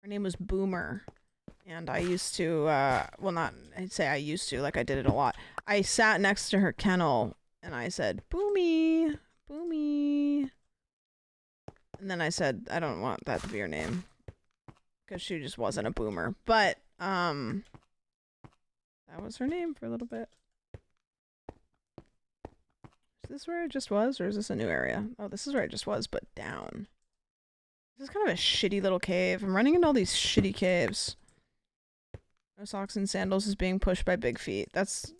her name was Boomer. And I used to, well, not, I'd say I used to, like I did it a lot. I sat next to her kennel and I said, Boomy, Boomy. And then I said, I don't want that to be her name. Because she just wasn't a boomer. But, that was her name for a little bit. Is this where I just was, or is this a new area? Oh, this is where I just was, but down. This is kind of a shitty little cave. I'm running into all these shitty caves. No socks and sandals is being pushed by big feet. That's...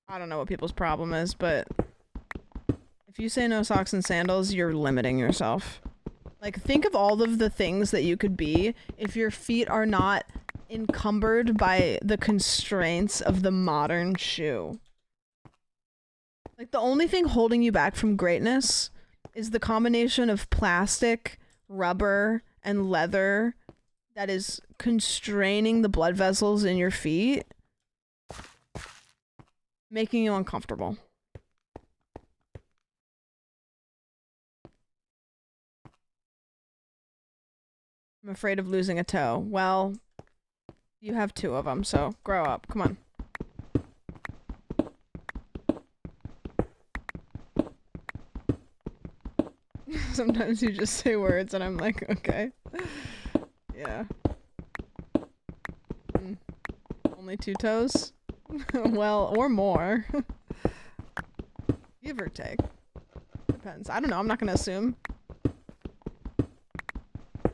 I don't know what people's problem is, but... if you say no socks and sandals, you're limiting yourself. Like, think of all of the things that you could be if your feet are not encumbered by the constraints of the modern shoe. Like, the only thing holding you back from greatness is the combination of plastic, rubber, and leather that is constraining the blood vessels in your feet, making you uncomfortable. I'm afraid of losing a toe. Well, You have 2 of them, so grow up. Come on. Sometimes you just say words and I'm like, okay. Yeah. Only 2 toes? Well, or more. Give or take. Depends. I don't know. I'm not gonna assume.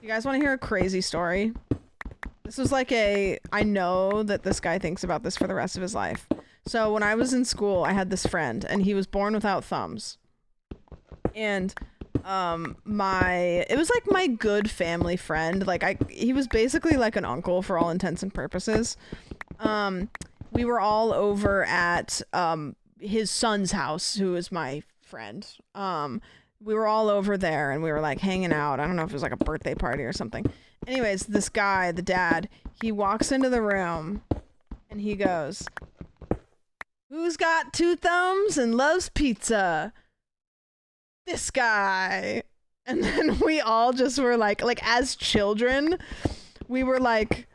You guys want to hear a crazy story? This was like I know that this guy thinks about this for the rest of his life. So when I was in school, I had this friend and he was born without thumbs. And it was like my good family friend. Like he was basically like an uncle for all intents and purposes. We were all over at his son's house, who is my friend. We were all over there and we were like hanging out. I don't know if it was like a birthday party or something. Anyways, this guy, the dad, he walks into the room and he goes, "Who's got 2 thumbs and loves pizza?" This guy. And then we all just were like as children, we were like,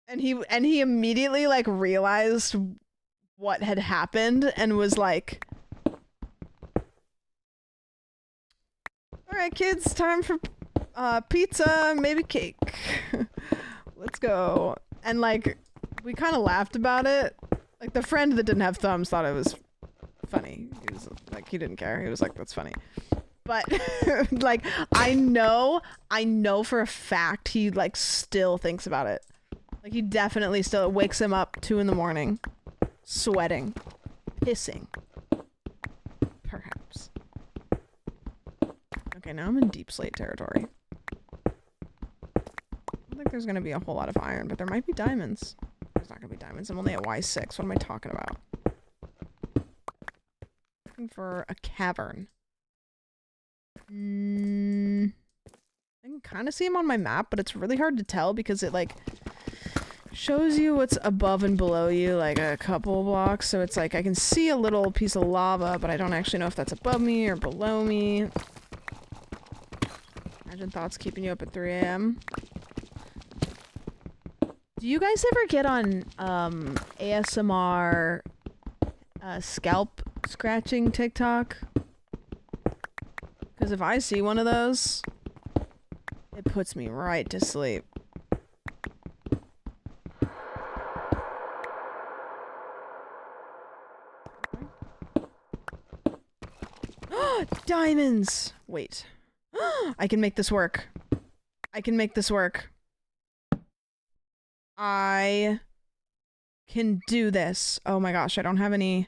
and he immediately like realized what had happened and was like, "All right, kids, time for pizza, maybe cake. Let's go." And like, we kind of laughed about it. Like the friend that didn't have thumbs thought it was funny. He was like, he didn't care. He was like, "That's funny." But like, I know for a fact he like still thinks about it. Like he definitely still, it wakes him up 2 in the morning, sweating, pissing, perhaps. Okay, now I'm in deep slate territory. I don't think there's gonna be a whole lot of iron, but there might be diamonds. There's not gonna be diamonds. I'm only at Y6. What am I talking about? Looking for a cavern. I can kind of see him on my map, but it's really hard to tell because it like shows you what's above and below you like a couple blocks. So it's like I can see a little piece of lava, but I don't actually know if that's above me or below me. Imagine thoughts keeping you up at 3 a.m. Do you guys ever get on ASMR scalp scratching TikTok? Because if I see one of those, it puts me right to sleep. Diamonds! Wait. I can make this work. I can make this work. I can do this. Oh my gosh, I don't have any...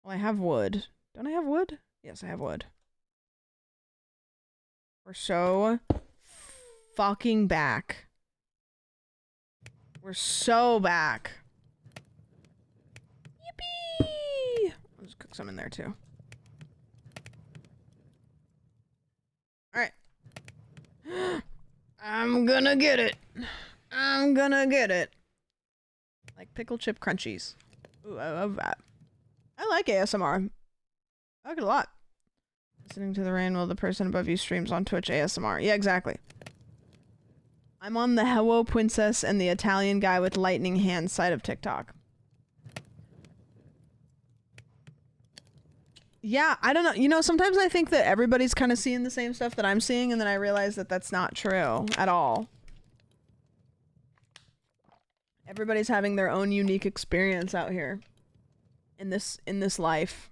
Well, I have wood. Don't I have wood? Yes, I have wood. We're so fucking back. We're so back. Yippee! I'll just cook some in there too. Alright. I'm gonna get it. I'm gonna get it. Like pickle chip crunchies. Ooh, I love that. I like ASMR. I like it a lot. Listening to the rain while the person above you streams on Twitch ASMR. Yeah, exactly. I'm on the Hello Princess and the Italian guy with lightning hands side of TikTok. Yeah, I don't know. You know, sometimes I think that everybody's kind of seeing the same stuff that I'm seeing, and then I realize that that's not true at all. Everybody's having their own unique experience out here in this life.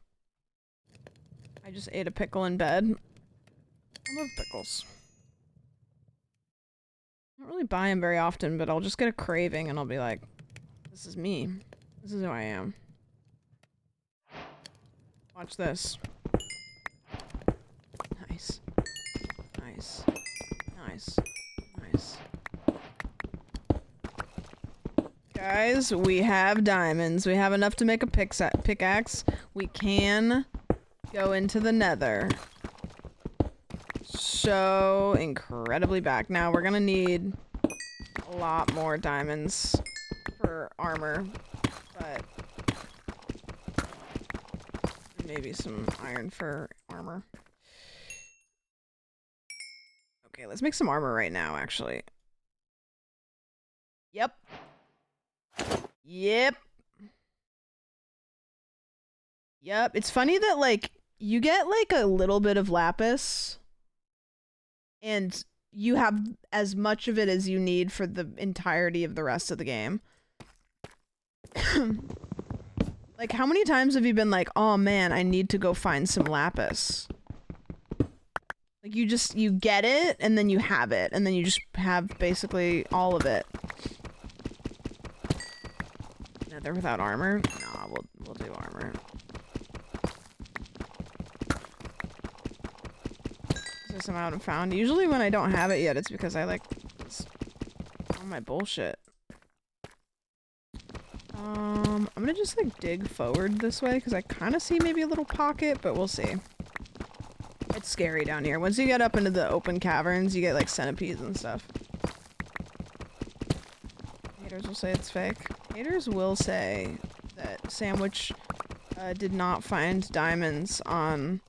I just ate a pickle in bed. I love pickles. I don't really buy them very often, but I'll just get a craving and I'll be like, this is me. This is who I am. Watch this. Nice. Nice. Nice. Nice. Guys, we have diamonds. We have enough to make a pickaxe. We can go into the nether. So incredibly back. Now we're gonna need a lot more diamonds for armor, but maybe some iron for armor. Okay, let's make some armor right now, actually. Yep. Yep. Yep. It's funny that, like, you get, like, a little bit of lapis, and you have as much of it as you need for the entirety of the rest of the game. Like, how many times have you been like, oh man, I need to go find some lapis? Like, you get it, and then you have it, and then you just have basically all of it. Nether without armor? Nah, we'll do armor. So somehow I haven't found. Usually when I don't have it yet, it's because I like on my bullshit. I'm gonna just like dig forward this way because I kind of see maybe a little pocket, but we'll see. It's scary down here. Once you get up into the open caverns, you get like centipedes and stuff. Haters will say it's fake. Haters will say that Sandwich did not find diamonds on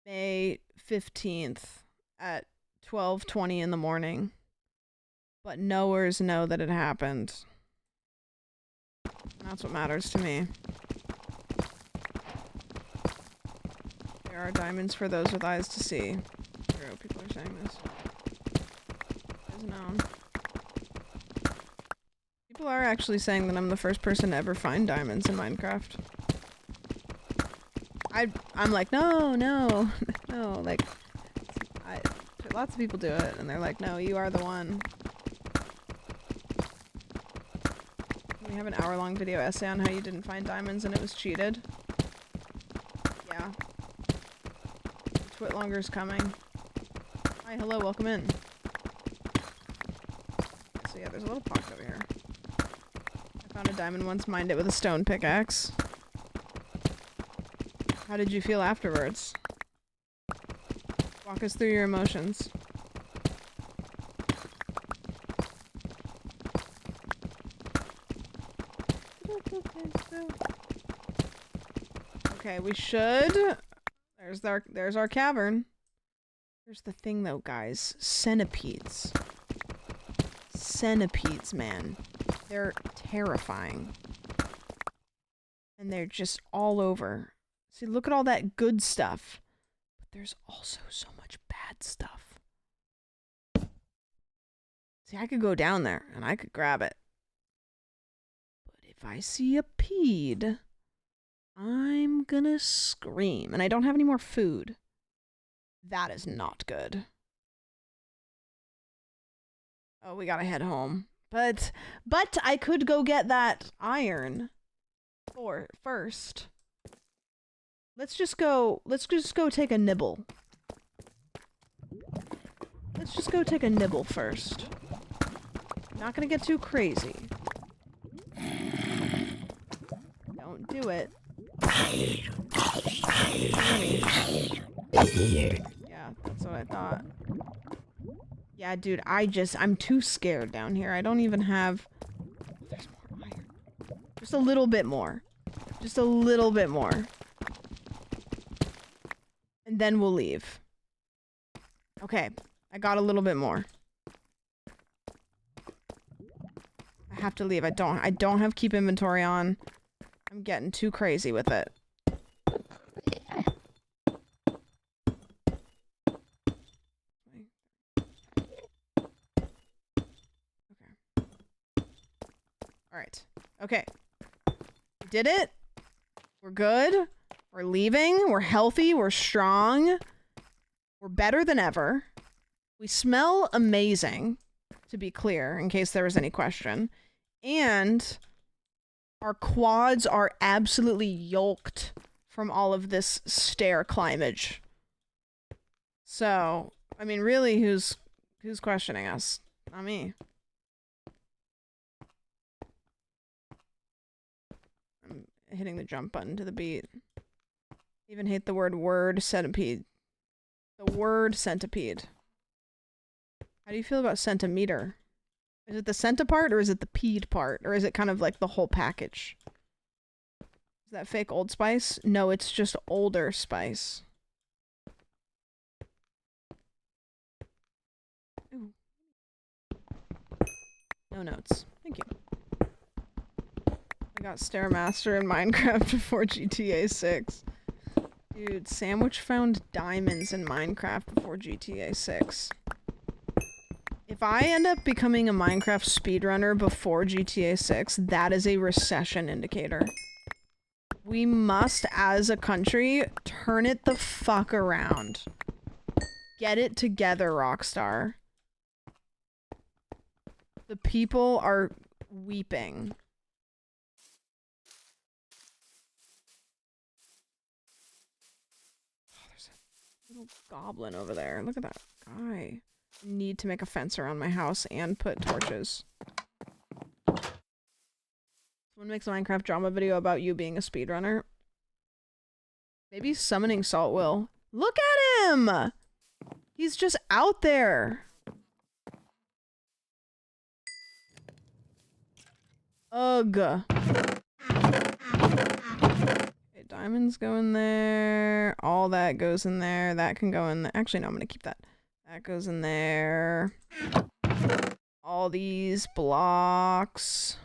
May 15th at 12:20 in the morning. But knowers know that it happened. And that's what matters to me. There are diamonds for those with eyes to see. True, people are saying this. It's known. People are actually saying that I'm the first person to ever find diamonds in Minecraft. I'm like, no, no, no, like, lots of people do it, and they're like, no, you are the one. We have an hour-long video essay on how you didn't find diamonds and it was cheated. Yeah. Twitlonger's coming. Hi, hello, welcome in. So yeah, there's a little pocket over here. I found a diamond once, mined it with a stone pickaxe. How did you feel afterwards? Walk us through your emotions. Okay, we should. There's our cavern. Here's the thing though, guys. Centipedes. Centipedes, man. They're terrifying. And they're just all over. See, look at all that good stuff. But there's also so much bad stuff. See, I could go down there and I could grab it. But if I see a pede, I'm gonna scream. And I don't have any more food. That is not good. Oh, we gotta head home. But I could go get that iron first. Let's just go take a nibble. Let's just go take a nibble first. Not gonna get too crazy. Don't do it. Yeah, that's what I thought. Yeah, dude, I'm too scared down here. I don't even have... There's more iron. Just a little bit more. Just a little bit more. And then we'll leave. Okay, I got a little bit more. I have to leave. I don't have keep inventory on. I'm getting too crazy with it. Okay. Alright. Okay. We did it. We're good. We're leaving. We're healthy. We're strong. We're better than ever. We smell amazing, to be clear, in case there was any question. And our quads are absolutely yoked from all of this stair climbage. So, I mean, really, who's questioning us? Not me. I'm hitting the jump button to the beat. Even hate the word centipede. The word centipede. How do you feel about centimeter? Is it the centipart or is it the peed part? Or is it kind of like the whole package? Is that fake Old Spice? No, it's just older Spice. Ooh. No notes. Thank you. I got Stairmaster in Minecraft before GTA 6. Dude, Sandwich found diamonds in Minecraft before GTA 6. If I end up becoming a Minecraft speedrunner before GTA 6, that is a recession indicator. We must, as a country, turn it the fuck around. Get it together, Rockstar. The people are weeping. Oh, there's a little goblin over there. Look at that guy. I need to make a fence around my house and put torches. Someone makes a Minecraft drama video about you being a speedrunner. Maybe summoning Salt will. Look at him! He's just out there. Ugh. Okay, diamonds go in there. All that goes in there. That can go in there. Actually, no, I'm gonna keep that. That goes in there. All these blocks.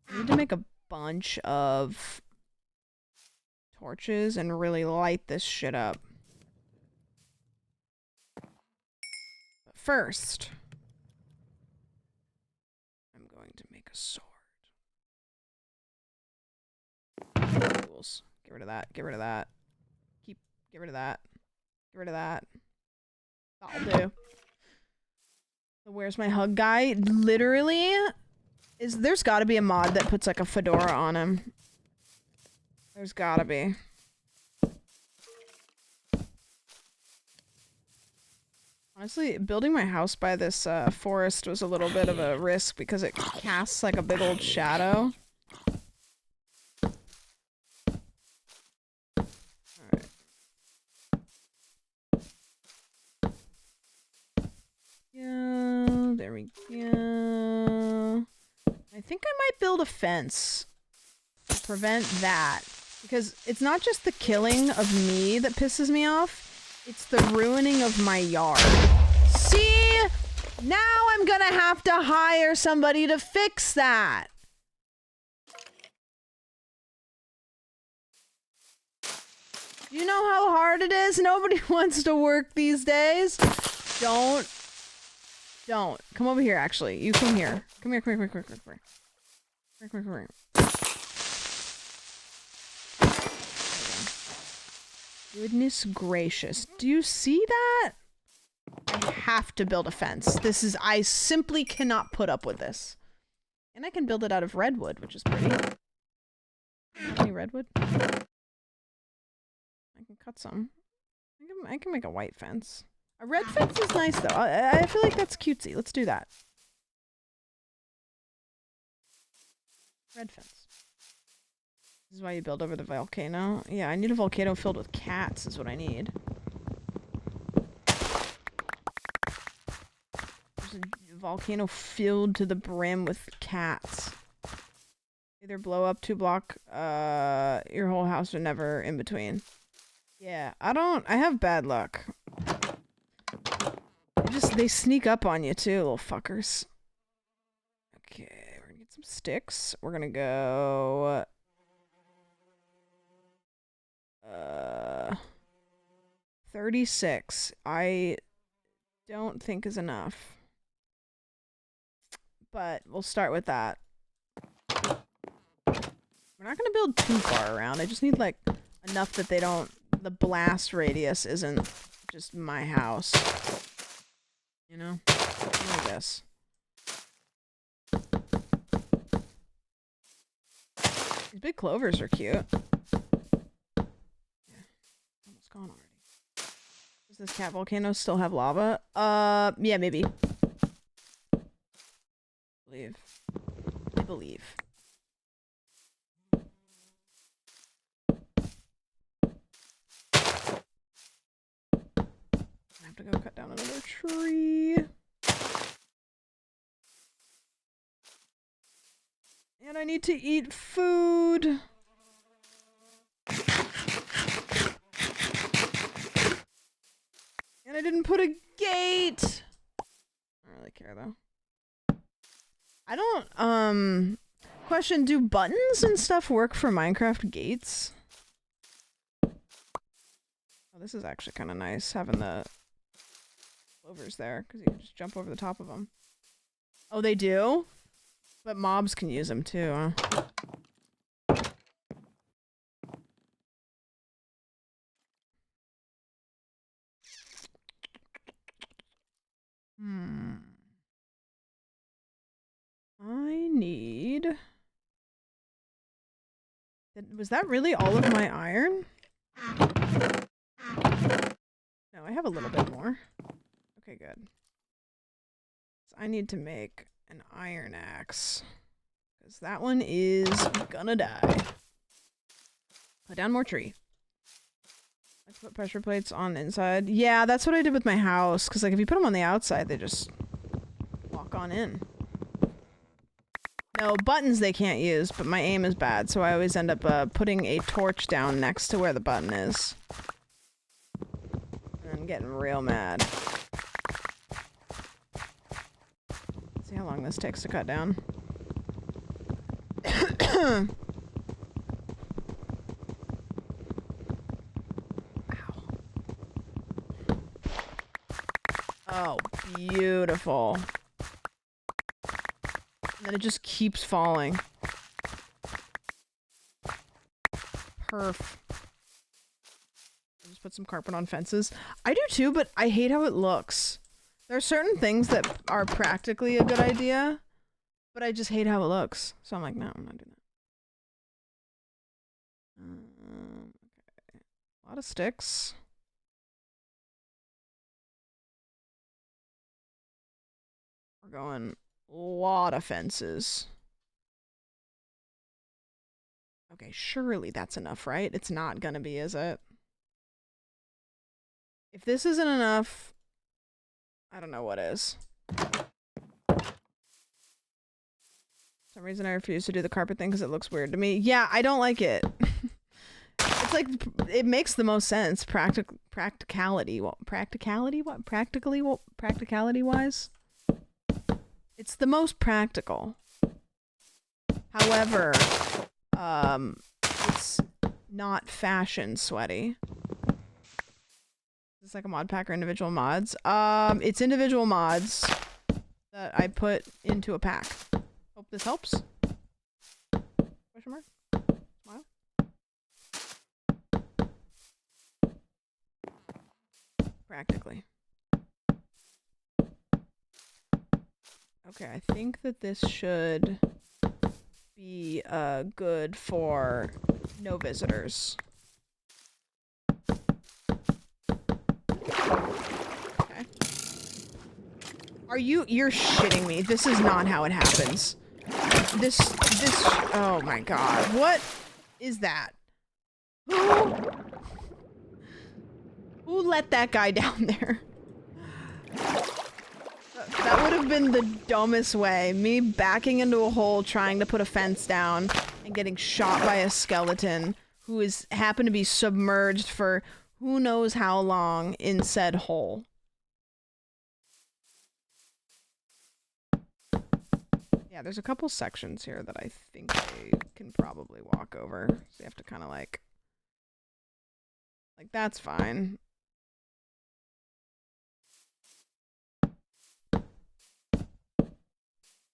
I need to make a bunch of torches and really light this shit up. But first, I'm going to make a sword. Tools. Get rid of that. Get rid of that. Get rid of that. Get rid of that. That'll do. So where's my hug guy? Literally, there's gotta be a mod that puts like a fedora on him. There's gotta be. Honestly, building my house by this forest was a little bit of a risk because it casts like a big old shadow. Alright. Yeah, there we go. I think I might build a fence to prevent that. Because it's not just the killing of me that pisses me off, it's the ruining of my yard. See? Now I'm gonna have to hire somebody to fix that. You know how hard it is? Nobody wants to work these days. Don't. Come over here, actually. You come here. Come here, come here, come here, come here. Come here, come here. Goodness gracious. Do you see that? I have to build a fence. I simply cannot put up with this. And I can build it out of redwood, which is pretty. Any redwood? I can cut some. I can make a white fence. A red fence is nice, though. I feel like that's cutesy. Let's do that. Red fence. This is why you build over the volcano. Yeah, I need a volcano filled with cats is what I need. There's a volcano filled to the brim with cats. Either blow up 2 block, your whole house or never in between. Yeah, I have bad luck. They sneak up on you too, little fuckers. Okay, we're gonna get some sticks. We're gonna go... 36. I don't think is enough. But we'll start with that. We're not gonna build too far around. I just need like enough that they don't... The blast radius isn't just my house. You know? Like this. These big clovers are cute. Gone already. Does this cat volcano still have lava? Yeah, maybe. I believe. I have to go cut down another tree. And I need to eat food. And I didn't put a gate! I don't really care, though. I don't, question, do buttons and stuff work for Minecraft gates? Oh, this is actually kind of nice, having the clovers there, because you can just jump over the top of them. Oh, they do? But mobs can use them too, huh? I need... Was that really all of my iron? No, I have a little bit more. Okay, good. So I need to make an iron axe. Because that one is gonna die. Put down more tree. Let's put pressure plates on inside. Yeah, that's what I did with my house. Because like if you put them on the outside, they just walk on in. No, buttons they can't use, but my aim is bad, so I always end up putting a torch down next to where the button is. And I'm getting real mad. See how long this takes to cut down. Oh, beautiful. And then it just keeps falling. Perf. I'll just put some carpet on fences. I do too, but I hate how it looks. There are certain things that are practically a good idea, but I just hate how it looks. So I'm like, no, I'm not doing that. Okay. A lot of sticks. We're going a lot of fences. Okay, surely that's enough, right? It's not gonna be, is it? If this isn't enough, I don't know what is. For some reason I refuse to do the carpet thing because it looks weird to me. Yeah, I don't like it. It's like, it makes the most sense. Practicality. What? Practicality? What? Practicality wise? It's the most practical. However, it's not fashion sweaty. Is this like a mod pack or individual mods? It's individual mods that I put into a pack. Hope this helps. Question mark? Smile. Practically. Okay, I think that this should be good for no visitors. Okay. You're shitting me. This is not how it happens. This, oh my god. What is that? Who let that guy down there? That would have been the dumbest way. Me backing into a hole trying to put a fence down and getting shot by a skeleton who happened to be submerged for who knows how long in said hole. Yeah, there's a couple sections here that I think they can probably walk over. So you have to kind of like that's fine.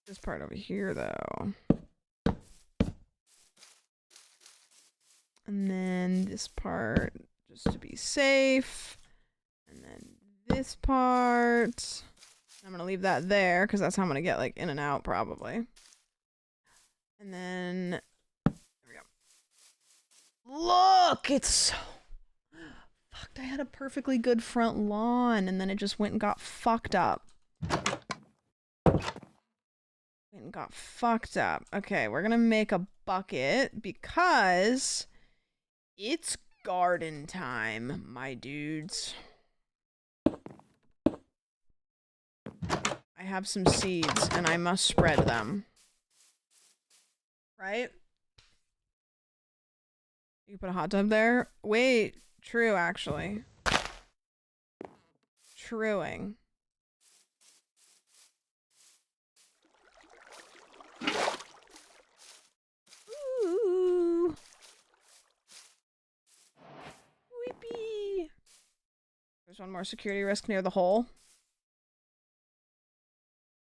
This part over here, though. And then this part, just to be safe. And then this part. I'm going to leave that there, because that's how I'm going to get, like, in and out, probably. And then... There we go. Look! It's so... Fucked, I had a perfectly good front lawn, and then it just went and got fucked up. And got fucked up. Okay, we're gonna make a bucket because it's garden time, my dudes. I have some seeds and I must spread them. Right? You put a hot tub there? Wait, true actually. Truing. There's one more security risk near the hole.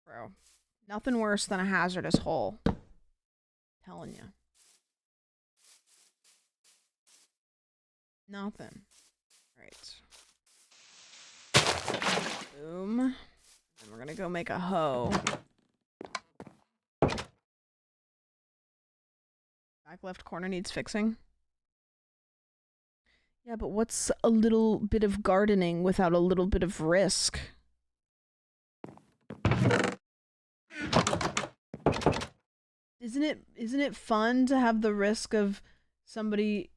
Bro, nothing worse than a hazardous hole. Telling you. Nothing. Alright. Boom. And we're gonna go make a hoe. Back left corner needs fixing. Yeah, but what's a little bit of gardening without a little bit of risk? Isn't it fun to have the risk of somebody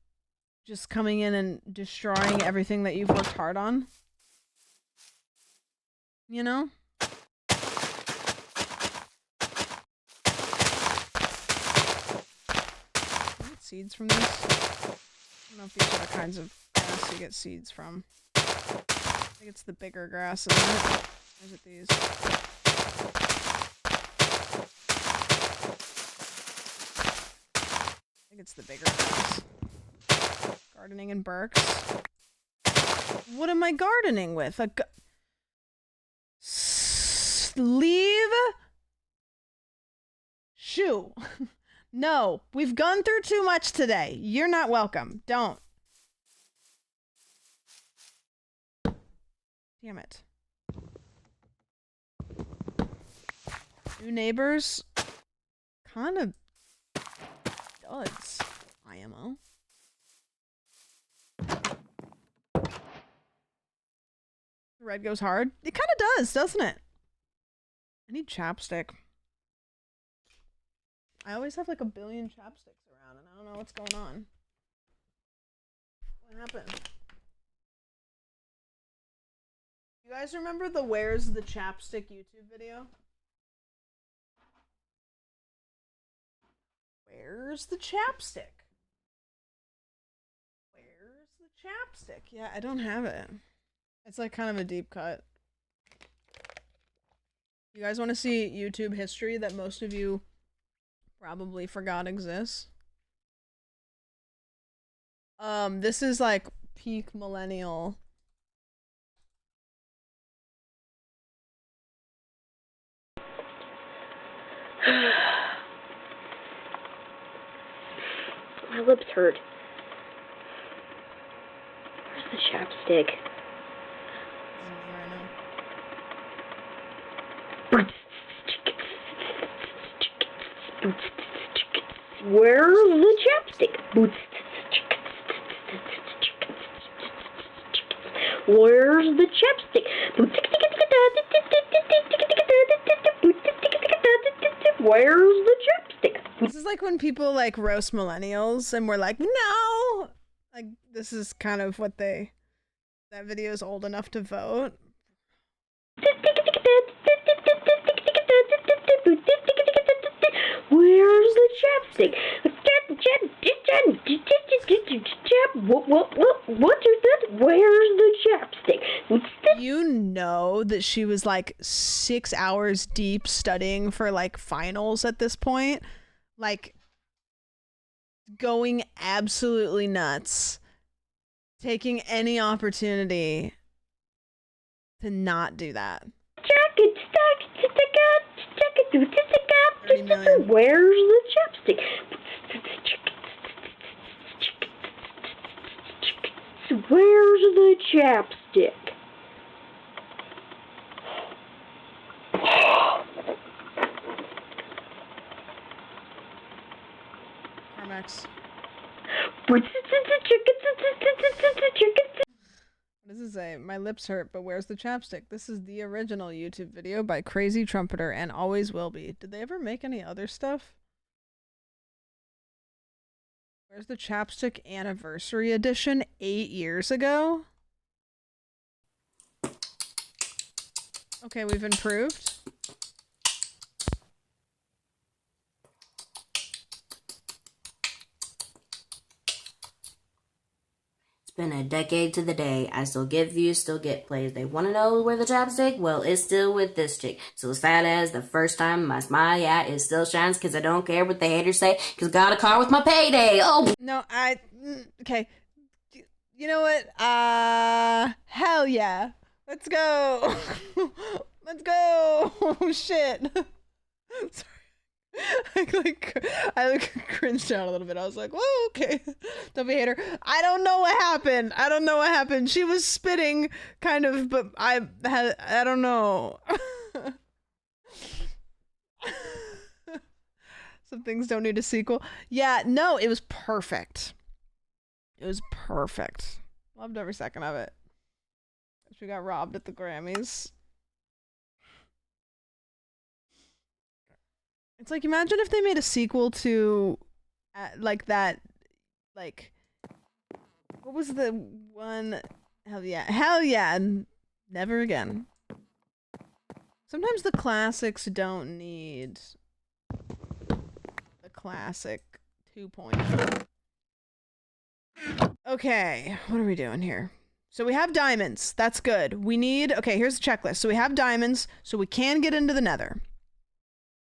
just coming in and destroying everything that you've worked hard on? You know? Can I get seeds from this? I don't know if these are the kinds of grass you get seeds from. I think it's the bigger grass, isn't it? Or is it these? I think it's the bigger grass. Gardening in Berks. What am I gardening with? Sleeve? Shoe. No, we've gone through too much today. You're not welcome. Don't. Damn it. New neighbors? Kind of duds. IMO. Red goes hard. It kind of does, doesn't it? I need chapstick. I always have like a billion chapsticks around and I don't know what's going on. What happened? You guys remember the Where's the Chapstick YouTube video? Where's the chapstick? Where's the chapstick? Yeah, I don't have it. It's like kind of a deep cut. You guys want to see YouTube history that most of you probably forgot exists? This is like peak millennial. My lips hurt. Where's the chapstick? Where's the chapstick? Where's the chapstick? Where's the chapstick? This is like when people like roast millennials and we're like, no! Like, this is kind of what they... That video is old enough to vote. Where's the chapstick? What is that? Where's the chapstick? You know that she was like 6 hours deep studying for like finals at this point. Like, going absolutely nuts. Taking any opportunity to not do that. 30 million. Where's the chapstick? Where's the chapstick? Carmex. What does it say? My lips hurt, but where's the chapstick? This is the original YouTube video by Crazy Trumpeter and always will be. Did they ever make any other stuff? Where's the chapstick anniversary edition 8 years ago? Okay, we've improved. It's been a decade to the day. I still get views, still get plays. They want to know where the chapstick? Well, it's still with this chick. So as fat as the first time my smile, yeah, it still shines because I don't care what the haters say because got a car with my payday. Oh! No, okay. You know what? Hell yeah. Let's go. Let's go. Oh shit. Sorry. I cringed out a little bit. I was like, whoa, okay. Don't be a hater. I don't know what happened. I don't know what happened. She was spitting kind of, but I don't know. Some things don't need a sequel. Yeah, no, it was perfect. It was perfect. Loved every second of it. She got robbed at the Grammys. It's like, imagine if they made a sequel to, like that, like, what was the one? Hell yeah, never again. Sometimes the classics don't need the classic 2.0. Okay, what are we doing here? So we have diamonds. That's good. We need, okay, here's the checklist. So we have diamonds, so we can get into the nether.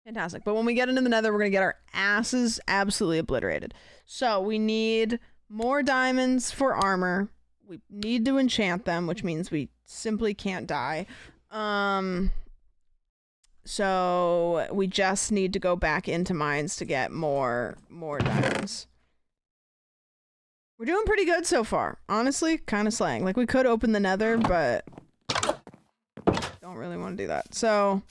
Fantastic. But when we get into the nether, we're going to get our asses absolutely obliterated. So we need more diamonds for armor. We need to enchant them, which means we simply can't die. So we just need to go back into mines to get more diamonds. We're doing pretty good so far. Honestly, kind of slaying. Like, we could open the nether, but don't really want to do that. So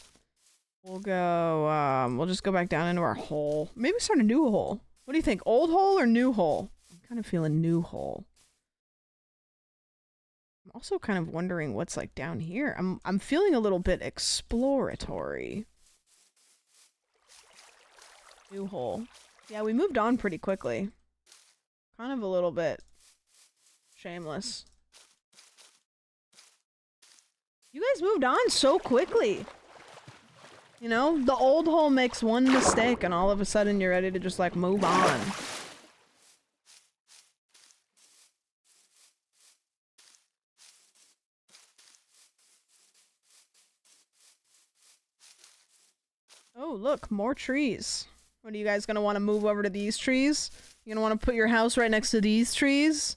we'll go, we'll just go back down into our hole. Maybe start a new hole. What do you think? Old hole or new hole? I'm kind of feeling new hole. I'm also kind of wondering what's like down here. I'm feeling a little bit exploratory. New hole. Yeah, we moved on pretty quickly. Kind of a little bit shameless. You guys moved on so quickly. You know, the old hole makes one mistake and all of a sudden you're ready to just like move on. Oh, look, more trees. What are you guys gonna want to move over to these trees? You gonna want to put your house right next to these trees?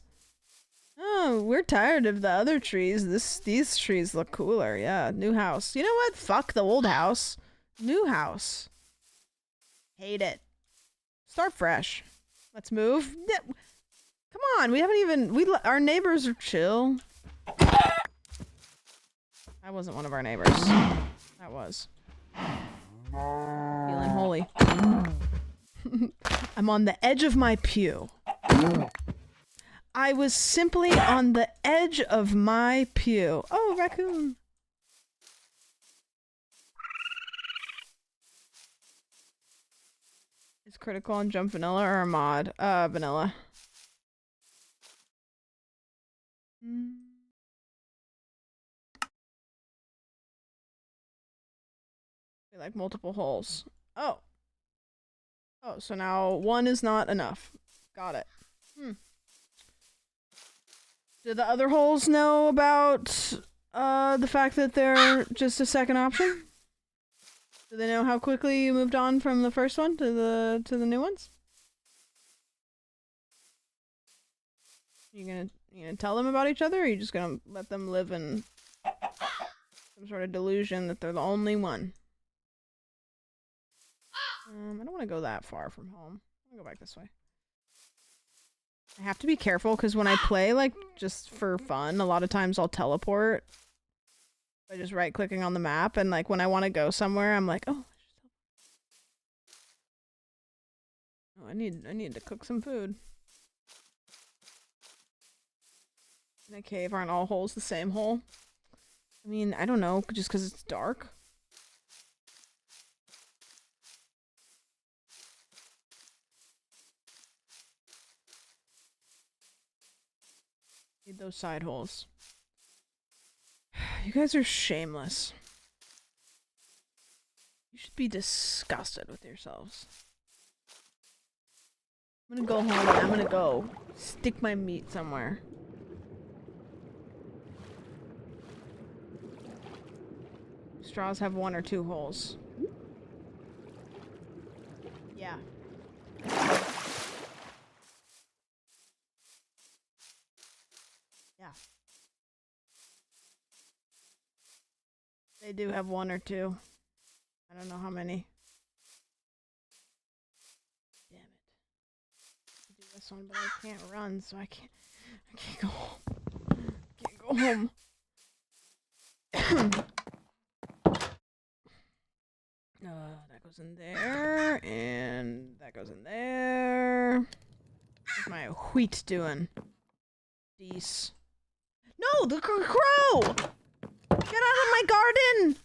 Oh, we're tired of the other trees. These trees look cooler. Yeah, new house. You know what? Fuck the old house. New house. Hate it. Start fresh. Let's move. Yeah. Come on, we haven't even. Our neighbors are chill. That wasn't one of our neighbors. That was. Feeling holy. I'm on the edge of my pew. I was simply on the edge of my pew. Oh, raccoon. Is critical on jump vanilla or a mod? Vanilla. We like multiple holes. Oh. Oh, so now one is not enough. Got it. Do the other holes know about the fact that they're just a second option? Do they know how quickly you moved on from the first one to the new ones? You gonna tell them about each other, or are you just gonna let them live in some sort of delusion that they're the only one? I don't want to go that far from home. I'm gonna go back this way. I have to be careful because when I play, like, just for fun, a lot of times I'll teleport by just right-clicking on the map, and, like, when I want to go somewhere, I'm like, oh, I need to cook some food. In a cave, aren't all holes the same hole? I mean, I don't know, just because it's dark. Need those side holes. You guys are shameless. You should be disgusted with yourselves. I'm gonna go home and I'm gonna go stick my meat somewhere. Straws have 1 or 2 holes. Yeah. Yeah. They do have one or two. I don't know how many. Damn it. I do this one, but I can't run, so I can't go home. Can't go home. That goes in there, and that goes in there. What's my wheat doing? Geese. No, the crow! Get out of my garden!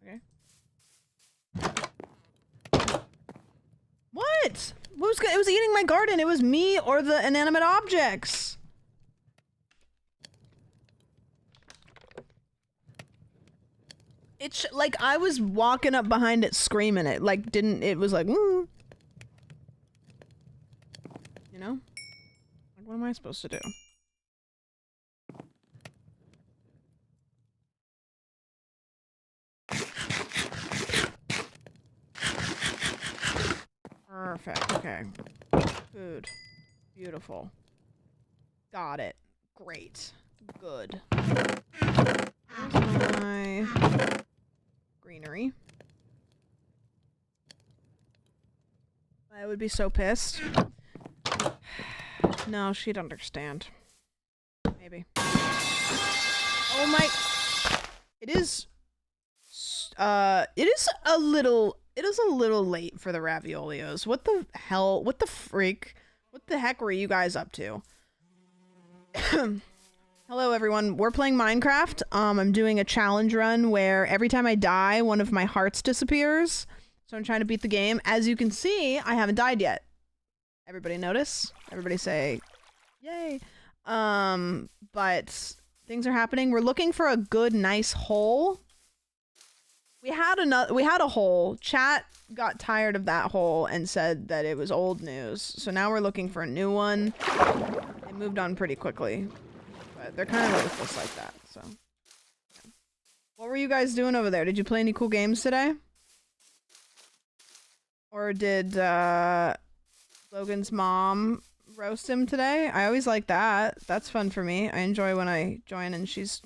Okay. What? It was eating my garden. It was me or the inanimate objects. It's like I was walking up behind it screaming it. Like it was like, you know? Like, what am I supposed to do? Perfect. Okay. Food. Beautiful. Got it. Great. Good. Where's my greenery? I would be so pissed. No, she'd understand. Maybe. Oh my... It is a little late for the raviolios. What the hell? What the freak? What the heck were you guys up to? Hello everyone, we're playing Minecraft. I'm doing a challenge run where every time I die, one of my hearts disappears. So I'm trying to beat the game. As you can see, I haven't died yet. Everybody notice? Everybody say, yay. But things are happening. We're looking for a good, nice hole. We had a hole. Chat got tired of that hole and said that it was old news. So now we're looking for a new one. They moved on pretty quickly. But they're kind of ruthless like that, so. Yeah. What were you guys doing over there? Did you play any cool games today? Or did Logan's mom roast him today? I always like that. That's fun for me. I enjoy when I join and she's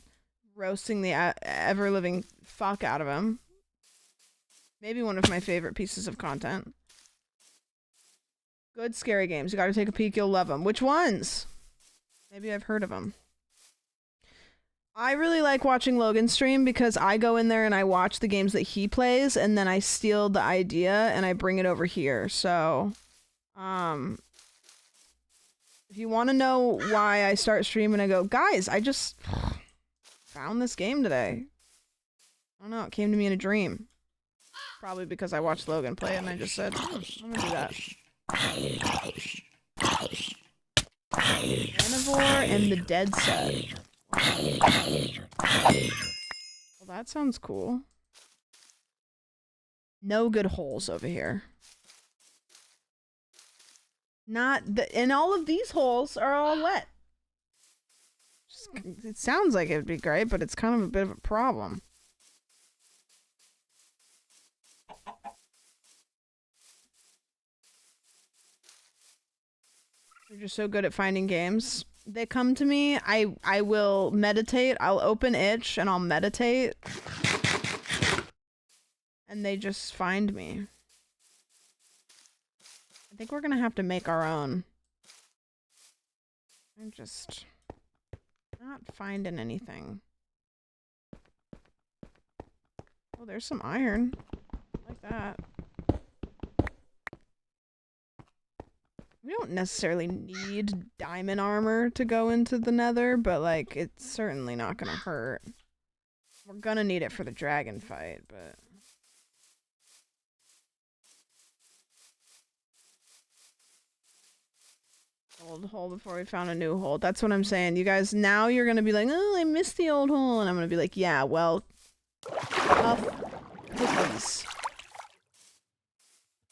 roasting the ever-living fuck out of him. Maybe one of my favorite pieces of content. Good scary games. You gotta take a peek, you'll love them. Which ones? Maybe I've heard of them. I really like watching Logan stream because I go in there and I watch the games that he plays and then I steal the idea and I bring it over here. So, if you want to know why I start streaming, I go, guys, I just found this game today. I don't know, it came to me in a dream. Probably because I watched Logan play it and I just said, I'm gonna do that. Carnivore and the Dead Set. Well, that sounds cool. No good holes over here. And all of these holes are all wet. It sounds like it would be great, but it's kind of a bit of a problem. You're just so good at finding games. They come to me, I will meditate, I'll open itch and I'll meditate. And they just find me. I think we're gonna have to make our own. I'm just not finding anything. Oh, there's some iron. I like that. We don't necessarily need diamond armor to go into the nether, but like, it's certainly not gonna hurt. We're gonna need it for the dragon fight, but... Old hole before we found a new hole. That's what I'm saying. You guys, now you're gonna be like, oh, I missed the old hole. And I'm gonna be like, yeah, well, tough cookies.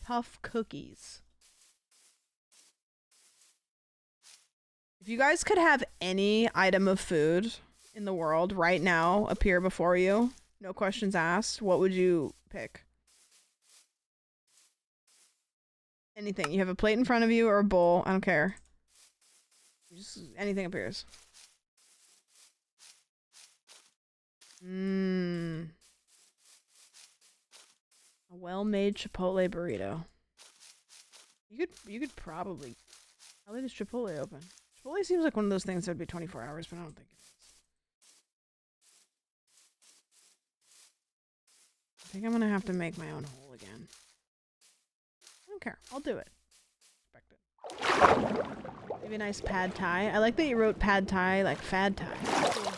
Tough cookies. If you guys could have any item of food in the world right now appear before you, no questions asked, what would you pick? Anything. You have a plate in front of you or a bowl. I don't care. Just anything appears. Mmm. A well-made Chipotle burrito. You could probably. How late is Chipotle open? Chipotle seems like one of those things that would be 24 hours, but I don't think it is. I think I'm gonna have to make my own hole again. I don't care. I'll do it. Expect it. Maybe a nice pad thai. I like that you wrote pad thai like fad thai. Cool.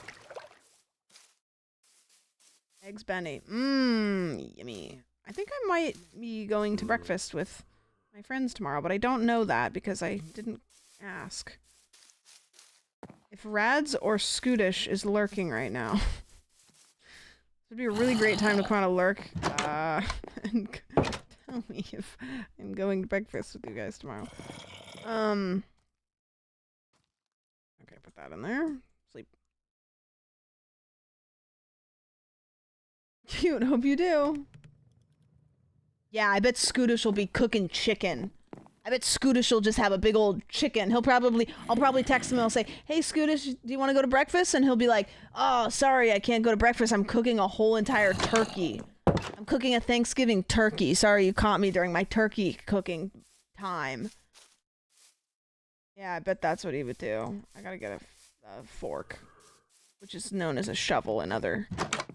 Eggs Benny. Mmm, yummy. I think I might be going to breakfast with my friends tomorrow, but I don't know that because I didn't ask. If Rads or Scootish is lurking right now. This would be a really great time to come out of lurk and tell me if I'm going to breakfast with you guys tomorrow. Okay, put that in there. Sleep. Cute, hope you do. Yeah, I bet Scootish will be cooking chicken. I bet Scootish will just have a big old chicken. I'll probably text him and I'll say, hey Scootish, do you want to go to breakfast? And he'll be like, oh, sorry, I can't go to breakfast. I'm cooking a whole entire turkey. I'm cooking a Thanksgiving turkey. Sorry you caught me during my turkey cooking time. Yeah, I bet that's what he would do. I gotta get a fork, which is known as a shovel in other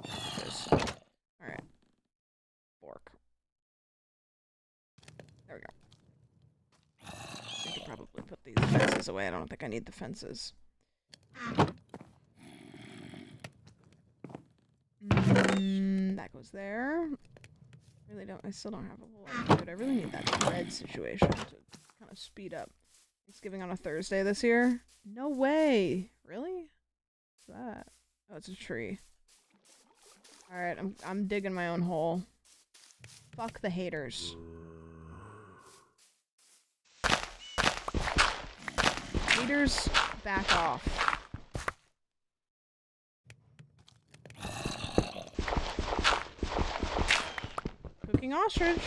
dishes. Alright. Fork. There we go. I could probably put these fences away. I don't think I need the fences. That goes there. I still don't have a whole lot of food. I really need that bread situation to kind of speed up. Thanksgiving on a Thursday this year? No way! Really? What's that? Oh, it's a tree. Alright, I'm digging my own hole. Fuck the haters. Haters, back off. Cooking ostrich.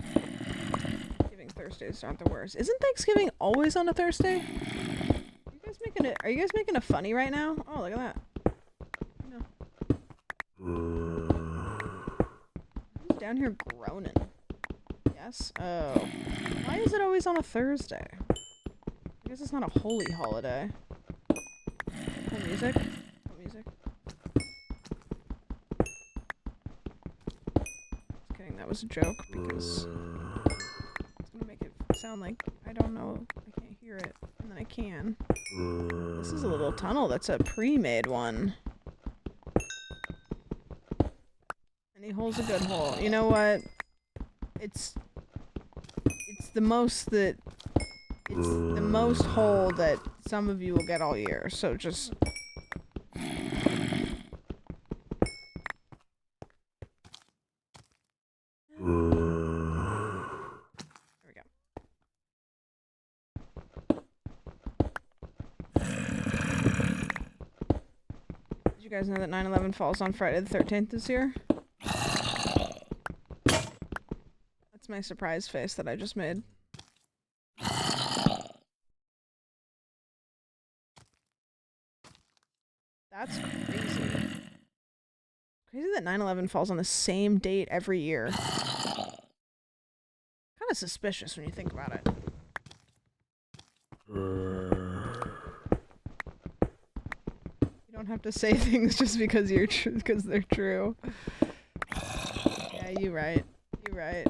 Thanksgiving Thursdays aren't the worst. Isn't Thanksgiving always on a Thursday? Are you guys making a funny right now? Oh, look at that. No. Who's down here groaning? Yes? Oh. Why is it always on a Thursday? I guess it's not a holy holiday. Cool music? Cool music. Just kidding, that was a joke because it's gonna make it sound like I don't know, I can't hear it, and then I can. This is a little tunnel that's a pre-made one. Any hole's a good hole. You know what? It's the most hole that some of you will get all year, so just... Did you guys know that 9/11 falls on Friday the 13th this year? That's my surprise face that I just made. That's crazy. Crazy that 9/11 falls on the same date every year. Kind of suspicious when you think about it. You don't have to say things just because because they're true. Yeah, you're right. You're right.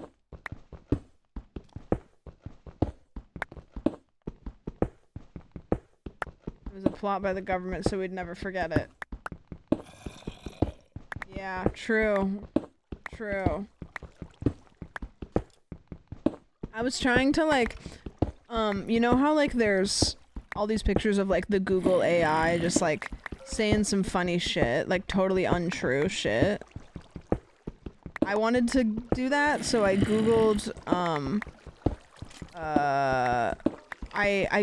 It was a plot by the government so we'd never forget it. Yeah, true. True. I was trying to like, you know how like there's all these pictures of like the Google AI just like saying some funny shit, like totally untrue shit? I wanted to do that, so I googled, I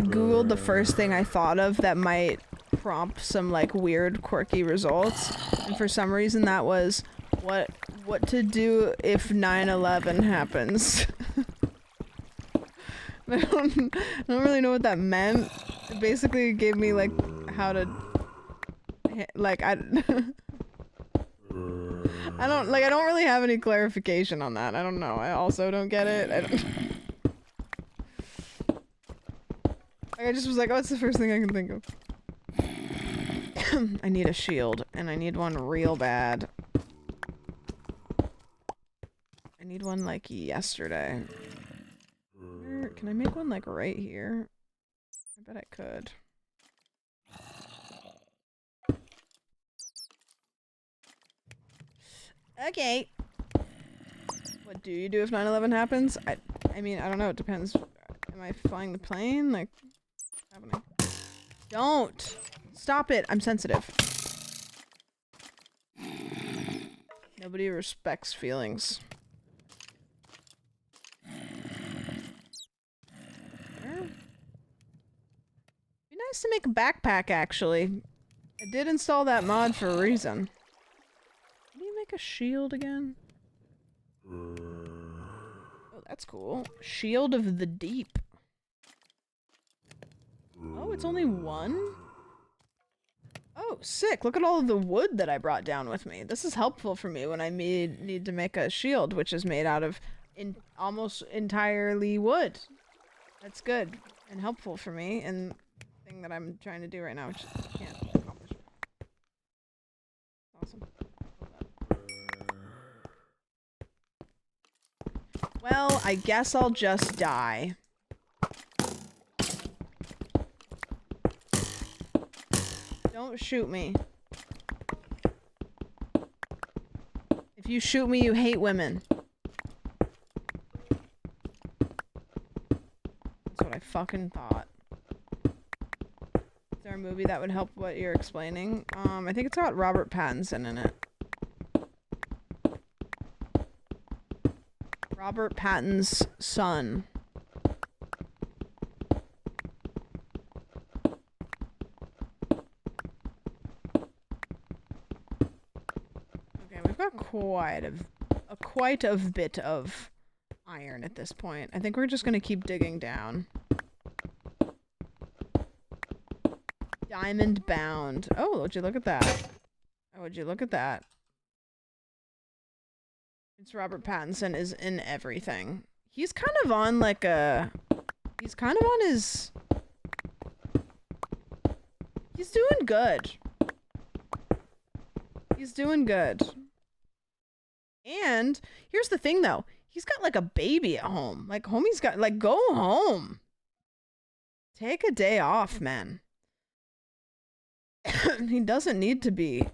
googled the first thing I thought of that might prompt some like weird quirky results, and for some reason that was what to do if 9/11 happens. I don't really know what that meant. It basically gave me like how to like I I don't really have any clarification on that. I don't know. I also don't get it. I just was like, oh, it's the first thing I can think of. I need a shield, and I need one real bad. I need one like yesterday. Can I make one like right here? I bet I could. Okay. What do you do if 9/11 happens? I mean, I don't know. It depends. Am I flying the plane? Like, what's happening? Don't! Stop it! I'm sensitive. Nobody respects feelings. There? Be nice to make a backpack, actually. I did install that mod for a reason. Can you make a shield again? Oh, that's cool. Shield of the Deep. Oh, it's only one? Oh, sick. Look at all of the wood that I brought down with me. This is helpful for me when I need to make a shield, which is made out of almost entirely wood. That's good and helpful for me, and the thing that I'm trying to do right now, which I can't accomplish. Awesome. Well, I guess I'll just die. Don't shoot me. If you shoot me, you hate women. That's what I fucking thought. Is there a movie that would help what you're explaining? I think it's got Robert Pattinson in it. Robert Pattinson's son. Okay, we've got quite a bit of iron at this point. I think we're just gonna keep digging down. Diamond bound. Oh, would you look at that? Oh, would you look at that? It's Robert Pattinson is in everything. He's kind of on like a... He's kind of on his... He's doing good. He's doing good. And here's the thing though. He's got like a baby at home. Like homie's got... Like go home. Take a day off, man. He doesn't need to be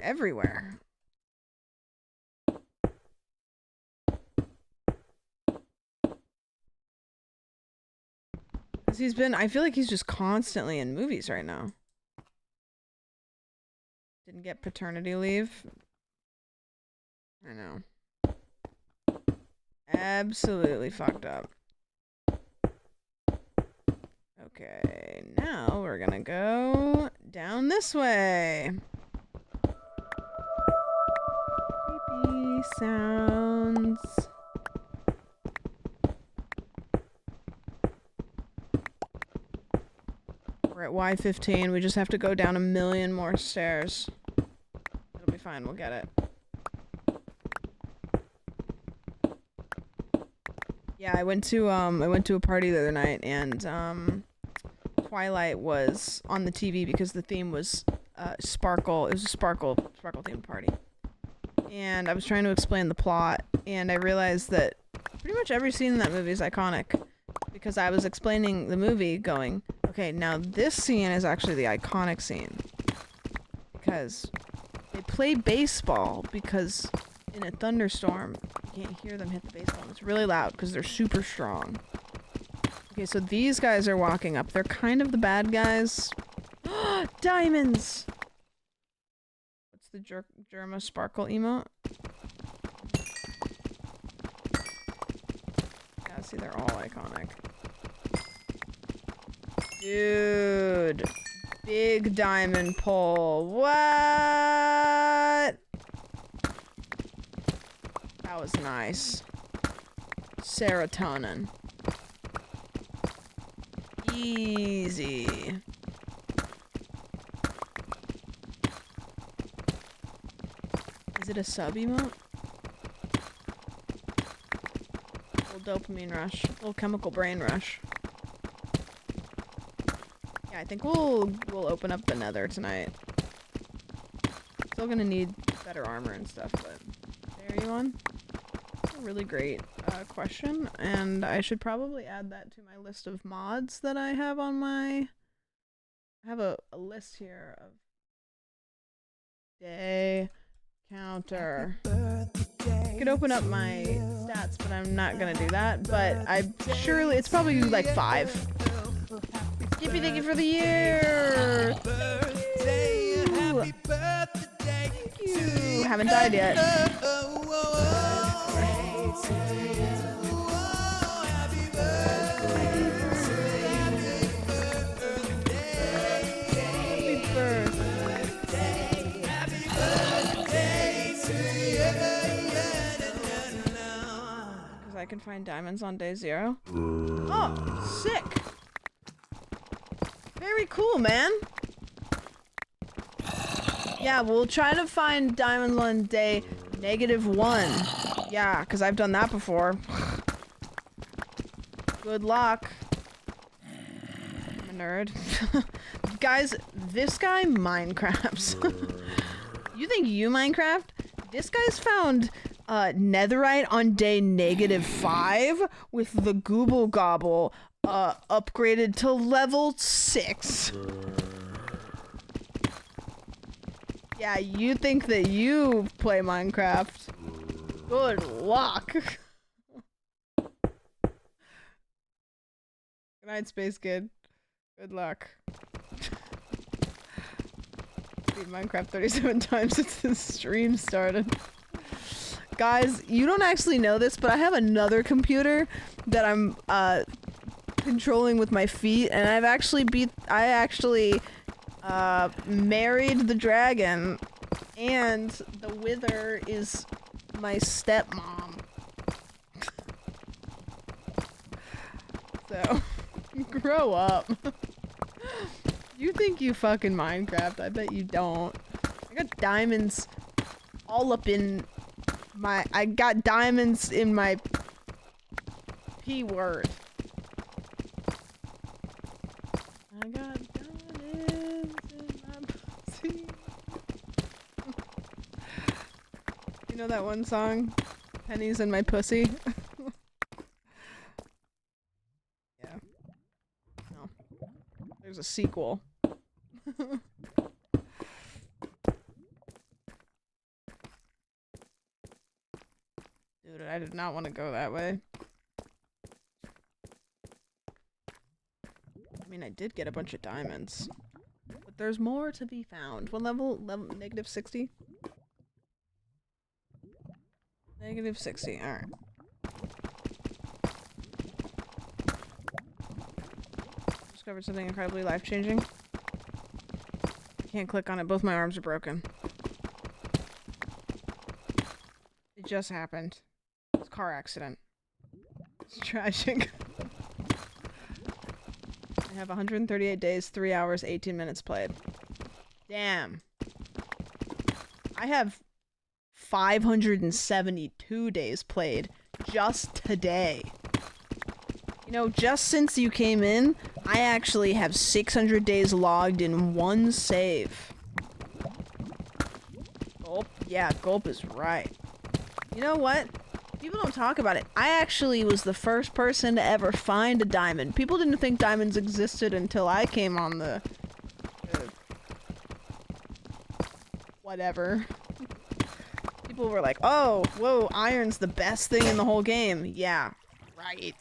everywhere. He's been, I feel like he's just constantly in movies right now. Didn't get paternity leave. I know. Absolutely fucked up. Okay, now we're gonna go down this way. Creepy sounds. We're at Y15. We just have to go down a million more stairs. It'll be fine. We'll get it. Yeah, I went to a party the other night, and Twilight was on the TV because the theme was sparkle. It was a sparkle themed party. And I was trying to explain the plot, and I realized that pretty much every scene in that movie is iconic. Because I was explaining the movie going, okay, now this scene is actually the iconic scene. Because they play baseball because in a thunderstorm, you can't hear them hit the baseball. It's really loud because they're super strong. Okay, so these guys are walking up. They're kind of the bad guys. Diamonds! What's the Germa Sparkle emote? Yeah, see, they're all iconic. Dude. Big diamond pole. What? That was nice. Serotonin. Easy. Is it a sub emote? Little dopamine rush. Little chemical brain rush. Yeah, I think we'll open up the nether tonight. Still gonna need better armor and stuff, but there you on. A really great question, and I should probably add that to my list of mods that I have on my... I have a list here of day counter. I could open up my stats, but I'm not gonna do that. But I surely it's probably like 5. Skippy, thank you for the year. Thank you. Haven't died yet. I can find diamonds on day 0. Oh, sick! Very cool, man. Yeah, we'll try to find diamonds on day -1. Yeah, because I've done that before. Good luck. I'm a nerd. Guys, this guy Minecrafts. You think you Minecraft? This guy's found netherite on day -5 with the Gooble Gobble upgraded to level 6. Yeah, you think that you play Minecraft. Good luck. Good night, Space Kid. Good luck. Beat Minecraft 37 times since the stream started. Guys, you don't actually know this, but I have another computer that I'm controlling with my feet, and I actually married the dragon, and the wither is my stepmom. So, grow up. You think you fucking Minecraft, I bet you don't. I got diamonds all up in I got diamonds in my P word. I got diamonds in my pussy. You know that one song? Pennies in my pussy? Yeah. No. There's a sequel. Dude, I did not want to go that way. I mean, I did get a bunch of diamonds. But there's more to be found. What level? -60? -60, alright. Discovered something incredibly life-changing. I can't click on it, both my arms are broken. It just happened. It's a car accident. It's tragic. I have 138 days, 3 hours, 18 minutes played. Damn. I have 572 days played just today. You know, just since you came in, I actually have 600 days logged in one save. Gulp? Yeah, Gulp is right. You know what? People don't talk about it. I actually was the first person to ever find a diamond. People didn't think diamonds existed until I came on the whatever. People were like, oh, whoa, iron's the best thing in the whole game. Yeah, right.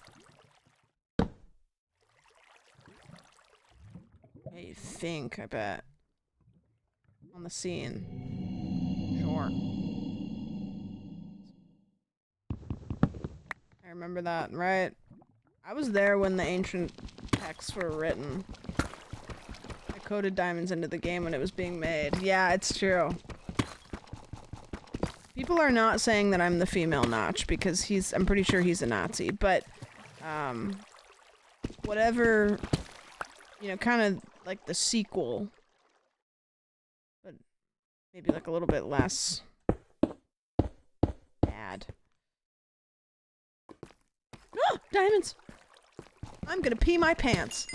Yeah, you think, I bet. On the scene. Sure. I remember that, right? I was there when the ancient texts were written. I coded diamonds into the game when it was being made. Yeah, it's true. People are not saying that I'm the female Notch because I'm pretty sure he's a Nazi, but, whatever You know, kind of like the sequel. But maybe like a little bit less bad. Oh, diamonds! I'm gonna pee my pants.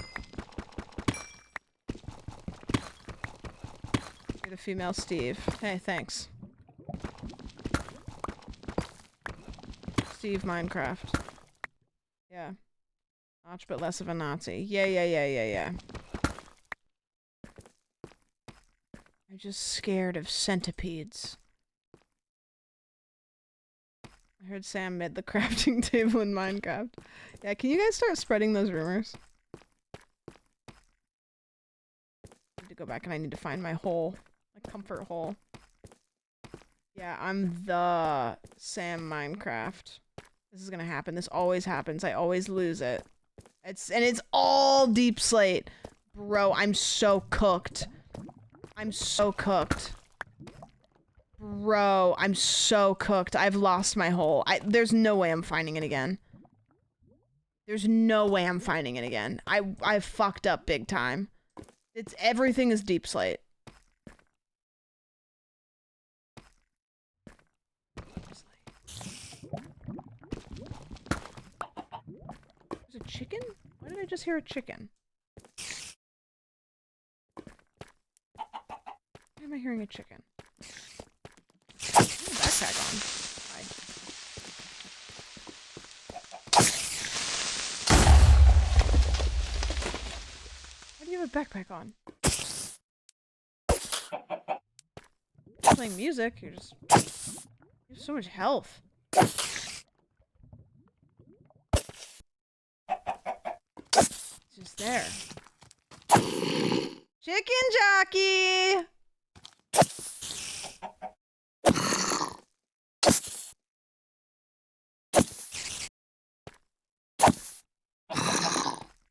You're the female Steve. Hey, thanks. Steve Minecraft. Yeah. Notch, but less of a Nazi. Yeah. I'm just scared of centipedes. I heard Sam made the crafting table in Minecraft. Yeah, can you guys start spreading those rumors? I need to go back and I need to find my hole. My comfort hole. Yeah, I'm the Sam Minecraft. This is gonna happen. This always happens. I always lose it. It's all deep slate. Bro, I'm so cooked. I'm so cooked. Bro, I'm so cooked. I've lost my hole. There's no way I'm finding it again. There's no way I'm finding it again. I fucked up big time. Everything is deep slate. There's a chicken? Why did I just hear a chicken? Why am I hearing a chicken? Backpack on. Hi. Why do you have a backpack on? Playing music, you have so much health. It's just there. Chicken jockey!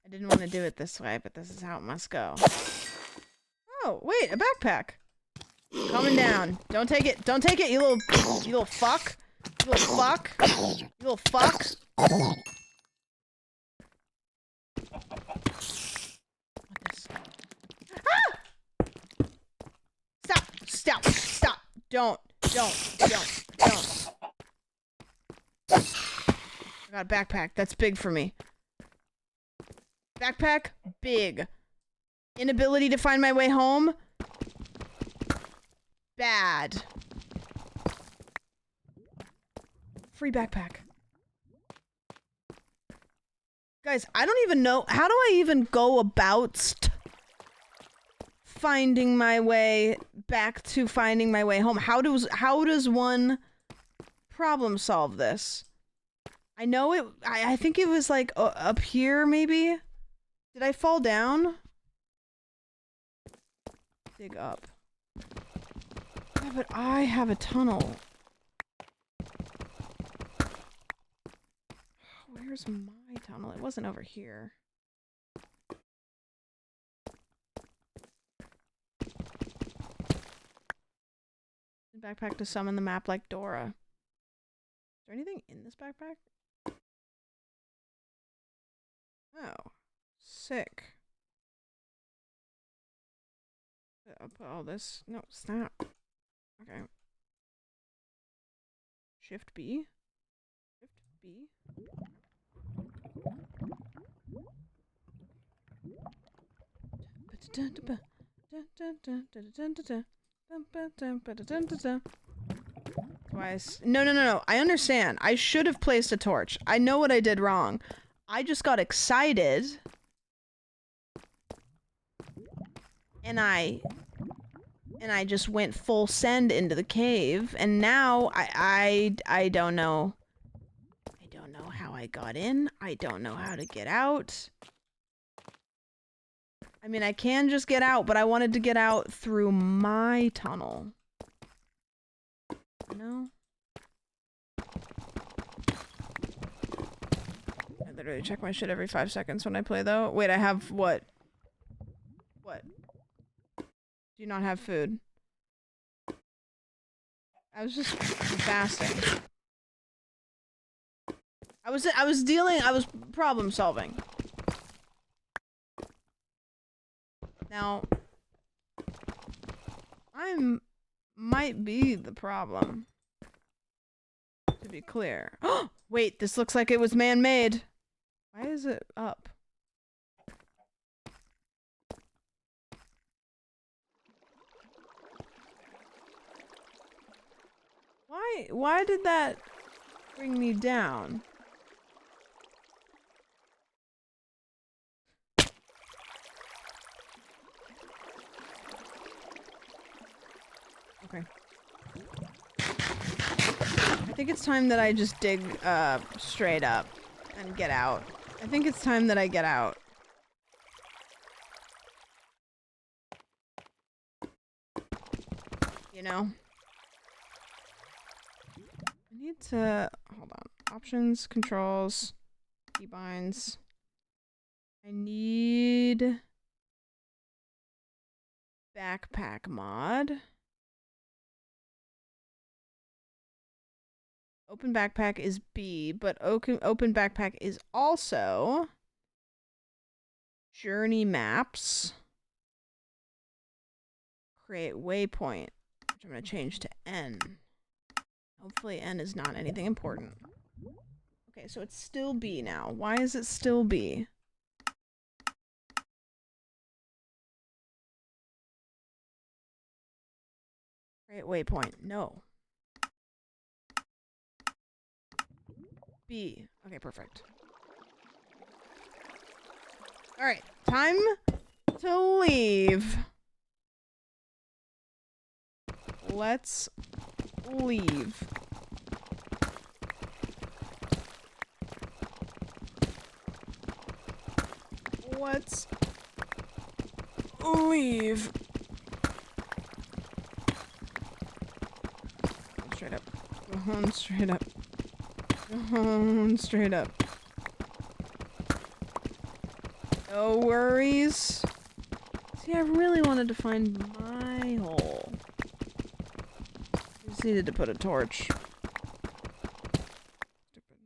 I didn't want to do it this way, but this is how it must go. Oh, wait, a backpack. Coming down. Don't take it. Don't take it, you little fuck. You little fuck. You little fuck. What this? Ah! Stop. Don't. I got a backpack. That's big for me. Backpack, big. Inability to find my way home, bad. Free backpack. Guys, I don't even know. How do I even go about finding my way back to finding my way home? How does one problem solve this? I know it. I think it was like up here, maybe. Did I fall down? Dig up. Yeah, but I have a tunnel. Where's my tunnel? It wasn't over here. Backpack to summon the map like Dora. Is there anything in this backpack? Oh. Sick. I'll put all this. No, stop. Okay. Shift B. Shift B. Twice. No. I understand. I should have placed a torch. I know what I did wrong. I just got excited. And I just went full send into the cave, and now I don't know. I don't know how I got in. I don't know how to get out. I mean, I can just get out, but I wanted to get out through my tunnel. No? I literally check my shit every 5 seconds when I play, though. Wait, I have what? What? Do you not have food? I was just fasting. I was problem solving. Now, might be the problem. To be clear. Oh, wait, this looks like it was man-made. Why is it up? Why did that bring me down? Okay. I think it's time that I just dig straight up and get out. I think it's time that I get out. You know? I need to hold on. Options, controls, keybinds. I need backpack mod. Open backpack is B, but open backpack is also journey maps. Create waypoint, which I'm going to change to N. Hopefully N is not anything important. Okay, so it's still B now. Why is it still B? Create waypoint. No. B. Okay, perfect. Alright, time to leave. Let's leave. Let's leave. Straight up. Go on straight up. Go on straight up. No worries. See, I really wanted to find my hole. I just needed to put a torch. Stupid.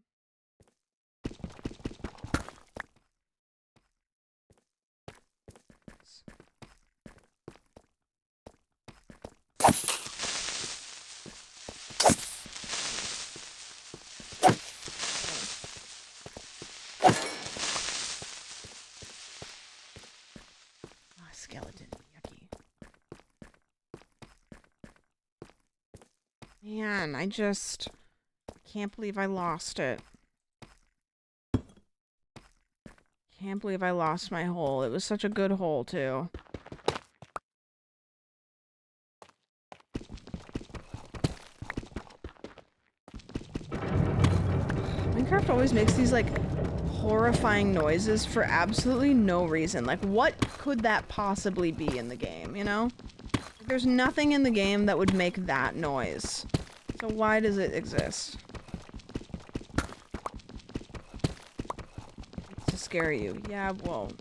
Oh, skeleton. Yucky. Man, I can't believe I lost it. Can't believe I lost my hole. It was such a good hole, too. Minecraft always makes these, like, horrifying noises for absolutely no reason. Like, what could that possibly be in the game, you know? There's nothing in the game that would make that noise. So why does it exist? It's to scare you. Yeah, well...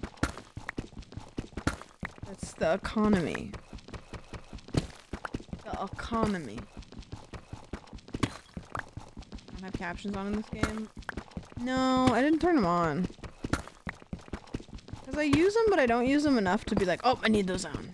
That's the economy. The economy. I don't have captions on in this game. No, I didn't turn them on. Because I use them, but I don't use them enough to be like, oh, I need those on.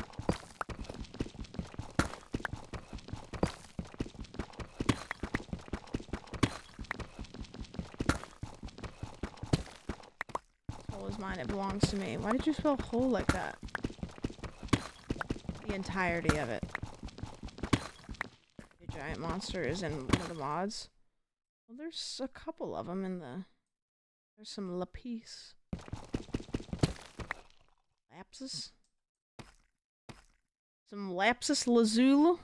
This hole is mine, it belongs to me. Why did you spell hole like that? The entirety of it. The giant monster is in one of the mods. Well, there's a couple of them in the... There's some lapis. Lapis? Some lapis lazuli?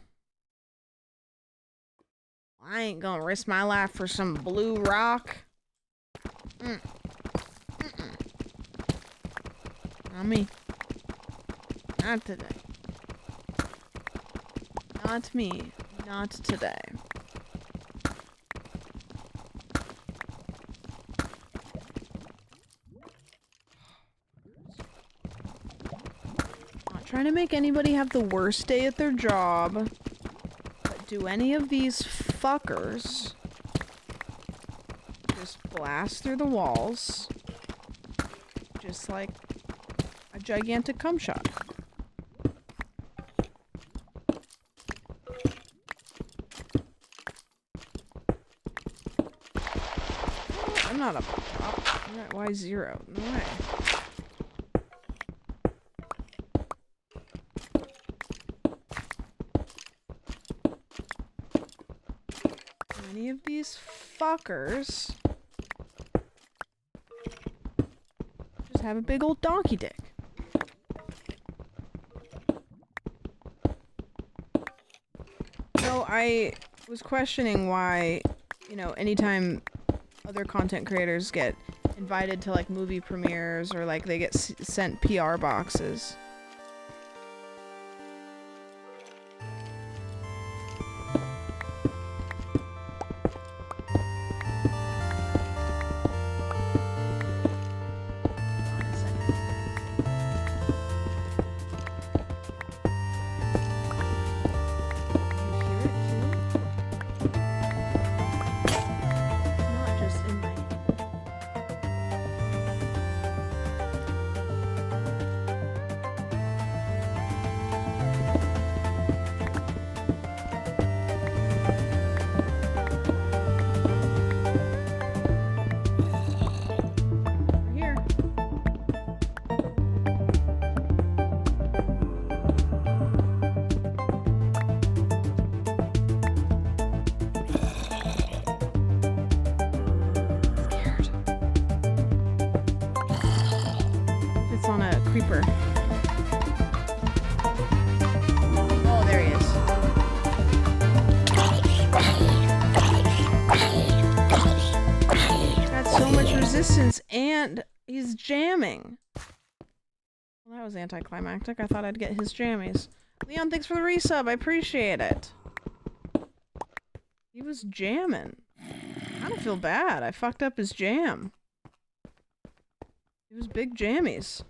I ain't gonna risk my life for some blue rock. Not me. Not today. Not me. Not today. Not trying to make anybody have the worst day at their job. But do any of these fuckers just blast through the walls? Just like a gigantic cum shot. I'm not up top. Why 0? No way. Any of these fuckers just have a big old donkey dick. So I was questioning why, you know, anytime other content creators get invited to like movie premieres or like they get sent PR boxes. Creeper. Oh, there he is. He's got so much resistance and he's jamming. Well, that was anticlimactic. I thought I'd get his jammies. Leon, thanks for the resub. I appreciate it. He was jamming. I kind of feel bad. I fucked up his jam. It was big jammies.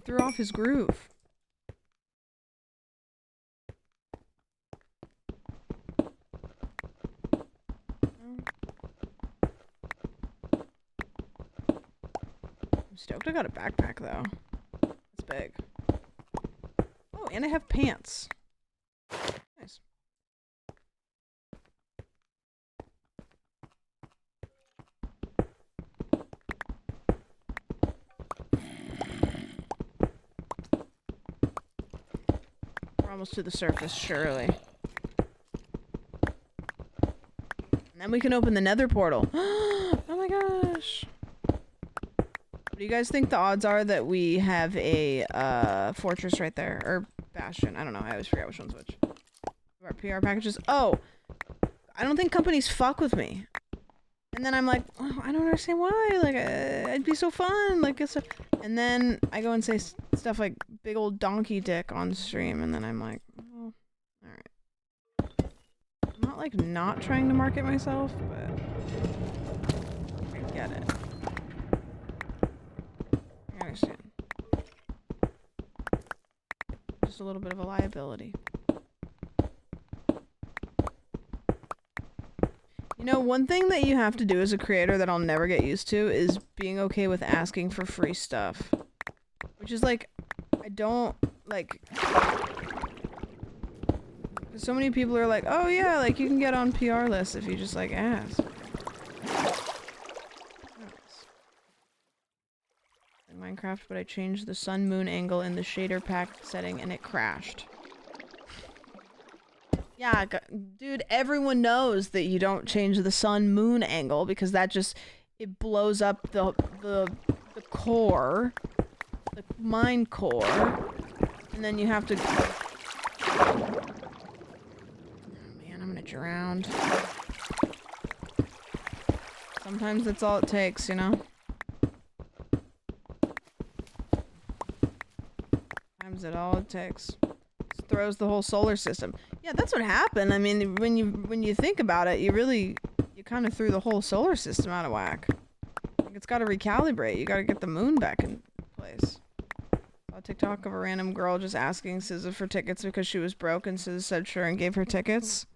Threw off his groove. I'm stoked I got a backpack though. It's big. Oh, and I have pants. Nice. Almost to the surface, surely. And then we can open the nether portal. Oh my gosh. What do you guys think the odds are that we have a fortress right there? Or bastion. I don't know. I always forget which one's which. Our PR packages. Oh! I don't think companies fuck with me. And then I'm like, oh, I don't understand why. Like, it'd be so fun. Like, it's so... And then I go and say stuff like big old donkey dick on stream, and then I'm like, oh, alright. I'm not like not trying to market myself, but I get it. I understand. Just a little bit of a liability. You know, one thing that you have to do as a creator that I'll never get used to is being okay with asking for free stuff. Which is like, I don't, like... So many people are like, oh yeah, like you can get on PR lists if you just like ask. In Minecraft, but I changed the sun moon angle in the shader pack setting and it crashed. Yeah, dude, everyone knows that you don't change the sun moon angle because that just, it blows up the core, the mine core, and then you have to... Oh man, I'm gonna drown. Sometimes that's all it takes, you know? Sometimes that's all it takes. Just throws the whole solar system. Yeah, that's what happened. I mean, when you think about it, you kind of threw the whole solar system out of whack. Like, it's got to recalibrate. You got to get the moon back in place. Saw a TikTok of a random girl just asking SZA for tickets because she was broke, and SZA said sure and gave her tickets.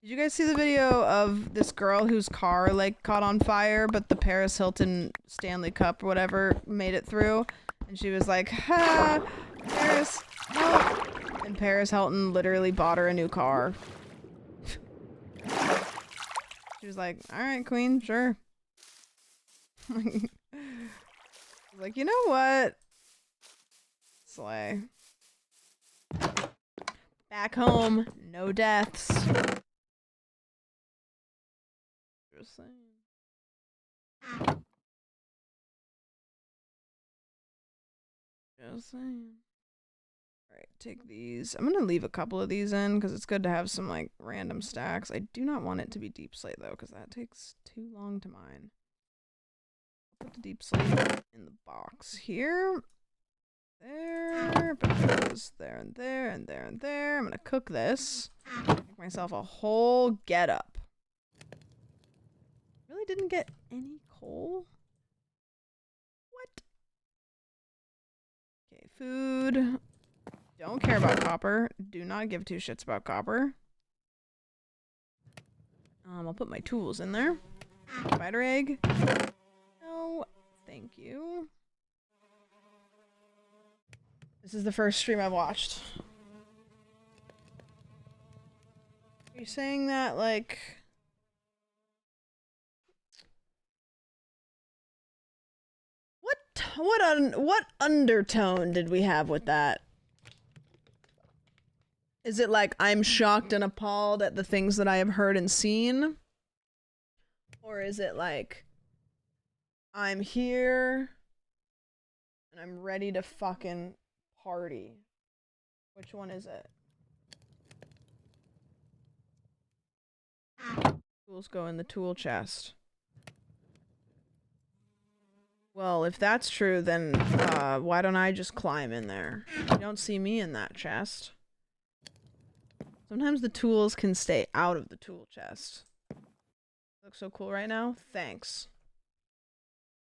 Did you guys see the video of this girl whose car like caught on fire, but the Paris Hilton Stanley Cup or whatever made it through? And she was like, ha, Paris, help. And Paris Hilton literally bought her a new car. She was like, all right, queen, sure. Like, you know what? Slay. Back home, no deaths. Just saying. Just saying. Alright, take these. I'm gonna leave a couple of these in because it's good to have some like random stacks. I do not want it to be deep slate though because that takes too long to mine. I'll put the deep slate in the box here. There, but it goes there and there and there and there. I'm gonna cook this. Make myself a whole get up. Really didn't get any coal? What? Okay, food. Don't care about copper. Do not give two shits about copper. I'll put my tools in there. Spider egg. No, thank you. This is the first stream I've watched. Are you saying that, like... What undertone did we have with that? Is it like, I'm shocked and appalled at the things that I have heard and seen? Or is it like, I'm here and I'm ready to fucking party? Which one is it? Tools go in the tool chest. Well, if that's true, then why don't I just climb in there? You don't see me in that chest. Sometimes the tools can stay out of the tool chest. Looks so cool right now. Thanks.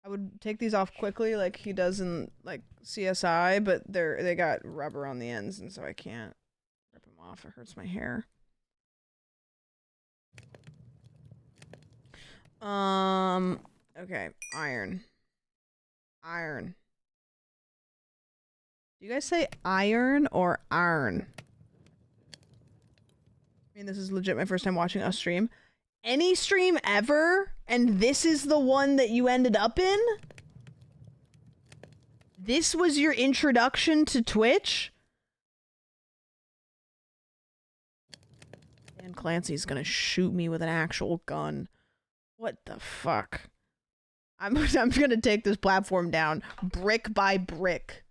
I would take these off quickly like he does in like CSI, but they got rubber on the ends and so I can't rip them off. It hurts my hair. Okay, iron. Iron. Do you guys say iron or iron? I mean, this is legit my first time watching a stream. Any stream ever? And this is the one that you ended up in? This was your introduction to Twitch? Dan Clancy's gonna shoot me with an actual gun. What the fuck? I'm gonna take this platform down brick by brick.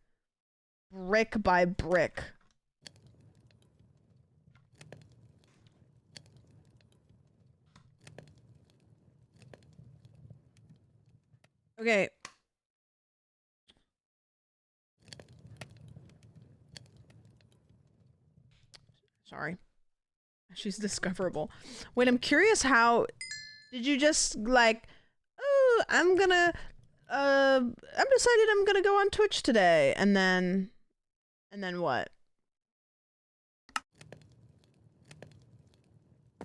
Brick by brick. Okay. Sorry. She's discoverable. Wait, I'm curious how... Did you just, like... Oh, I'm decided I'm gonna go on Twitch today. And then what?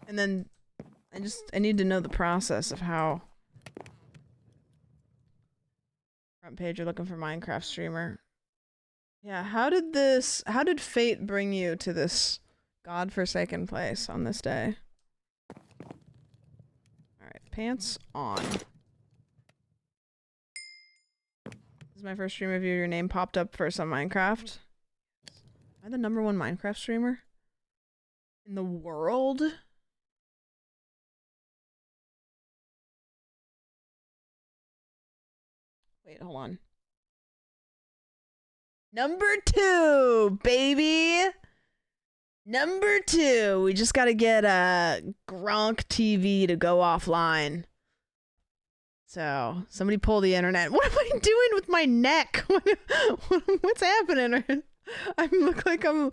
And then... I need to know the process of how... Front page, you're looking for Minecraft streamer. Yeah, how did fate bring you to this godforsaken place on this day? Alright, pants on. This is my first stream review. Your name popped up for some Minecraft. Am I the #1 Minecraft streamer? In the world? Wait, hold on. #2, baby! #2. We just gotta get Gronk TV to go offline. So, somebody pull the internet. What am I doing with my neck? What's happening? I look like I'm...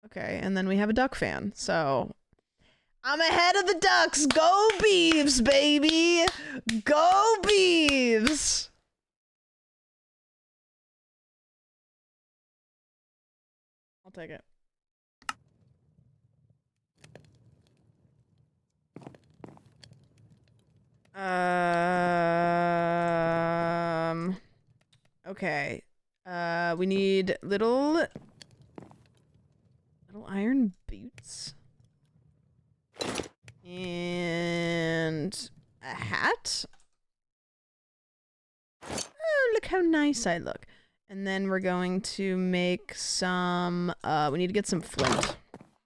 Okay, and then we have a duck fan, so... I'm ahead of the ducks! Go Beavs, baby! Go Beavs! I'll take it. Okay. We need little iron boots. that. Oh, look how nice I look. And then we're going to make some, we need to get some flint.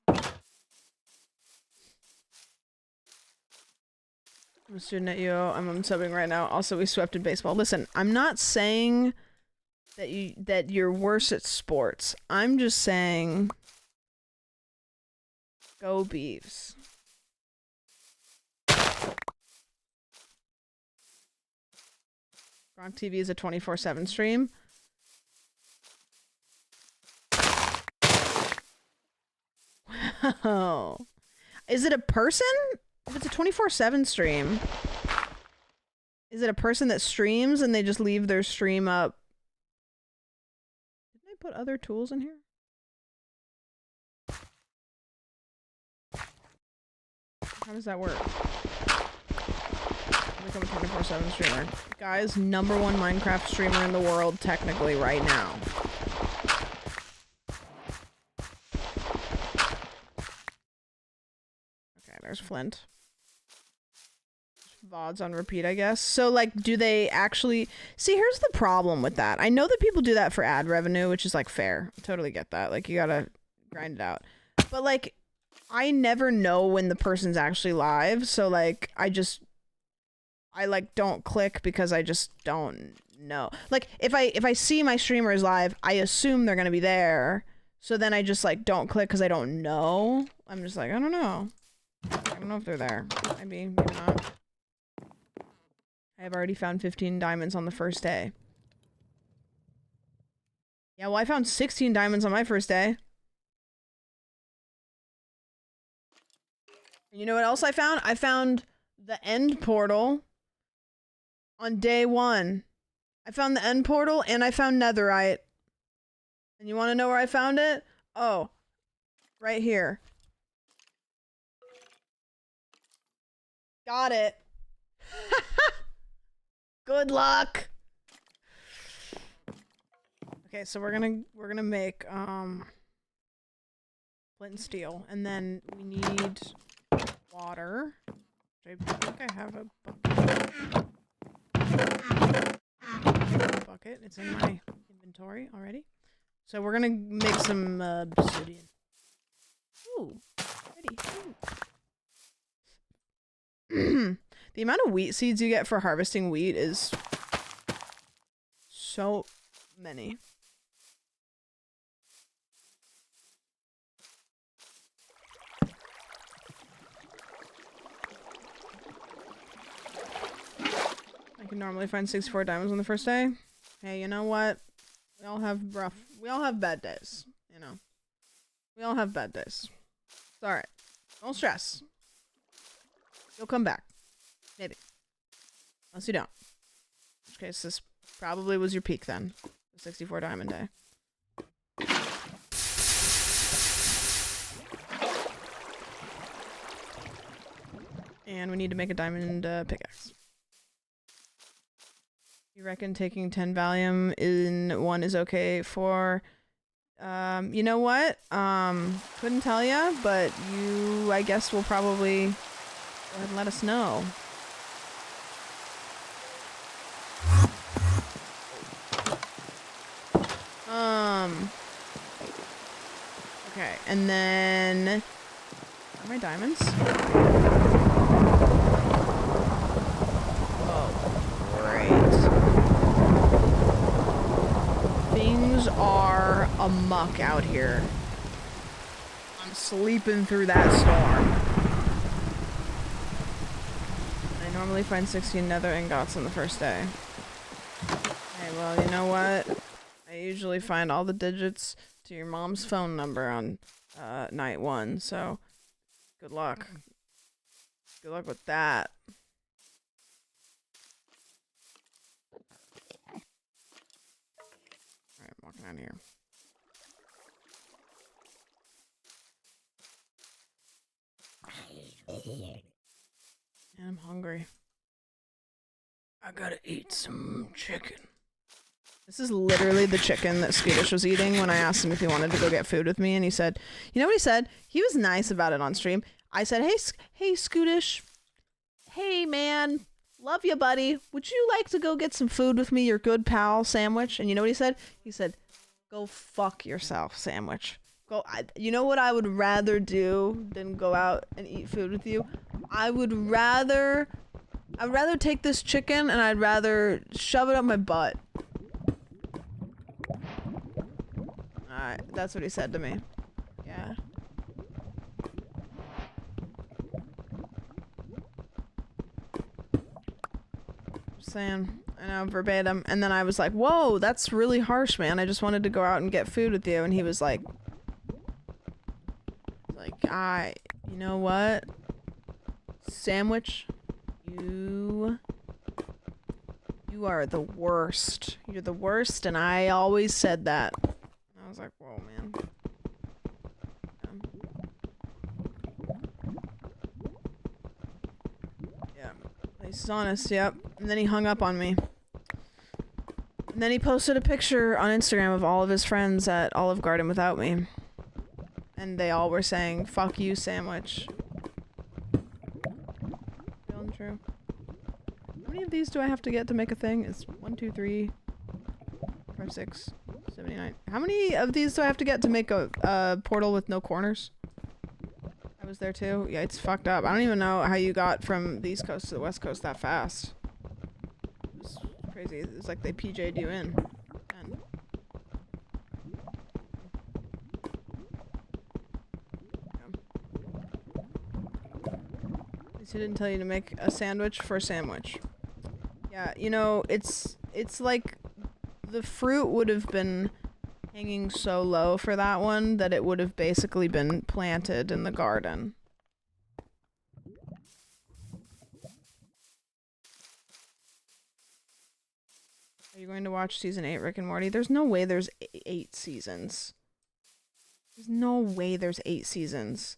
I'm a student at UO. I'm subbing right now. Also, we swept in baseball. Listen, I'm not saying that you're worse at sports. I'm just saying, go Beavs. Gronk TV is a 24/7 stream. Wow. Is it a person? If it's a 24/7 stream, is it a person that streams and they just leave their stream up? Didn't I put other tools in here? How does that work? Become a 24/7 streamer. Guys, #1 Minecraft streamer in the world, technically, right now. Okay, there's Flint. VODs on repeat, I guess. So, like, do they actually... See, here's the problem with that. I know that people do that for ad revenue, which is, like, fair. I totally get that. Like, you gotta grind it out. But, like, I never know when the person's actually live, so, like, I like don't click because I just don't know. Like if I see my streamer is live, I assume they're gonna be there. So then I just like don't click because I don't know. I'm just like, I don't know. I don't know if they're there. Maybe not. I have already found 15 diamonds on the first day. Yeah, well I found 16 diamonds on my first day. And you know what else I found? I found the end portal. On day 1, I found the end portal and I found netherite. And you want to know where I found it? Oh, right here. Got it. Good luck. Okay, so we're gonna make flint and steel, and then we need water. I think I have a bucket. It's in my inventory already. So we're gonna make some obsidian. Ooh, ready. Ooh. The amount of wheat seeds you get for harvesting wheat is so many. I can normally find 64 diamonds on the first day. Hey, you know what? We all have bad days, you know. We all have bad days. It's alright. Don't stress. You'll come back. Maybe. Unless you don't. In which case, this probably was your peak then. The 64 diamond day. And we need to make a diamond pickaxe. You reckon taking 10 Valium in one is okay for... you know what? Couldn't tell ya, but you, I guess, will probably go ahead and let us know. Okay, and then... Are my diamonds? Oh, great. Things are amok out here. I'm sleeping through that storm. I normally find 16 nether ingots on the first day. Okay, well, you know what? I usually find all the digits to your mom's phone number on night 1, so good luck. Good luck with that. Alright, I'm walking out of here. And I'm hungry. I gotta eat some chicken. This is literally the chicken that Scootish was eating when I asked him if he wanted to go get food with me, and he said, you know what he said? He was nice about it on stream. I said, hey Scootish, hey man, love you, buddy. Would you like to go get some food with me, your good pal, Sandwich? And you know what he said? He said, go fuck yourself, Sandwich. You know what I would rather do than go out and eat food with you? I'd rather take this chicken and I'd rather shove it up my butt. Alright, that's what he said to me. Yeah. Just saying. I know, verbatim. And then I was like, whoa, that's really harsh, man. I just wanted to go out and get food with you. And he was like, you know what? Sandwich, you are the worst. You're the worst, and I always said that. I was like, whoa, man. Yeah. He's honest, yep. And then he hung up on me. And then he posted a picture on Instagram of all of his friends at Olive Garden without me. And they all were saying, fuck you, Sandwich. Feeling true. How many of these do I have to get to make a thing? It's 1, 2, 3, 4, 5, 6, 7, 8, 9. How many of these do I have to get to make a portal with no corners? I was there too. Yeah, it's fucked up. I don't even know how you got from the East Coast to the West Coast that fast. It was crazy. It's like they PJ'd you in. Man. At least he didn't tell you to make a sandwich for a sandwich. Yeah, you know, it's like the fruit would have been hanging so low for that one that it would have basically been planted in the garden. Are you going to watch season 8 Rick and Morty? There's no way there's 8 seasons. There's no way there's 8 seasons.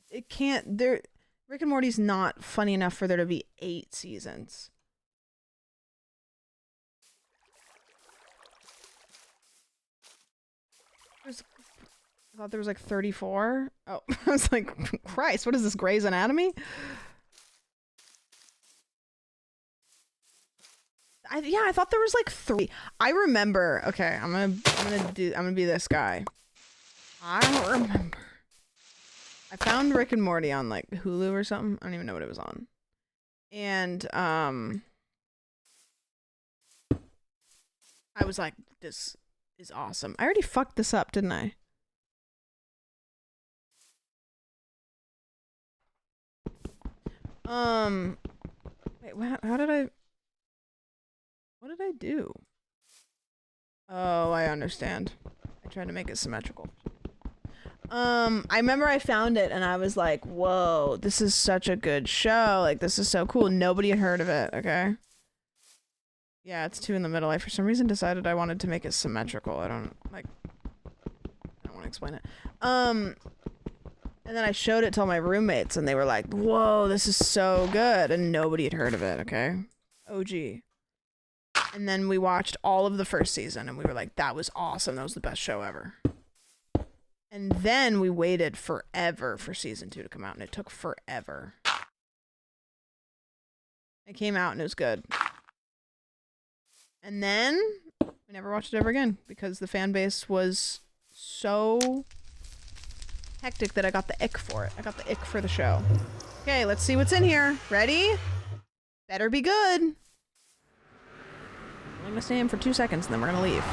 It can't. Rick and Morty's not funny enough for there to be 8 seasons. I thought there was like 34. Oh, I was like, Christ, what is this, Grey's Anatomy? Yeah, I thought there was like 3. I remember. Okay, I'm gonna be this guy. I don't remember. I found Rick and Morty on like Hulu or something. I don't even know what it was on. And I was like, this is awesome. I already fucked this up, didn't I? Wait, how did I... What did I do? Oh, I understand. I tried to make it symmetrical. I remember I found it and I was like, whoa, this is such a good show. Like, this is so cool. Nobody had heard of it, okay? Yeah, it's 2 in the middle. I, for some reason, decided I wanted to make it symmetrical. I don't want to explain it. And then I showed it to all my roommates and they were like, whoa, this is so good. And nobody had heard of it, okay? OG. And then we watched all of the first season and we were like, that was awesome. That was the best show ever. And then we waited forever for season 2 to come out and it took forever. It came out and it was good. And then we never watched it ever again because the fan base was so hectic that I got the ick for it. I got the ick for the show. Okay, let's see what's in here. Ready? Better be good. I'm gonna stay in for 2 seconds and then we're gonna leave.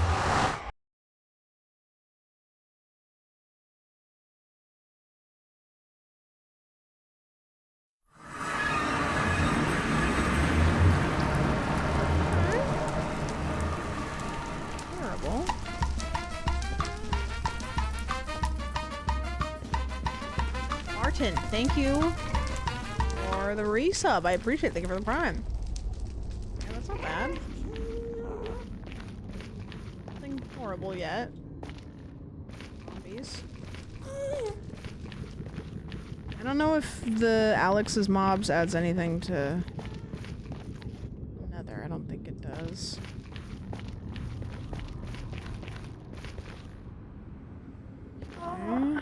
Horrible. Martin, thank you for the resub. I appreciate it. Thank you for the prime. Yeah, that's not bad. Nothing horrible yet. Zombies. I don't know if the Alex's mobs adds anything to Nether. I don't think it does. Okay.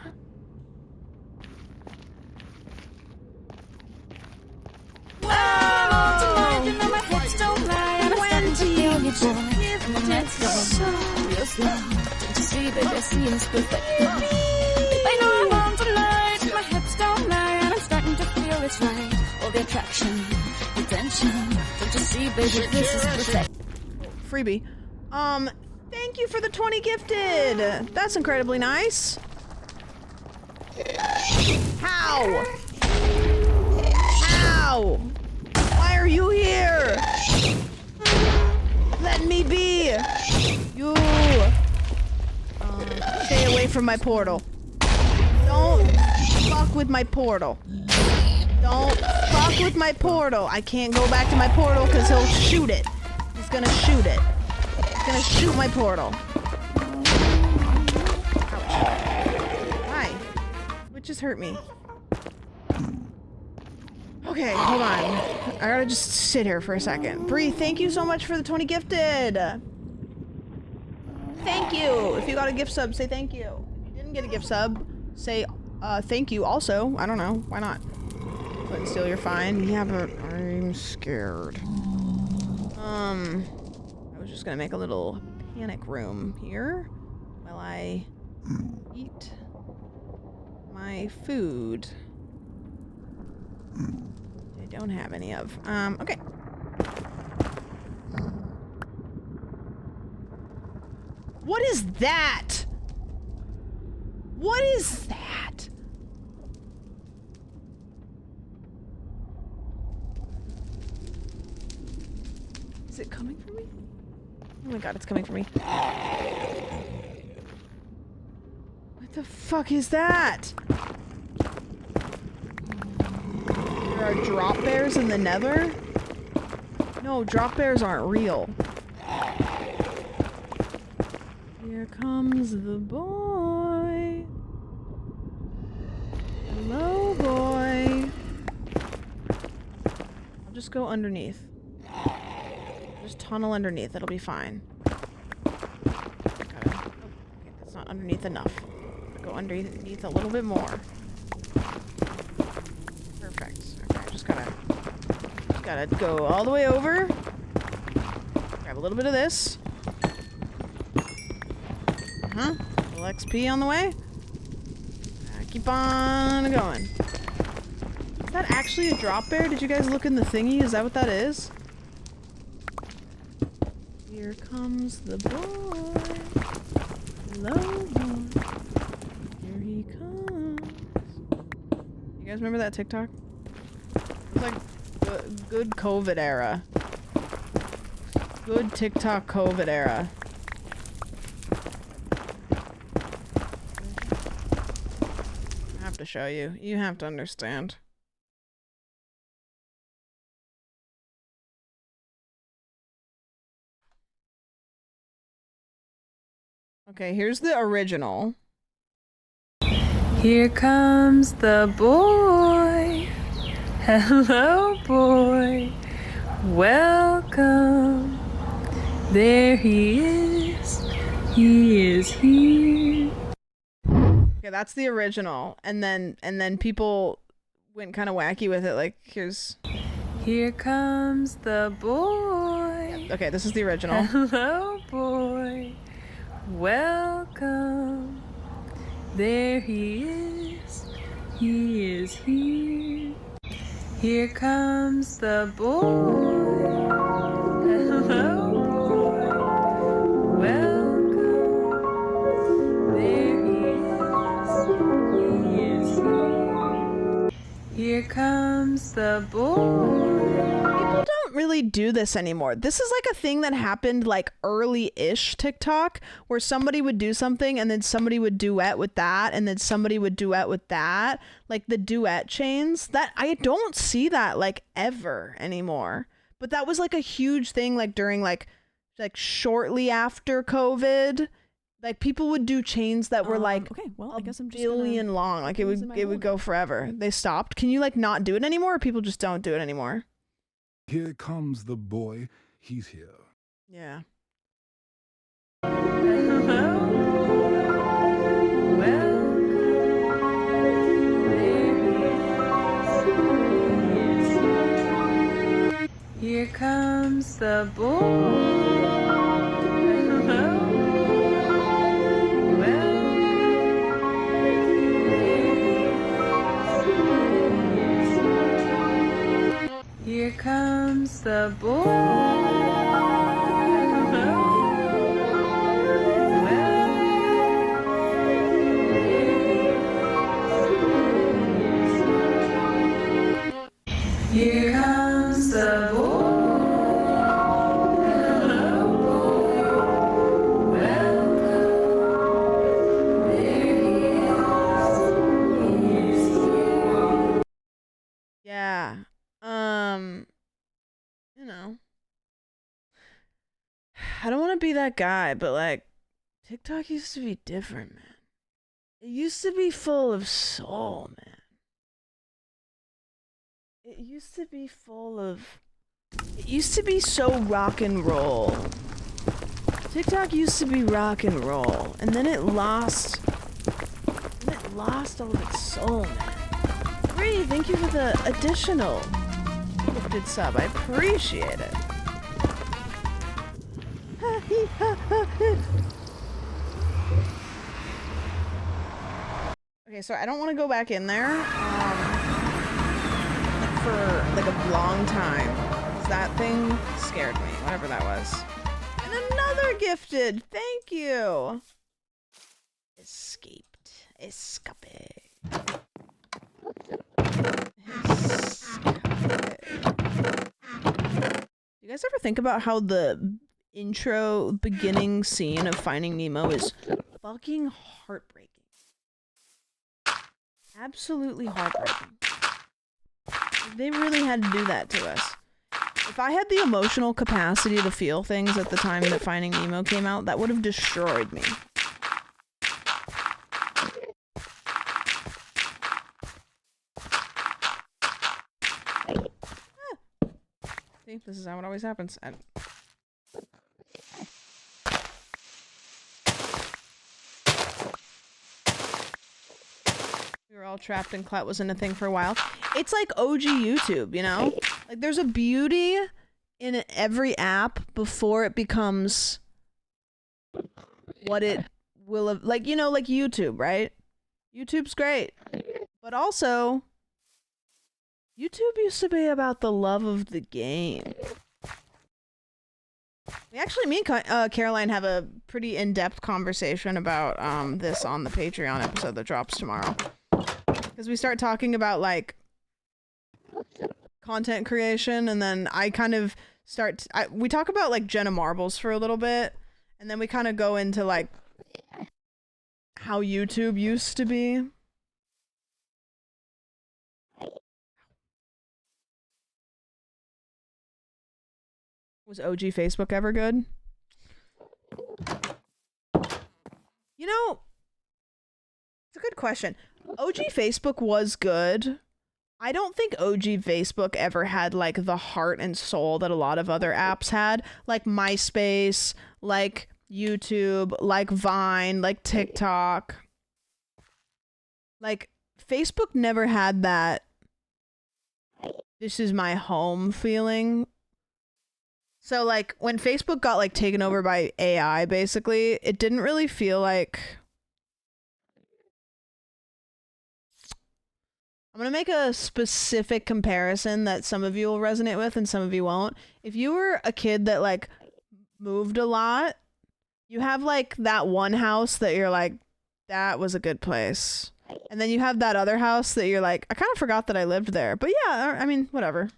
you joy. Let's go real slow. Don't you see, baby, it seems perfect. I know I'm on tonight. My hips don't lie, and I'm starting to feel it's right. All the attraction, the tension. Don't you see, baby, this is perfect. Freebie. Thank you for the 20 gifted. That's incredibly nice. How? How? Why are you here? Let me be. You. Stay away from my portal. Don't fuck with my portal. Don't fuck with my portal. I can't go back to my portal because he'll shoot it. He's gonna shoot it. He's gonna shoot my portal. Ouch. Why? Which just hurt me. Okay, hold on. I gotta just sit here for a second. Bree, thank you so much for the 20 gifted. Thank you. If you got a gift sub, say thank you. If you didn't get a gift sub, say thank you also. I don't know. Why not? But still, you're fine. Yeah, but I'm scared. I was just gonna make a little panic room here while I eat my food. I don't have any of. Okay. What is that? What is that? Is it coming for me? Oh my god, it's coming for me. What the fuck is that? There are drop bears in the nether? No, drop bears aren't real. Here comes the boy. Hello, boy. I'll just go underneath. Just tunnel underneath, it'll be fine. Okay, that's not underneath enough. Go underneath a little bit more. Perfect. Okay, just gotta go all the way over. Grab a little bit of this. A little XP on the way. Keep on going. Is that actually a drop bear? Did you guys look in the thingy? Is that what that is? Here comes the boy. Hello, boy. Here he comes. You guys remember that TikTok? It was like good COVID era. Good TikTok COVID era. I have to show you. You have to understand. Okay, here's the original. Here comes the boy. Hello, boy. Welcome. There he is. He is here. Okay, that's the original. And then people went kind of wacky with it. Like, Here comes the boy. Okay, this is the original. Hello, boy. Welcome. There he is. He is here. Here comes the boy. Hello, boy. Welcome. There he is. He is here. Here comes the boy. People don't really do this anymore. This is like a thing that happened like early-ish TikTok, where somebody would do something and then somebody would duet with that and then somebody would duet with that. Like the duet chains. That I don't see that like ever anymore. But that was like a huge thing like during like shortly after COVID. Like people would do chains that were like okay, well, I guess I'm just billion long. Like it would go forever. They stopped. Can you like not do it anymore, or people just don't do it anymore? Here comes the boy. He's here. Yeah. Here comes the boy. the boy. Here comes the boy. Yeah. You know. I don't want to be that guy, but like TikTok used to be different, man. It used to be full of soul, man. It used to be so rock and roll. TikTok used to be rock and roll, and then it lost all of its soul, man. Bree, thank you for the additional gifted sub. I appreciate it. Okay, so I don't want to go back in there for like a long time. 'Cause that thing scared me, whatever that was. And another gifted. Thank you. Escape. You guys ever think about how the intro beginning scene of Finding Nemo is fucking heartbreaking? Absolutely heartbreaking. They really had to do that to us. If I had the emotional capacity to feel things at the time that Finding Nemo came out, that would have destroyed me. See, this is how it always happens. We were all trapped and clout wasn't a thing for a while. It's like OG YouTube, you know? Like there's a beauty in every app before it becomes what it will have, like, you know, like YouTube, right? YouTube's great. But also, YouTube used to be about the love of the game. Me and Caroline have a pretty in-depth conversation about this on the Patreon episode that drops tomorrow. Because we start talking about, like, content creation, and then I kind of we talk about, like, Jenna Marbles for a little bit, and then we kind of go into, like, how YouTube used to be. Was OG Facebook ever good? You know, it's a good question. OG Facebook was good. I don't think OG Facebook ever had like the heart and soul that a lot of other apps had, like MySpace, like YouTube, like Vine, like TikTok. Like Facebook never had that this is my home feeling. So like when Facebook got like taken over by AI, basically, it didn't really feel like, I'm going to make a specific comparison that some of you will resonate with and some of you won't. If you were a kid that like moved a lot, you have like that one house that you're like, that was a good place. And then you have that other house that you're like, I kind of forgot that I lived there. But yeah, I mean, whatever.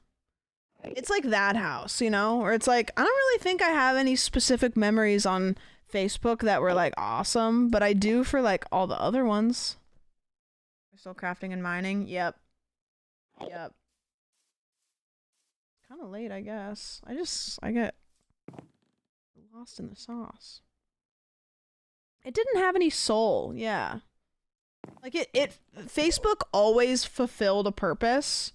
It's like that house, you know? Or it's like, I don't really think I have any specific memories on Facebook that were like awesome, but I do for like all the other ones. We're still crafting and mining? Yep. Kind of late, I guess. I get lost in the sauce. It didn't have any soul, yeah. Like Facebook always fulfilled a purpose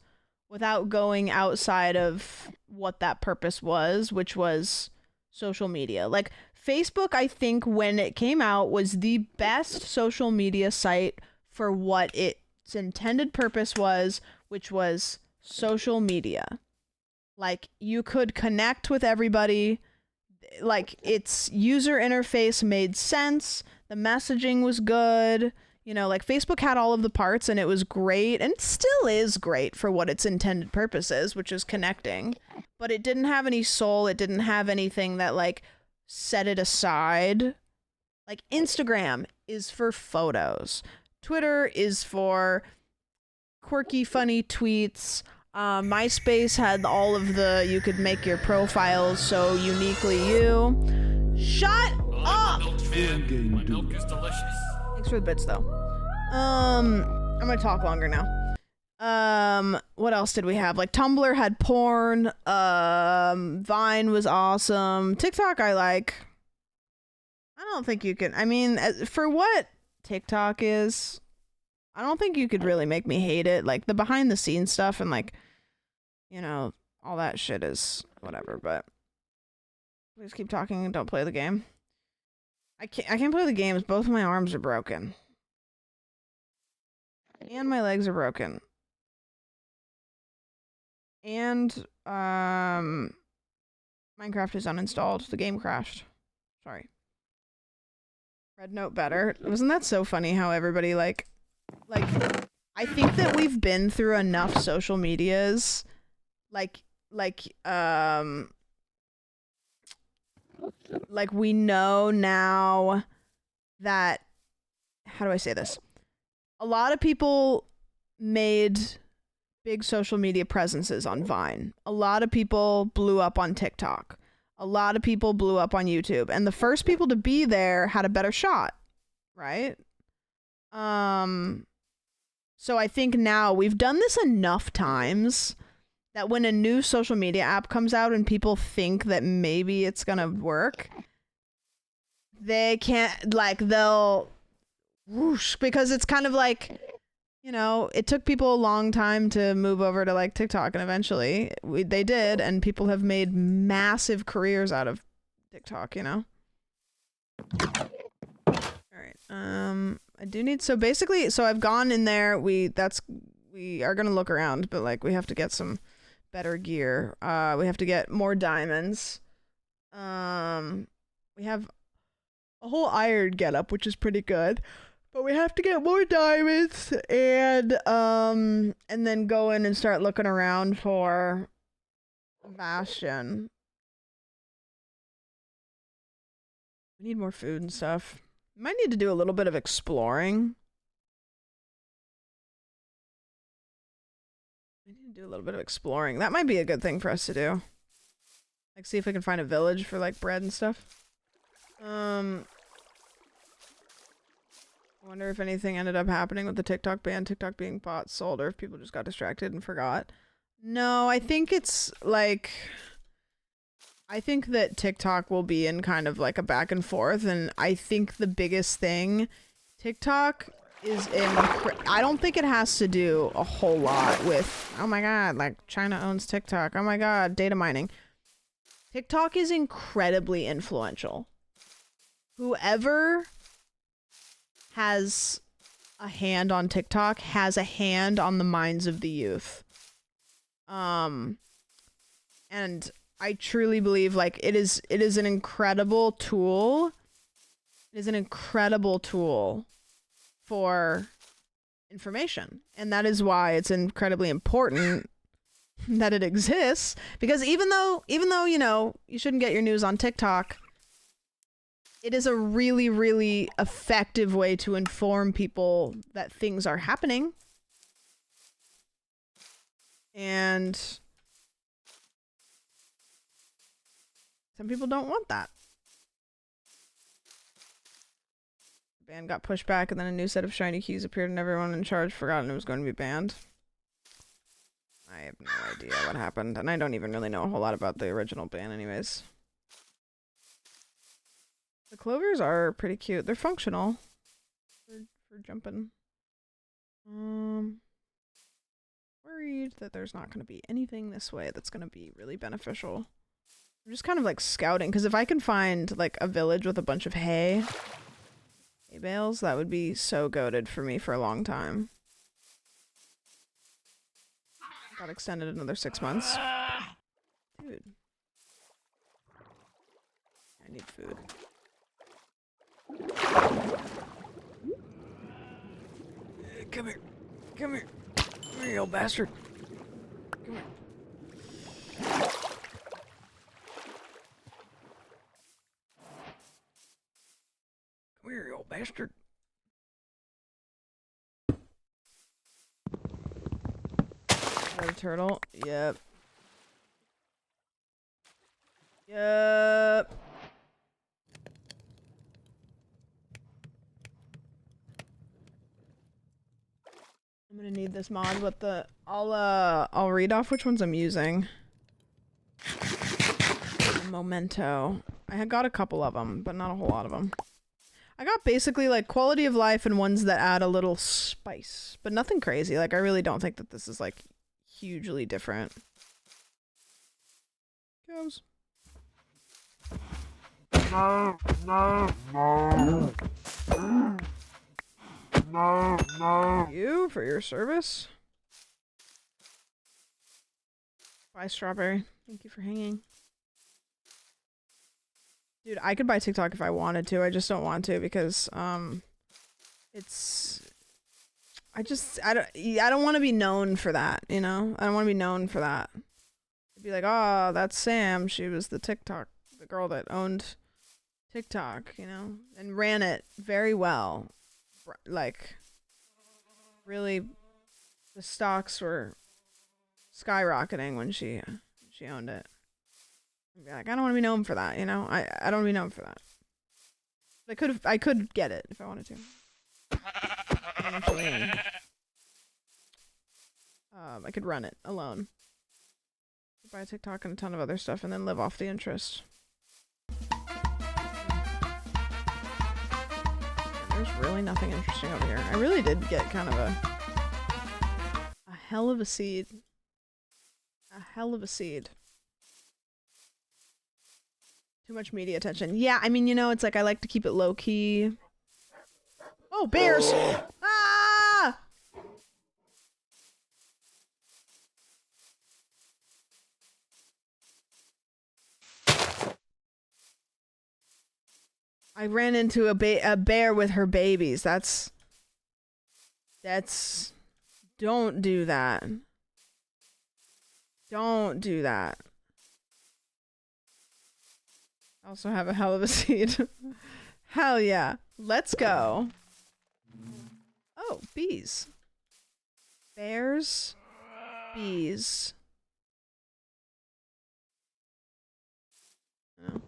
without going outside of what that purpose was, which was social media. Like Facebook, I think when it came out, was the best social media site for what its intended purpose was, which was social media. Like you could connect with everybody. Like its user interface made sense. The messaging was good. You know, like Facebook had all of the parts and it was great and still is great for what its intended purpose is, which is connecting. But it didn't have any soul. It didn't have anything that like set it aside. Like Instagram is for photos. Twitter is for quirky, funny tweets. MySpace had all of the, you could make your profiles so uniquely you. Shut up! In-game dude. Thanks for the bits though. I'm gonna talk longer now. What else did we have? Like Tumblr had porn. Vine was awesome. TikTok I like. I don't think you can, I mean, for what TikTok is, I don't think you could really make me hate it. Like the behind the scenes stuff and like, you know, all that shit is whatever, but please keep talking and don't play the game. I can't play the games. Both of my arms are broken. And my legs are broken. And Minecraft is uninstalled. The game crashed. Sorry. Red Note better. Wasn't that so funny how everybody like I think that we've been through enough social medias like we know now that, how do I say this? A lot of people made big social media presences on Vine. A lot of people blew up on TikTok. A lot of people blew up on YouTube. And the first people to be there had a better shot, right? So I think now we've done this enough times that when a new social media app comes out and people think that maybe it's gonna work, they can't, like, they'll whoosh, because it's kind of like, you know, it took people a long time to move over to like TikTok, and eventually they did, and people have made massive careers out of TikTok, you know? Alright, I do need, so basically, so I've gone in there, we are gonna look around, but like we have to get some better gear. We have to get more diamonds. We have a whole iron getup, which is pretty good. But we have to get more diamonds and then go in and start looking around for a bastion. We need more food and stuff. We might need to do a little bit of exploring. We need to do a little bit of exploring. That might be a good thing for us to do. Like, see if we can find a village for, like, bread and stuff. I wonder if anything ended up happening with the TikTok ban, TikTok being bought, sold, or if people just got distracted and forgot. No, I think it's, like... I think that TikTok will be in kind of, like, a back and forth, and I think the biggest thing... TikTok is I don't think it has to do a whole lot with, oh my god, like, China owns TikTok, oh my god, data mining. TikTok is incredibly influential. Whoever has a hand on TikTok has a hand on the minds of the youth. And I truly believe, like, it is an incredible tool. It is an incredible tool for information. And that is why it's incredibly important that it exists. Because even though, you know, you shouldn't get your news on TikTok, it is a really, really effective way to inform people that things are happening. And some people don't want that. The ban got pushed back, and then a new set of shiny keys appeared, and everyone in charge forgot it was going to be banned. I have no idea what happened, and I don't even really know a whole lot about the original ban anyways. The clovers are pretty cute. They're functional for jumping. Worried that there's not going to be anything this way that's going to be really beneficial. I'm just kind of like scouting, because if I can find like a village with a bunch of hay bales, that would be so goated for me for a long time. Got extended another 6 months. Dude. I need food. Come here. Come here, you old bastard. Come here. Come here, you old bastard. Is that a turtle? Yep. Yep. I'm gonna need this mod, but I'll read off which ones I'm using. Memento. I had got a couple of them, but not a whole lot of them. I got basically like quality of life and ones that add a little spice, but nothing crazy. Like I really don't think that this is like hugely different. Goes. No, no, no. No, no. You for your service. Bye, Strawberry. Thank you for hanging. Dude, I could buy TikTok if I wanted to. I just don't want to because it's I don't want to be known for that, you know? I don't want to be known for that. I'd be like, "Oh, that's Sam. She was the girl that owned TikTok, you know, and ran it very well." Like really the stocks were skyrocketing when she owned it. I'd be like, I don't want to be known for that, you know? I don't want to be known for that. I could get it if I wanted to. I could run it alone. Buy TikTok and a ton of other stuff and then live off the interest. There's really nothing interesting over here. I really did get kind of a hell of a seed. A hell of a seed. Too much media attention. Yeah, I mean, you know, it's like I like to keep it low key. Oh, bears! Ah! I ran into a bear with her babies. That's don't do that. Don't do that. I also have a hell of a seed. Hell yeah. Let's go. Oh, bees. Bears. Bees. Oh.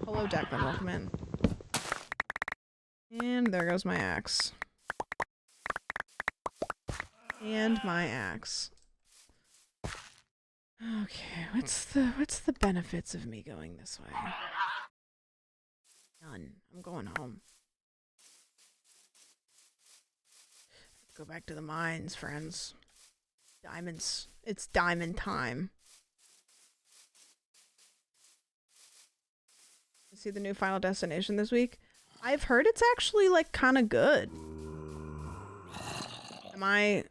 Hello, Declan. Welcome in. And there goes my axe. And my axe. Okay, what's the benefits of me going this way? None. I'm going home. Let's go back to the mines, friends. Diamonds. It's diamond time. See the new Final Destination this week? I've heard it's actually like kind of good. Am I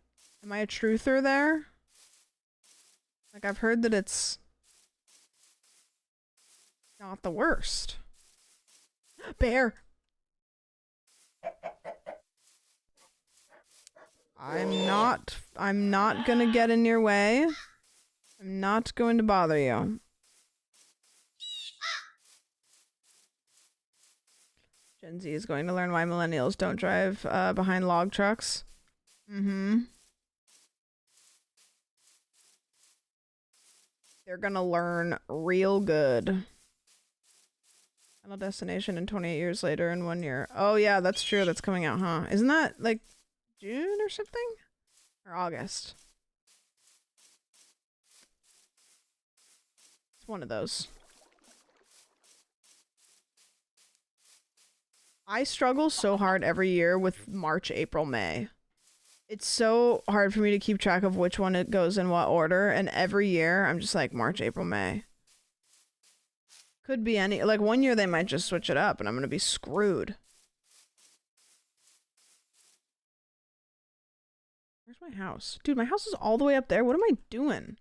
a truther there? Like I've heard that it's not the worst. Bear. I'm not gonna get in your way. I'm not going to bother you. Gen Z is going to learn why millennials don't drive behind log trucks. Mm-hmm. They're gonna learn real good. Final Destination in 28 years later in 1 year. Oh yeah, that's true. That's coming out, huh? Isn't that like June or something? Or August? It's one of those. I struggle so hard every year with March, April, May. It's so hard for me to keep track of which one it goes in what order, and every year I'm just like March, April, May. Could be any, like 1 year they might just switch it up and I'm gonna be screwed. Where's my house? Dude, my house is all the way up there. What am I doing?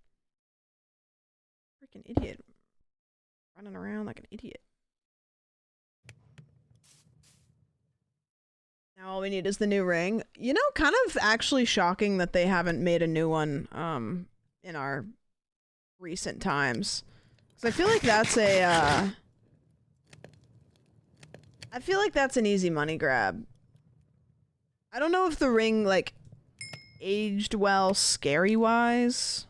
Freaking idiot. Running around like an idiot. Now all we need is the new ring. You know, kind of actually shocking that they haven't made a new one in our recent times. Cuz I feel like that's I feel like that's an easy money grab. I don't know if the ring like aged well scary wise.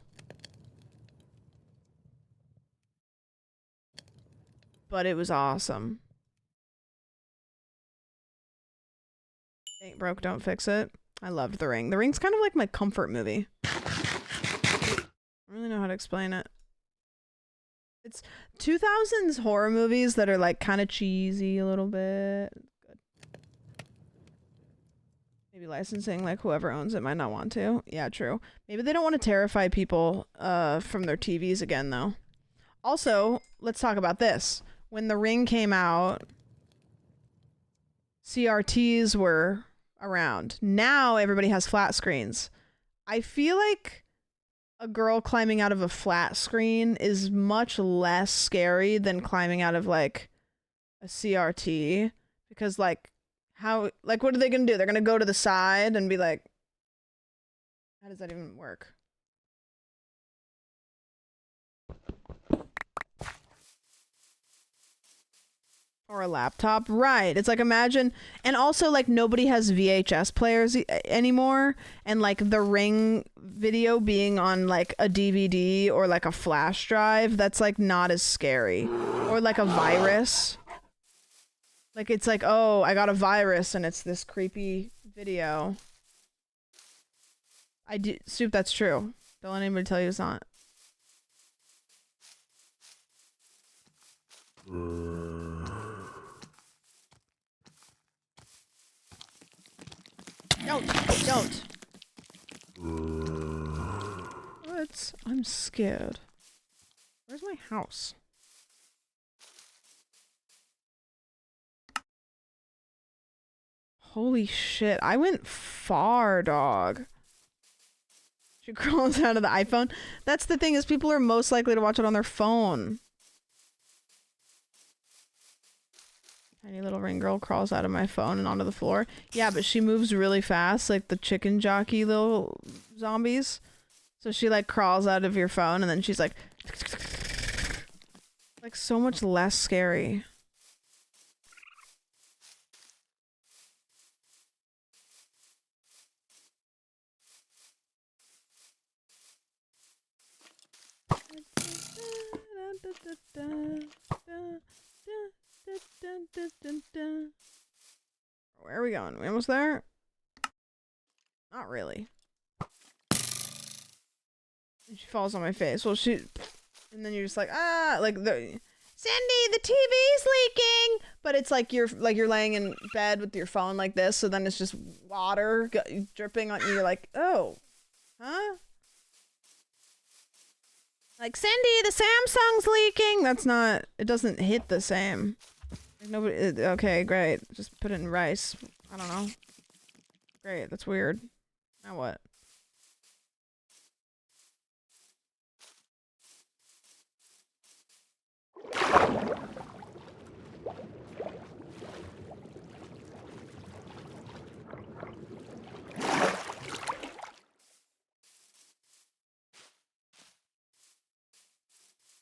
But it was awesome. Ain't broke, don't fix it. I loved The Ring. The Ring's kind of like my comfort movie. I don't really know how to explain it. It's 2000s horror movies that are like kind of cheesy a little bit. Good. Maybe licensing, like whoever owns it might not want to. Yeah, true. Maybe they don't want to terrify people from their TVs again though. Also, let's talk about this. When The Ring came out, CRTs were around. Now everybody has flat screens. I feel like a girl climbing out of a flat screen is much less scary than climbing out of like a CRT, because like how, like what are they gonna do? They're gonna go to the side and be like, how does that even work? Or a laptop, right? It's like, imagine, and also like nobody has VHS players anymore, and like The Ring video being on like a DVD or like a flash drive, that's like not as scary. Or like a virus, like it's like, oh, I got a virus and it's this creepy video. Soup, that's true. Don't let anybody tell you it's not. Don't. What? I'm scared. Where's my house? Holy shit, I went far, dog. She crawls out of the iPhone. That's the thing, is people are most likely to watch it on their phone. Tiny little ring girl crawls out of my phone and onto the floor. Yeah, but she moves really fast, like the chicken jockey little zombies. So she like crawls out of your phone and then she's like so much less scary. Where are we going? We almost there? Not really. And she falls on my face. Well, and then you're just like, ah, like Cindy, the TV's leaking. But it's like you're laying in bed with your phone like this, so then it's just water dripping on you. You're like, oh, huh? Like, Cindy, the Samsung's leaking. That's not. It doesn't hit the same. Like, nobody. Okay, great. Just put it in rice. I don't know. Great. That's weird. Now what?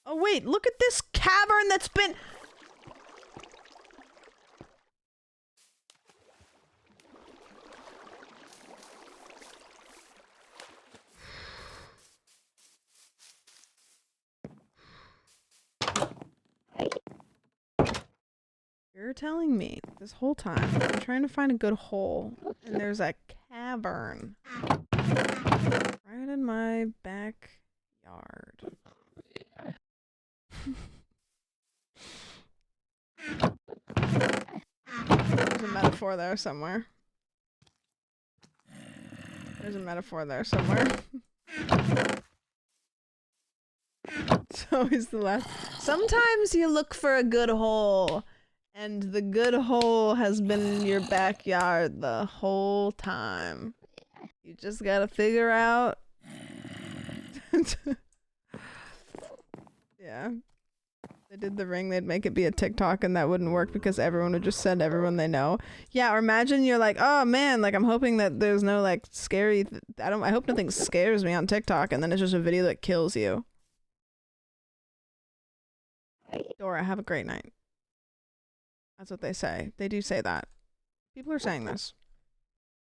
Oh wait, look at this cavern that's been... You're telling me this whole time I'm trying to find a good hole and there's a cavern right in my backyard. There's a metaphor there somewhere. There's a metaphor there somewhere. It's always the last. Sometimes you look for a good hole, and the good hole has been in your backyard the whole time. You just gotta figure out. Yeah. They did the ring, they'd make it be a TikTok and that wouldn't work because everyone would just send everyone they know. Yeah, or imagine you're like, oh man, like I'm hoping that there's no like scary, I hope nothing scares me on TikTok, and then it's just a video that kills you. Dora, have a great night. That's what they say. They do say that. People are saying this.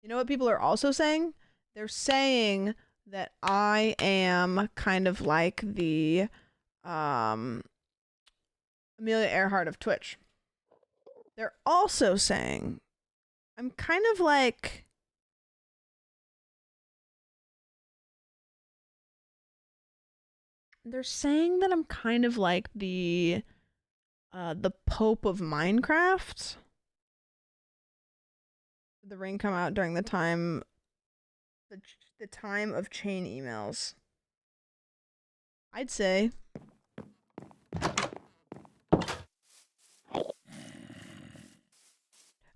You know what people are also saying? They're saying that I am kind of like the, Amelia Earhart of Twitch. They're also saying I'm kind of like they're saying that I'm kind of like the Pope of Minecraft. Did the ring come out during the time the time of chain emails? I'd say.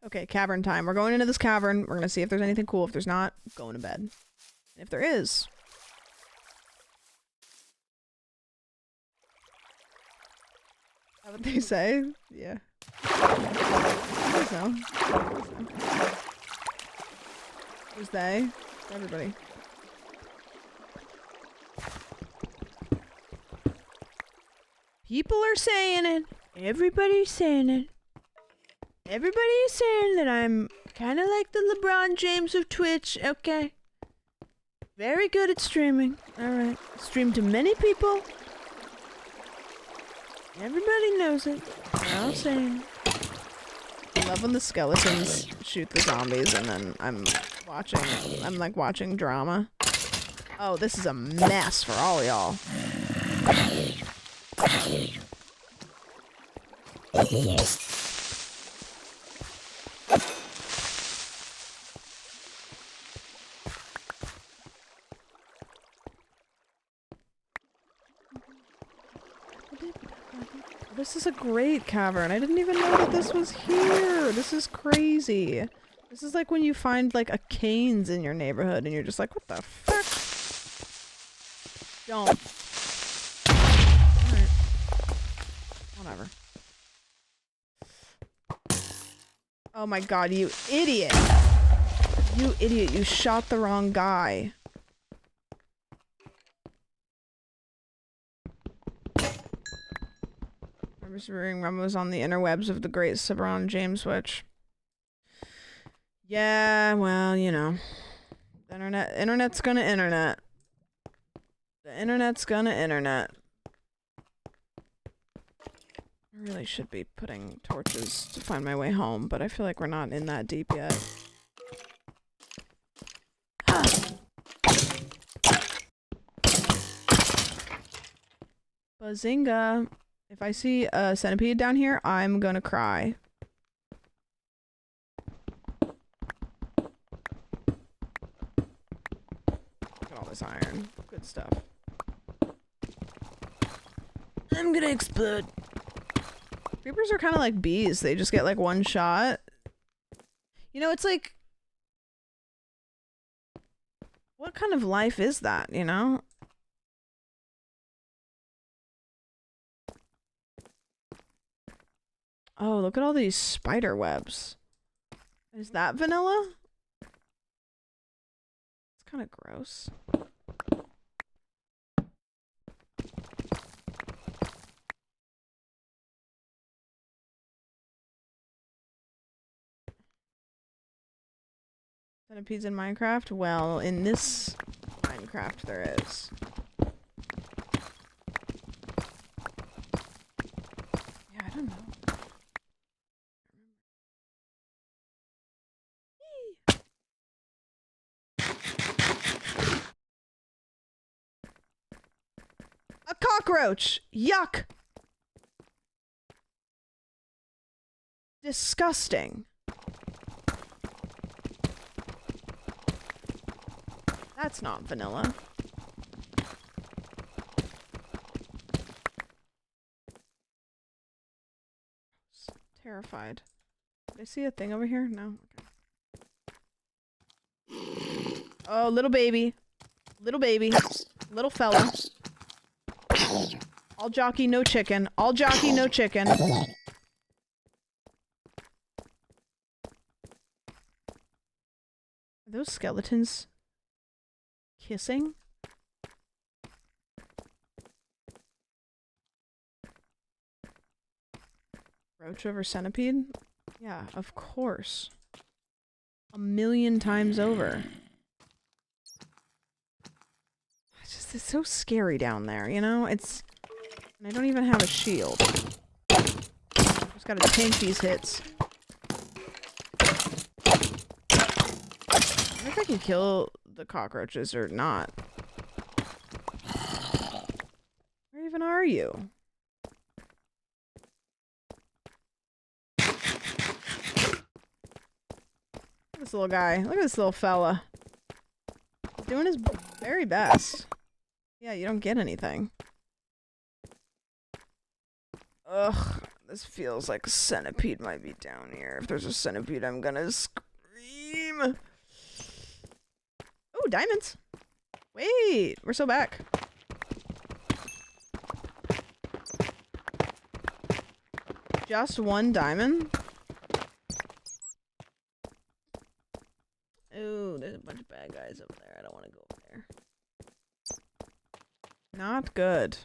Okay, cavern time. We're going into this cavern. We're gonna see if there's anything cool. If there's not, going to bed. And if there is, is that what they say? Yeah. So. Who's they? Everybody. People are saying it. Everybody's saying it. Everybody is saying that I'm kind of like the LeBron James of Twitch. Okay. Very good at streaming. Alright. Stream to many people. Everybody knows it. They're all saying it. I love when the skeletons shoot the zombies and then I'm like watching drama. Oh, this is a mess for all y'all. This is a great cavern. I didn't even know that this was here. This is crazy. This is like when you find like a Cane's in your neighborhood and you're just like, what the fuck? Don't. Alright. Whatever. Oh my god, you idiot! You idiot, you shot the wrong guy. Remembering rumors on the interwebs of the great LeBron James witch. Yeah, well, you know. Internet's gonna internet. The internet's gonna internet. I really should be putting torches to find my way home, but I feel like we're not in that deep yet. Bazinga! If I see a centipede down here, I'm gonna cry. Look at all this iron. Good stuff. I'm gonna explode. Creepers are kind of like bees. They just get like one shot. You know, it's like... what kind of life is that, you know? Oh, look at all these spider webs. Is that vanilla? It's kind of gross. Centipedes in Minecraft? Well, in this Minecraft there is. Yeah, I don't know. A cockroach! Yuck! Disgusting. That's not vanilla. Terrified. Did I see a thing over here? No? Okay. Oh, little baby. Little baby. Little fella. All jockey, no chicken. All jockey, no chicken. Are those skeletons kissing? Roach over centipede? Yeah, of course. 1,000,000 times over. It's so scary down there, you know? It's... And I don't even have a shield. Just gotta tank these hits. I wonder if I can kill the cockroaches or not. Where even are you? This little guy. Look at this little fella. He's doing his very best. Yeah, you don't get anything. Ugh, this feels like a centipede might be down here. If there's a centipede, I'm gonna scream. Oh, diamonds. Wait, we're so back. Just 1 diamond? Oh, there's a bunch of bad guys over there. I don't want to go over there. Not good.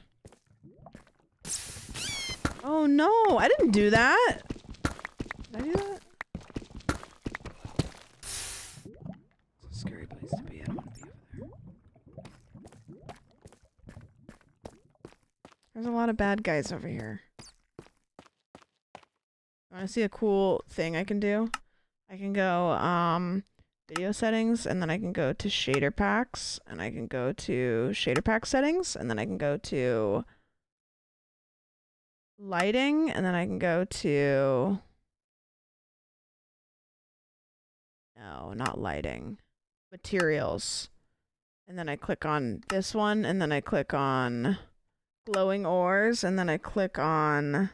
Oh no, I didn't do that. Did I do that? It's a scary place to be. I don't want to be over there. There's a lot of bad guys over here. I want to see a cool thing I can do. I can go, video settings, and then I can go to shader packs, and I can go to shader pack settings, and then I can go to lighting, and then I can go to... No, not lighting. Materials. And then I click on this one, and then I click on glowing ores, and then I click on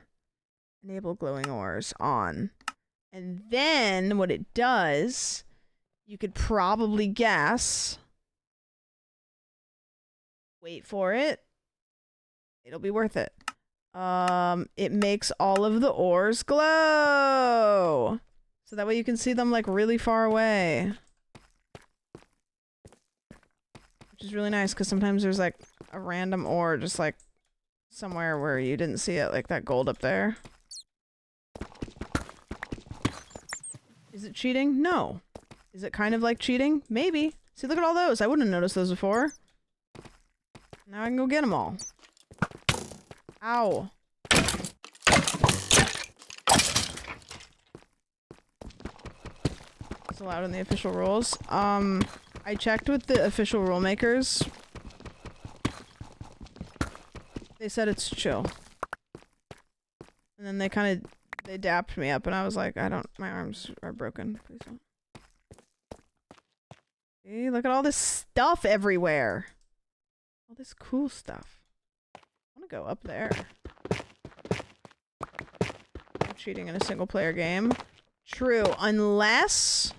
enable glowing ores on. And then what it does... You could probably guess. Wait for it. It'll be worth it. It makes all of the ores glow. So that way you can see them like really far away. Which is really nice because sometimes there's like a random ore just like somewhere where you didn't see it, like that gold up there. Is it cheating? No. Is it kind of like cheating? Maybe. See, look at all those. I wouldn't have noticed those before. Now I can go get them all. Ow. It's allowed in the official rules. I checked with the official rule makers. They said it's chill. And then they dapped me up and I was like, my arms are broken. Please don't. See, look at all this stuff everywhere. All this cool stuff. I want to go up there. I'm cheating in a single player game. True, unless...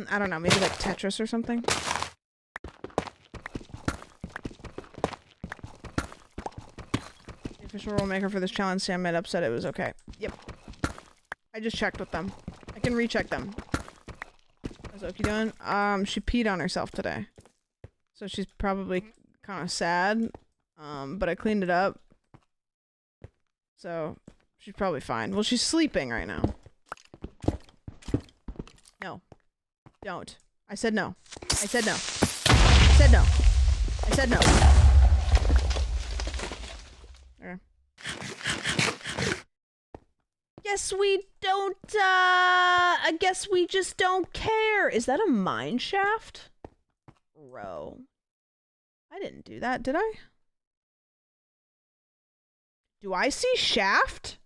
I don't know, maybe like Tetris or something? The official rule maker for this challenge, Sam made up, said it was okay. Yep. I just checked with them. I can recheck them. How's Oki doing? She peed on herself today. So she's probably kind of sad. But I cleaned it up. So she's probably fine. Well, she's sleeping right now. No. Don't. I said no. I said no. I said no. I said no. Okay. Guess we don't, I guess we just don't care. Is that a mine shaft? Bro. I didn't do that, did I? Do I see shaft?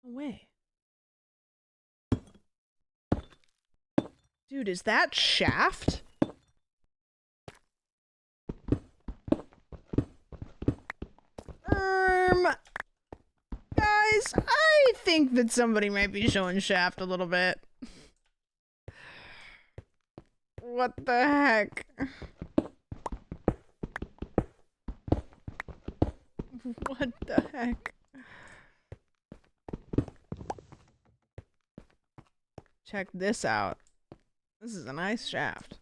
No way. Dude, is that shaft? Guys, I think that somebody might be showing shaft a little bit. What the heck? What the heck? Check this out. This is a nice shaft.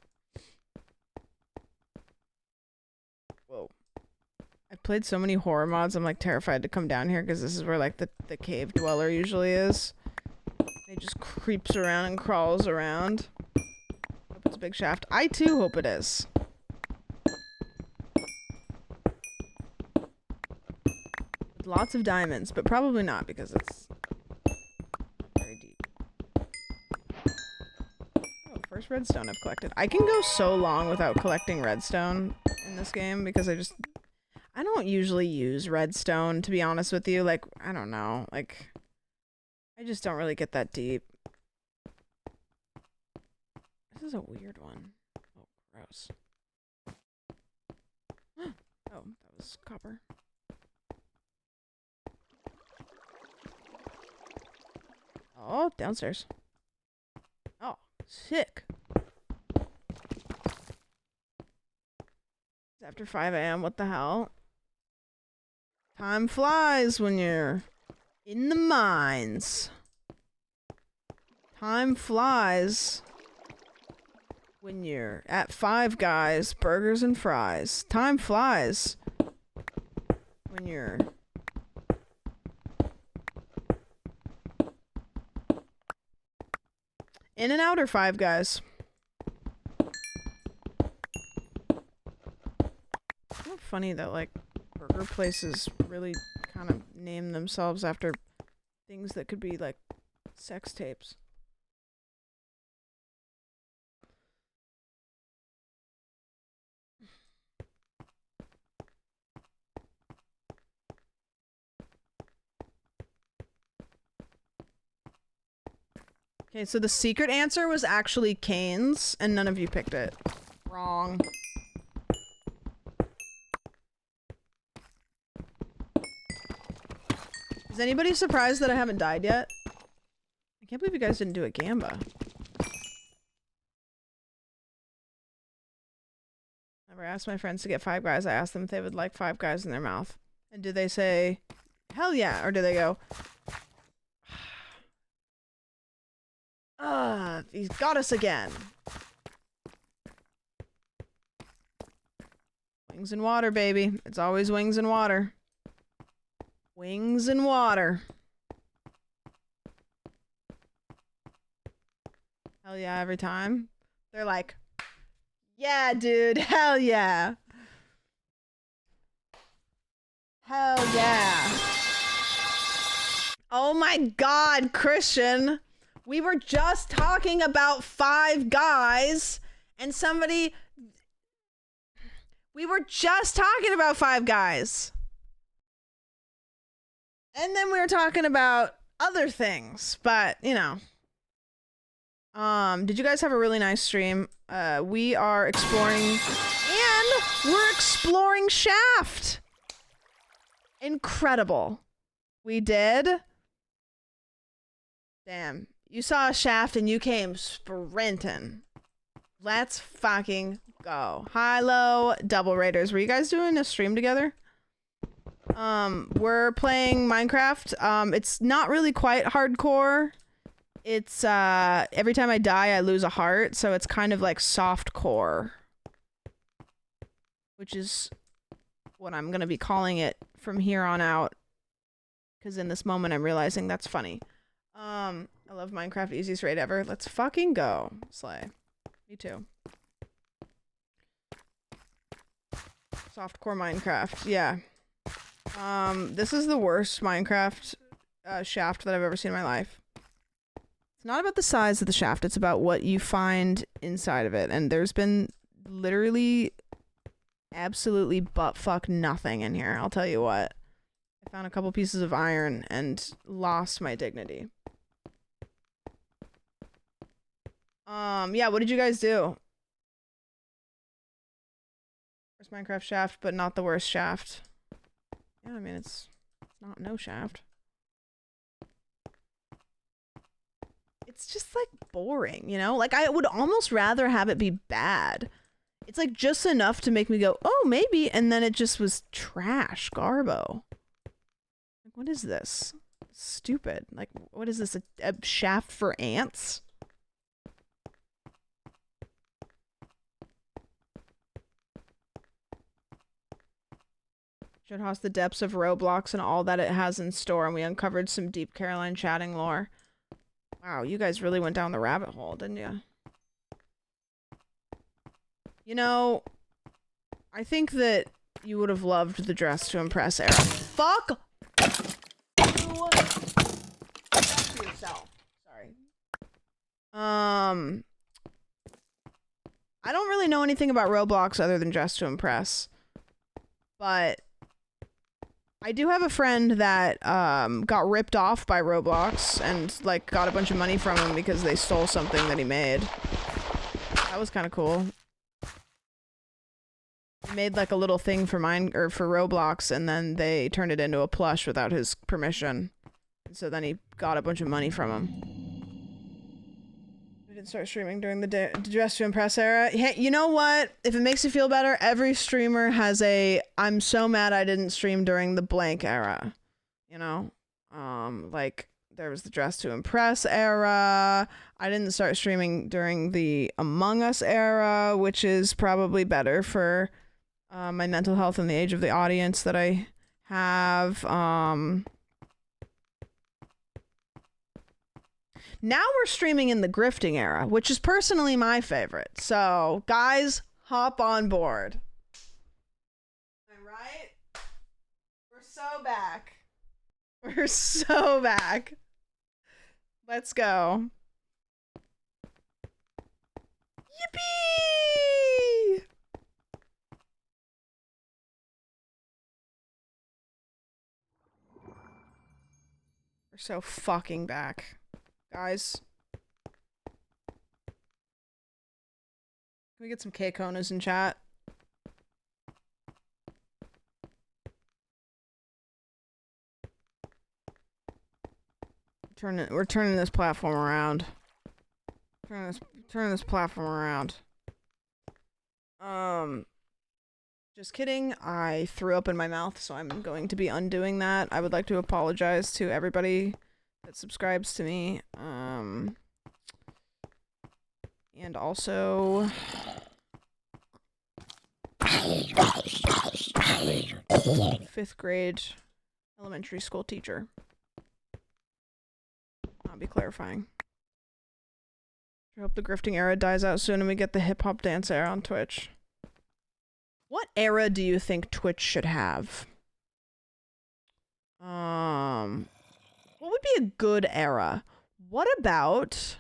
Whoa. I've played so many horror mods, I'm like terrified to come down here because this is where like the cave dweller usually is. He just creeps around and crawls around. Hope it's a big shaft. I too hope it is. With lots of diamonds, but probably not because it's very deep. Oh, first redstone I've collected. I can go so long without collecting redstone in this game because I don't usually use redstone, to be honest with you. Like, I don't know. Like, I just don't really get that deep. This is a weird one. Oh, gross. Oh, that was copper. Oh, downstairs. Oh, sick. It's after 5 a.m. What the hell? Time flies when you're in the mines. Time flies when you're at Five Guys, burgers and fries. Time flies when you're in and out or Five Guys. Isn't it funny that like burger places really kind of name themselves after things that could be like sex tapes? Okay, so the secret answer was actually Cane's, and none of you picked it. Wrong. Is anybody surprised that I haven't died yet? I can't believe you guys didn't do a Gamba. Never asked my friends to get Five Guys. I asked them if they would like Five Guys in their mouth. And do they say, hell yeah, or do they go, he's got us again. Wings and water, baby. It's always wings and water. Wings and water. Hell yeah, every time. They're like, yeah, dude, hell yeah. Hell yeah. Oh my God, Christian. We were just talking about Five Guys and somebody... We were just talking about Five Guys. And then we were talking about other things, but, you know. Did you guys have a really nice stream? We are exploring... And we're exploring Shaft! Incredible. We did? Damn. You saw a shaft and you came sprinting. Let's fucking go. High-low double raiders. Were you guys doing a stream together? We're playing Minecraft. It's not really quite hardcore. It's, every time I die, I lose a heart, so it's kind of like softcore. Which is what I'm gonna be calling it from here on out. Because in this moment, I'm realizing that's funny. I love Minecraft, easiest raid ever. Let's fucking go. Slay. Me too. Softcore Minecraft, yeah. This is the worst Minecraft shaft that I've ever seen in my life. It's not about the size of the shaft, it's about what you find inside of it. And there's been literally absolutely buttfuck nothing in here, I'll tell you what. I found a couple pieces of iron and lost my dignity. Yeah, what did you guys do? Worst Minecraft shaft, but not the worst shaft. Yeah, I mean, it's not no shaft. it's just like boring, you know? Like I would almost rather have it be bad. It's like just enough to make me go, oh, maybe, and then it just was trash, garbo. Like, what is this? Stupid. Like, what is this? A shaft for ants? Should host the depths of Roblox and all that it has in store, and we uncovered some deep Caroline chatting lore. Wow, you guys really went down the rabbit hole, didn't you? You know, I think that you would have loved the Dress to Impress era. Fuck you. Talk to yourself. Sorry. I don't really know anything about Roblox other than Dress to Impress, but I do have a friend that got ripped off by Roblox and like got a bunch of money from him because they stole something that he made. That was kind of cool. He made like a little thing for for Roblox, and then they turned it into a plush without his permission. And so then he got a bunch of money from him. We didn't start streaming during the Dress to Impress era. Hey, you know what? If it makes you feel better, every streamer has a I'm so mad I didn't stream during the blank era. You know? Like there was the Dress to Impress era. I didn't start streaming during the Among Us era, which is probably better for my mental health and the age of the audience that I have. Now we're streaming in the grifting era, which is personally my favorite. So, guys, hop on board. Am I right? We're so back. We're so back. Let's go. Yippee! We're so fucking back. Guys. Can we get some K-Konas in chat? We're turning this platform around. Turn this platform around. Just kidding. I threw up in my mouth, so I'm going to be undoing that. I would like to apologize to everybody that subscribes to me. And also... fifth grade elementary school teacher. I'll be clarifying. I hope the grifting era dies out soon and we get the hip-hop dance era on Twitch. What era do you think Twitch should have? What would be a good era? What about...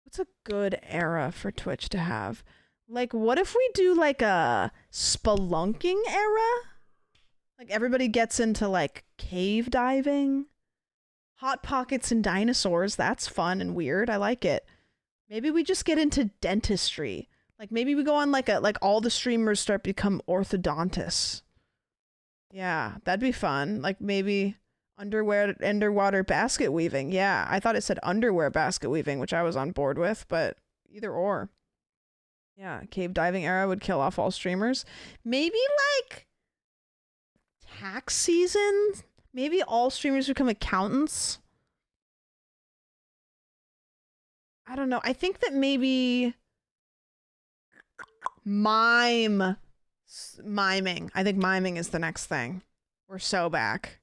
what's a good era for Twitch to have? Like, what if we do, like, a spelunking era? Like, everybody gets into, like, cave diving? Hot Pockets and dinosaurs. That's fun and weird. I like it. Maybe we just get into dentistry. Like, maybe we go on, like, all the streamers start become orthodontists. Yeah, that'd be fun. Like, maybe underwater basket weaving. Yeah, I thought it said underwear basket weaving, which I was on board with, but either or. Yeah, cave diving era would kill off all streamers. Maybe, like, tax season? Maybe all streamers become accountants? I don't know. I think that maybe... miming. I think miming is the next thing. We're so back.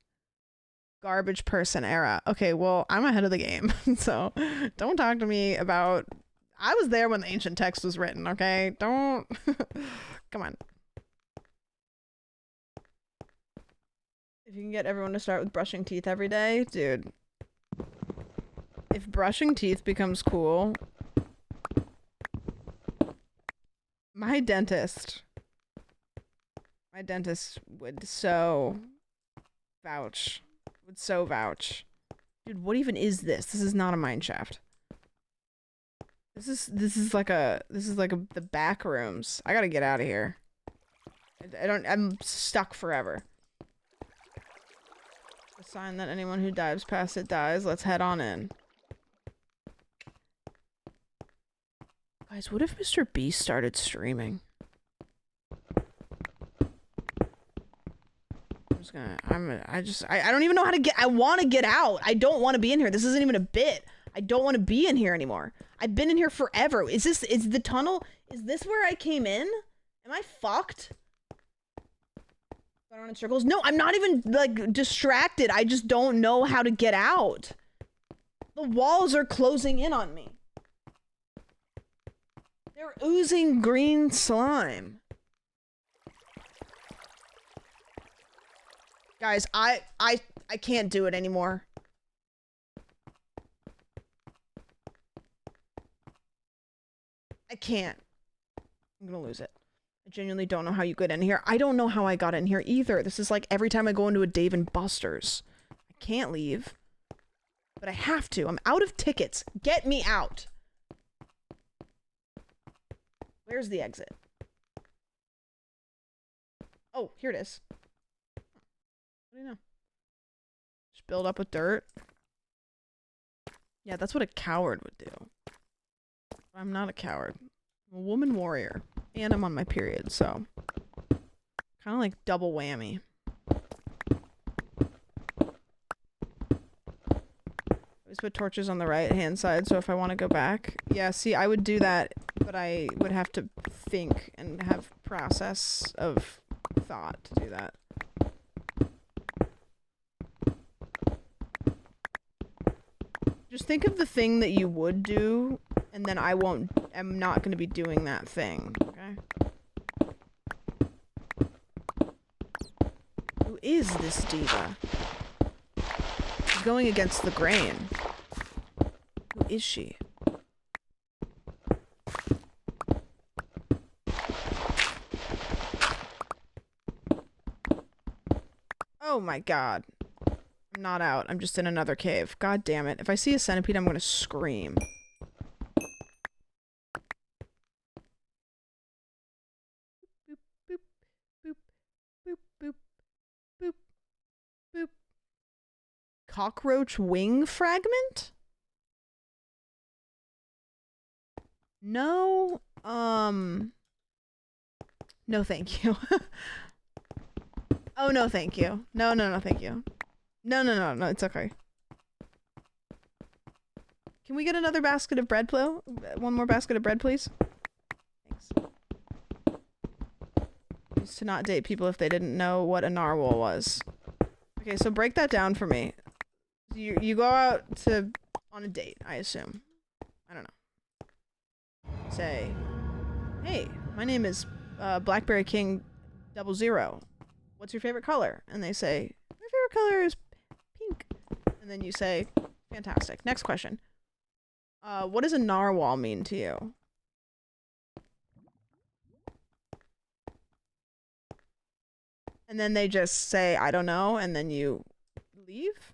Garbage person era. Okay, well, I'm ahead of the game, so don't talk to me about... I was there when the ancient text was written, okay? Don't... Come on. If you can get everyone to start with brushing teeth every day, dude. If brushing teeth becomes cool... My dentist would so vouch. Dude, what even is this? This is not a mine shaft. This is like the back rooms. I gotta get out of here. I'm stuck forever. A sign that anyone who dives past it dies. Let's head on in. Guys, what if Mr. Beast started streaming? I don't even know how to get, I want to get out. I don't want to be in here. This isn't even a bit. I don't want to be in here anymore. I've been in here forever. Is the tunnel, is this where I came in? Am I fucked? Going on in circles? No, I'm not even, like, distracted. I just don't know how to get out. The walls are closing in on me. They're oozing green slime. Guys, I can't do it anymore. I can't. I'm gonna lose it. I genuinely don't know how you get in here. I don't know how I got in here either. This is like every time I go into a Dave & Buster's. I can't leave. But I have to. I'm out of tickets. Get me out. Where's the exit? Oh, here it is. What do you know? Just build up with dirt. Yeah, that's what a coward would do. I'm not a coward. I'm a woman warrior. And I'm on my period, so. Kind of like double whammy. Always put torches on the right-hand side, so if I want to go back. Yeah, see, I would do that, but I would have to think and have process of thought to do that. Just think of the thing that you would do, and then I'm not going to be doing that thing, okay? Who is this diva? She's going against the grain. Who is she? Oh my god. I'm not out. I'm just in another cave. God damn it. If I see a centipede, I'm gonna scream. Boop, boop, boop, boop, boop, boop, boop. Cockroach wing fragment? No, no thank you. Oh, no thank you. No, thank you. No, it's okay. Can we get another basket of bread, Plo? One more basket of bread, please? Thanks. Used to not date people if they didn't know what a narwhal was. Okay, so break that down for me. You go out on a date, I assume. I don't know. Say, hey, my name is Blackberry King 00. What's your favorite color? And they say, my favorite color is pink. And then you say, fantastic. Next question. What does a narwhal mean to you? And then they just say, I don't know, and then you leave?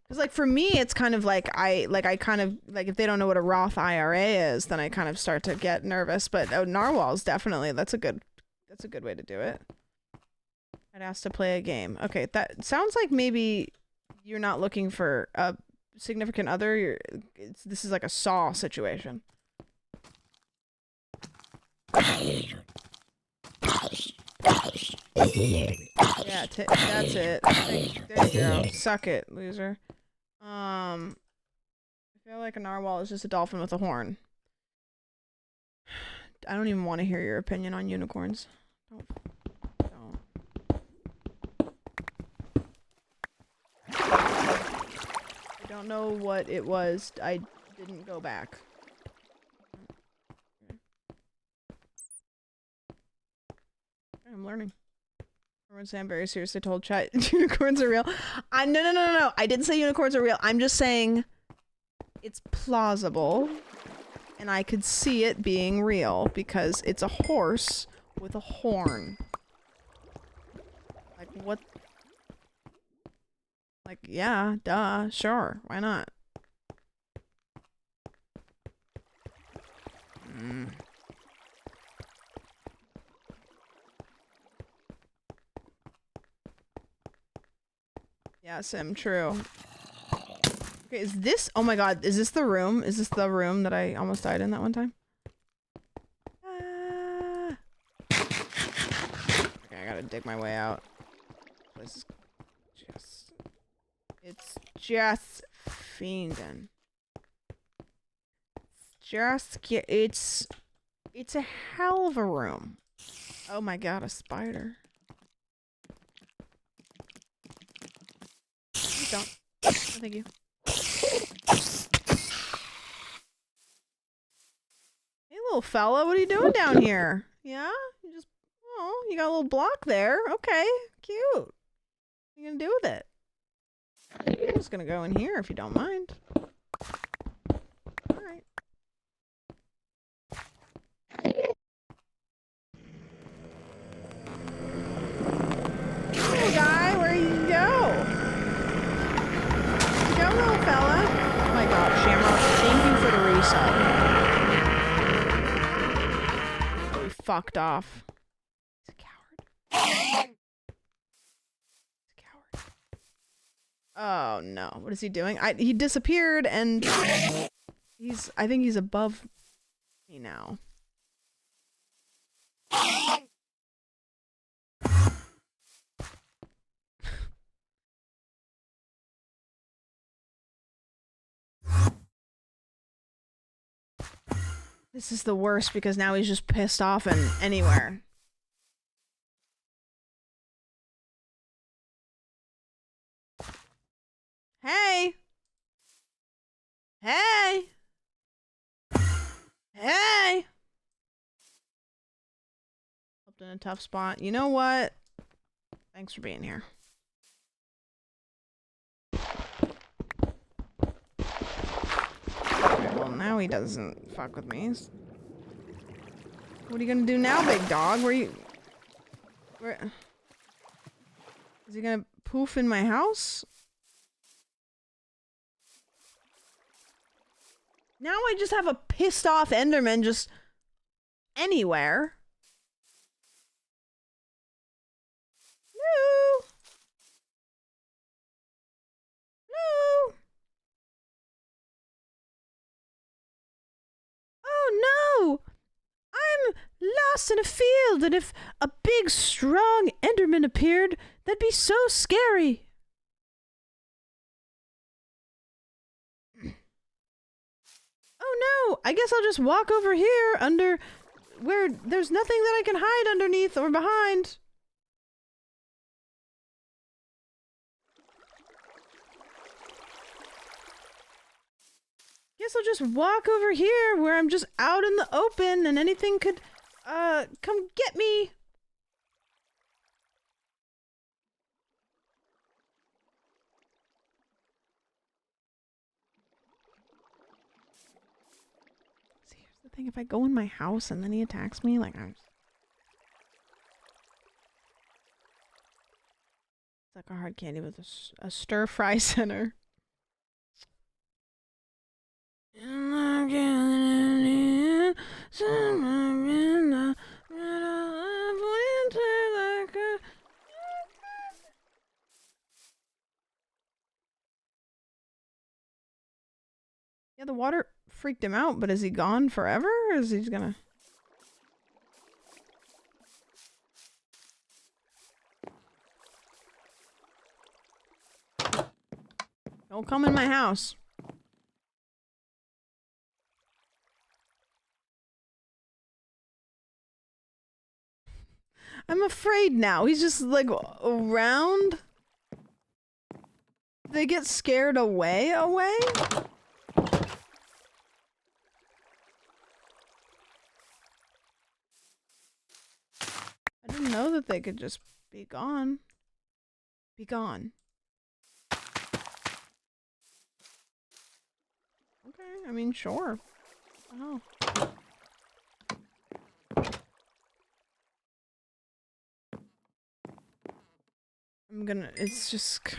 Because, like, for me, it's kind of like, I kind of, like, if they don't know what a Roth IRA is, then I kind of start to get nervous. But narwhals, definitely, that's a good way to do it. I'd ask to play a game. Okay, that sounds like maybe you're not looking for a significant other. This is like a Saw situation. Yeah, that's it. There you go. Suck it, loser. I feel like a narwhal is just a dolphin with a horn. I don't even want to hear your opinion on unicorns. Don't. I don't know what it was. I didn't go back. I'm learning. Everyone say I'm very serious. I told chat unicorns are real. No. I didn't say unicorns are real. I'm just saying it's plausible and I could see it being real because it's a horse with a horn. Like what? Like, yeah, duh, sure, why not? Yeah, Sim, true. Okay, is this- oh my god, is this the room? Is this the room that I almost died in that one time? Okay, I gotta dig my way out. This is just... It's just fiending. It's a hell of a room. Oh my god, a spider. Please don't. Oh, thank you. Hey, little fella, what are you doing down here? Yeah? You just... Oh, you got a little block there. Okay, cute. What are you gonna do with it? I'm just gonna go in here if you don't mind. Alright. Hey, guy, where you go? Where'd you go, little fella? Oh my god, Shamrock, thank you for the resub. Oh, he fucked off. He's a coward. He's a coward. Oh no, what is he doing? He disappeared and I think he's above me now. This is the worst because now he's just pissed off and anywhere. Hey! Hey! Hey! Helped in a tough spot. You know what? Thanks for being here. Okay, well, now he doesn't fuck with me. What are you gonna do now, big dog? Where is he gonna poof in my house? Now I just have a pissed off Enderman just anywhere. No. No. Oh no! I'm lost in a field, and if a big, strong Enderman appeared, that'd be so scary. Oh no! I guess I'll just walk over here under where there's nothing that I can hide underneath or behind. Guess I'll just walk over here where I'm just out in the open and anything could, come get me. See, here's the thing. If I go in my house and then he attacks me, like, it's like a hard candy with a stir-fry center. Yeah, the water freaked him out, but is he gone forever? Or is he just gonna... Don't come in my house. I'm afraid now. He's just like around. They get scared away. I didn't know that they could just be gone. Be gone. Okay, I mean, sure. Oh. It's just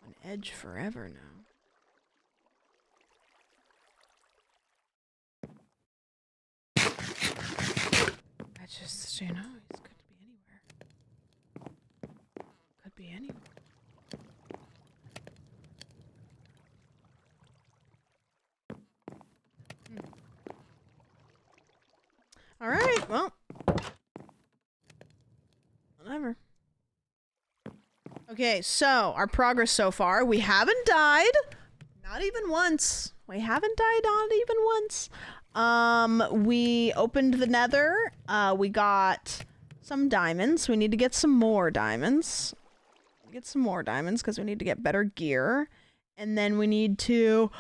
on edge forever now. I just, you know, it could be anywhere. Could be anywhere. well. Whatever. Okay, so our progress so far. We haven't died. Not even once. We haven't died not even once. We opened the nether. We got some diamonds. We need to get some more diamonds. Because we need to get better gear. And then we need to,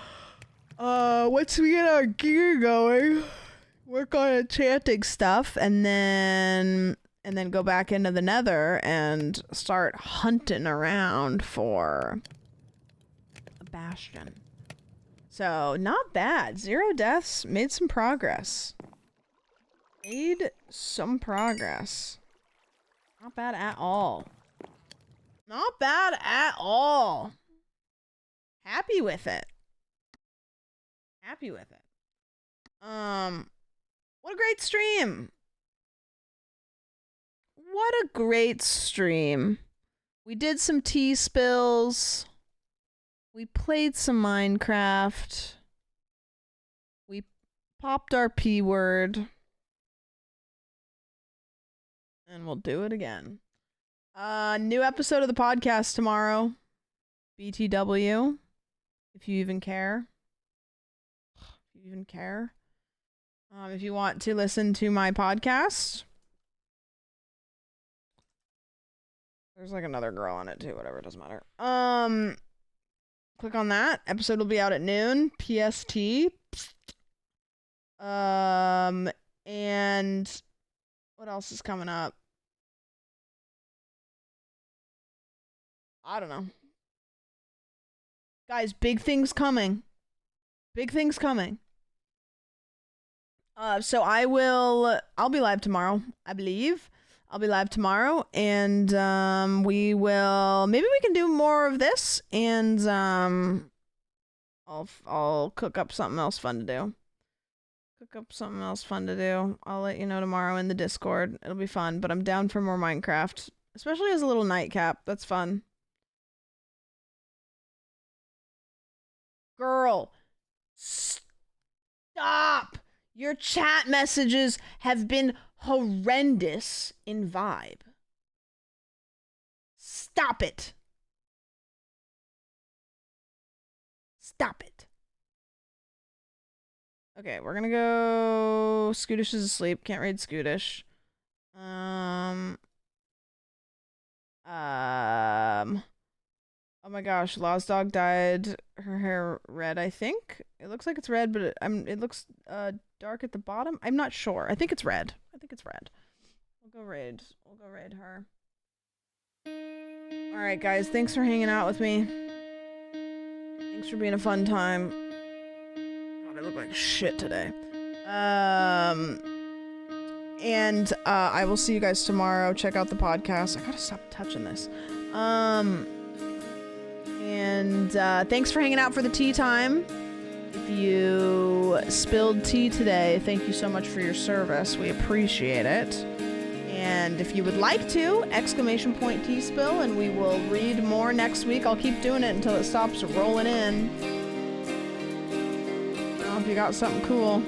once we get our gear going, work on enchanting stuff, and then go back into the nether and start hunting around for a bastion. So, not bad. 0 deaths. Made some progress. Not bad at all. Not bad at all. Happy with it. What a great stream. What a great stream. We did some TEASPILLs. We played some Minecraft. We popped our P word. And we'll do it again. New episode of the podcast tomorrow. BTW. If you even care. If you want to listen to my podcast. There's like another girl on it too, whatever, it doesn't matter. Click on that. Episode will be out at noon, PST. And what else is coming up? I don't know. Guys, big things coming. So I'll be live tomorrow, I believe. I'll be live tomorrow, and maybe we can do more of this, and I'll cook up something else fun to do. I'll let you know tomorrow in the Discord. It'll be fun, but I'm down for more Minecraft, especially as a little nightcap. That's fun. Girl, stop! Your chat messages have been horrendous in vibe. Stop it. Okay, we're gonna go. Scootish is asleep. Can't raid Scootish. Oh my gosh, Law's dog dyed her hair red, I think. It looks like it's red, but it looks dark at the bottom. I'm not sure. I think it's red. We'll go raid her. Alright guys, thanks for hanging out with me. Thanks for being a fun time. God, I look like shit today. And I will see you guys tomorrow. Check out the podcast. I gotta stop touching this. And thanks for hanging out for the tea time. If you spilled tea today, thank you so much for your service. We appreciate it. And if you would like to, ! TEASPILL, and we will read more next week. I'll keep doing it until it stops rolling in. Well, if you got something cool.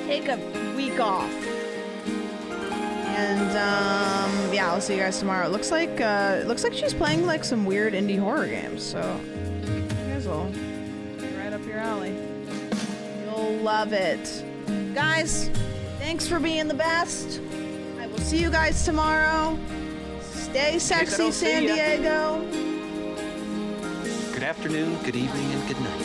Take a week off. And yeah, I'll see you guys tomorrow. It looks like she's playing like some weird indie horror games, so you guys will be right up your alley. You'll love it. Guys, thanks for being the best. I will see you guys tomorrow. Stay sexy, San Diego. Good afternoon, good evening, and good night.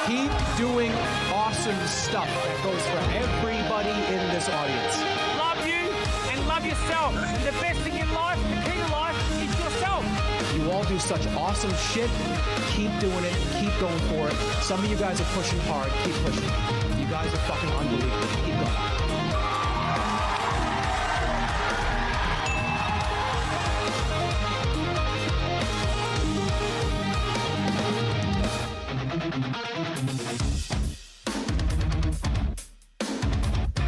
Keep doing awesome stuff that goes for everybody in this audience. Love you and love yourself. The best thing in life, the key to life, is yourself. You all do such awesome shit. Keep doing it. Keep going for it. Some of you guys are pushing hard. Keep pushing. You guys are fucking unbelievable. Keep going.